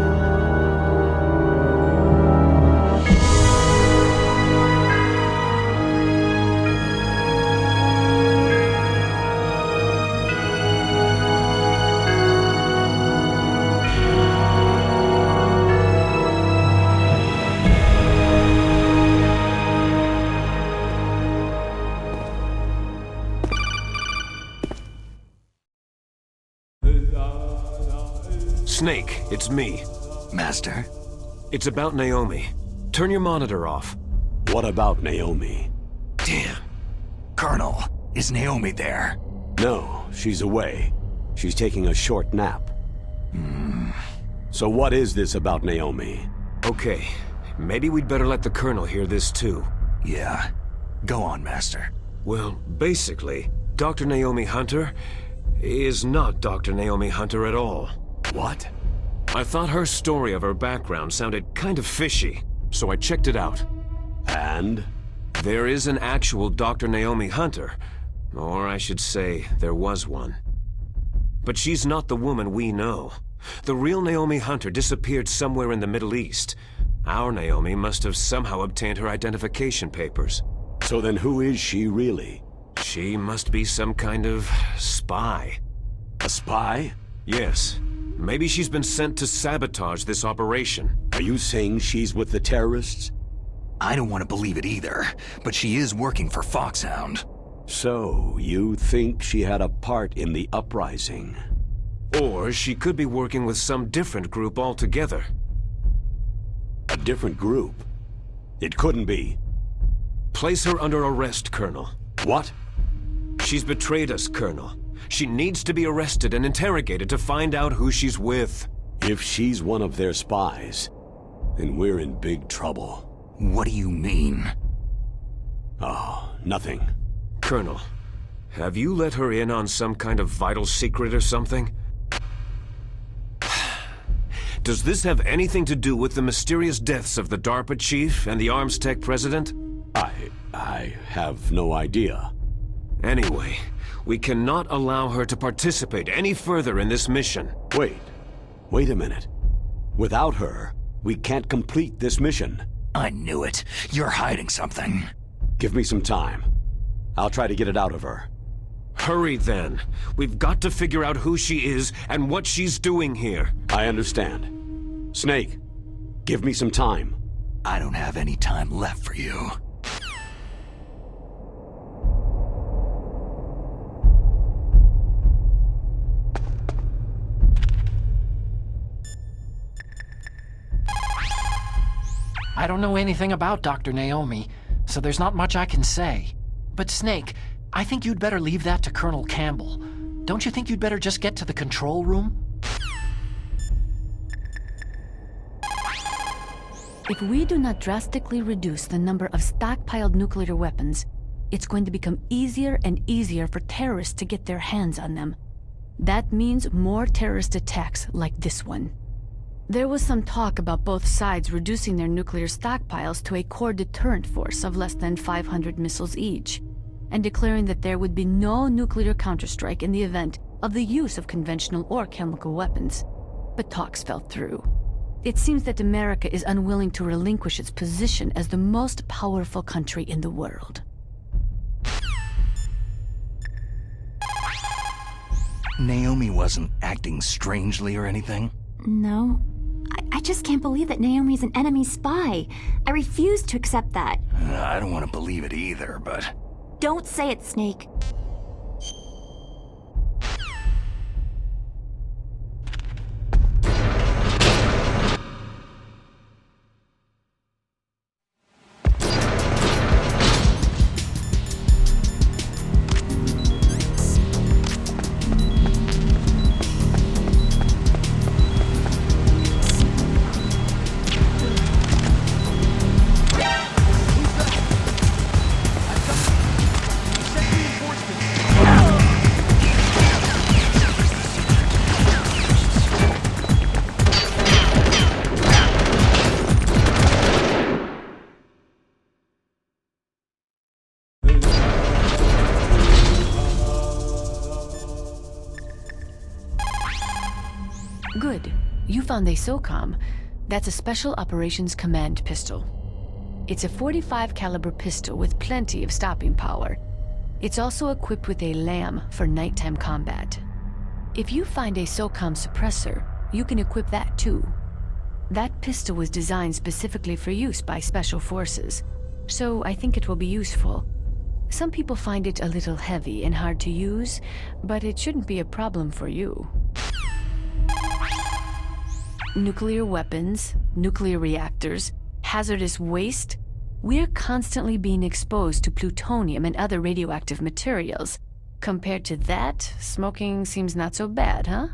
Snake, it's me. Master? It's about Naomi. Turn your monitor off. What about Naomi? Damn. Colonel, is Naomi there? No, she's away. She's taking a short nap. So what is this about Naomi? Okay, maybe we'd better let the Colonel hear this too. Yeah. Go on, Master. Well, basically, Dr. Naomi Hunter is not Dr. Naomi Hunter at all. What? I thought her story of her background sounded kind of fishy, so I checked it out. And? There is an actual Dr. Naomi Hunter, or I should say, there was one. But she's not the woman we know. The real Naomi Hunter disappeared somewhere in the Middle East. Our Naomi must have somehow obtained her identification papers. So then who is she really? She must be some kind of spy. A spy? Yes. Maybe she's been sent to sabotage this operation. Are you saying she's with the terrorists? I don't want to believe it either, but she is working for Foxhound. So, you think she had a part in the uprising? Or she could be working with some different group altogether. A different group? It couldn't be. Place her under arrest, Colonel. What? She's betrayed us, Colonel. She needs to be arrested and interrogated to find out who she's with. If she's one of their spies, then we're in big trouble. What do you mean? Oh, nothing. Colonel, have you let her in on some kind of vital secret or something? Does this have anything to do with the mysterious deaths of the DARPA chief and the arms tech president? I have no idea. Anyway, we cannot allow her to participate any further in this mission. Wait a minute. Without her, we can't complete this mission. I knew it. You're hiding something. Give me some time. I'll try to get it out of her. Hurry then. We've got to figure out who she is and what she's doing here. I understand. Snake, give me some time. I don't have any time left for you. I don't know anything about Dr. Naomi, so there's not much I can say. But Snake, I think you'd better leave that to Colonel Campbell. Don't you think you'd better just get to the control room? If we do not drastically reduce the number of stockpiled nuclear weapons, it's going to become easier and easier for terrorists to get their hands on them. That means more terrorist attacks like this one. There was some talk about both sides reducing their nuclear stockpiles to a core deterrent force of less than 500 missiles each, and declaring that there would be no nuclear counterstrike in the event of the use of conventional or chemical weapons. But talks fell through. It seems that America is unwilling to relinquish its position as the most powerful country in the world. Naomi wasn't acting strangely or anything? No. I just can't believe that Naomi's an enemy spy. I refuse to accept that. I don't want to believe it either, but... Don't say it, Snake. Good. You found a SOCOM. That's a Special Operations Command pistol. It's a .45 caliber pistol with plenty of stopping power. It's also equipped with a LAM for nighttime combat. If you find a SOCOM suppressor, you can equip that too. That pistol was designed specifically for use by Special Forces, so I think it will be useful. Some people find it a little heavy and hard to use, but it shouldn't be a problem for you. Nuclear weapons, nuclear reactors, hazardous waste. We're constantly being exposed to plutonium and other radioactive materials. Compared to that, smoking seems not so bad, huh?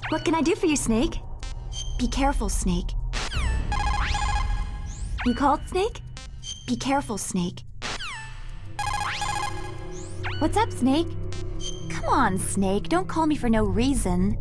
What can I do for you, Snake? Be careful, Snake. You called, Snake? Be careful, Snake. What's up, Snake? Come on, Snake. Don't call me for no reason.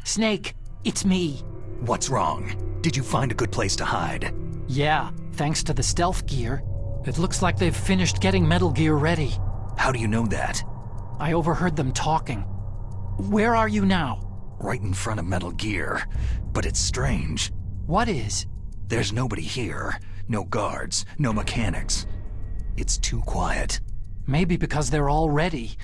Snake, it's me. What's wrong? Did you find a good place to hide? Yeah, thanks to the stealth gear. It looks like they've finished getting Metal Gear ready. How do you know that? I overheard them talking. Where are you now? Right in front of Metal Gear. But it's strange. What is? There's nobody here. No guards, no mechanics. It's too quiet. Maybe because they're all ready.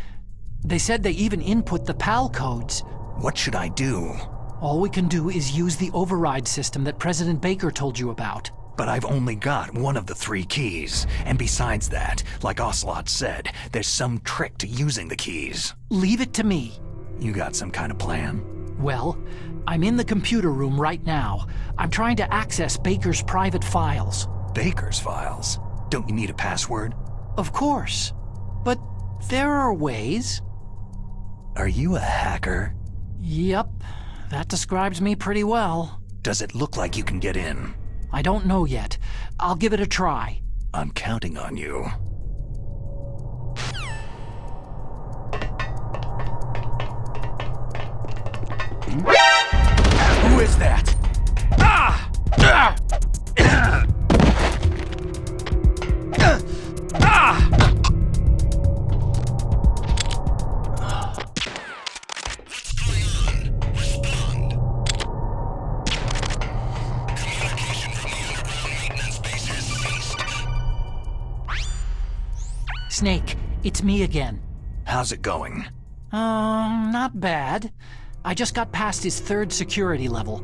They said they even input the PAL codes. What should I do? All we can do is use the override system that President Baker told you about. But I've only got one of the 3 keys. And besides that, like Ocelot said, there's some trick to using the keys. Leave it to me. You got some kind of plan? Well, I'm in the computer room right now. I'm trying to access Baker's private files. Baker's files? Don't you need a password? Of course. But there are ways. Are you a hacker? Yep. That describes me pretty well. Does it look like you can get in? I don't know yet. I'll give it a try. I'm counting on you. Who is that? Snake, it's me again. How's it going? Not bad. I just got past his 3rd security level.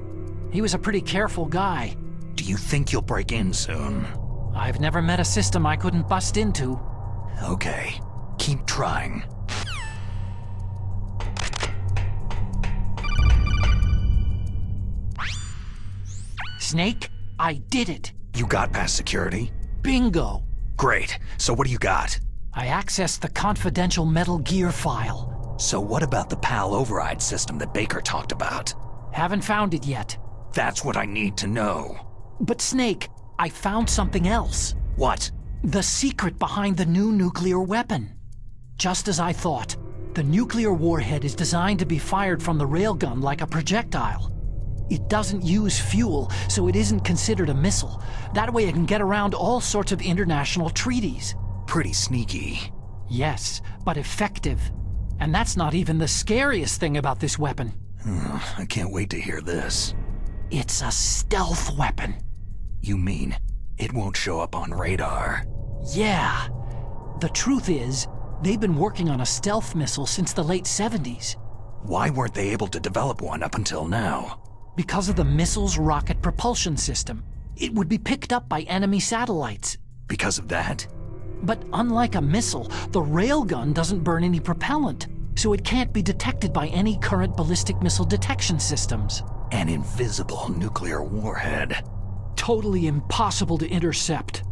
He was a pretty careful guy. Do you think you'll break in soon? I've never met a system I couldn't bust into. Okay, keep trying. Snake, I did it. You got past security? Bingo. Great. So what do you got? I accessed the confidential Metal Gear file. So what about the PAL override system that Baker talked about? Haven't found it yet. That's what I need to know. But Snake, I found something else. What? The secret behind the new nuclear weapon. Just as I thought. The nuclear warhead is designed to be fired from the railgun like a projectile. It doesn't use fuel, so it isn't considered a missile. That way it can get around all sorts of international treaties. Pretty sneaky. Yes, but effective. And that's not even the scariest thing about this weapon. I can't wait to hear this. It's a stealth weapon. You mean it won't show up on radar? Yeah. The truth is, they've been working on a stealth missile since the late 70s. Why weren't they able to develop one up until now? Because of the missile's rocket propulsion system. It would be picked up by enemy satellites. Because of that? But unlike a missile, the railgun doesn't burn any propellant, so it can't be detected by any current ballistic missile detection systems. An invisible nuclear warhead. Totally impossible to intercept.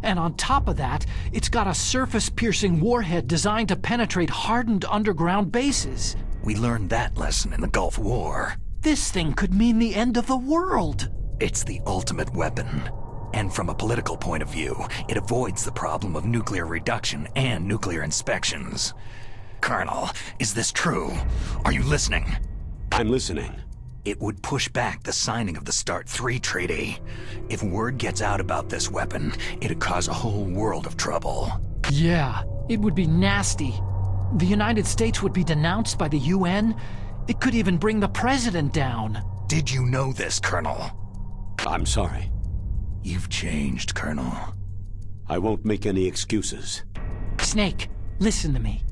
And on top of that, it's got a surface-piercing warhead designed to penetrate hardened underground bases. We learned that lesson in the Gulf War. This thing could mean the end of the world. It's the ultimate weapon. And from a political point of view, it avoids the problem of nuclear reduction and nuclear inspections. Colonel, is this true? Are you listening? I'm listening. It would push back the signing of the START 3 treaty. If word gets out about this weapon, it'd cause a whole world of trouble. Yeah, it would be nasty. The United States would be denounced by the UN. It could even bring the president down. Did you know this, Colonel? I'm sorry. You've changed, Colonel. I won't make any excuses. Snake, listen to me.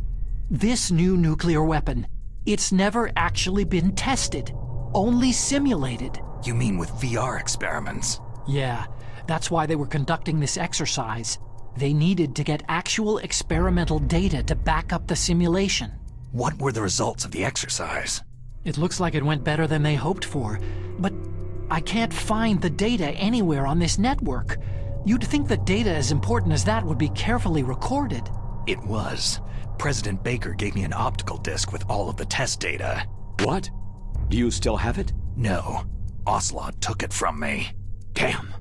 This new nuclear weapon, it's never actually been tested. Only simulated. You mean with VR experiments? Yeah, that's why they were conducting this exercise. They needed to get actual experimental data to back up the simulation. What were the results of the exercise? It looks like it went better than they hoped for, but I can't find the data anywhere on this network. You'd think the data as important as that would be carefully recorded. It was. President Baker gave me an optical disc with all of the test data. What? Do you still have it? No. Ocelot took it from me. Damn.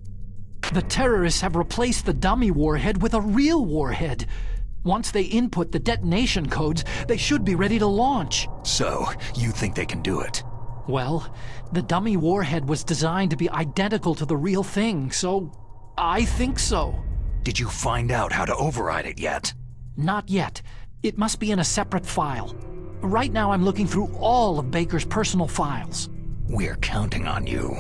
The terrorists have replaced the dummy warhead with a real warhead. Once they input the detonation codes, they should be ready to launch. So, you think they can do it? Well, the dummy warhead was designed to be identical to the real thing, so I think so. Did you find out how to override it yet? Not yet. It must be in a separate file. Right now I'm looking through all of Baker's personal files. We're counting on you.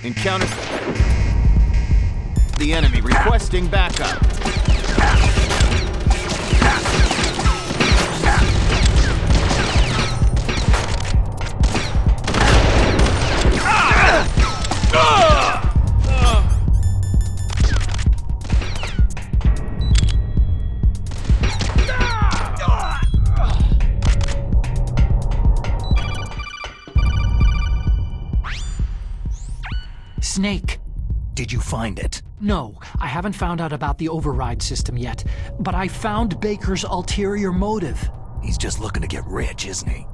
Encounter. The enemy requesting backup. Snake. Did you find it? No, I haven't found out about the override system yet, but I found Baker's ulterior motive. He's just looking to get rich, isn't he?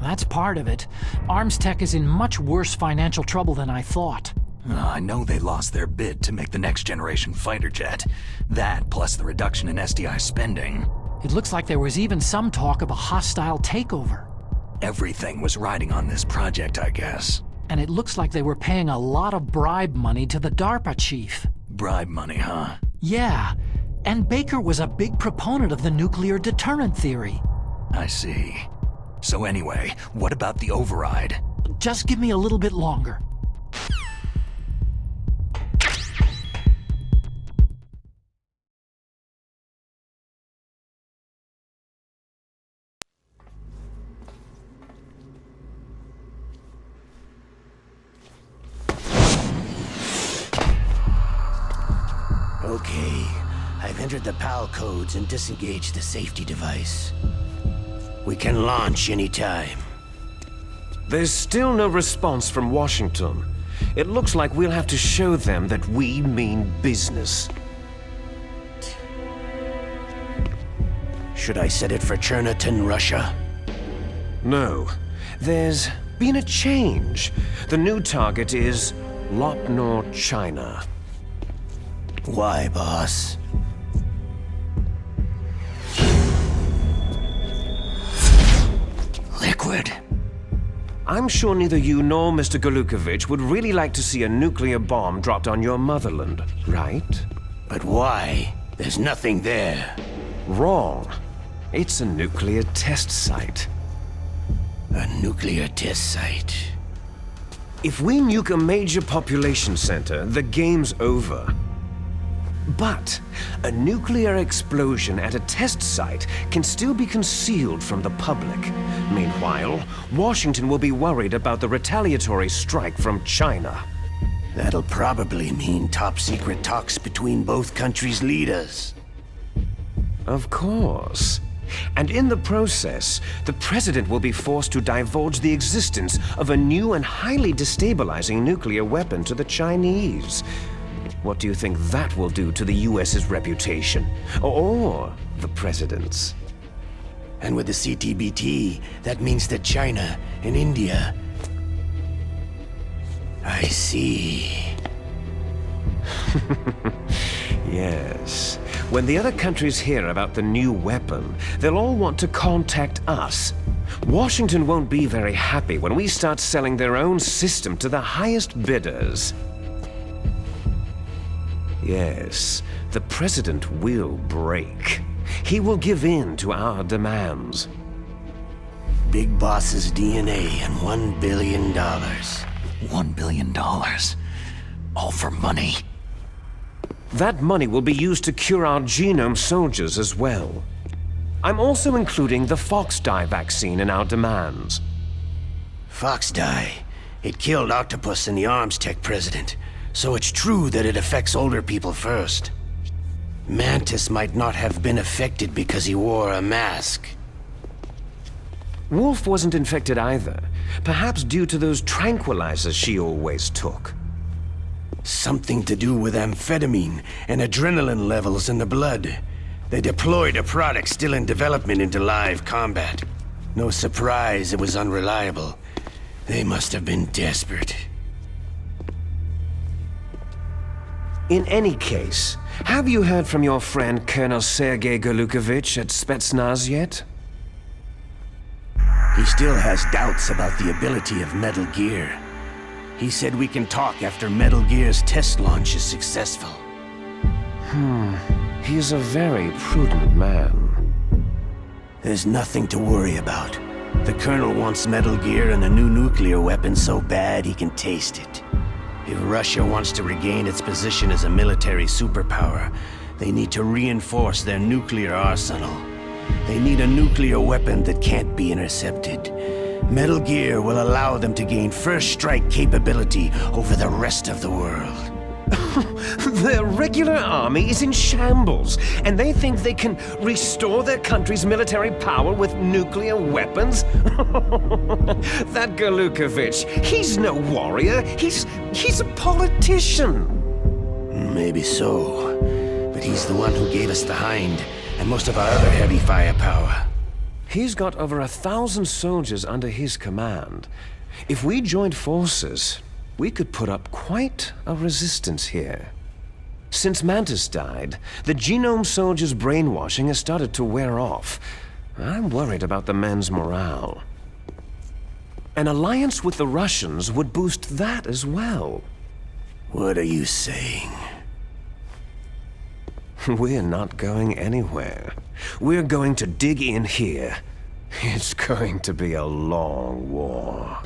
That's part of it. Arms Tech is in much worse financial trouble than I thought. I know they lost their bid to make the next generation fighter jet. That, plus the reduction in SDI spending. It looks like there was even some talk of a hostile takeover. Everything was riding on this project, I guess. And it looks like they were paying a lot of bribe money to the DARPA chief. Bribe money, huh? Yeah, and Baker was a big proponent of the nuclear deterrent theory. I see. So anyway, what about the override? Just give me a little bit longer. Okay, I've entered the PAL codes and disengaged the safety device. We can launch anytime. There's still no response from Washington. It looks like we'll have to show them that we mean business. Should I set it for Cherniton, Russia? No. There's been a change. The new target is Lopnor, China. Why, boss? forward. I'm sure neither you nor Mr. Golukovich would really like to see a nuclear bomb dropped on your motherland, right? But why? There's nothing there. Wrong. It's a nuclear test site. A nuclear test site? If we nuke a major population center, the game's over. But a nuclear explosion at a test site can still be concealed from the public. Meanwhile, Washington will be worried about the retaliatory strike from China. That'll probably mean top-secret talks between both countries' leaders. Of course. And in the process, the President will be forced to divulge the existence of a new and highly destabilizing nuclear weapon to the Chinese. What do you think that will do to the US's reputation? Or the President's? And with the CTBT, that means that China and India... I see. Yes. When the other countries hear about the new weapon, they'll all want to contact us. Washington won't be very happy when we start selling their own system to the highest bidders. Yes, the President will break. He will give in to our demands. Big Boss's DNA and $1 billion. $1 billion? All for money? That money will be used to cure our genome soldiers as well. I'm also including the Fox-Die vaccine in our demands. Fox-Die? It killed Octopus and the Arms Tech President, so it's true that it affects older people first. Mantis might not have been affected because he wore a mask. Wolf wasn't infected either, perhaps due to those tranquilizers she always took. Something to do with amphetamine and adrenaline levels in the blood. They deployed a product still in development into live combat. No surprise it was unreliable. They must have been desperate. In any case, have you heard from your friend Colonel Sergei Golukovich at Spetsnaz yet? He still has doubts about the ability of Metal Gear. He said we can talk after Metal Gear's test launch is successful. He's a very prudent man. There's nothing to worry about. The Colonel wants Metal Gear and a new nuclear weapon so bad he can taste it. If Russia wants to regain its position as a military superpower, they need to reinforce their nuclear arsenal. They need a nuclear weapon that can't be intercepted. Metal Gear will allow them to gain first strike capability over the rest of the world. Their regular army is in shambles, and they think they can restore their country's military power with nuclear weapons? That Golukovich, he's no warrior, he's a politician. Maybe so, but he's the one who gave us the Hind, and most of our other heavy firepower. He's got over 1,000 soldiers under his command. If we joined forces, we could put up quite a resistance here. Since Mantis died, the genome soldiers' brainwashing has started to wear off. I'm worried about the men's morale. An alliance with the Russians would boost that as well. What are you saying? We're not going anywhere. We're going to dig in here. It's going to be a long war.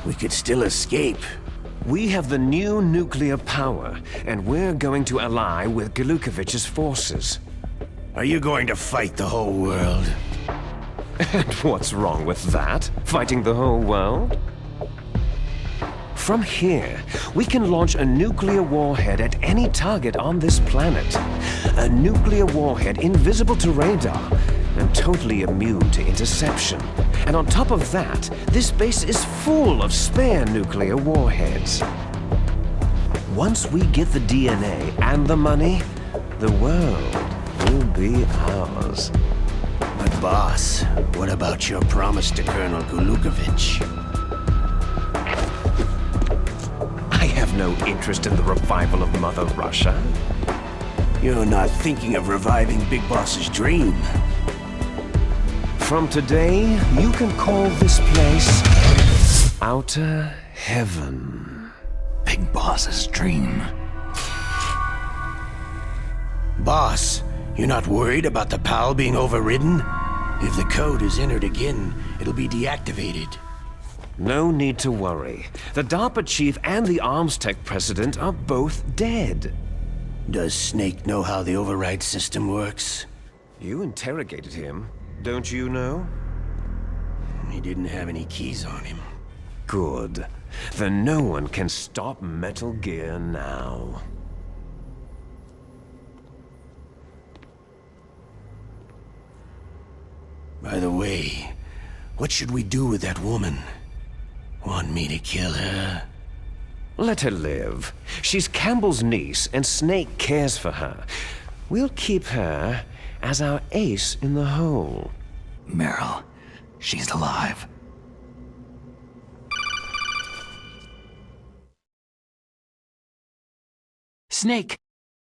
We could still escape. We have the new nuclear power, and we're going to ally with Golukovich's forces. Are you going to fight the whole world? And what's wrong with that? Fighting the whole world? From here, we can launch a nuclear warhead at any target on this planet. A nuclear warhead invisible to radar and totally immune to interception. And on top of that, this base is full of spare nuclear warheads. Once we get the DNA and the money, the world will be ours. But boss, what about your promise to Colonel Golukovich? I have no interest in the revival of Mother Russia. You're not thinking of reviving Big Boss's dream. From today, you can call this place Outer Heaven. Big Boss's dream. Boss, you're not worried about the PAL being overridden? If the code is entered again, it'll be deactivated. No need to worry. The DARPA chief and the arms tech president are both dead. Does Snake know how the override system works? You interrogated him, don't you know? He didn't have any keys on him. Good. Then no one can stop Metal Gear now. By the way, what should we do with that woman? Want me to kill her? Let her live. She's Campbell's niece, and Snake cares for her. We'll keep her as our ace in the hole. Meryl, she's alive. Snake,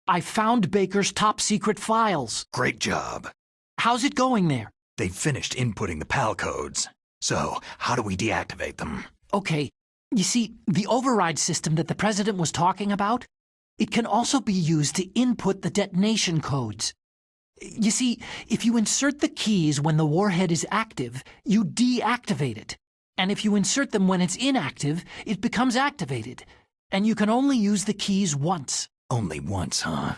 I found Baker's top-secret files. Great job. How's it going there? They've finished inputting the PAL codes. So, how do we deactivate them? Okay, you see, the override system that the President was talking about, it can also be used to input the detonation codes. You see, if you insert the keys when the warhead is active, you deactivate it. And if you insert them when it's inactive, it becomes activated. And you can only use the keys once. Only once, huh?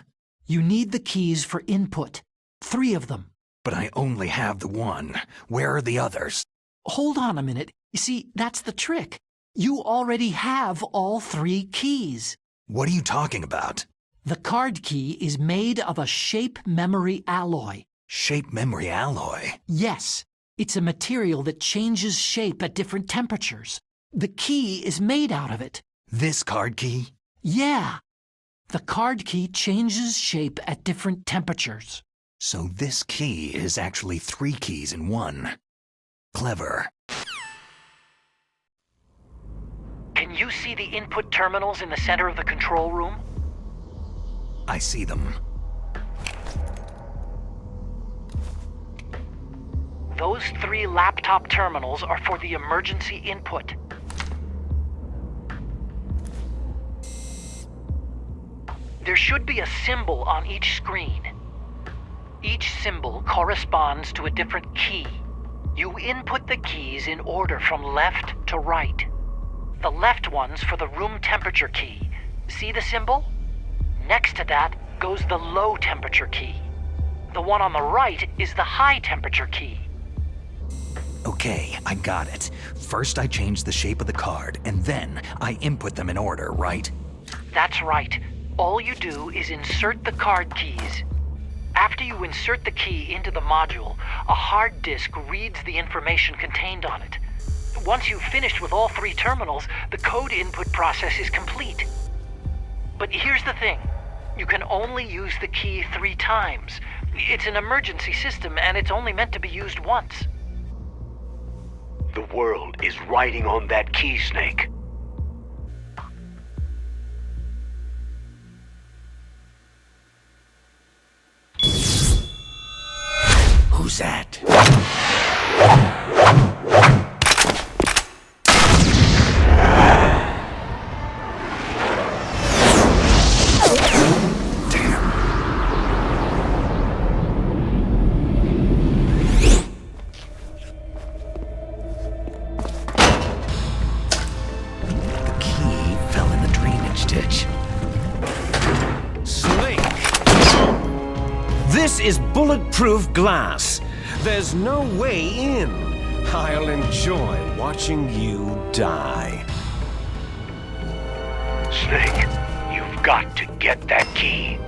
You need the keys for input. 3 of them. But I only have the one. Where are the others? Hold on a minute. You see, that's the trick. You already have all 3 keys. What are you talking about? The card key is made of a shape memory alloy. Shape memory alloy? Yes. It's a material that changes shape at different temperatures. The key is made out of it. This card key? Yeah. The card key changes shape at different temperatures. So this key is actually 3 keys in one. Clever. Can you see the input terminals in the center of the control room? I see them. Those 3 laptop terminals are for the emergency input. There should be a symbol on each screen. Each symbol corresponds to a different key. You input the keys in order from left to right. The left one's for the room temperature key. See the symbol? Next to that goes the low temperature key. The one on the right is the high temperature key. Okay, I got it. First I change the shape of the card, and then I input them in order, right? That's right. All you do is insert the card keys. After you insert the key into the module, a hard disk reads the information contained on it. Once you've finished with all 3 terminals, the code input process is complete. But here's the thing. You can only use the key 3 times. It's an emergency system, and it's only meant to be used once. The world is riding on that key, Snake. Who's that? This is bulletproof glass. There's no way in. I'll enjoy watching you die. Snake, you've got to get that key.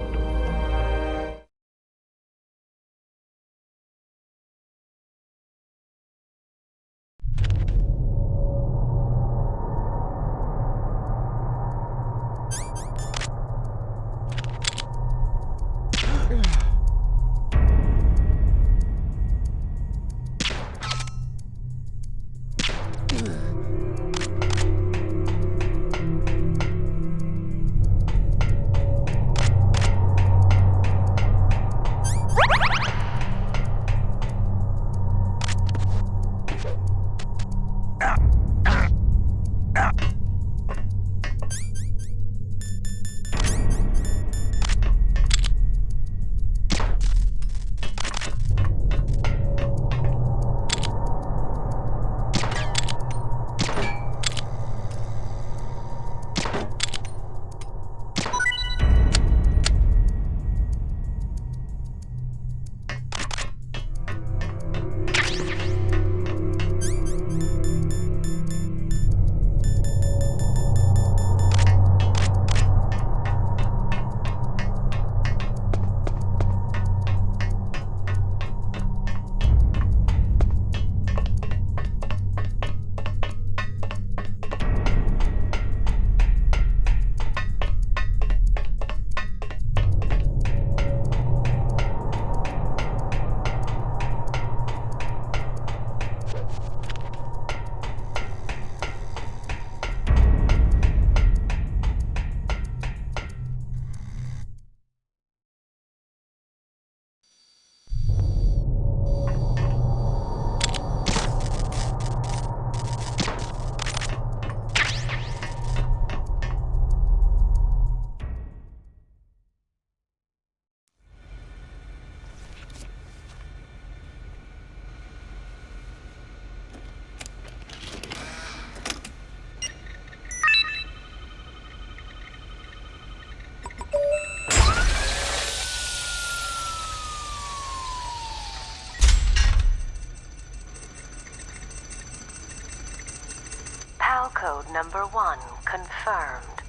PAL code number 1 confirmed.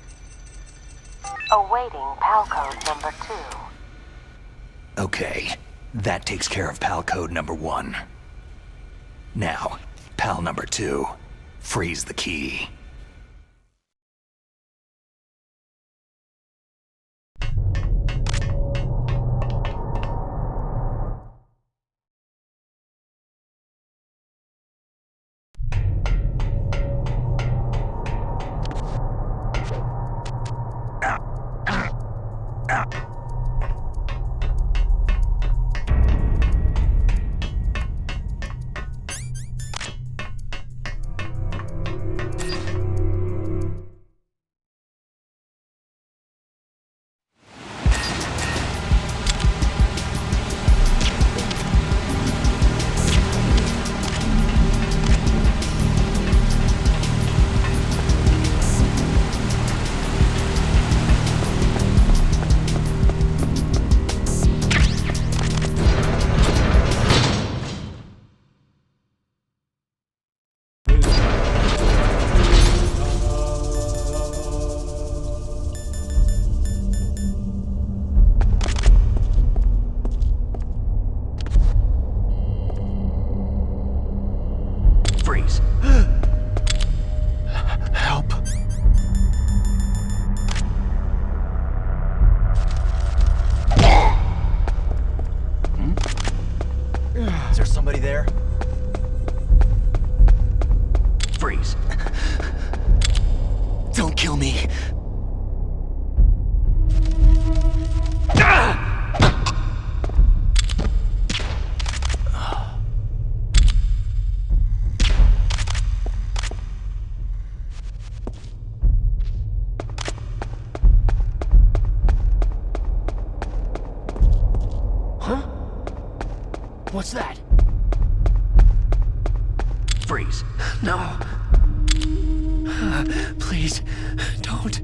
Awaiting PAL code number 2. Okay, that takes care of PAL code number 1. Now, PAL number 2. Freeze the key. What's that? Freeze. No. Please, don't.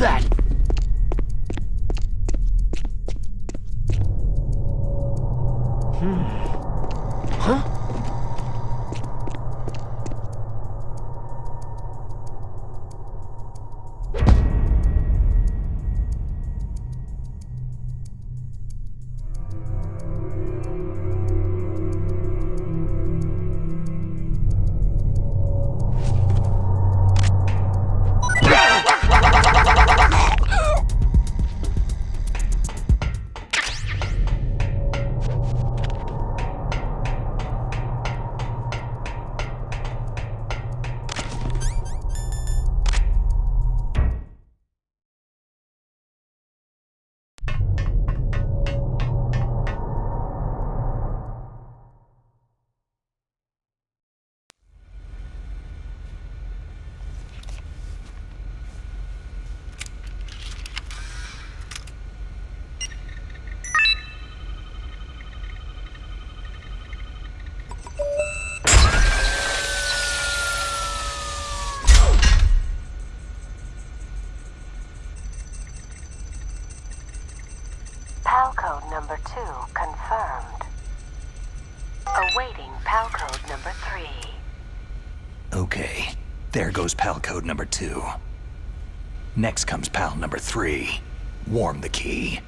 That? Huh? 2 confirmed. Awaiting PAL code number 3. Okay, there goes PAL code number 2. Next comes PAL number 3. Warm the key.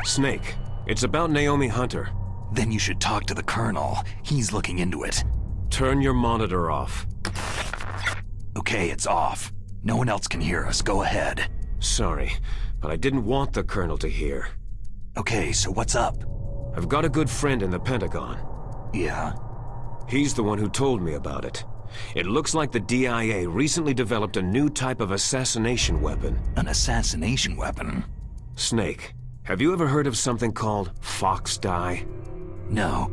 Snake, it's about Naomi Hunter. Then you should talk to the Colonel. He's looking into it. Turn your monitor off. Okay, it's off. No one else can hear us. Go ahead. Sorry, but I didn't want the Colonel to hear. Okay, so what's up? I've got a good friend in the Pentagon. Yeah? He's the one who told me about it. It looks like the DIA recently developed a new type of assassination weapon. An assassination weapon? Snake, have you ever heard of something called Fox Dye? No.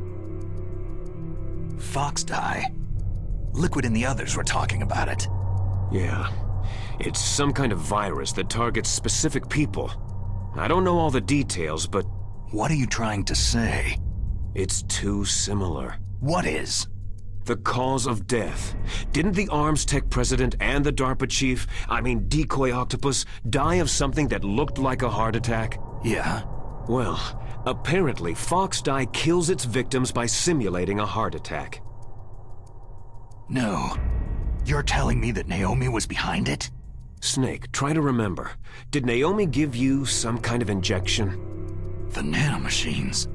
Fox Dye? Liquid and the others were talking about it. Yeah. It's some kind of virus that targets specific people. I don't know all the details, but... What are you trying to say? It's too similar. What is? The cause of death. Didn't the Arms Tech president and the DARPA chief, Decoy Octopus, die of something that looked like a heart attack? Yeah. Well, apparently Fox Dye kills its victims by simulating a heart attack. No. You're telling me that Naomi was behind it? Snake, try to remember. Did Naomi give you some kind of injection? The nanomachines.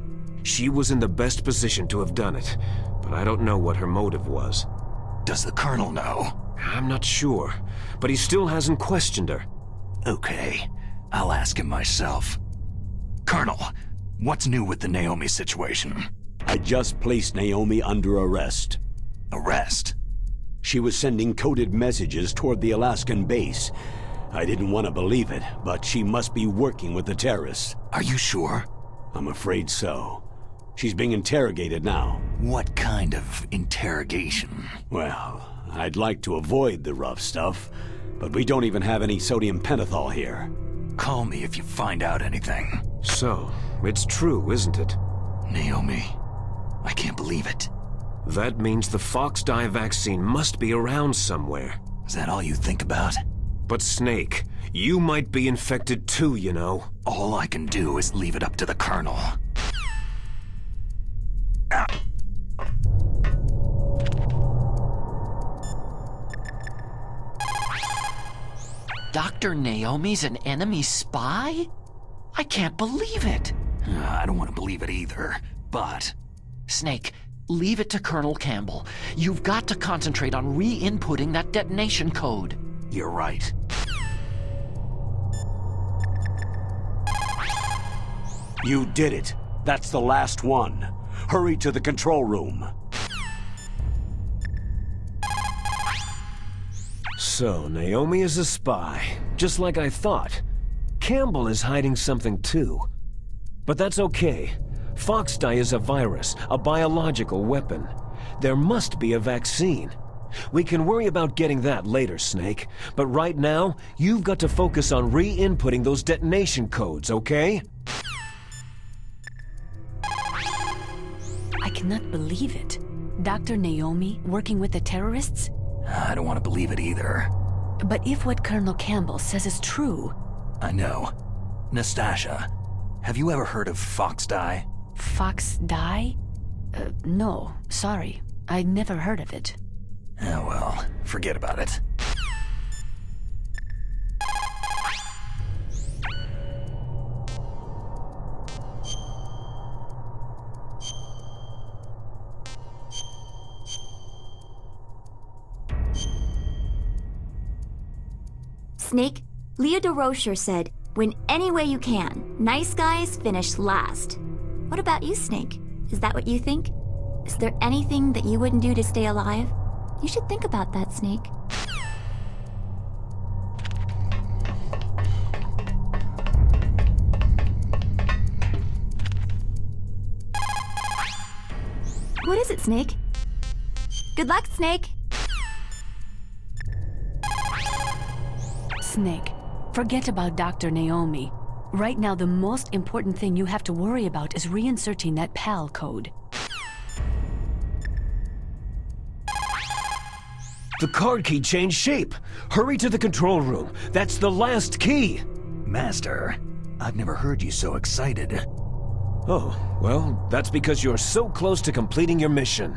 She was in the best position to have done it, but I don't know what her motive was. Does the Colonel know? I'm not sure, but he still hasn't questioned her. Okay, I'll ask him myself. Colonel, what's new with the Naomi situation? I just placed Naomi under arrest. Arrest? She was sending coded messages toward the Alaskan base. I didn't want to believe it, but she must be working with the terrorists. Are you sure? I'm afraid so. She's being interrogated now. What kind of interrogation? Well, I'd like to avoid the rough stuff, but we don't even have any sodium pentothal here. Call me if you find out anything. So, it's true, isn't it? Naomi, I can't believe it. That means the Fox Dye vaccine must be around somewhere. Is that all you think about? But Snake, you might be infected too, you know. All I can do is leave it up to the Colonel. Dr. Naomi's an enemy spy? I can't believe it. I don't want to believe it either, but... Snake, leave it to Colonel Campbell. You've got to concentrate on re-inputting that detonation code. You're right. You did it. That's the last one. Hurry to the control room. So, Naomi is a spy, just like I thought. Campbell is hiding something too. But that's okay. Fox Dye is a virus, a biological weapon. There must be a vaccine. We can worry about getting that later, Snake. But right now, you've got to focus on re-inputting those detonation codes, okay? I cannot believe it. Dr. Naomi working with the terrorists? I don't want to believe it either. But if what Colonel Campbell says is true... I know. Nastasia, have you ever heard of Fox-Die? Fox-Die? No, sorry. I never heard of it. Oh well, forget about it. Snake, Leah DeRocher said, win any way you can. Nice guys finish last. What about you, Snake? Is that what you think? Is there anything that you wouldn't do to stay alive? You should think about that, Snake. What is it, Snake? Good luck, Snake! Snake, forget about Dr. Naomi. Right now, the most important thing you have to worry about is reinserting that PAL code. The card key changed shape. Hurry to the control room. That's the last key. Master, I've never heard you so excited. Oh, well, that's because you're so close to completing your mission.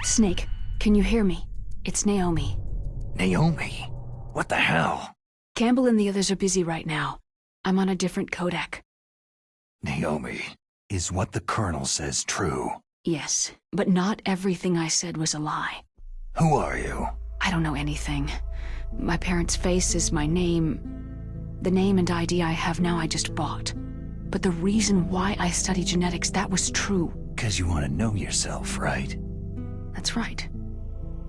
Snake, can you hear me? It's Naomi. Naomi? What the hell? Campbell and the others are busy right now. I'm on a different codec. Naomi, is what the Colonel says true? Yes, but not everything I said was a lie. Who are you? I don't know anything. My parents' face is my name. The name and ID I have now I just bought. But the reason why I study genetics, that was true. 'Cause you want to know yourself, right? That's right.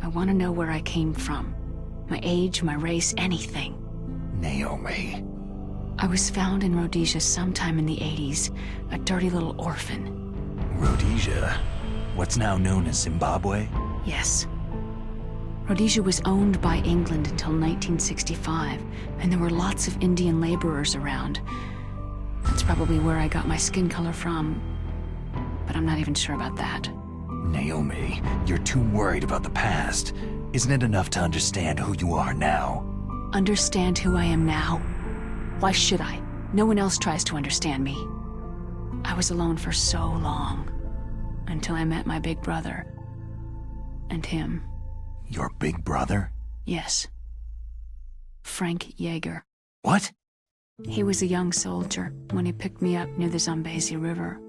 I want to know where I came from. My age, my race, anything. Naomi. I was found in Rhodesia sometime in the 80s, a dirty little orphan. Rhodesia? What's now known as Zimbabwe? Yes. Rhodesia was owned by England until 1965, and there were lots of Indian laborers around. That's probably where I got my skin color from, but I'm not even sure about that. Naomi, you're too worried about the past. Isn't it enough to understand who you are now? Understand who I am now? Why should I? No one else tries to understand me. I was alone for so long, until I met my big brother. And him. Your big brother? Yes. Frank Yeager. What? He was a young soldier when he picked me up near the Zambezi River.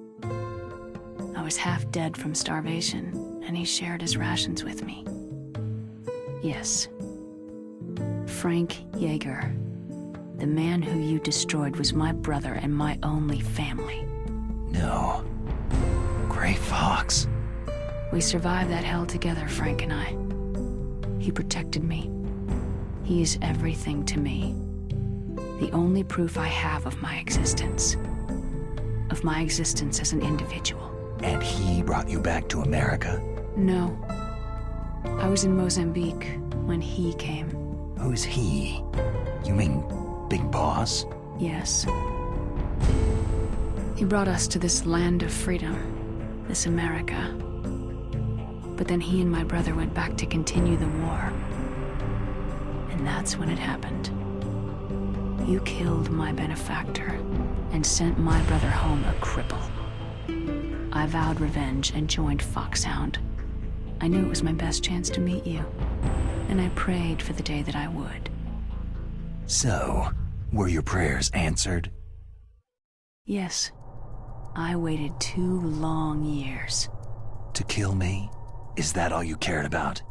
I was half dead from starvation, and he shared his rations with me. Yes. Frank Yeager. The man who you destroyed was my brother and my only family. No. Gray Fox. We survived that hell together, Frank and I. He protected me. He is everything to me. The only proof I have of my existence. Of my existence as an individual. And he brought you back to America? No. I was in Mozambique when he came. Who's he? You mean Big Boss? Yes. He brought us to this land of freedom, this America. But then he and my brother went back to continue the war. And that's when it happened. You killed my benefactor and sent my brother home a cripple. I vowed revenge and joined Foxhound. I knew it was my best chance to meet you, and I prayed for the day that I would. So, were your prayers answered? Yes. I waited 2 long years. To kill me? Is that all you cared about?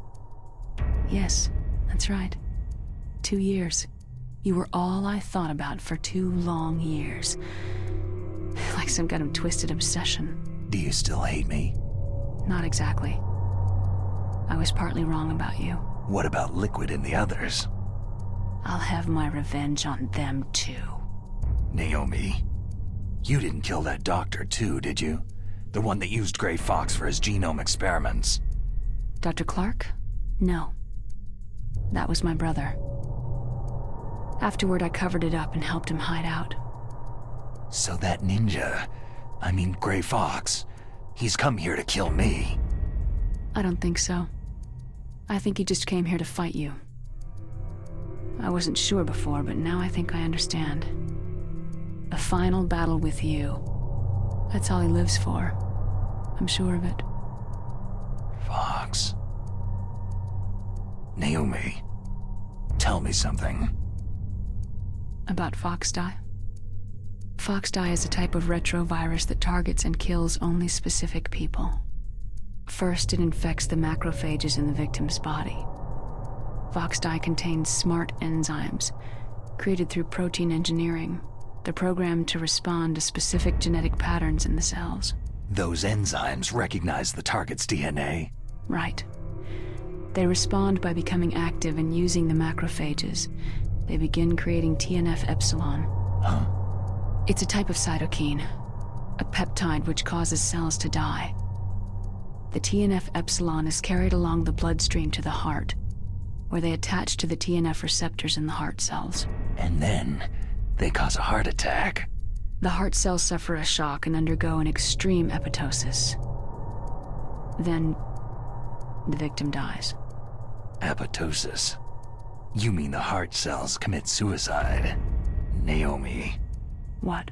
Yes, that's right. 2 years. You were all I thought about for 2 long years. Like some kind of twisted obsession. Do you still hate me? Not exactly. I was partly wrong about you. What about Liquid and the others? I'll have my revenge on them too. Naomi, you didn't kill that doctor too, did you? The one that used Gray Fox for his genome experiments. Dr. Clark? No. That was my brother. Afterward, I covered it up and helped him hide out. So that ninja, I mean Gray Fox, he's come here to kill me. I don't think so. I think he just came here to fight you. I wasn't sure before, but now I think I understand. A final battle with you. That's all he lives for. I'm sure of it. Fox. Naomi, tell me something. About Fox-Die? Fox-Die is a type of retrovirus that targets and kills only specific people. First, it infects the macrophages in the victim's body. Fox-Die contains smart enzymes, created through protein engineering. They're programmed to respond to specific genetic patterns in the cells. Those enzymes recognize the target's DNA? Right. They respond by becoming active and using the macrophages. They begin creating TNF-epsilon. Huh? It's a type of cytokine, a peptide which causes cells to die. The TNF-epsilon is carried along the bloodstream to the heart, where they attach to the TNF receptors in the heart cells. And then they cause a heart attack. The heart cells suffer a shock and undergo an extreme apoptosis. Then, the victim dies. Apoptosis? You mean the heart cells commit suicide? Naomi. What?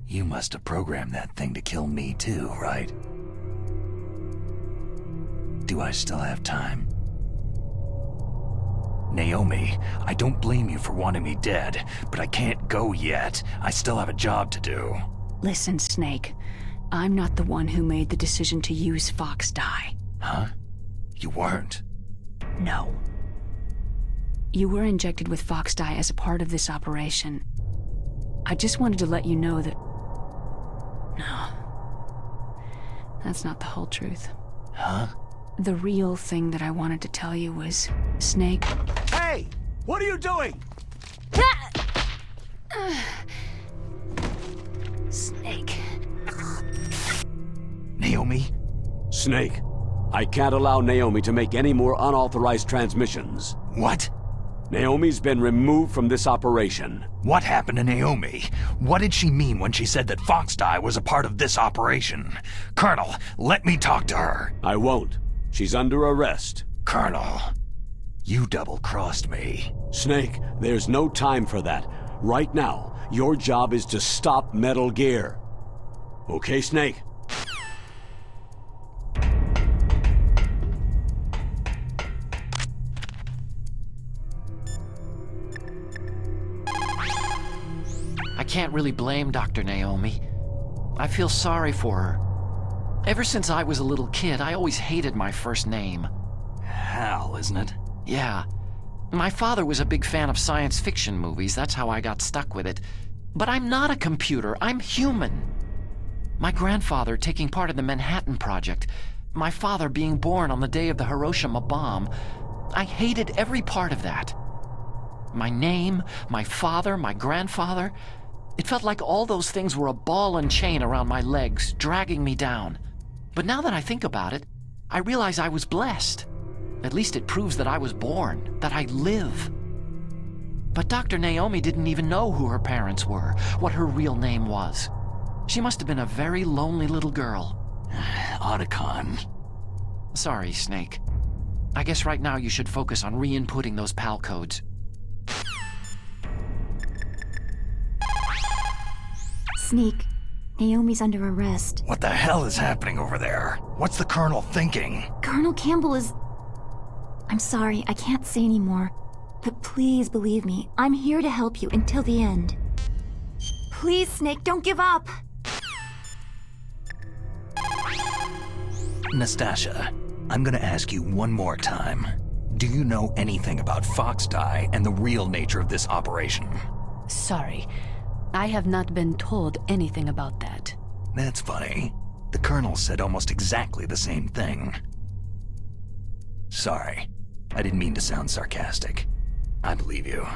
You must have programmed that thing to kill me too, right? Do I still have time? Naomi, I don't blame you for wanting me dead, but I can't go yet. I still have a job to do. Listen, Snake. I'm not the one who made the decision to use Fox-Die. Huh? You weren't? No. You were injected with Fox-Die as a part of this operation. I just wanted to let you know that... No. That's not the whole truth. Huh? The real thing that I wanted to tell you was, Snake... Hey! What are you doing? Snake. Naomi? Snake, I can't allow Naomi to make any more unauthorized transmissions. What? Naomi's been removed from this operation. What happened to Naomi? What did she mean when she said that Fox-Die was a part of this operation? Colonel, let me talk to her. I won't. She's under arrest. Colonel, you double-crossed me. Snake, there's no time for that. Right now, your job is to stop Metal Gear. Okay, Snake? I can't really blame Dr. Naomi. I feel sorry for her. Ever since I was a little kid, I always hated my first name. Hal, isn't it? Yeah. My father was a big fan of science fiction movies. That's how I got stuck with it. But I'm not a computer. I'm human. My grandfather taking part in the Manhattan Project. My father being born on the day of the Hiroshima bomb. I hated every part of that. My name, my father, my grandfather. It felt like all those things were a ball and chain around my legs, dragging me down. But now that I think about it, I realize I was blessed. At least it proves that I was born, that I live. But Dr. Naomi didn't even know who her parents were, what her real name was. She must have been a very lonely little girl. Otacon. Sorry, Snake. I guess right now you should focus on re-inputting those PAL codes. Snake, Naomi's under arrest. What the hell is happening over there? What's the Colonel thinking? Colonel Campbell is... I'm sorry, I can't say anymore. But please believe me, I'm here to help you until the end. Please, Snake, don't give up! Nastasha, I'm gonna ask you one more time. Do you know anything about Fox-Die and the real nature of this operation? Sorry. I have not been told anything about that. That's funny. The Colonel said almost exactly the same thing. Sorry. I didn't mean to sound sarcastic. I believe you.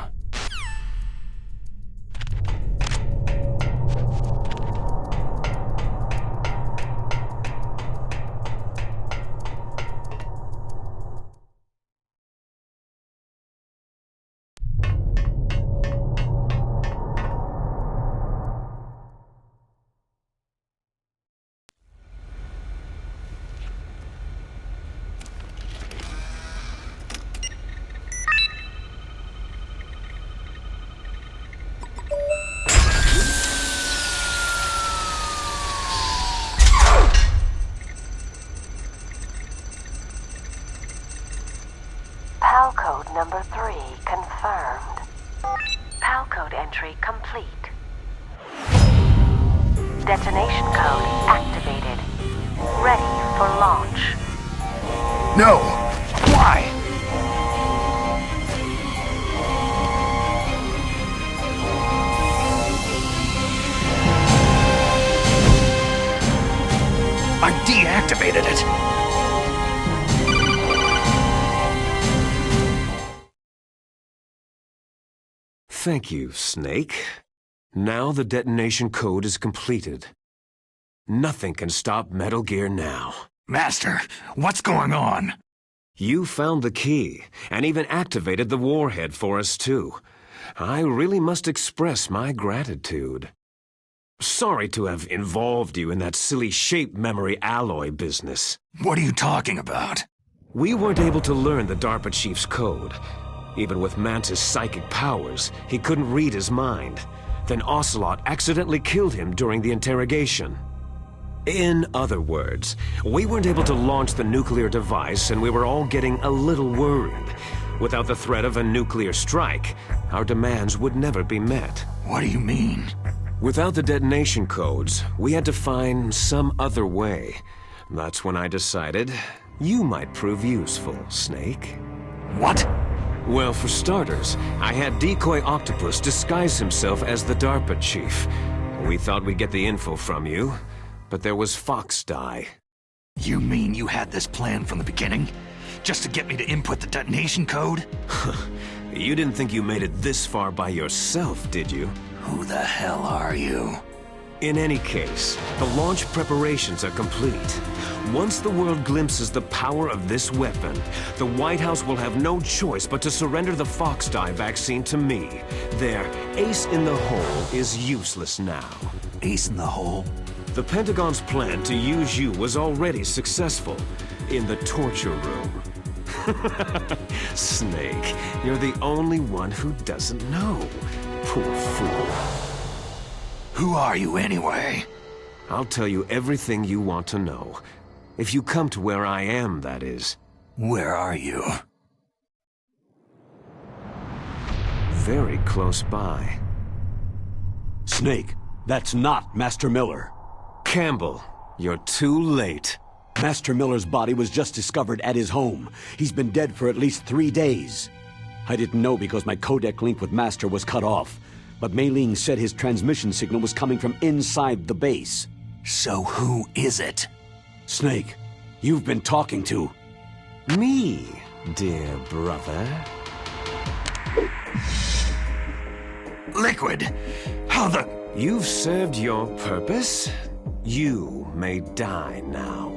number 3 confirmed. PAL code entry complete. Detonation code activated. Ready for launch. No! Why? I deactivated it! Thank you, Snake. Now the detonation code is completed. Nothing can stop Metal Gear now. Master, what's going on? You found the key, and even activated the warhead for us too. I really must express my gratitude. Sorry to have involved you in that silly shape memory alloy business. What are you talking about? We weren't able to learn the DARPA chief's code. Even with Mantis' psychic powers, he couldn't read his mind. Then Ocelot accidentally killed him during the interrogation. In other words, we weren't able to launch the nuclear device, and we were all getting a little worried. Without the threat of a nuclear strike, our demands would never be met. What do you mean? Without the detonation codes, we had to find some other way. That's when I decided you might prove useful, Snake. What? Well, for starters, I had Decoy Octopus disguise himself as the DARPA chief. We thought we'd get the info from you, but there was Fox-Die. You mean you had this plan from the beginning? Just to get me to input the detonation code? You didn't think you made it this far by yourself, did you? Who the hell are you? In any case, the launch preparations are complete. Once the world glimpses the power of this weapon, the White House will have no choice but to surrender the Fox-Die vaccine to me. Their ace in the hole is useless now. Ace in the hole? The Pentagon's plan to use you was already successful in the torture room. Snake, you're the only one who doesn't know. Poor fool. Who are you anyway? I'll tell you everything you want to know. If you come to where I am, that is. Where are you? Very close by. Snake, that's not Master Miller. Campbell, you're too late. Master Miller's body was just discovered at his home. He's been dead for at least 3 days. I didn't know because my codec link with Master was cut off. But Mei Ling said his transmission signal was coming from inside the base. So who is it? Snake, you've been talking to... Me, dear brother. Liquid! How the... You've served your purpose. You may die now.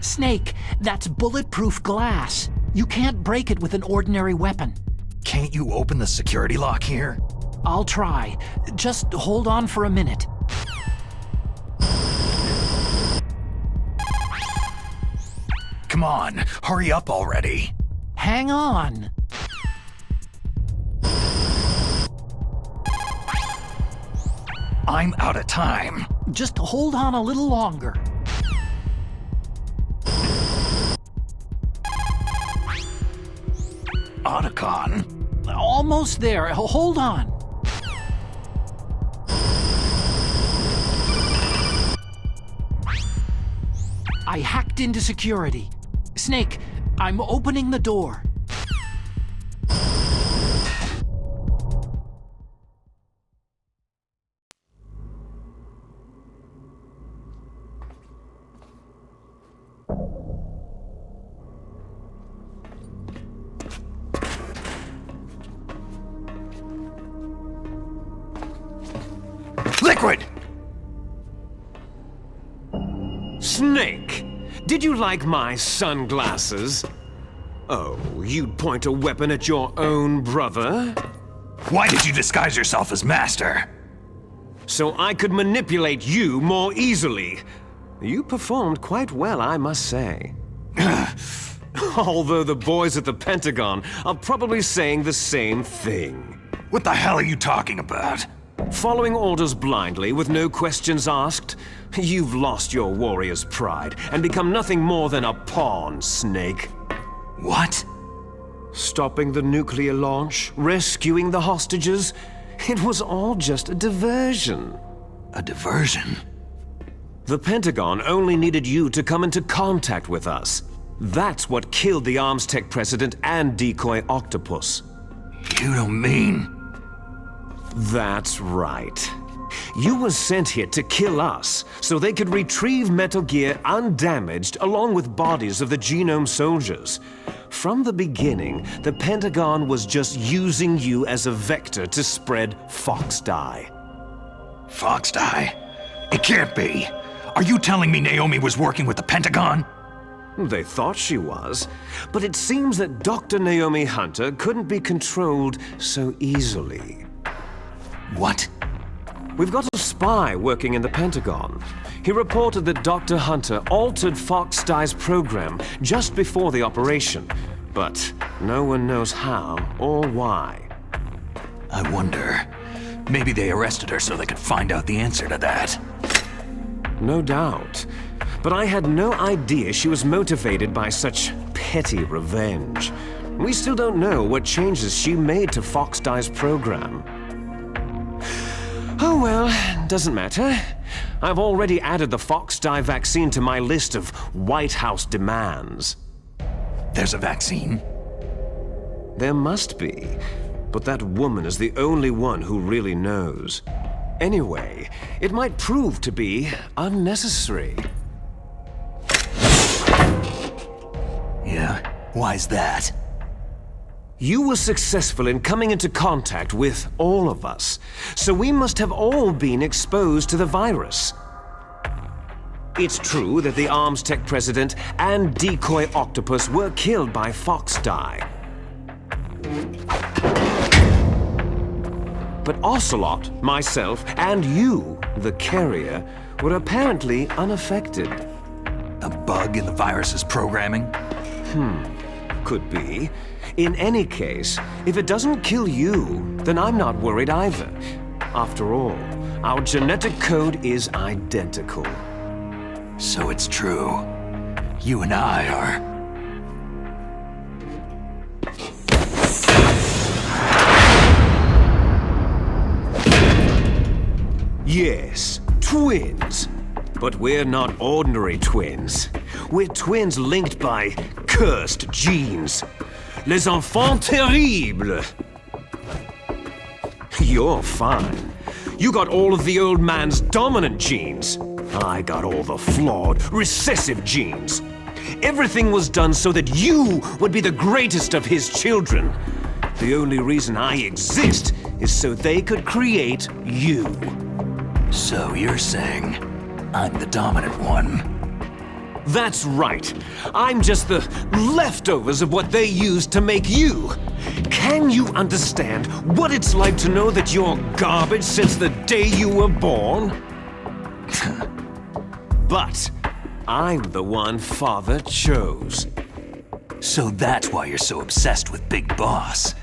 Snake, that's bulletproof glass. You can't break it with an ordinary weapon. Can't you open the security lock here? I'll try. Just hold on for a minute. Come on, hurry up already. Hang on. I'm out of time. Just hold on a little longer. Otacon? Almost there. Hold on. I hacked into security. Snake, I'm opening the door. Liquid! Snake! Did you like my sunglasses? Oh, you'd point a weapon at your own brother? Why did you disguise yourself as Master? so I could manipulate you more easily. You performed quite well, I must say. Although the boys at the Pentagon are probably saying the same thing. What the hell are you talking about? Following orders blindly with no questions asked? You've lost your warrior's pride and become nothing more than a pawn, Snake. What? Stopping the nuclear launch, rescuing the hostages, it was all just a diversion. A diversion? The Pentagon only needed you to come into contact with us. That's what killed the Arms Tech president and decoy octopus. You don't mean... That's right. You were sent here to kill us, so they could retrieve Metal Gear undamaged along with bodies of the Genome soldiers. From the beginning, the Pentagon was just using you as a vector to spread Fox-Die. Fox-Die? It can't be! Are you telling me Naomi was working with the Pentagon? They thought she was, but it seems that Dr. Naomi Hunter couldn't be controlled so easily. What? We've got a spy working in the Pentagon. He reported that Dr. Hunter altered Fox-Die's program just before the operation, but no one knows how or why. I wonder, maybe they arrested her so they could find out the answer to that. No doubt. But I had no idea she was motivated by such petty revenge. We still don't know what changes she made to Fox-Die's program. Oh well, doesn't matter. I've already added the Fox-Die vaccine to my list of White House demands. There's a vaccine? There must be, but that woman is the only one who really knows. Anyway, it might prove to be unnecessary. Yeah, why's that? You were successful in coming into contact with all of us, so we must have all been exposed to the virus. It's true that the Arms Tech president and decoy octopus were killed by Fox-Die. But Ocelot, myself, and you, the carrier, were apparently unaffected. A bug in the virus's programming? Could be. In any case, if it doesn't kill you, then I'm not worried either. After all, our genetic code is identical. So it's true. You and I are... Yes, twins. But we're not ordinary twins. We're twins linked by cursed genes. Les enfants terribles. You're fine. You got all of the old man's dominant genes. I got all the flawed, recessive genes. Everything was done so that you would be the greatest of his children. The only reason I exist is so they could create you. So you're saying I'm the dominant one? That's right. I'm just the leftovers of what they used to make you. Can you understand what it's like to know that you're garbage since the day you were born? But I'm the one Father chose. So that's why you're so obsessed with Big Boss.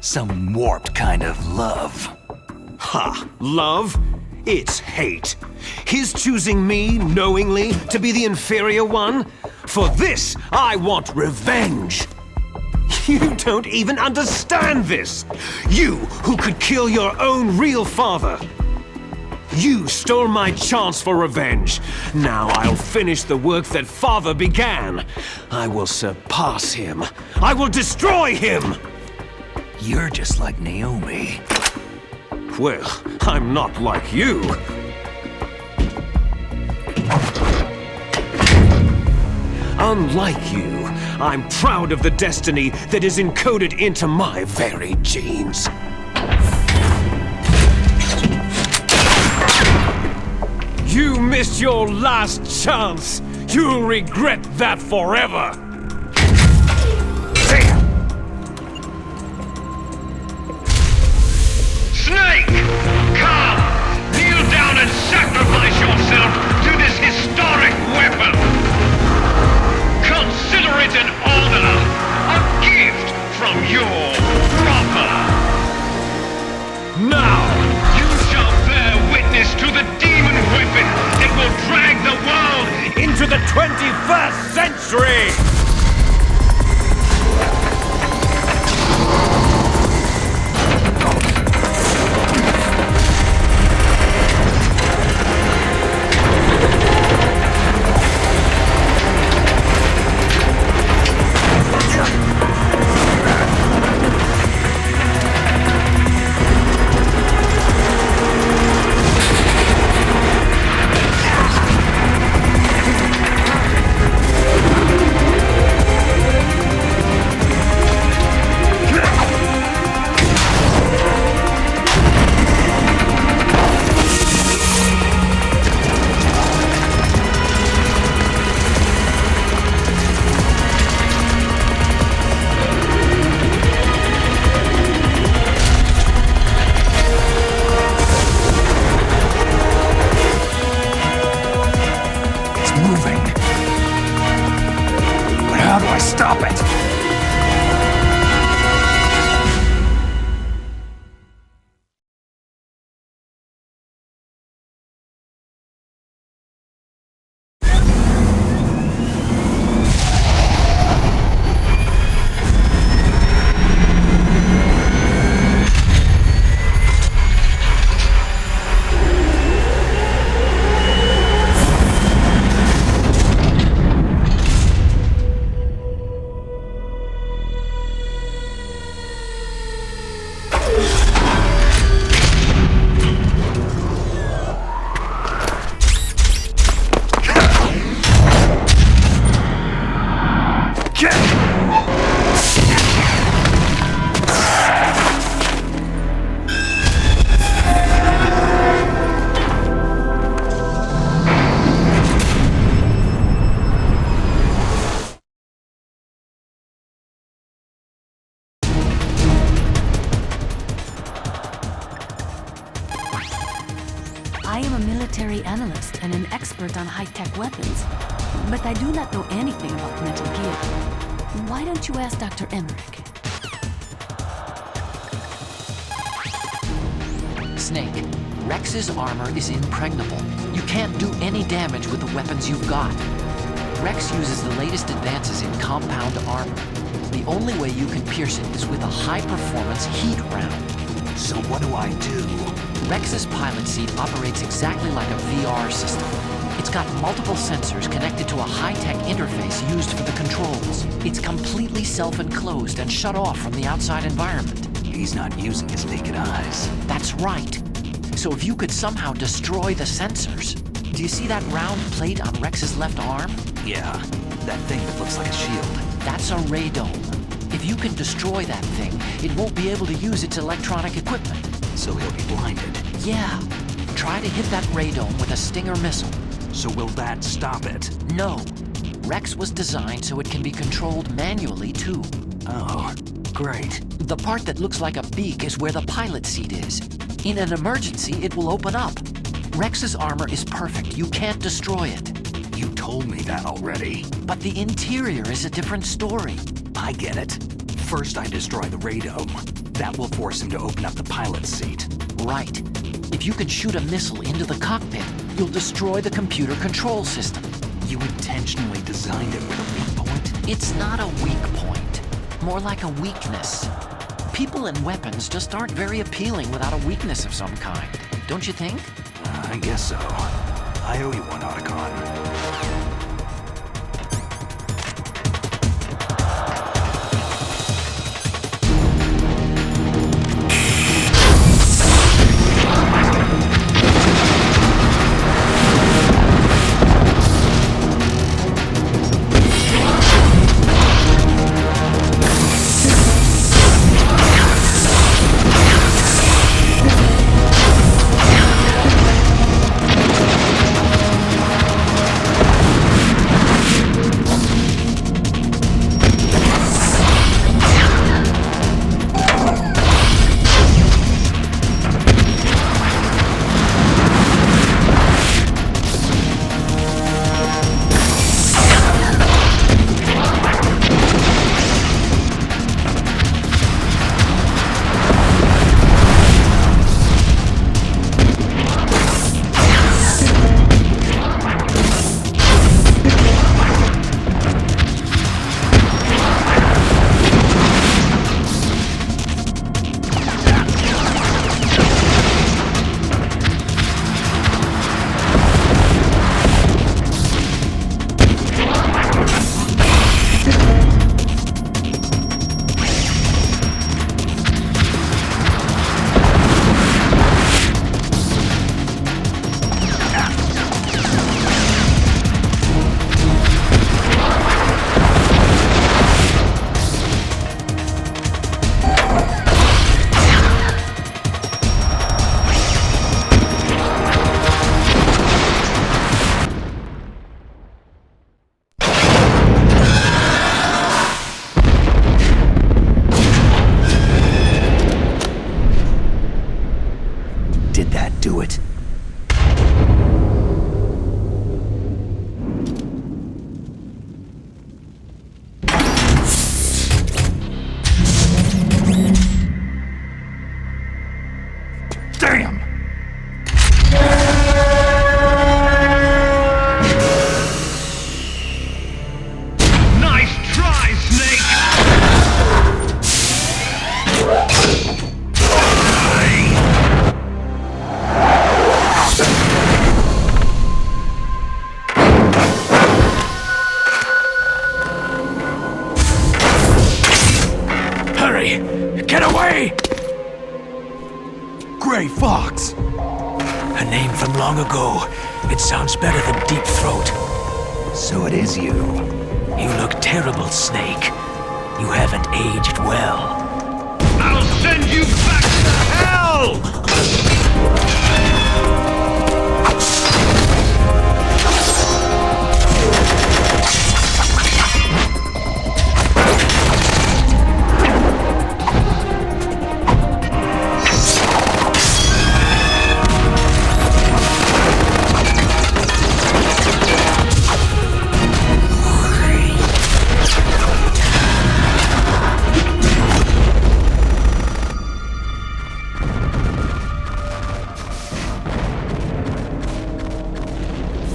Some warped kind of love. Ha! Love? It's hate. His choosing me, knowingly, to be the inferior one? For this, I want revenge. You don't even understand this. You, who could kill your own real father. You stole my chance for revenge. Now I'll finish the work that Father began. I will surpass him. I will destroy him. You're just like Naomi. Well, I'm not like you. Unlike you, I'm proud of the destiny that is encoded into my very genes. You missed your last chance. You'll regret that forever. Snake! Come! Kneel am a military analyst and an expert on high-tech weapons, but I do not know anything about Metal Gear. Why don't you ask Dr. Emmerich? Snake, Rex's armor is impregnable. You can't do any damage with the weapons you've got. Rex uses the latest advances in compound armor. The only way you can pierce it is with a high-performance heat round. So what do I do? Rex's pilot seat operates exactly like a VR system. It's got multiple sensors connected to a high-tech interface used for the controls. It's completely self-enclosed and shut off from the outside environment. He's not using his naked eyes. That's right. So if you could somehow destroy the sensors... Do you see that round plate on Rex's left arm? Yeah, that thing that looks like a shield. That's a radome. If you can destroy that thing, it won't be able to use its electronic equipment. So he'll be blinded. Yeah. Try to hit that radome with a Stinger missile. So will that stop it? No. Rex was designed so it can be controlled manually, too. Oh, great. The part that looks like a beak is where the pilot seat is. In an emergency, it will open up. Rex's armor is perfect. You can't destroy it. You told me that already. But the interior is a different story. I get it. First I destroy the radome. That will force him to open up the pilot's seat. Right. If you can shoot a missile into the cockpit, you'll destroy the computer control system. You intentionally designed it with a weak point? It's not a weak point. More like a weakness. People and weapons just aren't very appealing without a weakness of some kind. Don't you think? I guess so. I owe you one, Otacon. Do it. Damn! Nice try, Snake! Get away! Gray Fox! A name from long ago. It sounds better than Deep Throat. So it is you. You look terrible, Snake. You haven't aged well. I'll send you back to hell!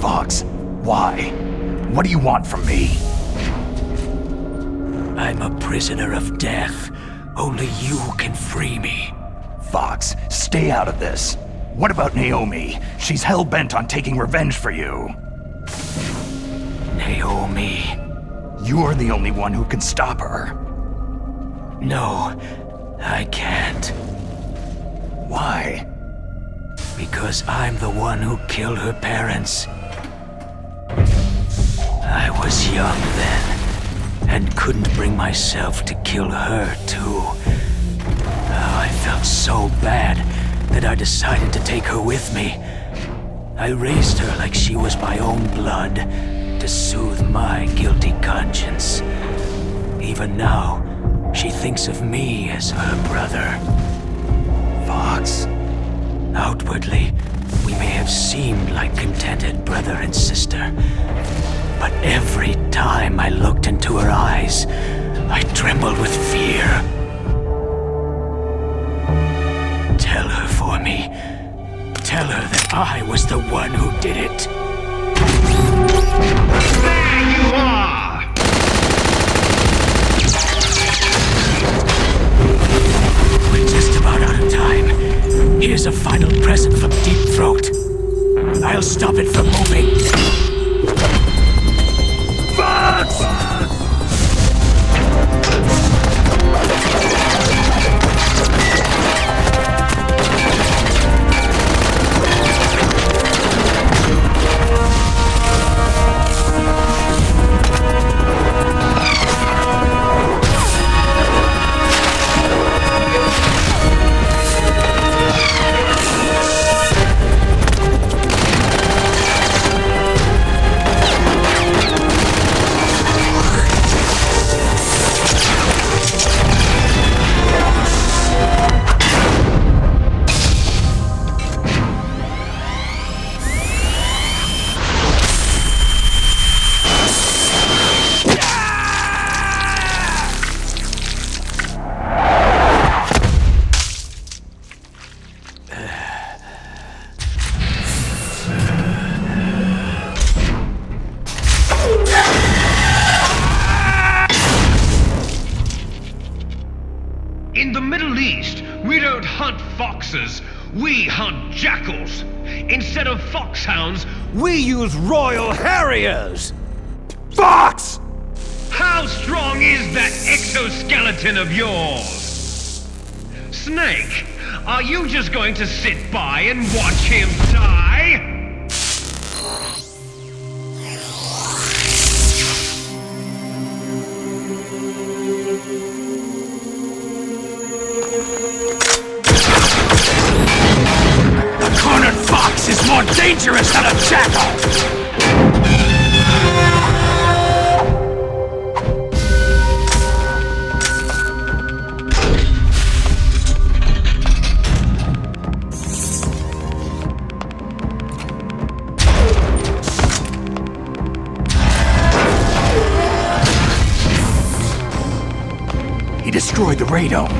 Fox, why? What do you want from me? I'm a prisoner of death. Only you can free me. Fox, stay out of this. What about Naomi? She's hell-bent on taking revenge for you. Naomi? You're the only one who can stop her. No, I can't. Why? Because I'm the one who killed her parents. I was young then, and couldn't bring myself to kill her too. I felt so bad that I decided to take her with me. I raised her like she was my own blood, to soothe my guilty conscience. Even now, she thinks of me as her brother. Fox. Outwardly, we may have seemed like contented brother and sister, but every time I looked into her eyes, I trembled with fear. Tell her for me. Tell her that I was the one who did it. There you are! We're just about out of time. Here's a final present from Deep Throat. I'll stop it from moving. Fox! In the Middle East, we don't hunt foxes, we hunt jackals. Instead of foxhounds, we use Royal Harriers! Fox! How strong is that exoskeleton of yours? Snake, are you just going to sit by and watch him die? The cornered fox is more dangerous than a jackal! He destroyed the radome.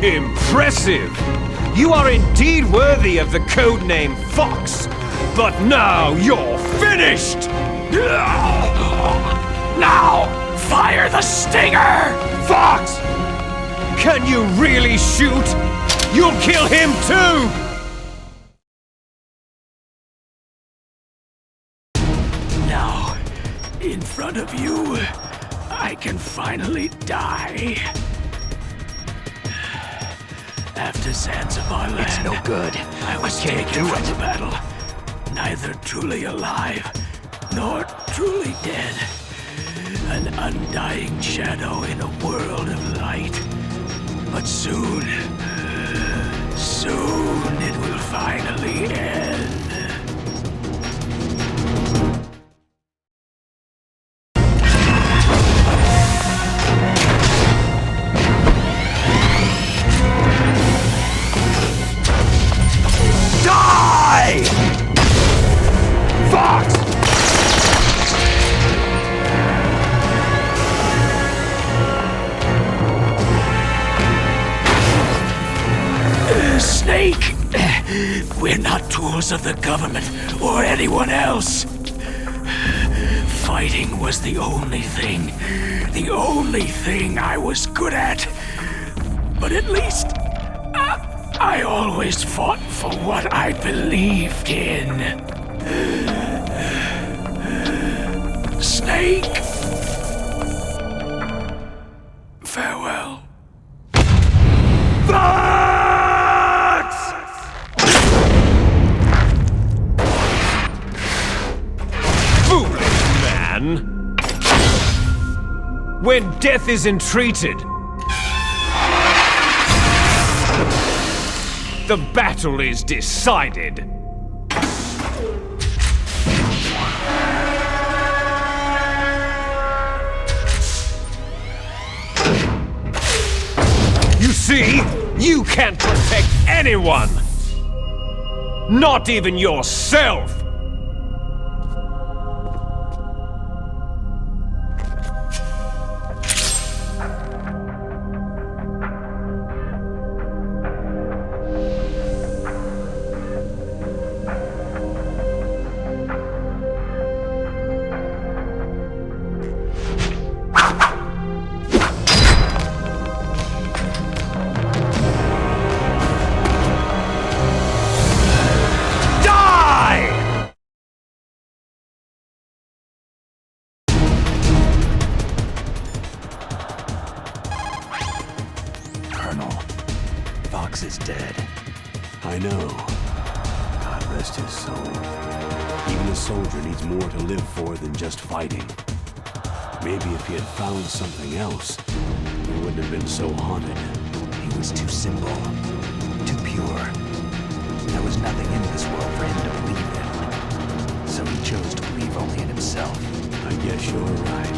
Impressive! You are indeed worthy of the codename Fox, but now you're finished! Now, fire the stinger! Fox! Can you really shoot? You'll kill him too! Now, in front of you, I can finally die. After Zanzibar land, It's no good. I was taken from the battle, neither truly alive nor truly dead. An undying shadow in a world of light. But soon it will finally end. Die! Fox! We're not tools of the government or anyone else. Fighting was the only thing I was good at. But at least, I always fought for what I believed in. Snake. Farewell. Fox! Foolish man! When death is entreated, the battle is decided. You see, you can't protect anyone! Not even yourself! Is dead. I know. God rest his soul. Even a soldier needs more to live for than just fighting. Maybe if he had found something else, he wouldn't have been so haunted. He was too simple, too pure. There was nothing in this world for him to believe in. So he chose to believe only in himself. I guess you're right.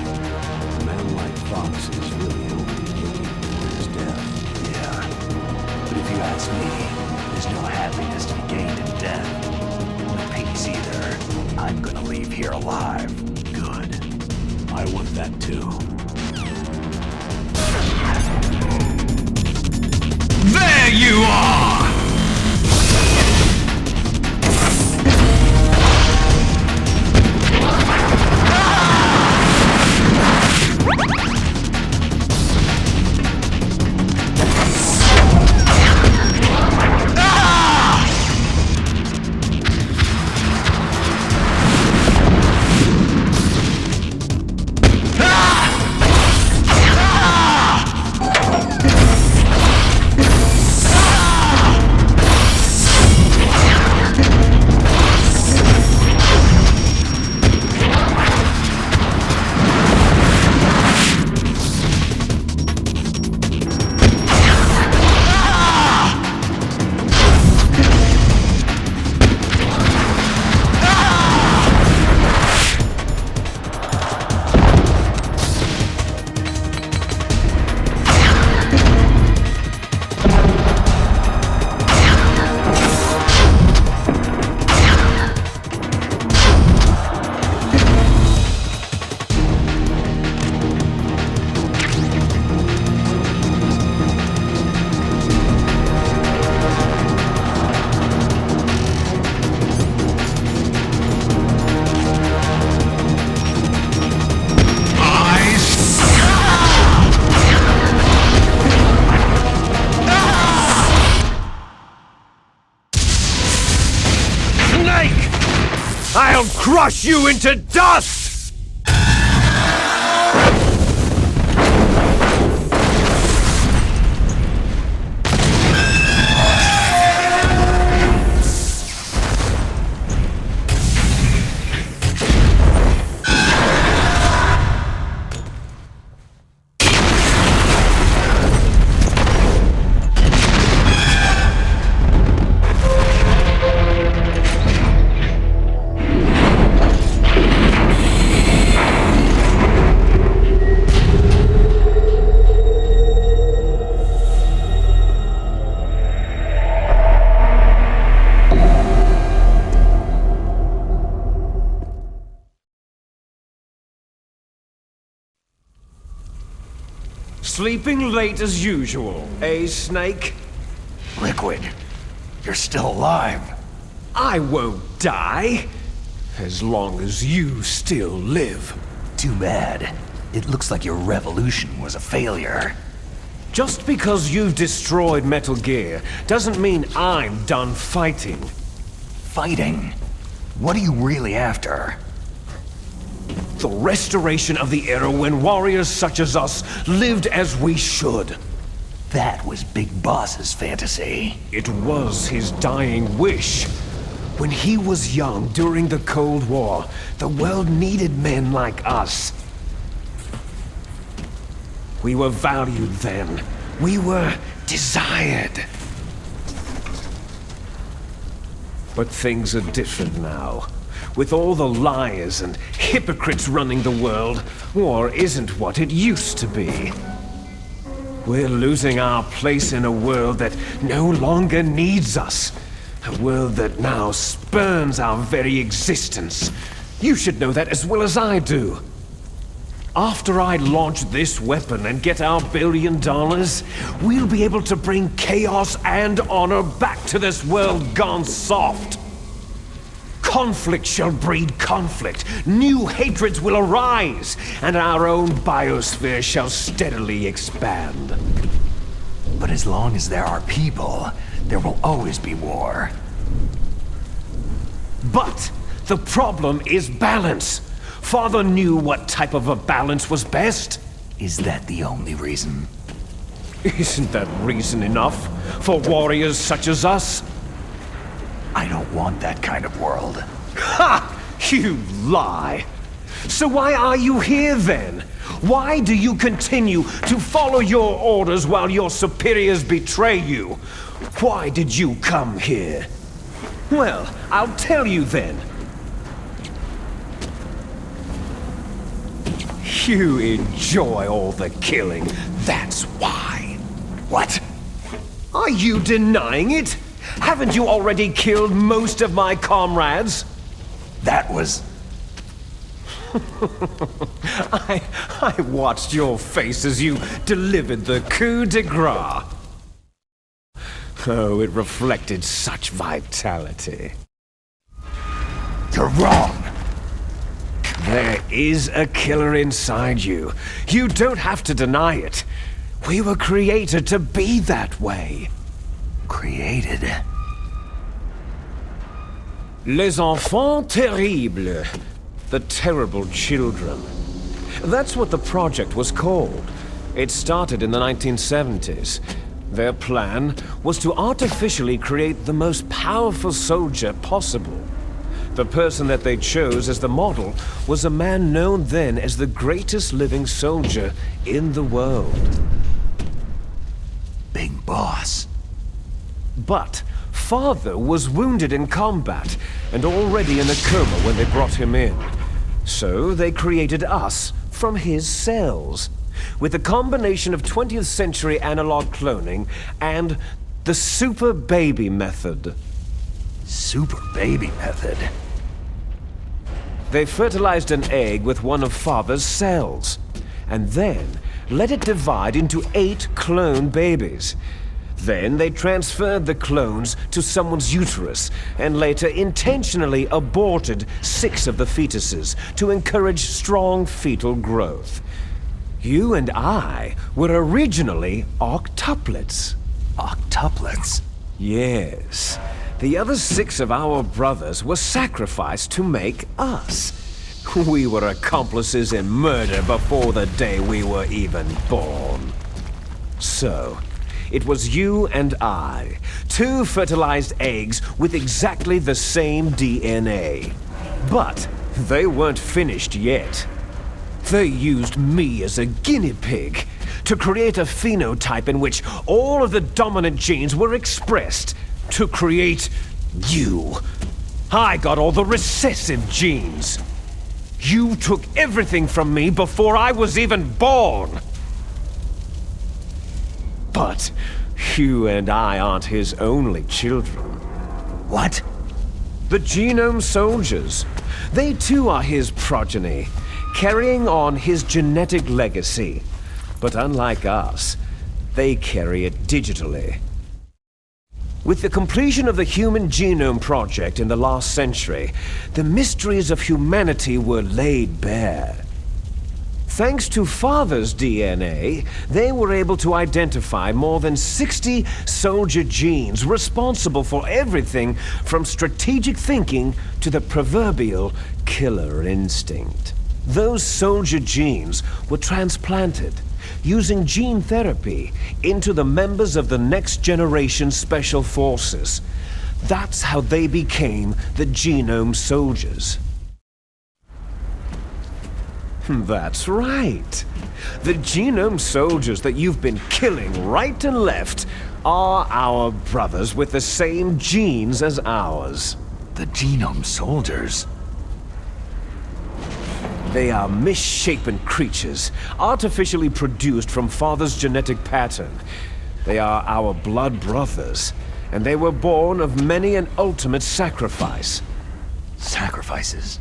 A man like Fox is really only looking for his death. Yeah. But if you ask me, there's no happiness to be gained in death. No peace either. I'm gonna leave here alive. Good. I want that too. There you are! I'll crush you into dust! Sleeping late as usual, eh, Snake? Liquid, you're still alive. I won't die. As long as you still live. Too bad. It looks like your revolution was a failure. Just because you've destroyed Metal Gear doesn't mean I'm done fighting. Fighting? What are you really after? The restoration of the era when warriors such as us lived as we should. That was Big Boss's fantasy. It was his dying wish. When he was young during the Cold War, the world needed men like us. We were valued then. We were desired. But things are different now. With all the liars and hypocrites running the world, war isn't what it used to be. We're losing our place in a world that no longer needs us. A world that now spurns our very existence. You should know that as well as I do. After I launch this weapon and get our $1 billion, we'll be able to bring chaos and honor back to this world gone soft. Conflict shall breed conflict, new hatreds will arise, and our own biosphere shall steadily expand. But as long as there are people, there will always be war. But the problem is balance. Father knew what type of a balance was best. Is that the only reason? Isn't that reason enough for warriors such as us? I don't want that kind of world. Ha! You lie! So why are you here then? Why do you continue to follow your orders while your superiors betray you? Why did you come here? Well, I'll tell you then. You enjoy all the killing, that's why. What? Are you denying it? Haven't you already killed most of my comrades? That was... I watched your face as you delivered the coup de grace. Oh, it reflected such vitality. You're wrong. There is a killer inside you. You don't have to deny it. We were created to be that way. Created? Les enfants terribles. The terrible children. That's what the project was called. It started in the 1970s. Their plan was to artificially create the most powerful soldier possible. The person that they chose as the model was a man known then as the greatest living soldier in the world. Big Boss. But Father was wounded in combat and already in a coma when they brought him in. So they created us from his cells, with a combination of 20th century analog cloning and the super baby method. Super baby method? They fertilized an egg with one of Father's cells, and then let it divide into 8 clone babies. Then they transferred the clones to someone's uterus, and later intentionally aborted 6 of the fetuses to encourage strong fetal growth. You and I were originally octuplets. Octuplets? Yes. The other 6 of our brothers were sacrificed to make us. We were accomplices in murder before the day we were even born. So, it was you and I, 2 fertilized eggs with exactly the same DNA. But they weren't finished yet. They used me as a guinea pig to create a phenotype in which all of the dominant genes were expressed to create you. I got all the recessive genes. You took everything from me before I was even born. But you and I aren't his only children. What? The Genome Soldiers. They too are his progeny, carrying on his genetic legacy. But unlike us, they carry it digitally. With the completion of the Human Genome Project in the last century, the mysteries of humanity were laid bare. Thanks to Father's DNA, they were able to identify more than 60 soldier genes responsible for everything from strategic thinking to the proverbial killer instinct. Those soldier genes were transplanted using gene therapy into the members of the next generation special forces. That's how they became the Genome Soldiers. That's right. The Genome Soldiers that you've been killing right and left are our brothers with the same genes as ours. The Genome Soldiers? They are misshapen creatures, artificially produced from Father's genetic pattern. They are our blood brothers, and they were born of many an ultimate sacrifice. Sacrifices?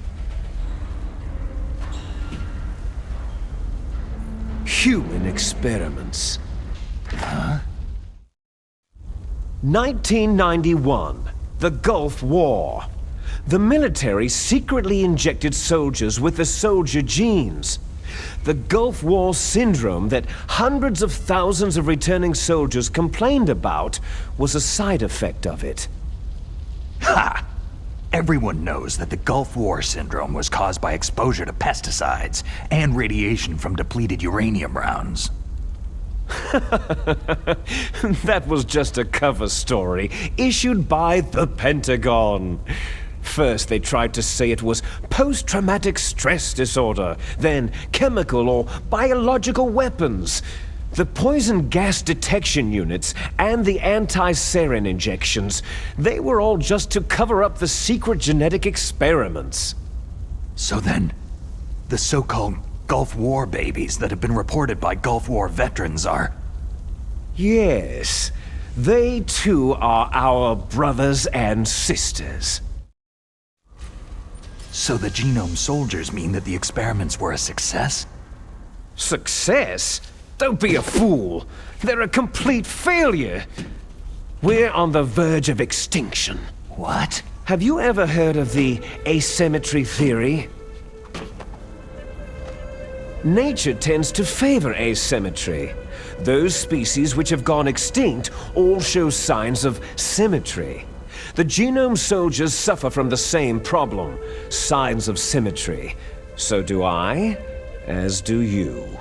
Human experiments. Huh? 1991, the Gulf War. The military secretly injected soldiers with the soldier genes. The Gulf War syndrome that hundreds of thousands of returning soldiers complained about was a side effect of it. Ha! Everyone knows that the Gulf War syndrome was caused by exposure to pesticides and radiation from depleted uranium rounds. That was just a cover story issued by the Pentagon. First, they tried to say it was post-traumatic stress disorder, then chemical or biological weapons. The poison gas detection units and the anti-sarin injections, they were all just to cover up the secret genetic experiments. So then, the so-called Gulf War babies that have been reported by Gulf War veterans are... Yes, they too are our brothers and sisters. So the Genome Soldiers mean that the experiments were a success? Success? Don't be a fool. They're a complete failure. We're on the verge of extinction. What? Have you ever heard of the asymmetry theory? Nature tends to favor asymmetry. Those species which have gone extinct all show signs of symmetry. The Genome Soldiers suffer from the same problem, signs of symmetry. So do I, as do you.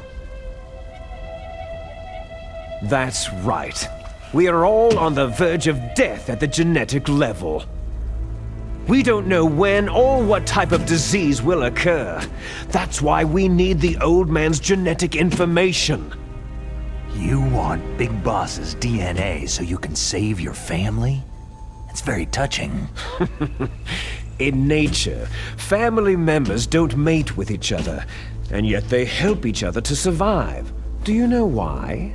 That's right. We are all on the verge of death at the genetic level. We don't know when or what type of disease will occur. That's why we need the old man's genetic information. You want Big Boss's DNA so you can save your family? It's very touching. In nature, family members don't mate with each other, and yet they help each other to survive. Do you know why?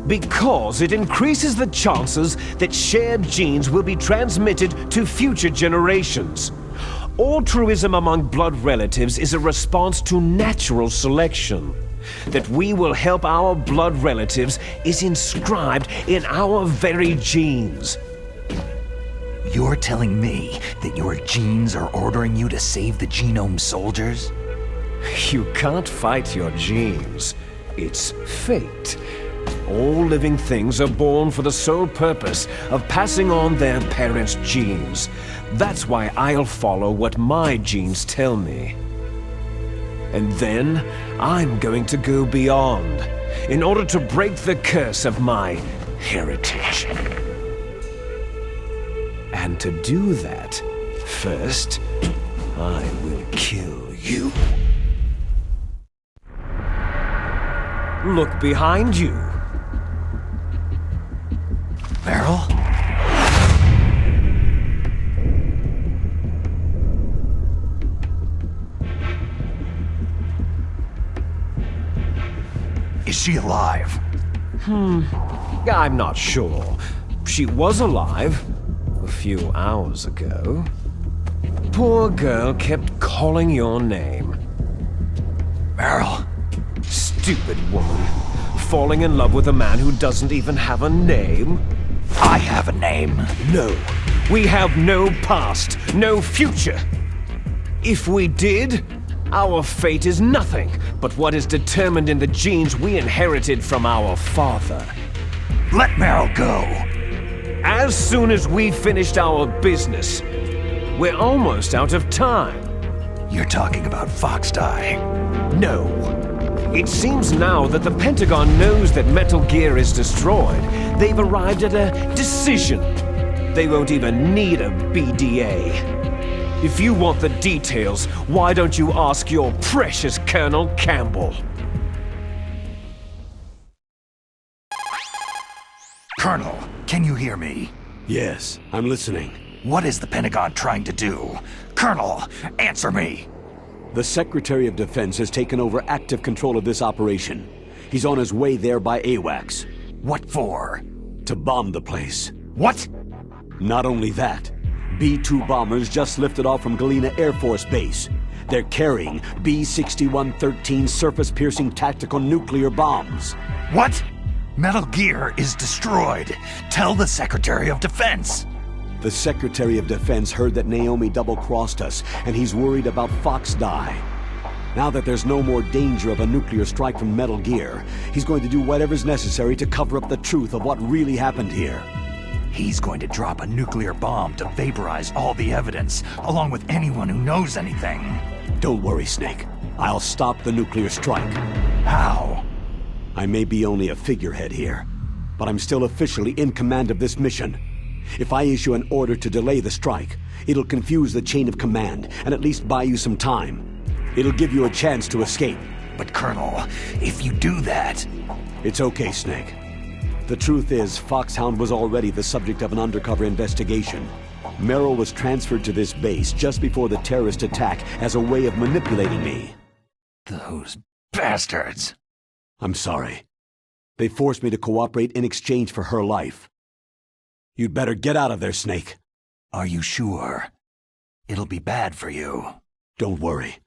Because it increases the chances that shared genes will be transmitted to future generations. Altruism among blood relatives is a response to natural selection. That we will help our blood relatives is inscribed in our very genes. You're telling me that your genes are ordering you to save the Genome Soldiers? You can't fight your genes. It's fate. All living things are born for the sole purpose of passing on their parents' genes. That's why I'll follow what my genes tell me. And then, I'm going to go beyond, in order to break the curse of my heritage. And to do that, first, I will kill you. Look behind you. Meryl? Is she alive? I'm not sure. She was alive a few hours ago. Poor girl kept calling your name. Meryl. Stupid woman. falling in love with a man who doesn't even have a name? I have a name. No. We have no past, no future. If we did, our fate is nothing but what is determined in the genes we inherited from our father. Let Meryl go. As soon as we finished our business, we're almost out of time. You're talking about Fox-Die. No. It seems now that the Pentagon knows that Metal Gear is destroyed. They've arrived at a decision. They won't even need a BDA. If you want the details, why don't you ask your precious Colonel Campbell? Colonel, can you hear me? Yes, I'm listening. What is the Pentagon trying to do? Colonel, answer me! The Secretary of Defense has taken over active control of this operation. He's on his way there by AWACS. What for? To bomb the place. What? Not only that, B-2 bombers just lifted off from Galena Air Force Base. They're carrying B-6113 surface-piercing tactical nuclear bombs. What? Metal Gear is destroyed. Tell the Secretary of Defense. The Secretary of Defense heard that Naomi double-crossed us, and he's worried about Fox-Die. Now that there's no more danger of a nuclear strike from Metal Gear, he's going to do whatever's necessary to cover up the truth of what really happened here. He's going to drop a nuclear bomb to vaporize all the evidence, along with anyone who knows anything. Don't worry, Snake. I'll stop the nuclear strike. How? I may be only a figurehead here, but I'm still officially in command of this mission. If I issue an order to delay the strike, it'll confuse the chain of command and at least buy you some time. It'll give you a chance to escape. But Colonel, if you do that... It's okay, Snake. The truth is, Foxhound was already the subject of an undercover investigation. Meryl was transferred to this base just before the terrorist attack as a way of manipulating me. Those bastards. I'm sorry. They forced me to cooperate in exchange for her life. You'd better get out of there, Snake. Are you sure? It'll be bad for you. Don't worry.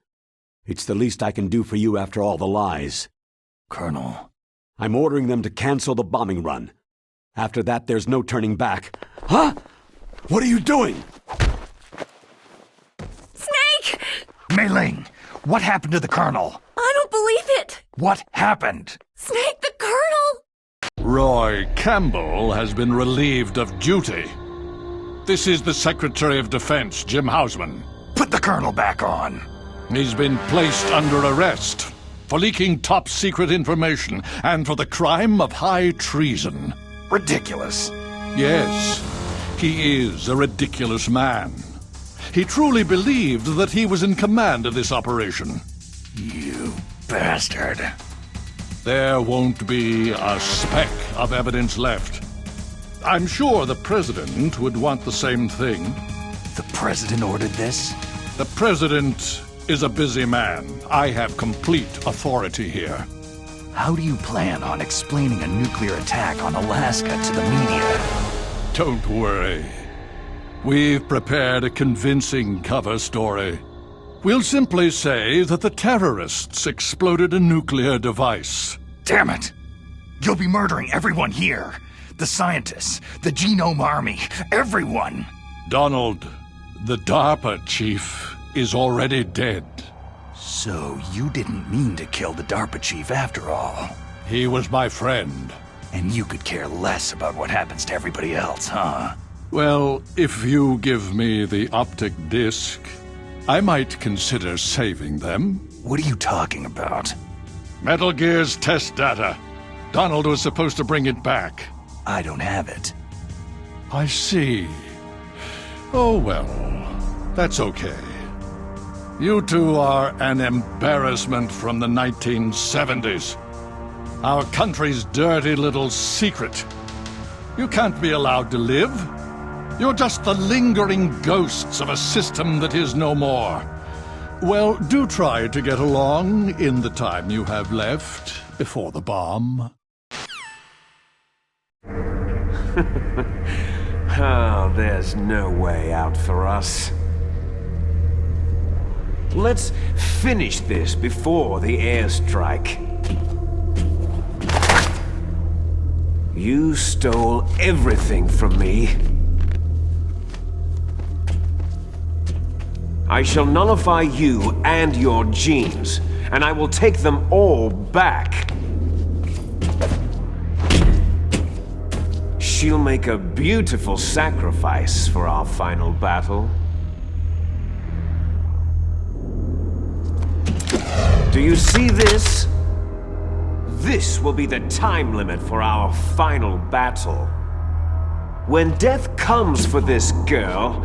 It's the least I can do for you after all the lies. Colonel. I'm ordering them to cancel the bombing run. After that, there's no turning back. Huh? What are you doing? Snake! Mei-Ling, what happened to the Colonel? I don't believe it! What happened? Snake, the Colonel! Roy Campbell has been relieved of duty. This is the Secretary of Defense, Jim Hausman. Put the Colonel back on. He's been placed under arrest for leaking top-secret information and for the crime of high treason. Ridiculous. Yes, he is a ridiculous man. He truly believed that he was in command of this operation. You bastard. There won't be a speck of evidence left. I'm sure the President would want the same thing. The President ordered this? The President is a busy man. I have complete authority here. How do you plan on explaining a nuclear attack on Alaska to the media? Don't worry. We've prepared a convincing cover story. We'll simply say that the terrorists exploded a nuclear device. Damn it! You'll be murdering everyone here. The scientists, the Genome Army, everyone! Donald, the DARPA chief, is already dead. So you didn't mean to kill the DARPA chief after all? He was my friend. And you could care less about what happens to everybody else, huh? Well, if you give me the optic disc, I might consider saving them. What are you talking about? Metal Gear's test data. Donald was supposed to bring it back. I don't have it. I see. Oh well, that's okay. You two are an embarrassment from the 1970s. Our country's dirty little secret. You can't be allowed to live. You're just the lingering ghosts of a system that is no more. Well, do try to get along in the time you have left before the bomb. Oh, there's no way out for us. Let's finish this before the airstrike. You stole everything from me. I shall nullify you and your genes, and I will take them all back. She'll make a beautiful sacrifice for our final battle. Do you see this? This will be the time limit for our final battle. When death comes for this girl,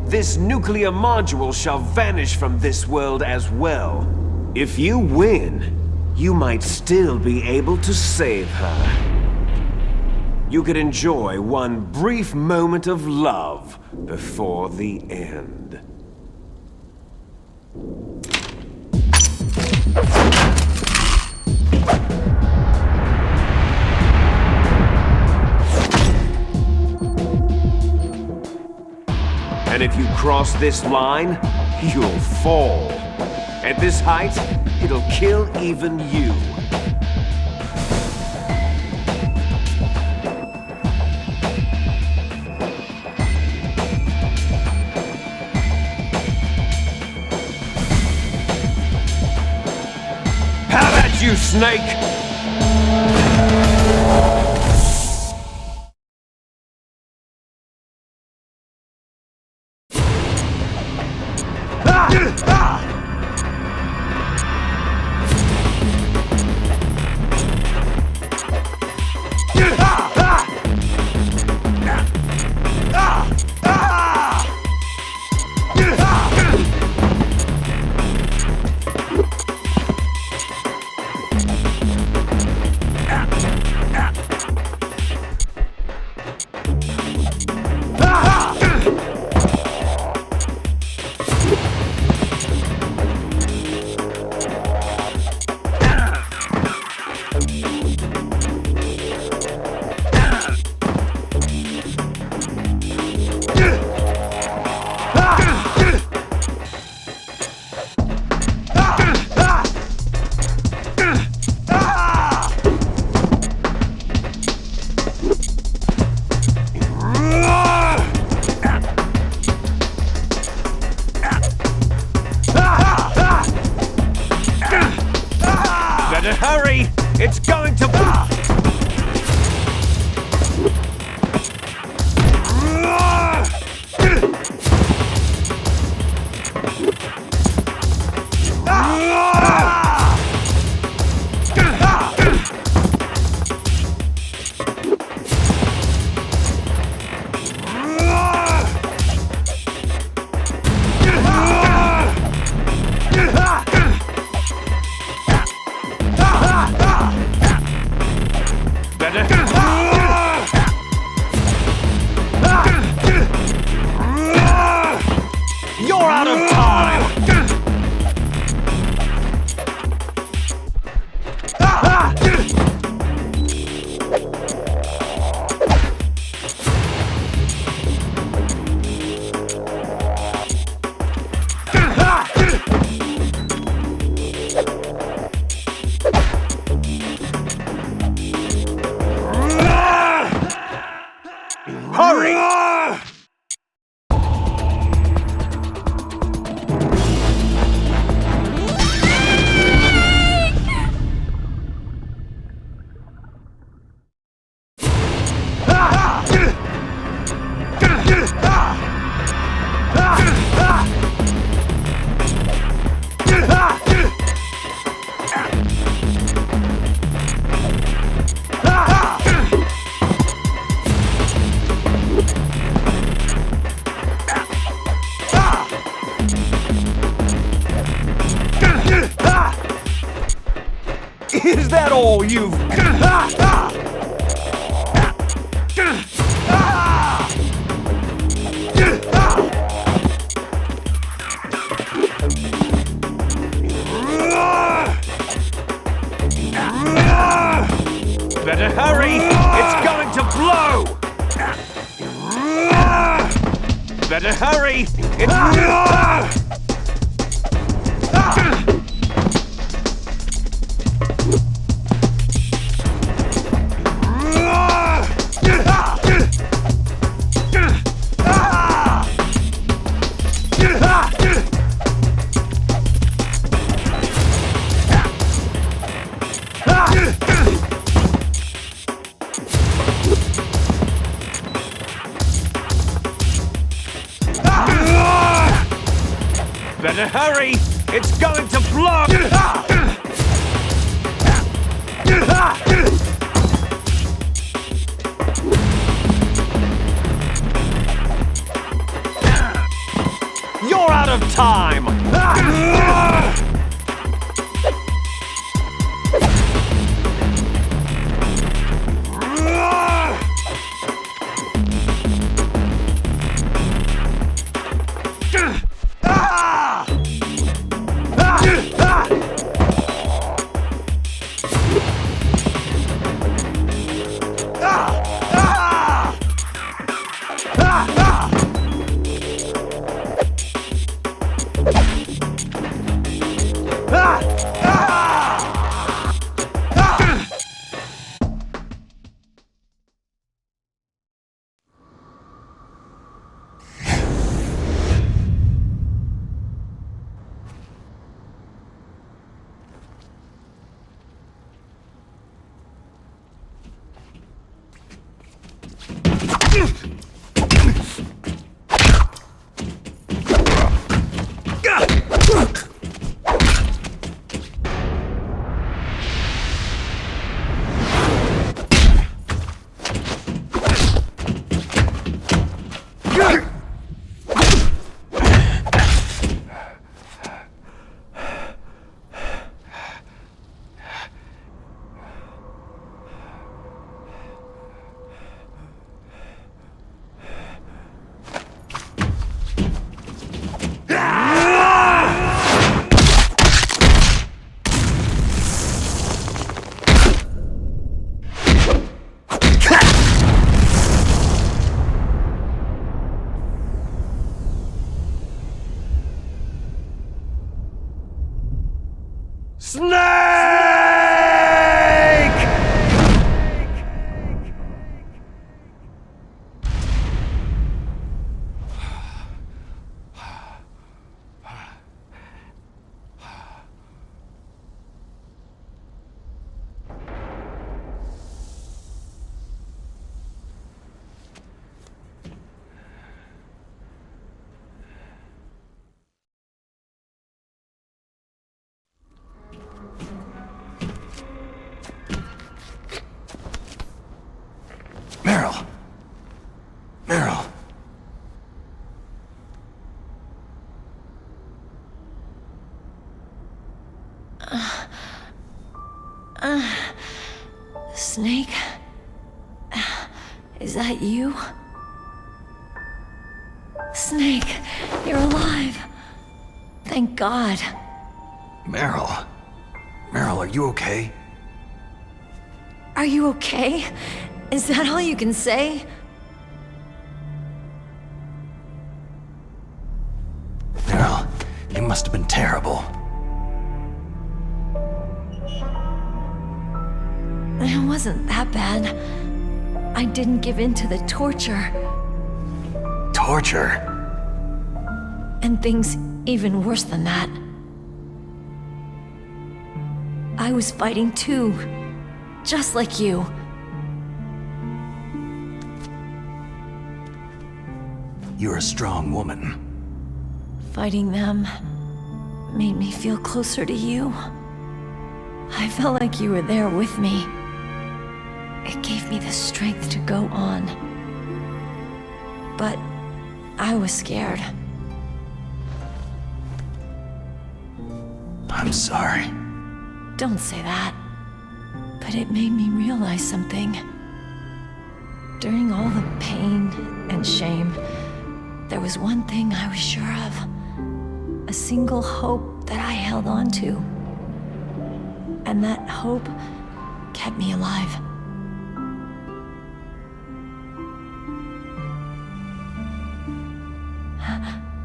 this nuclear module shall vanish from this world as well. If you win, you might still be able to save her. You could enjoy one brief moment of love before the end. And if you cross this line, you'll fall. At this height, it'll kill even you. How about you, Snake? Hurry! It's going to... You're out of time! Hurry! Is that all you've... Better hurry! It's going to blow! Better hurry! It's... Better hurry! It's going to blow! You're out of time! Meryl! Meryl! Snake? Is that you? Snake, you're alive. Thank God. Meryl? Meryl, are you okay? Are you okay? Is that all you can say? Meryl, it must have been terrible. It wasn't that bad. I didn't give in to the torture. Torture? And things even worse than that. I was fighting too. Just like you. You're a strong woman. Fighting them made me feel closer to you. I felt like you were there with me. It gave me the strength to go on. But I was scared. I'm sorry. Don't say that. But it made me realize something. During all the pain and shame, there was one thing I was sure of. A single hope that I held on to. And that hope kept me alive.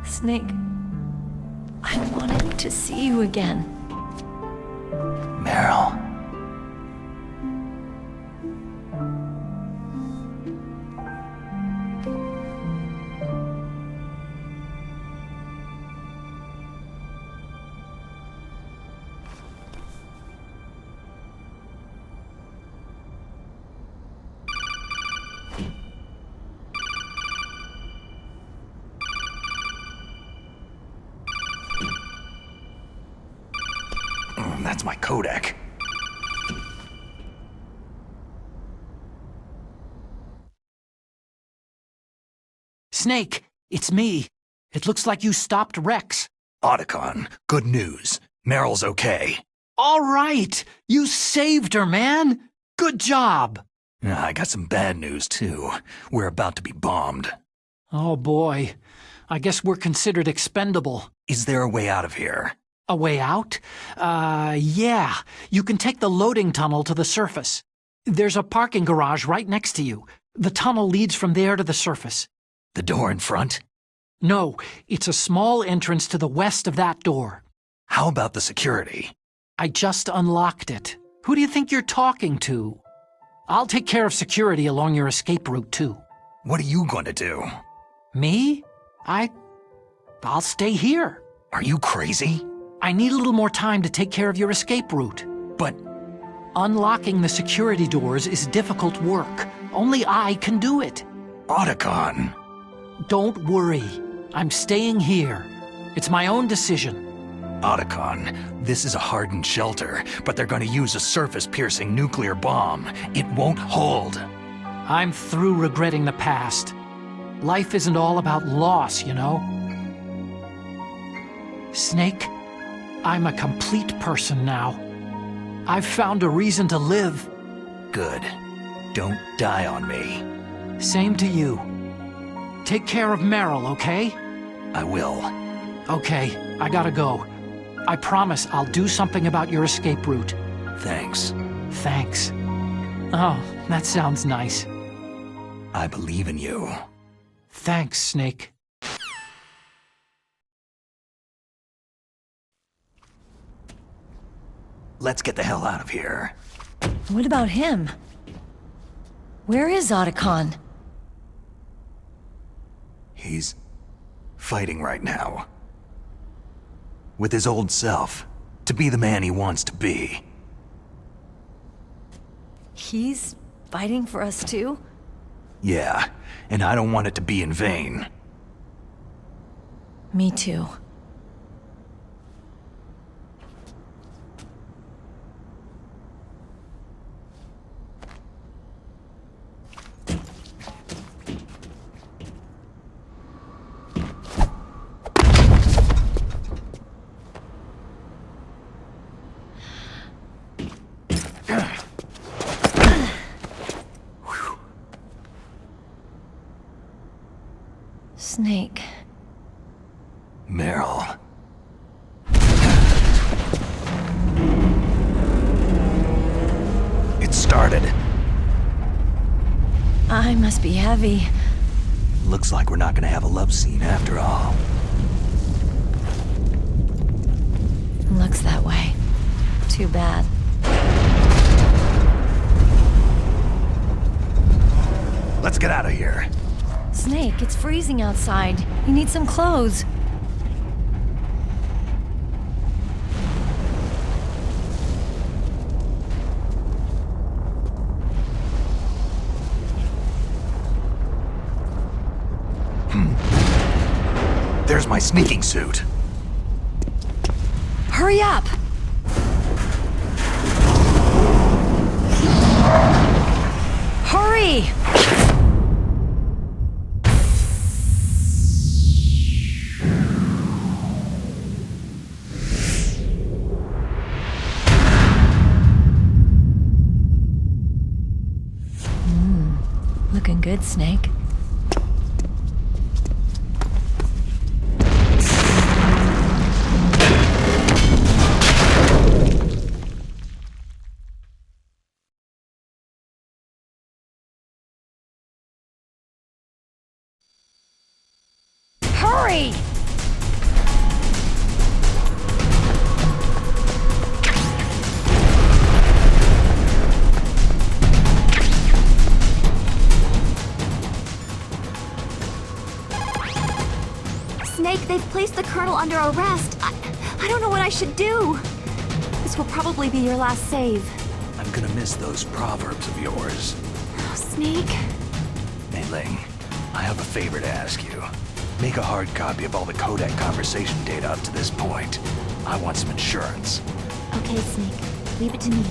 Snake, I wanted to see you again. Meryl. That's my codec. Snake, it's me. It looks like you stopped Rex. Otacon, good news. Meryl's okay. All right! You saved her, man! Good job! I got some bad news, too. We're about to be bombed. Oh boy. I guess we're considered expendable. Is there a way out of here? A way out? Yeah. You can take the loading tunnel to the surface. There's a parking garage right next to you. The tunnel leads from there to the surface. The door in front? No, it's a small entrance to the west of that door. How about the security? I just unlocked it. Who do you think you're talking to? I'll take care of security along your escape route, too. What are you going to do? Me? I'll stay here. Are you crazy? I need a little more time to take care of your escape route. But unlocking the security doors is difficult work. Only I can do it. Otacon. Don't worry. I'm staying here. It's my own decision. Otacon, this is a hardened shelter, but they're going to use a surface-piercing nuclear bomb. It won't hold. I'm through regretting the past. Life isn't all about loss, you know? Snake, I'm a complete person now. I've found a reason to live. Good. Don't die on me. Same to you. Take care of Meryl, okay? I will. Okay, I gotta go. I promise I'll do something about your escape route. Thanks. Thanks. Oh, that sounds nice. I believe in you. Thanks, Snake. Let's get the hell out of here. What about him? Where is Otacon? He's fighting right now. With his old self, to be the man he wants to be. He's fighting for us too? Yeah, and I don't want it to be in vain. Me too. Snake. Meryl. It started. I must be heavy. Looks like we're not gonna have a love scene after all. Looks that way. Too bad. Let's get out of here. Snake, it's freezing outside. You need some clothes. There's my sneaking suit. Hurry up! Hurry! Looking good, Snake. Hurry! Snake, they've placed the Colonel under arrest. I don't know what I should do. This will probably be your last save. I'm gonna miss those proverbs of yours. Oh, Snake. Mei Ling, I have a favor to ask you. Make a hard copy of all the codec conversation data up to this point. I want some insurance. Okay, Snake. Leave it to me.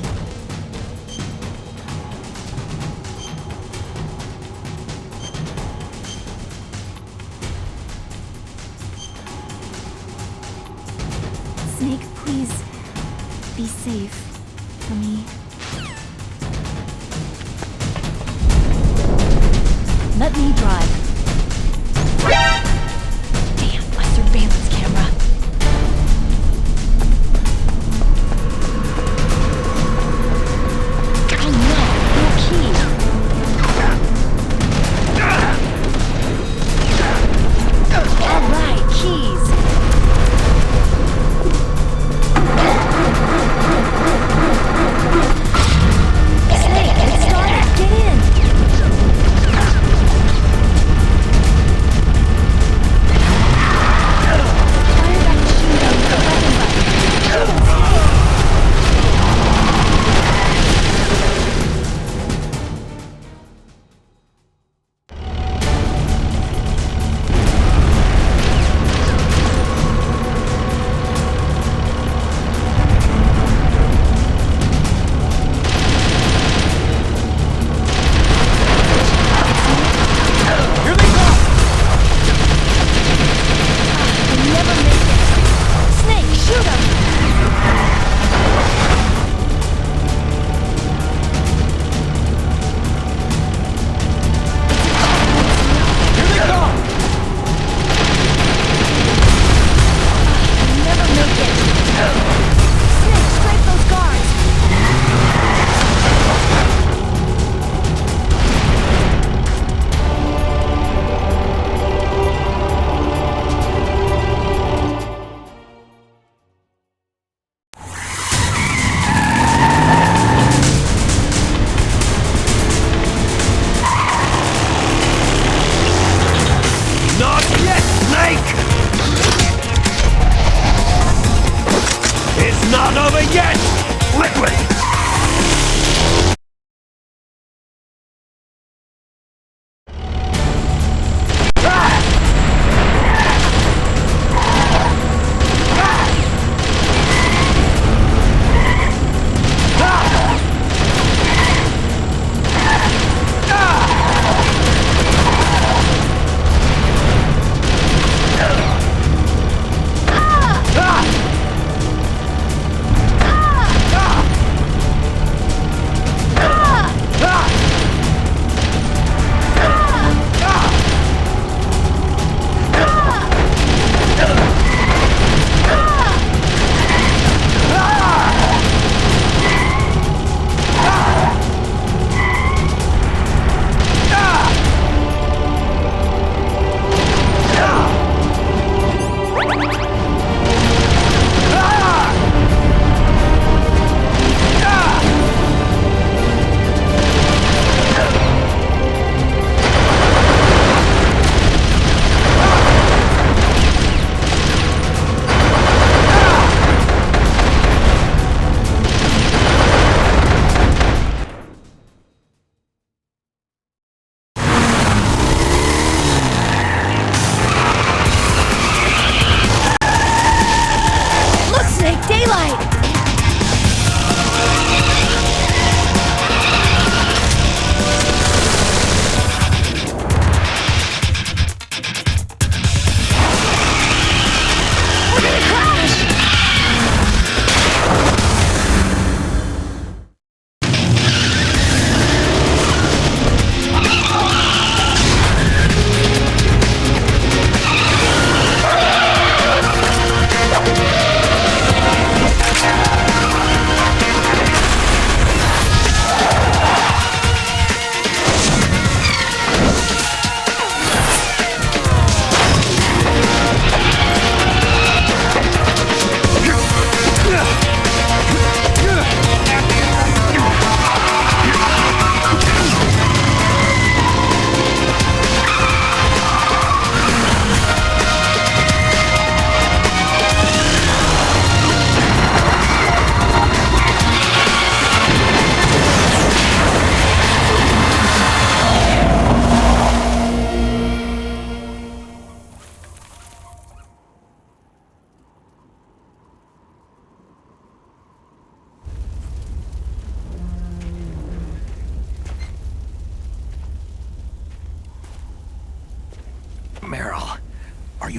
Snake, please. Be safe. For me. Let me drive. Damn, my surveillance camera. Oh no, no key. All right, keys. Snake, it started. Get in.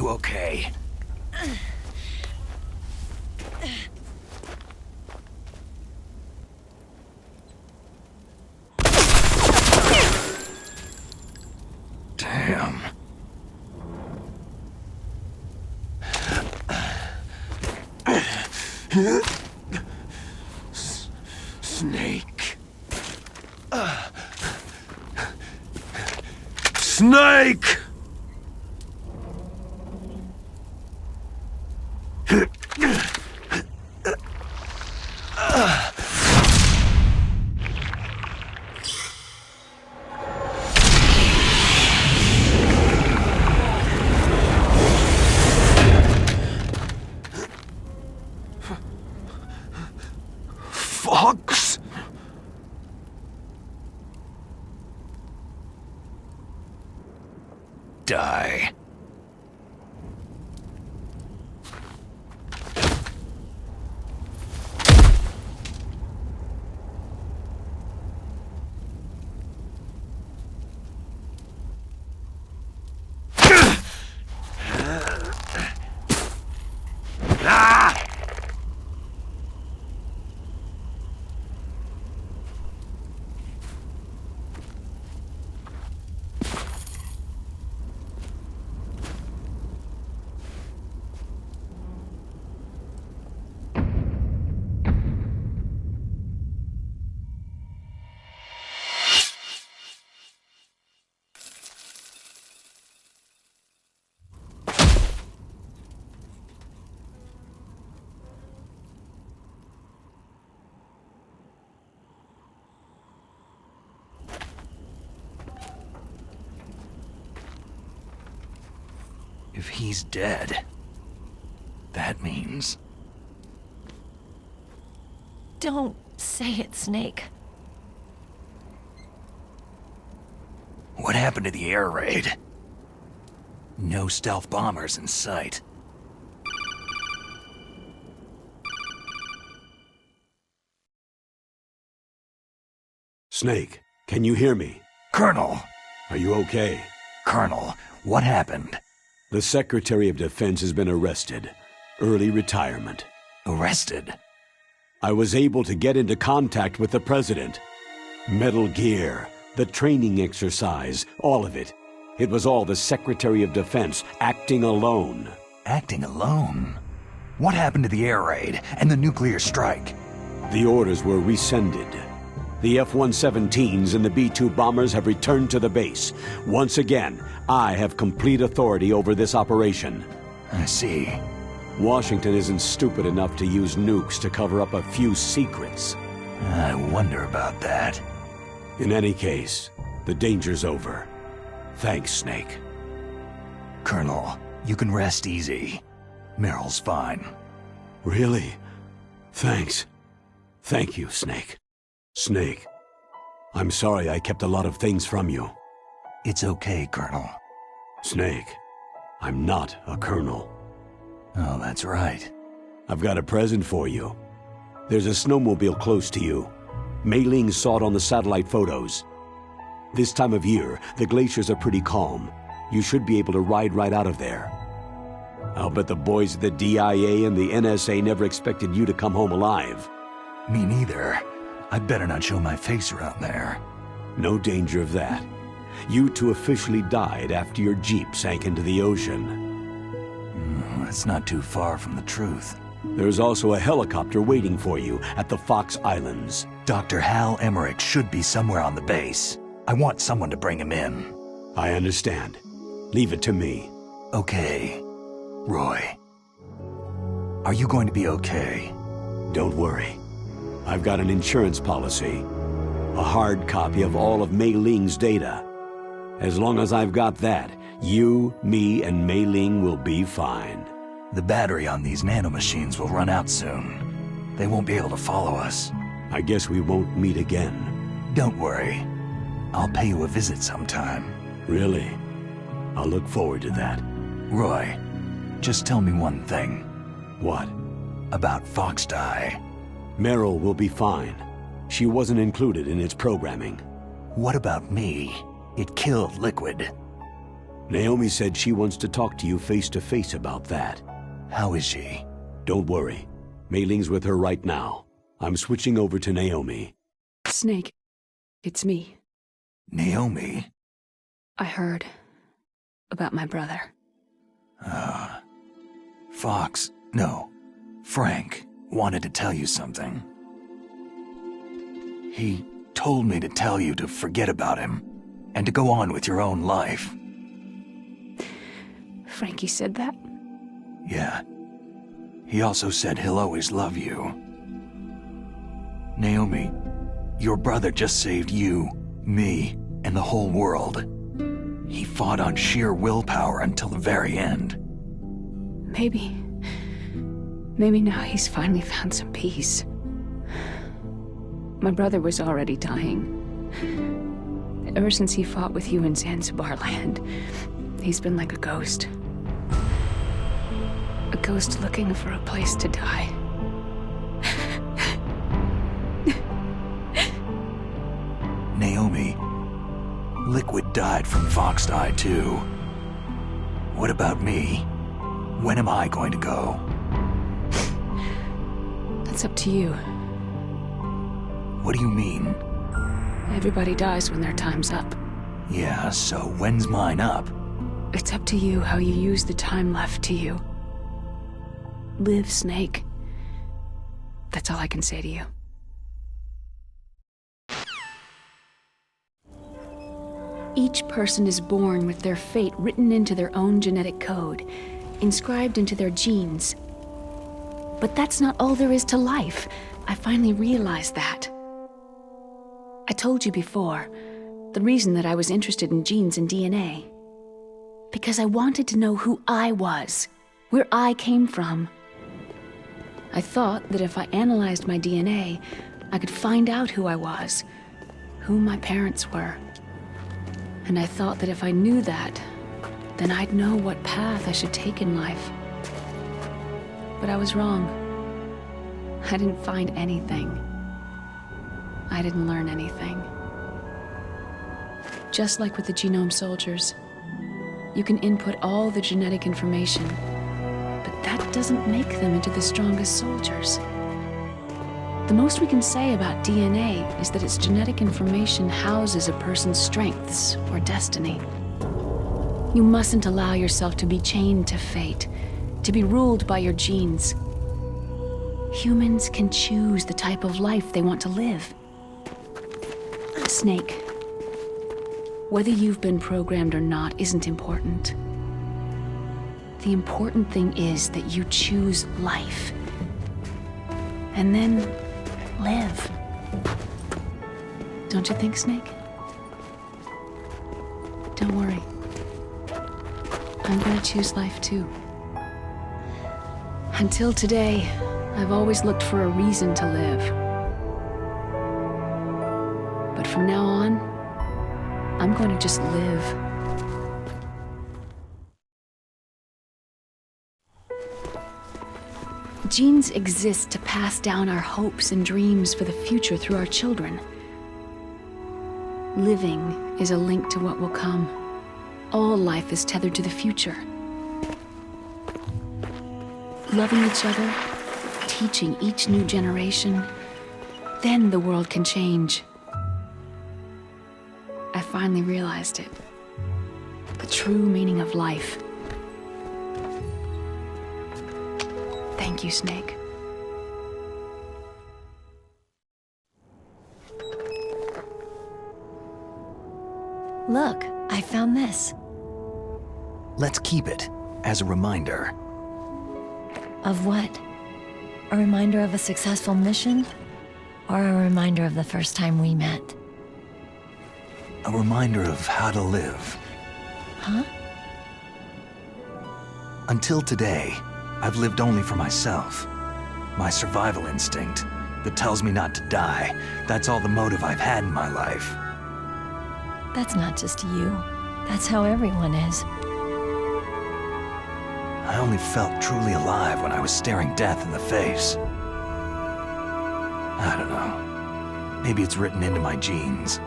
you okay? Damn. Snake. Snake! Fox? Die. If he's dead, that means... Don't say it, Snake. What happened to the air raid? No stealth bombers in sight. Snake, can you hear me? Colonel! Are you okay? Colonel, what happened? The Secretary of Defense has been arrested. Early retirement. Arrested? I was able to get into contact with the President. Metal Gear, the training exercise, all of it. It was all the Secretary of Defense acting alone. Acting alone? What happened to the air raid and the nuclear strike? The orders were rescinded. The F-117s and the B-2 bombers have returned to the base. Once again, I have complete authority over this operation. I see. Washington isn't stupid enough to use nukes to cover up a few secrets. I wonder about that. In any case, the danger's over. Thanks, Snake. Colonel, you can rest easy. Meryl's fine. Really? Thanks. Thank you, Snake. Snake, I'm sorry I kept a lot of things from you. It's okay, Colonel. Snake, I'm not a colonel. Oh, that's right. I've got a present for you. There's a snowmobile close to you. Mei Ling saw it on the satellite photos. This time of year, the glaciers are pretty calm. You should be able to ride right out of there. I'll bet the boys at the DIA and the NSA never expected you to come home alive. Me neither. I'd better not show my face around there. No danger of that. You two officially died after your Jeep sank into the ocean. That's not too far from the truth. There's also a helicopter waiting for you at the Fox Islands. Dr. Hal Emmerich should be somewhere on the base. I want someone to bring him in. I understand. Leave it to me. Okay. Roy. Are you going to be okay? Don't worry. I've got an insurance policy. A hard copy of all of Mei Ling's data. As long as I've got that, you, me, and Mei Ling will be fine. The battery on these nanomachines will run out soon. They won't be able to follow us. I guess we won't meet again. Don't worry. I'll pay you a visit sometime. Really? I'll look forward to that. Roy, just tell me one thing. What? About Fox-Die. Meryl will be fine. She wasn't included in its programming. What about me? It killed Liquid. Naomi said she wants to talk to you face to face about that. How is she? Don't worry. Mei Ling's with her right now. I'm switching over to Naomi. Snake, it's me. Naomi? I heard about my brother. Fox, no, Frank wanted to tell you something. He told me to tell you to forget about him and to go on with your own life. Frankie said that? Yeah. He also said he'll always love you. Naomi, your brother just saved you, me, and the whole world. He fought on sheer willpower until the very end. Maybe now he's finally found some peace. My brother was already dying. Ever since he fought with you in Zanzibar land, he's been like a ghost. A ghost looking for a place to die. Naomi, Liquid died from Fox Die too. What about me? When am I going to go? That's up to you. What do you mean? Everybody dies when their time's up. Yeah, so when's mine up? It's up to you how you use the time left to you. Live, Snake. That's all I can say to you. Each person is born with their fate written into their own genetic code, inscribed into their genes. But that's not all there is to life. I finally realized that. I told you before, the reason that I was interested in genes and DNA. Because I wanted to know who I was, where I came from. I thought that if I analyzed my DNA, I could find out who I was, who my parents were. And I thought that if I knew that, then I'd know what path I should take in life. But I was wrong. I didn't find anything. I didn't learn anything. Just like with the genome soldiers, you can input all the genetic information, but that doesn't make them into the strongest soldiers. The most we can say about DNA is that its genetic information houses a person's strengths or destiny. You mustn't allow yourself to be chained to fate, to be ruled by your genes. Humans can choose the type of life they want to live. Snake, whether you've been programmed or not isn't important. The important thing is that you choose life. And then live. Don't you think, Snake? Don't worry. I'm gonna choose life too. Until today, I've always looked for a reason to live. But from now on, I'm going to just live. Genes exist to pass down our hopes and dreams for the future through our children. Living is a link to what will come. All life is tethered to the future. Loving each other, teaching each new generation, then the world can change. I finally realized it. The true meaning of life. Thank you, Snake. Look, I found this. Let's keep it as a reminder. Of what? A reminder of a successful mission? Or a reminder of the first time we met? A reminder of how to live. Huh? Until today, I've lived only for myself. My survival instinct that tells me not to die. That's all the motive I've had in my life. That's not just you. That's how everyone is. I only felt truly alive when I was staring death in the face. I don't know. Maybe it's written into my genes.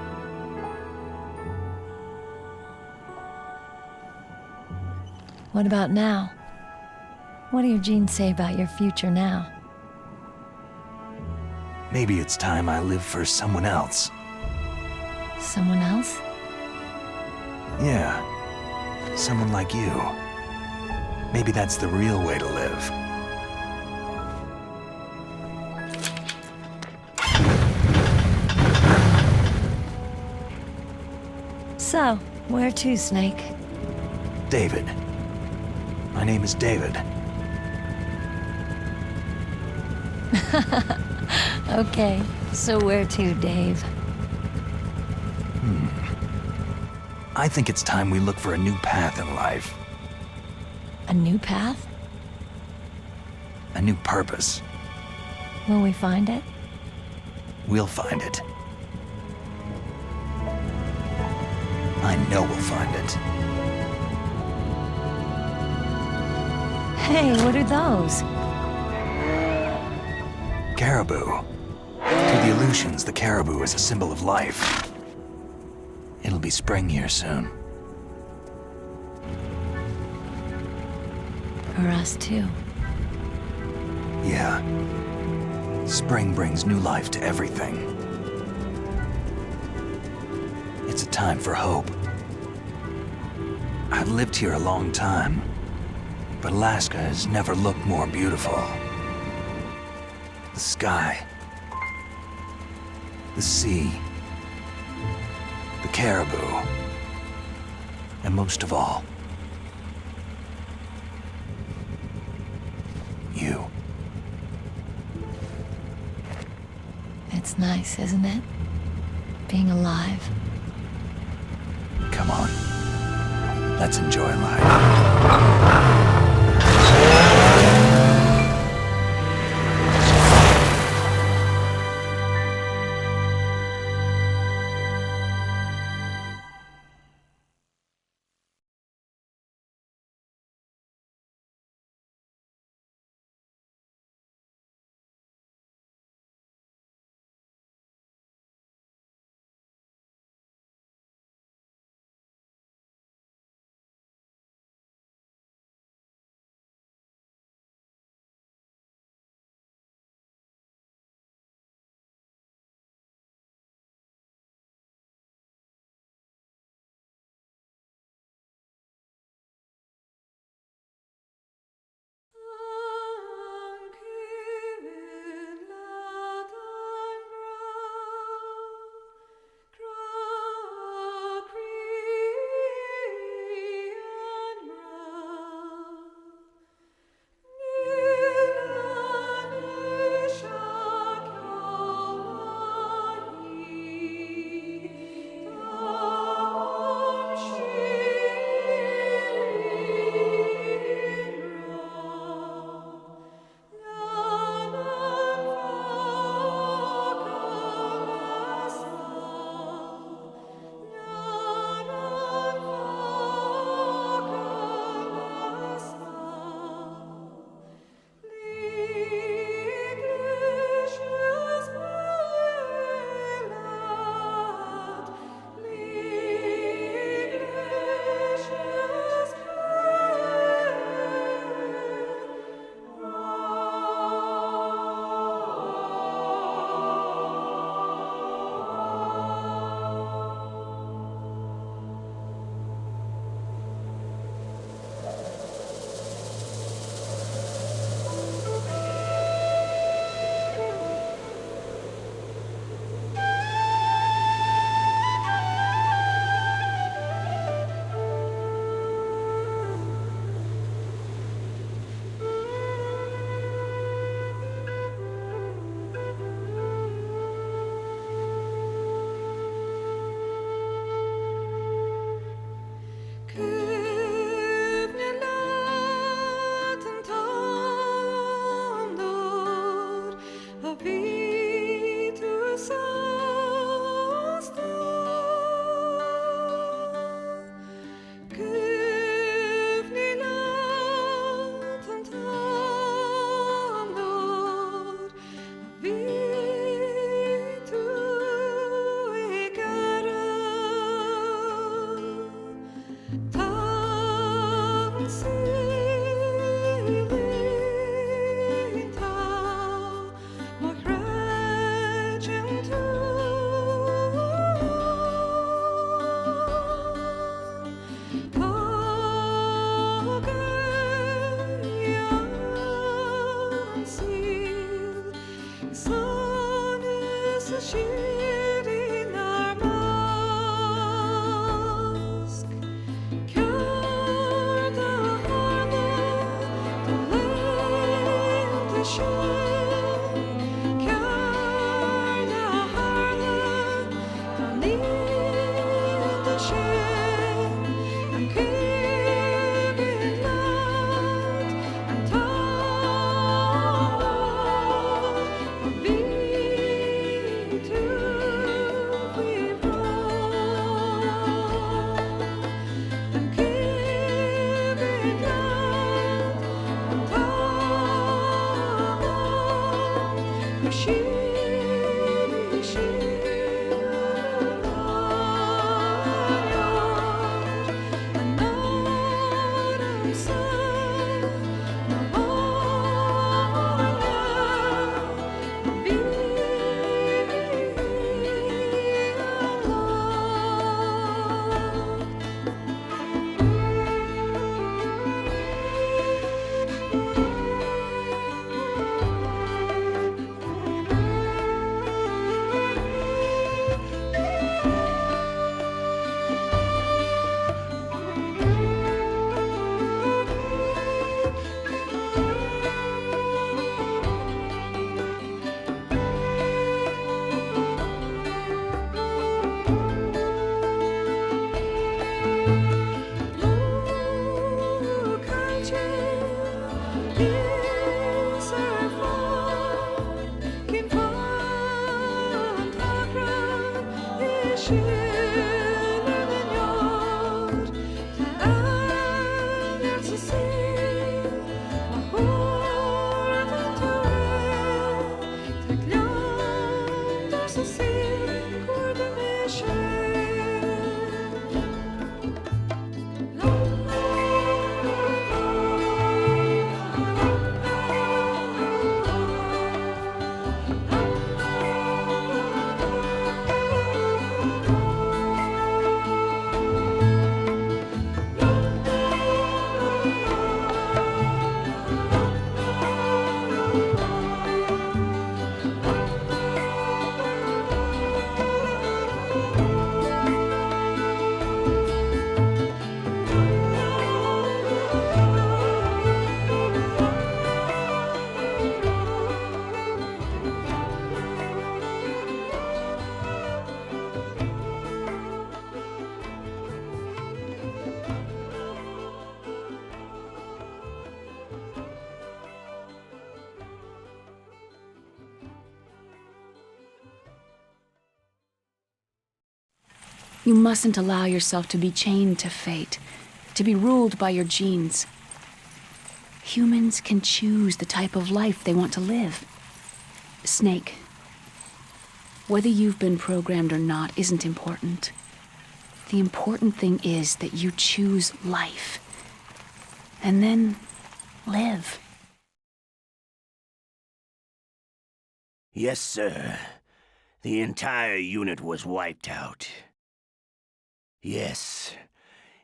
What about now? What do your genes say about your future now? Maybe it's time I live for someone else. Someone else? Yeah. Someone like you. Maybe that's the real way to live. So, where to, Snake? David. My name is David. Okay, so where to, Dave? I think it's time we look for a new path in life. A new path? A new purpose. Will we find it? We'll find it. I know we'll find it. Hey, what are those? Caribou. To the Aleutians, the caribou is a symbol of life. It'll be spring here soon. For us, too. Yeah. Spring brings new life to everything. It's a time for hope. I've lived here a long time, but Alaska has never looked more beautiful. The sky, the sea, the caribou, and most of all, you. It's nice, isn't it? Being alive. Come on. Let's enjoy life. You mustn't allow yourself to be chained to fate, to be ruled by your genes. Humans can choose the type of life they want to live. Snake, whether you've been programmed or not isn't important. The important thing is that you choose life. And then live. Yes, sir. The entire unit was wiped out. Yes.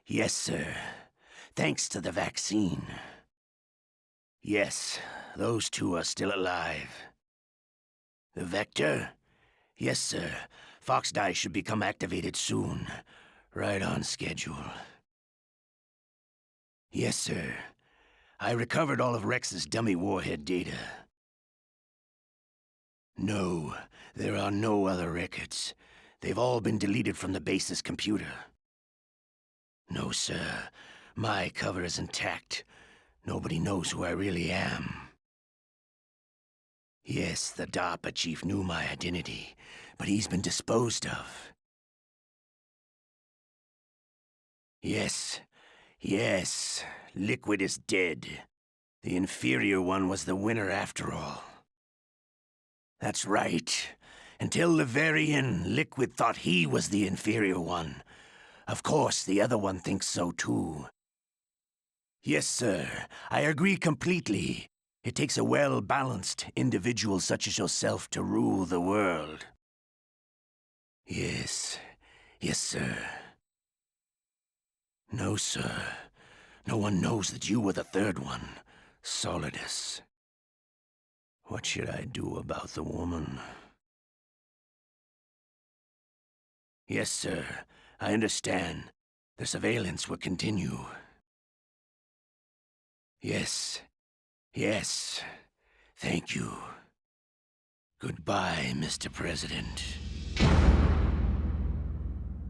Yes, sir. Thanks to the vaccine. Yes, those two are still alive. The Vector? Yes, sir. Foxdie should become activated soon. Right on schedule. Yes, sir. I recovered all of Rex's dummy warhead data. No, there are no other records. They've all been deleted from the base's computer. No, sir. My cover is intact. Nobody knows who I really am. Yes, the DARPA chief knew my identity, but he's been disposed of. Yes. Yes. Liquid is dead. The inferior one was the winner after all. That's right. Until the very end, Liquid thought he was the inferior one. Of course, the other one thinks so too. Yes, sir. I agree completely. It takes a well-balanced individual such as yourself to rule the world. Yes. Yes, sir. No, sir. No one knows that you were the third one, Solidus. What should I do about the woman? Yes, sir. I understand. The surveillance will continue. Yes. Yes. Thank you. Goodbye, Mr. President.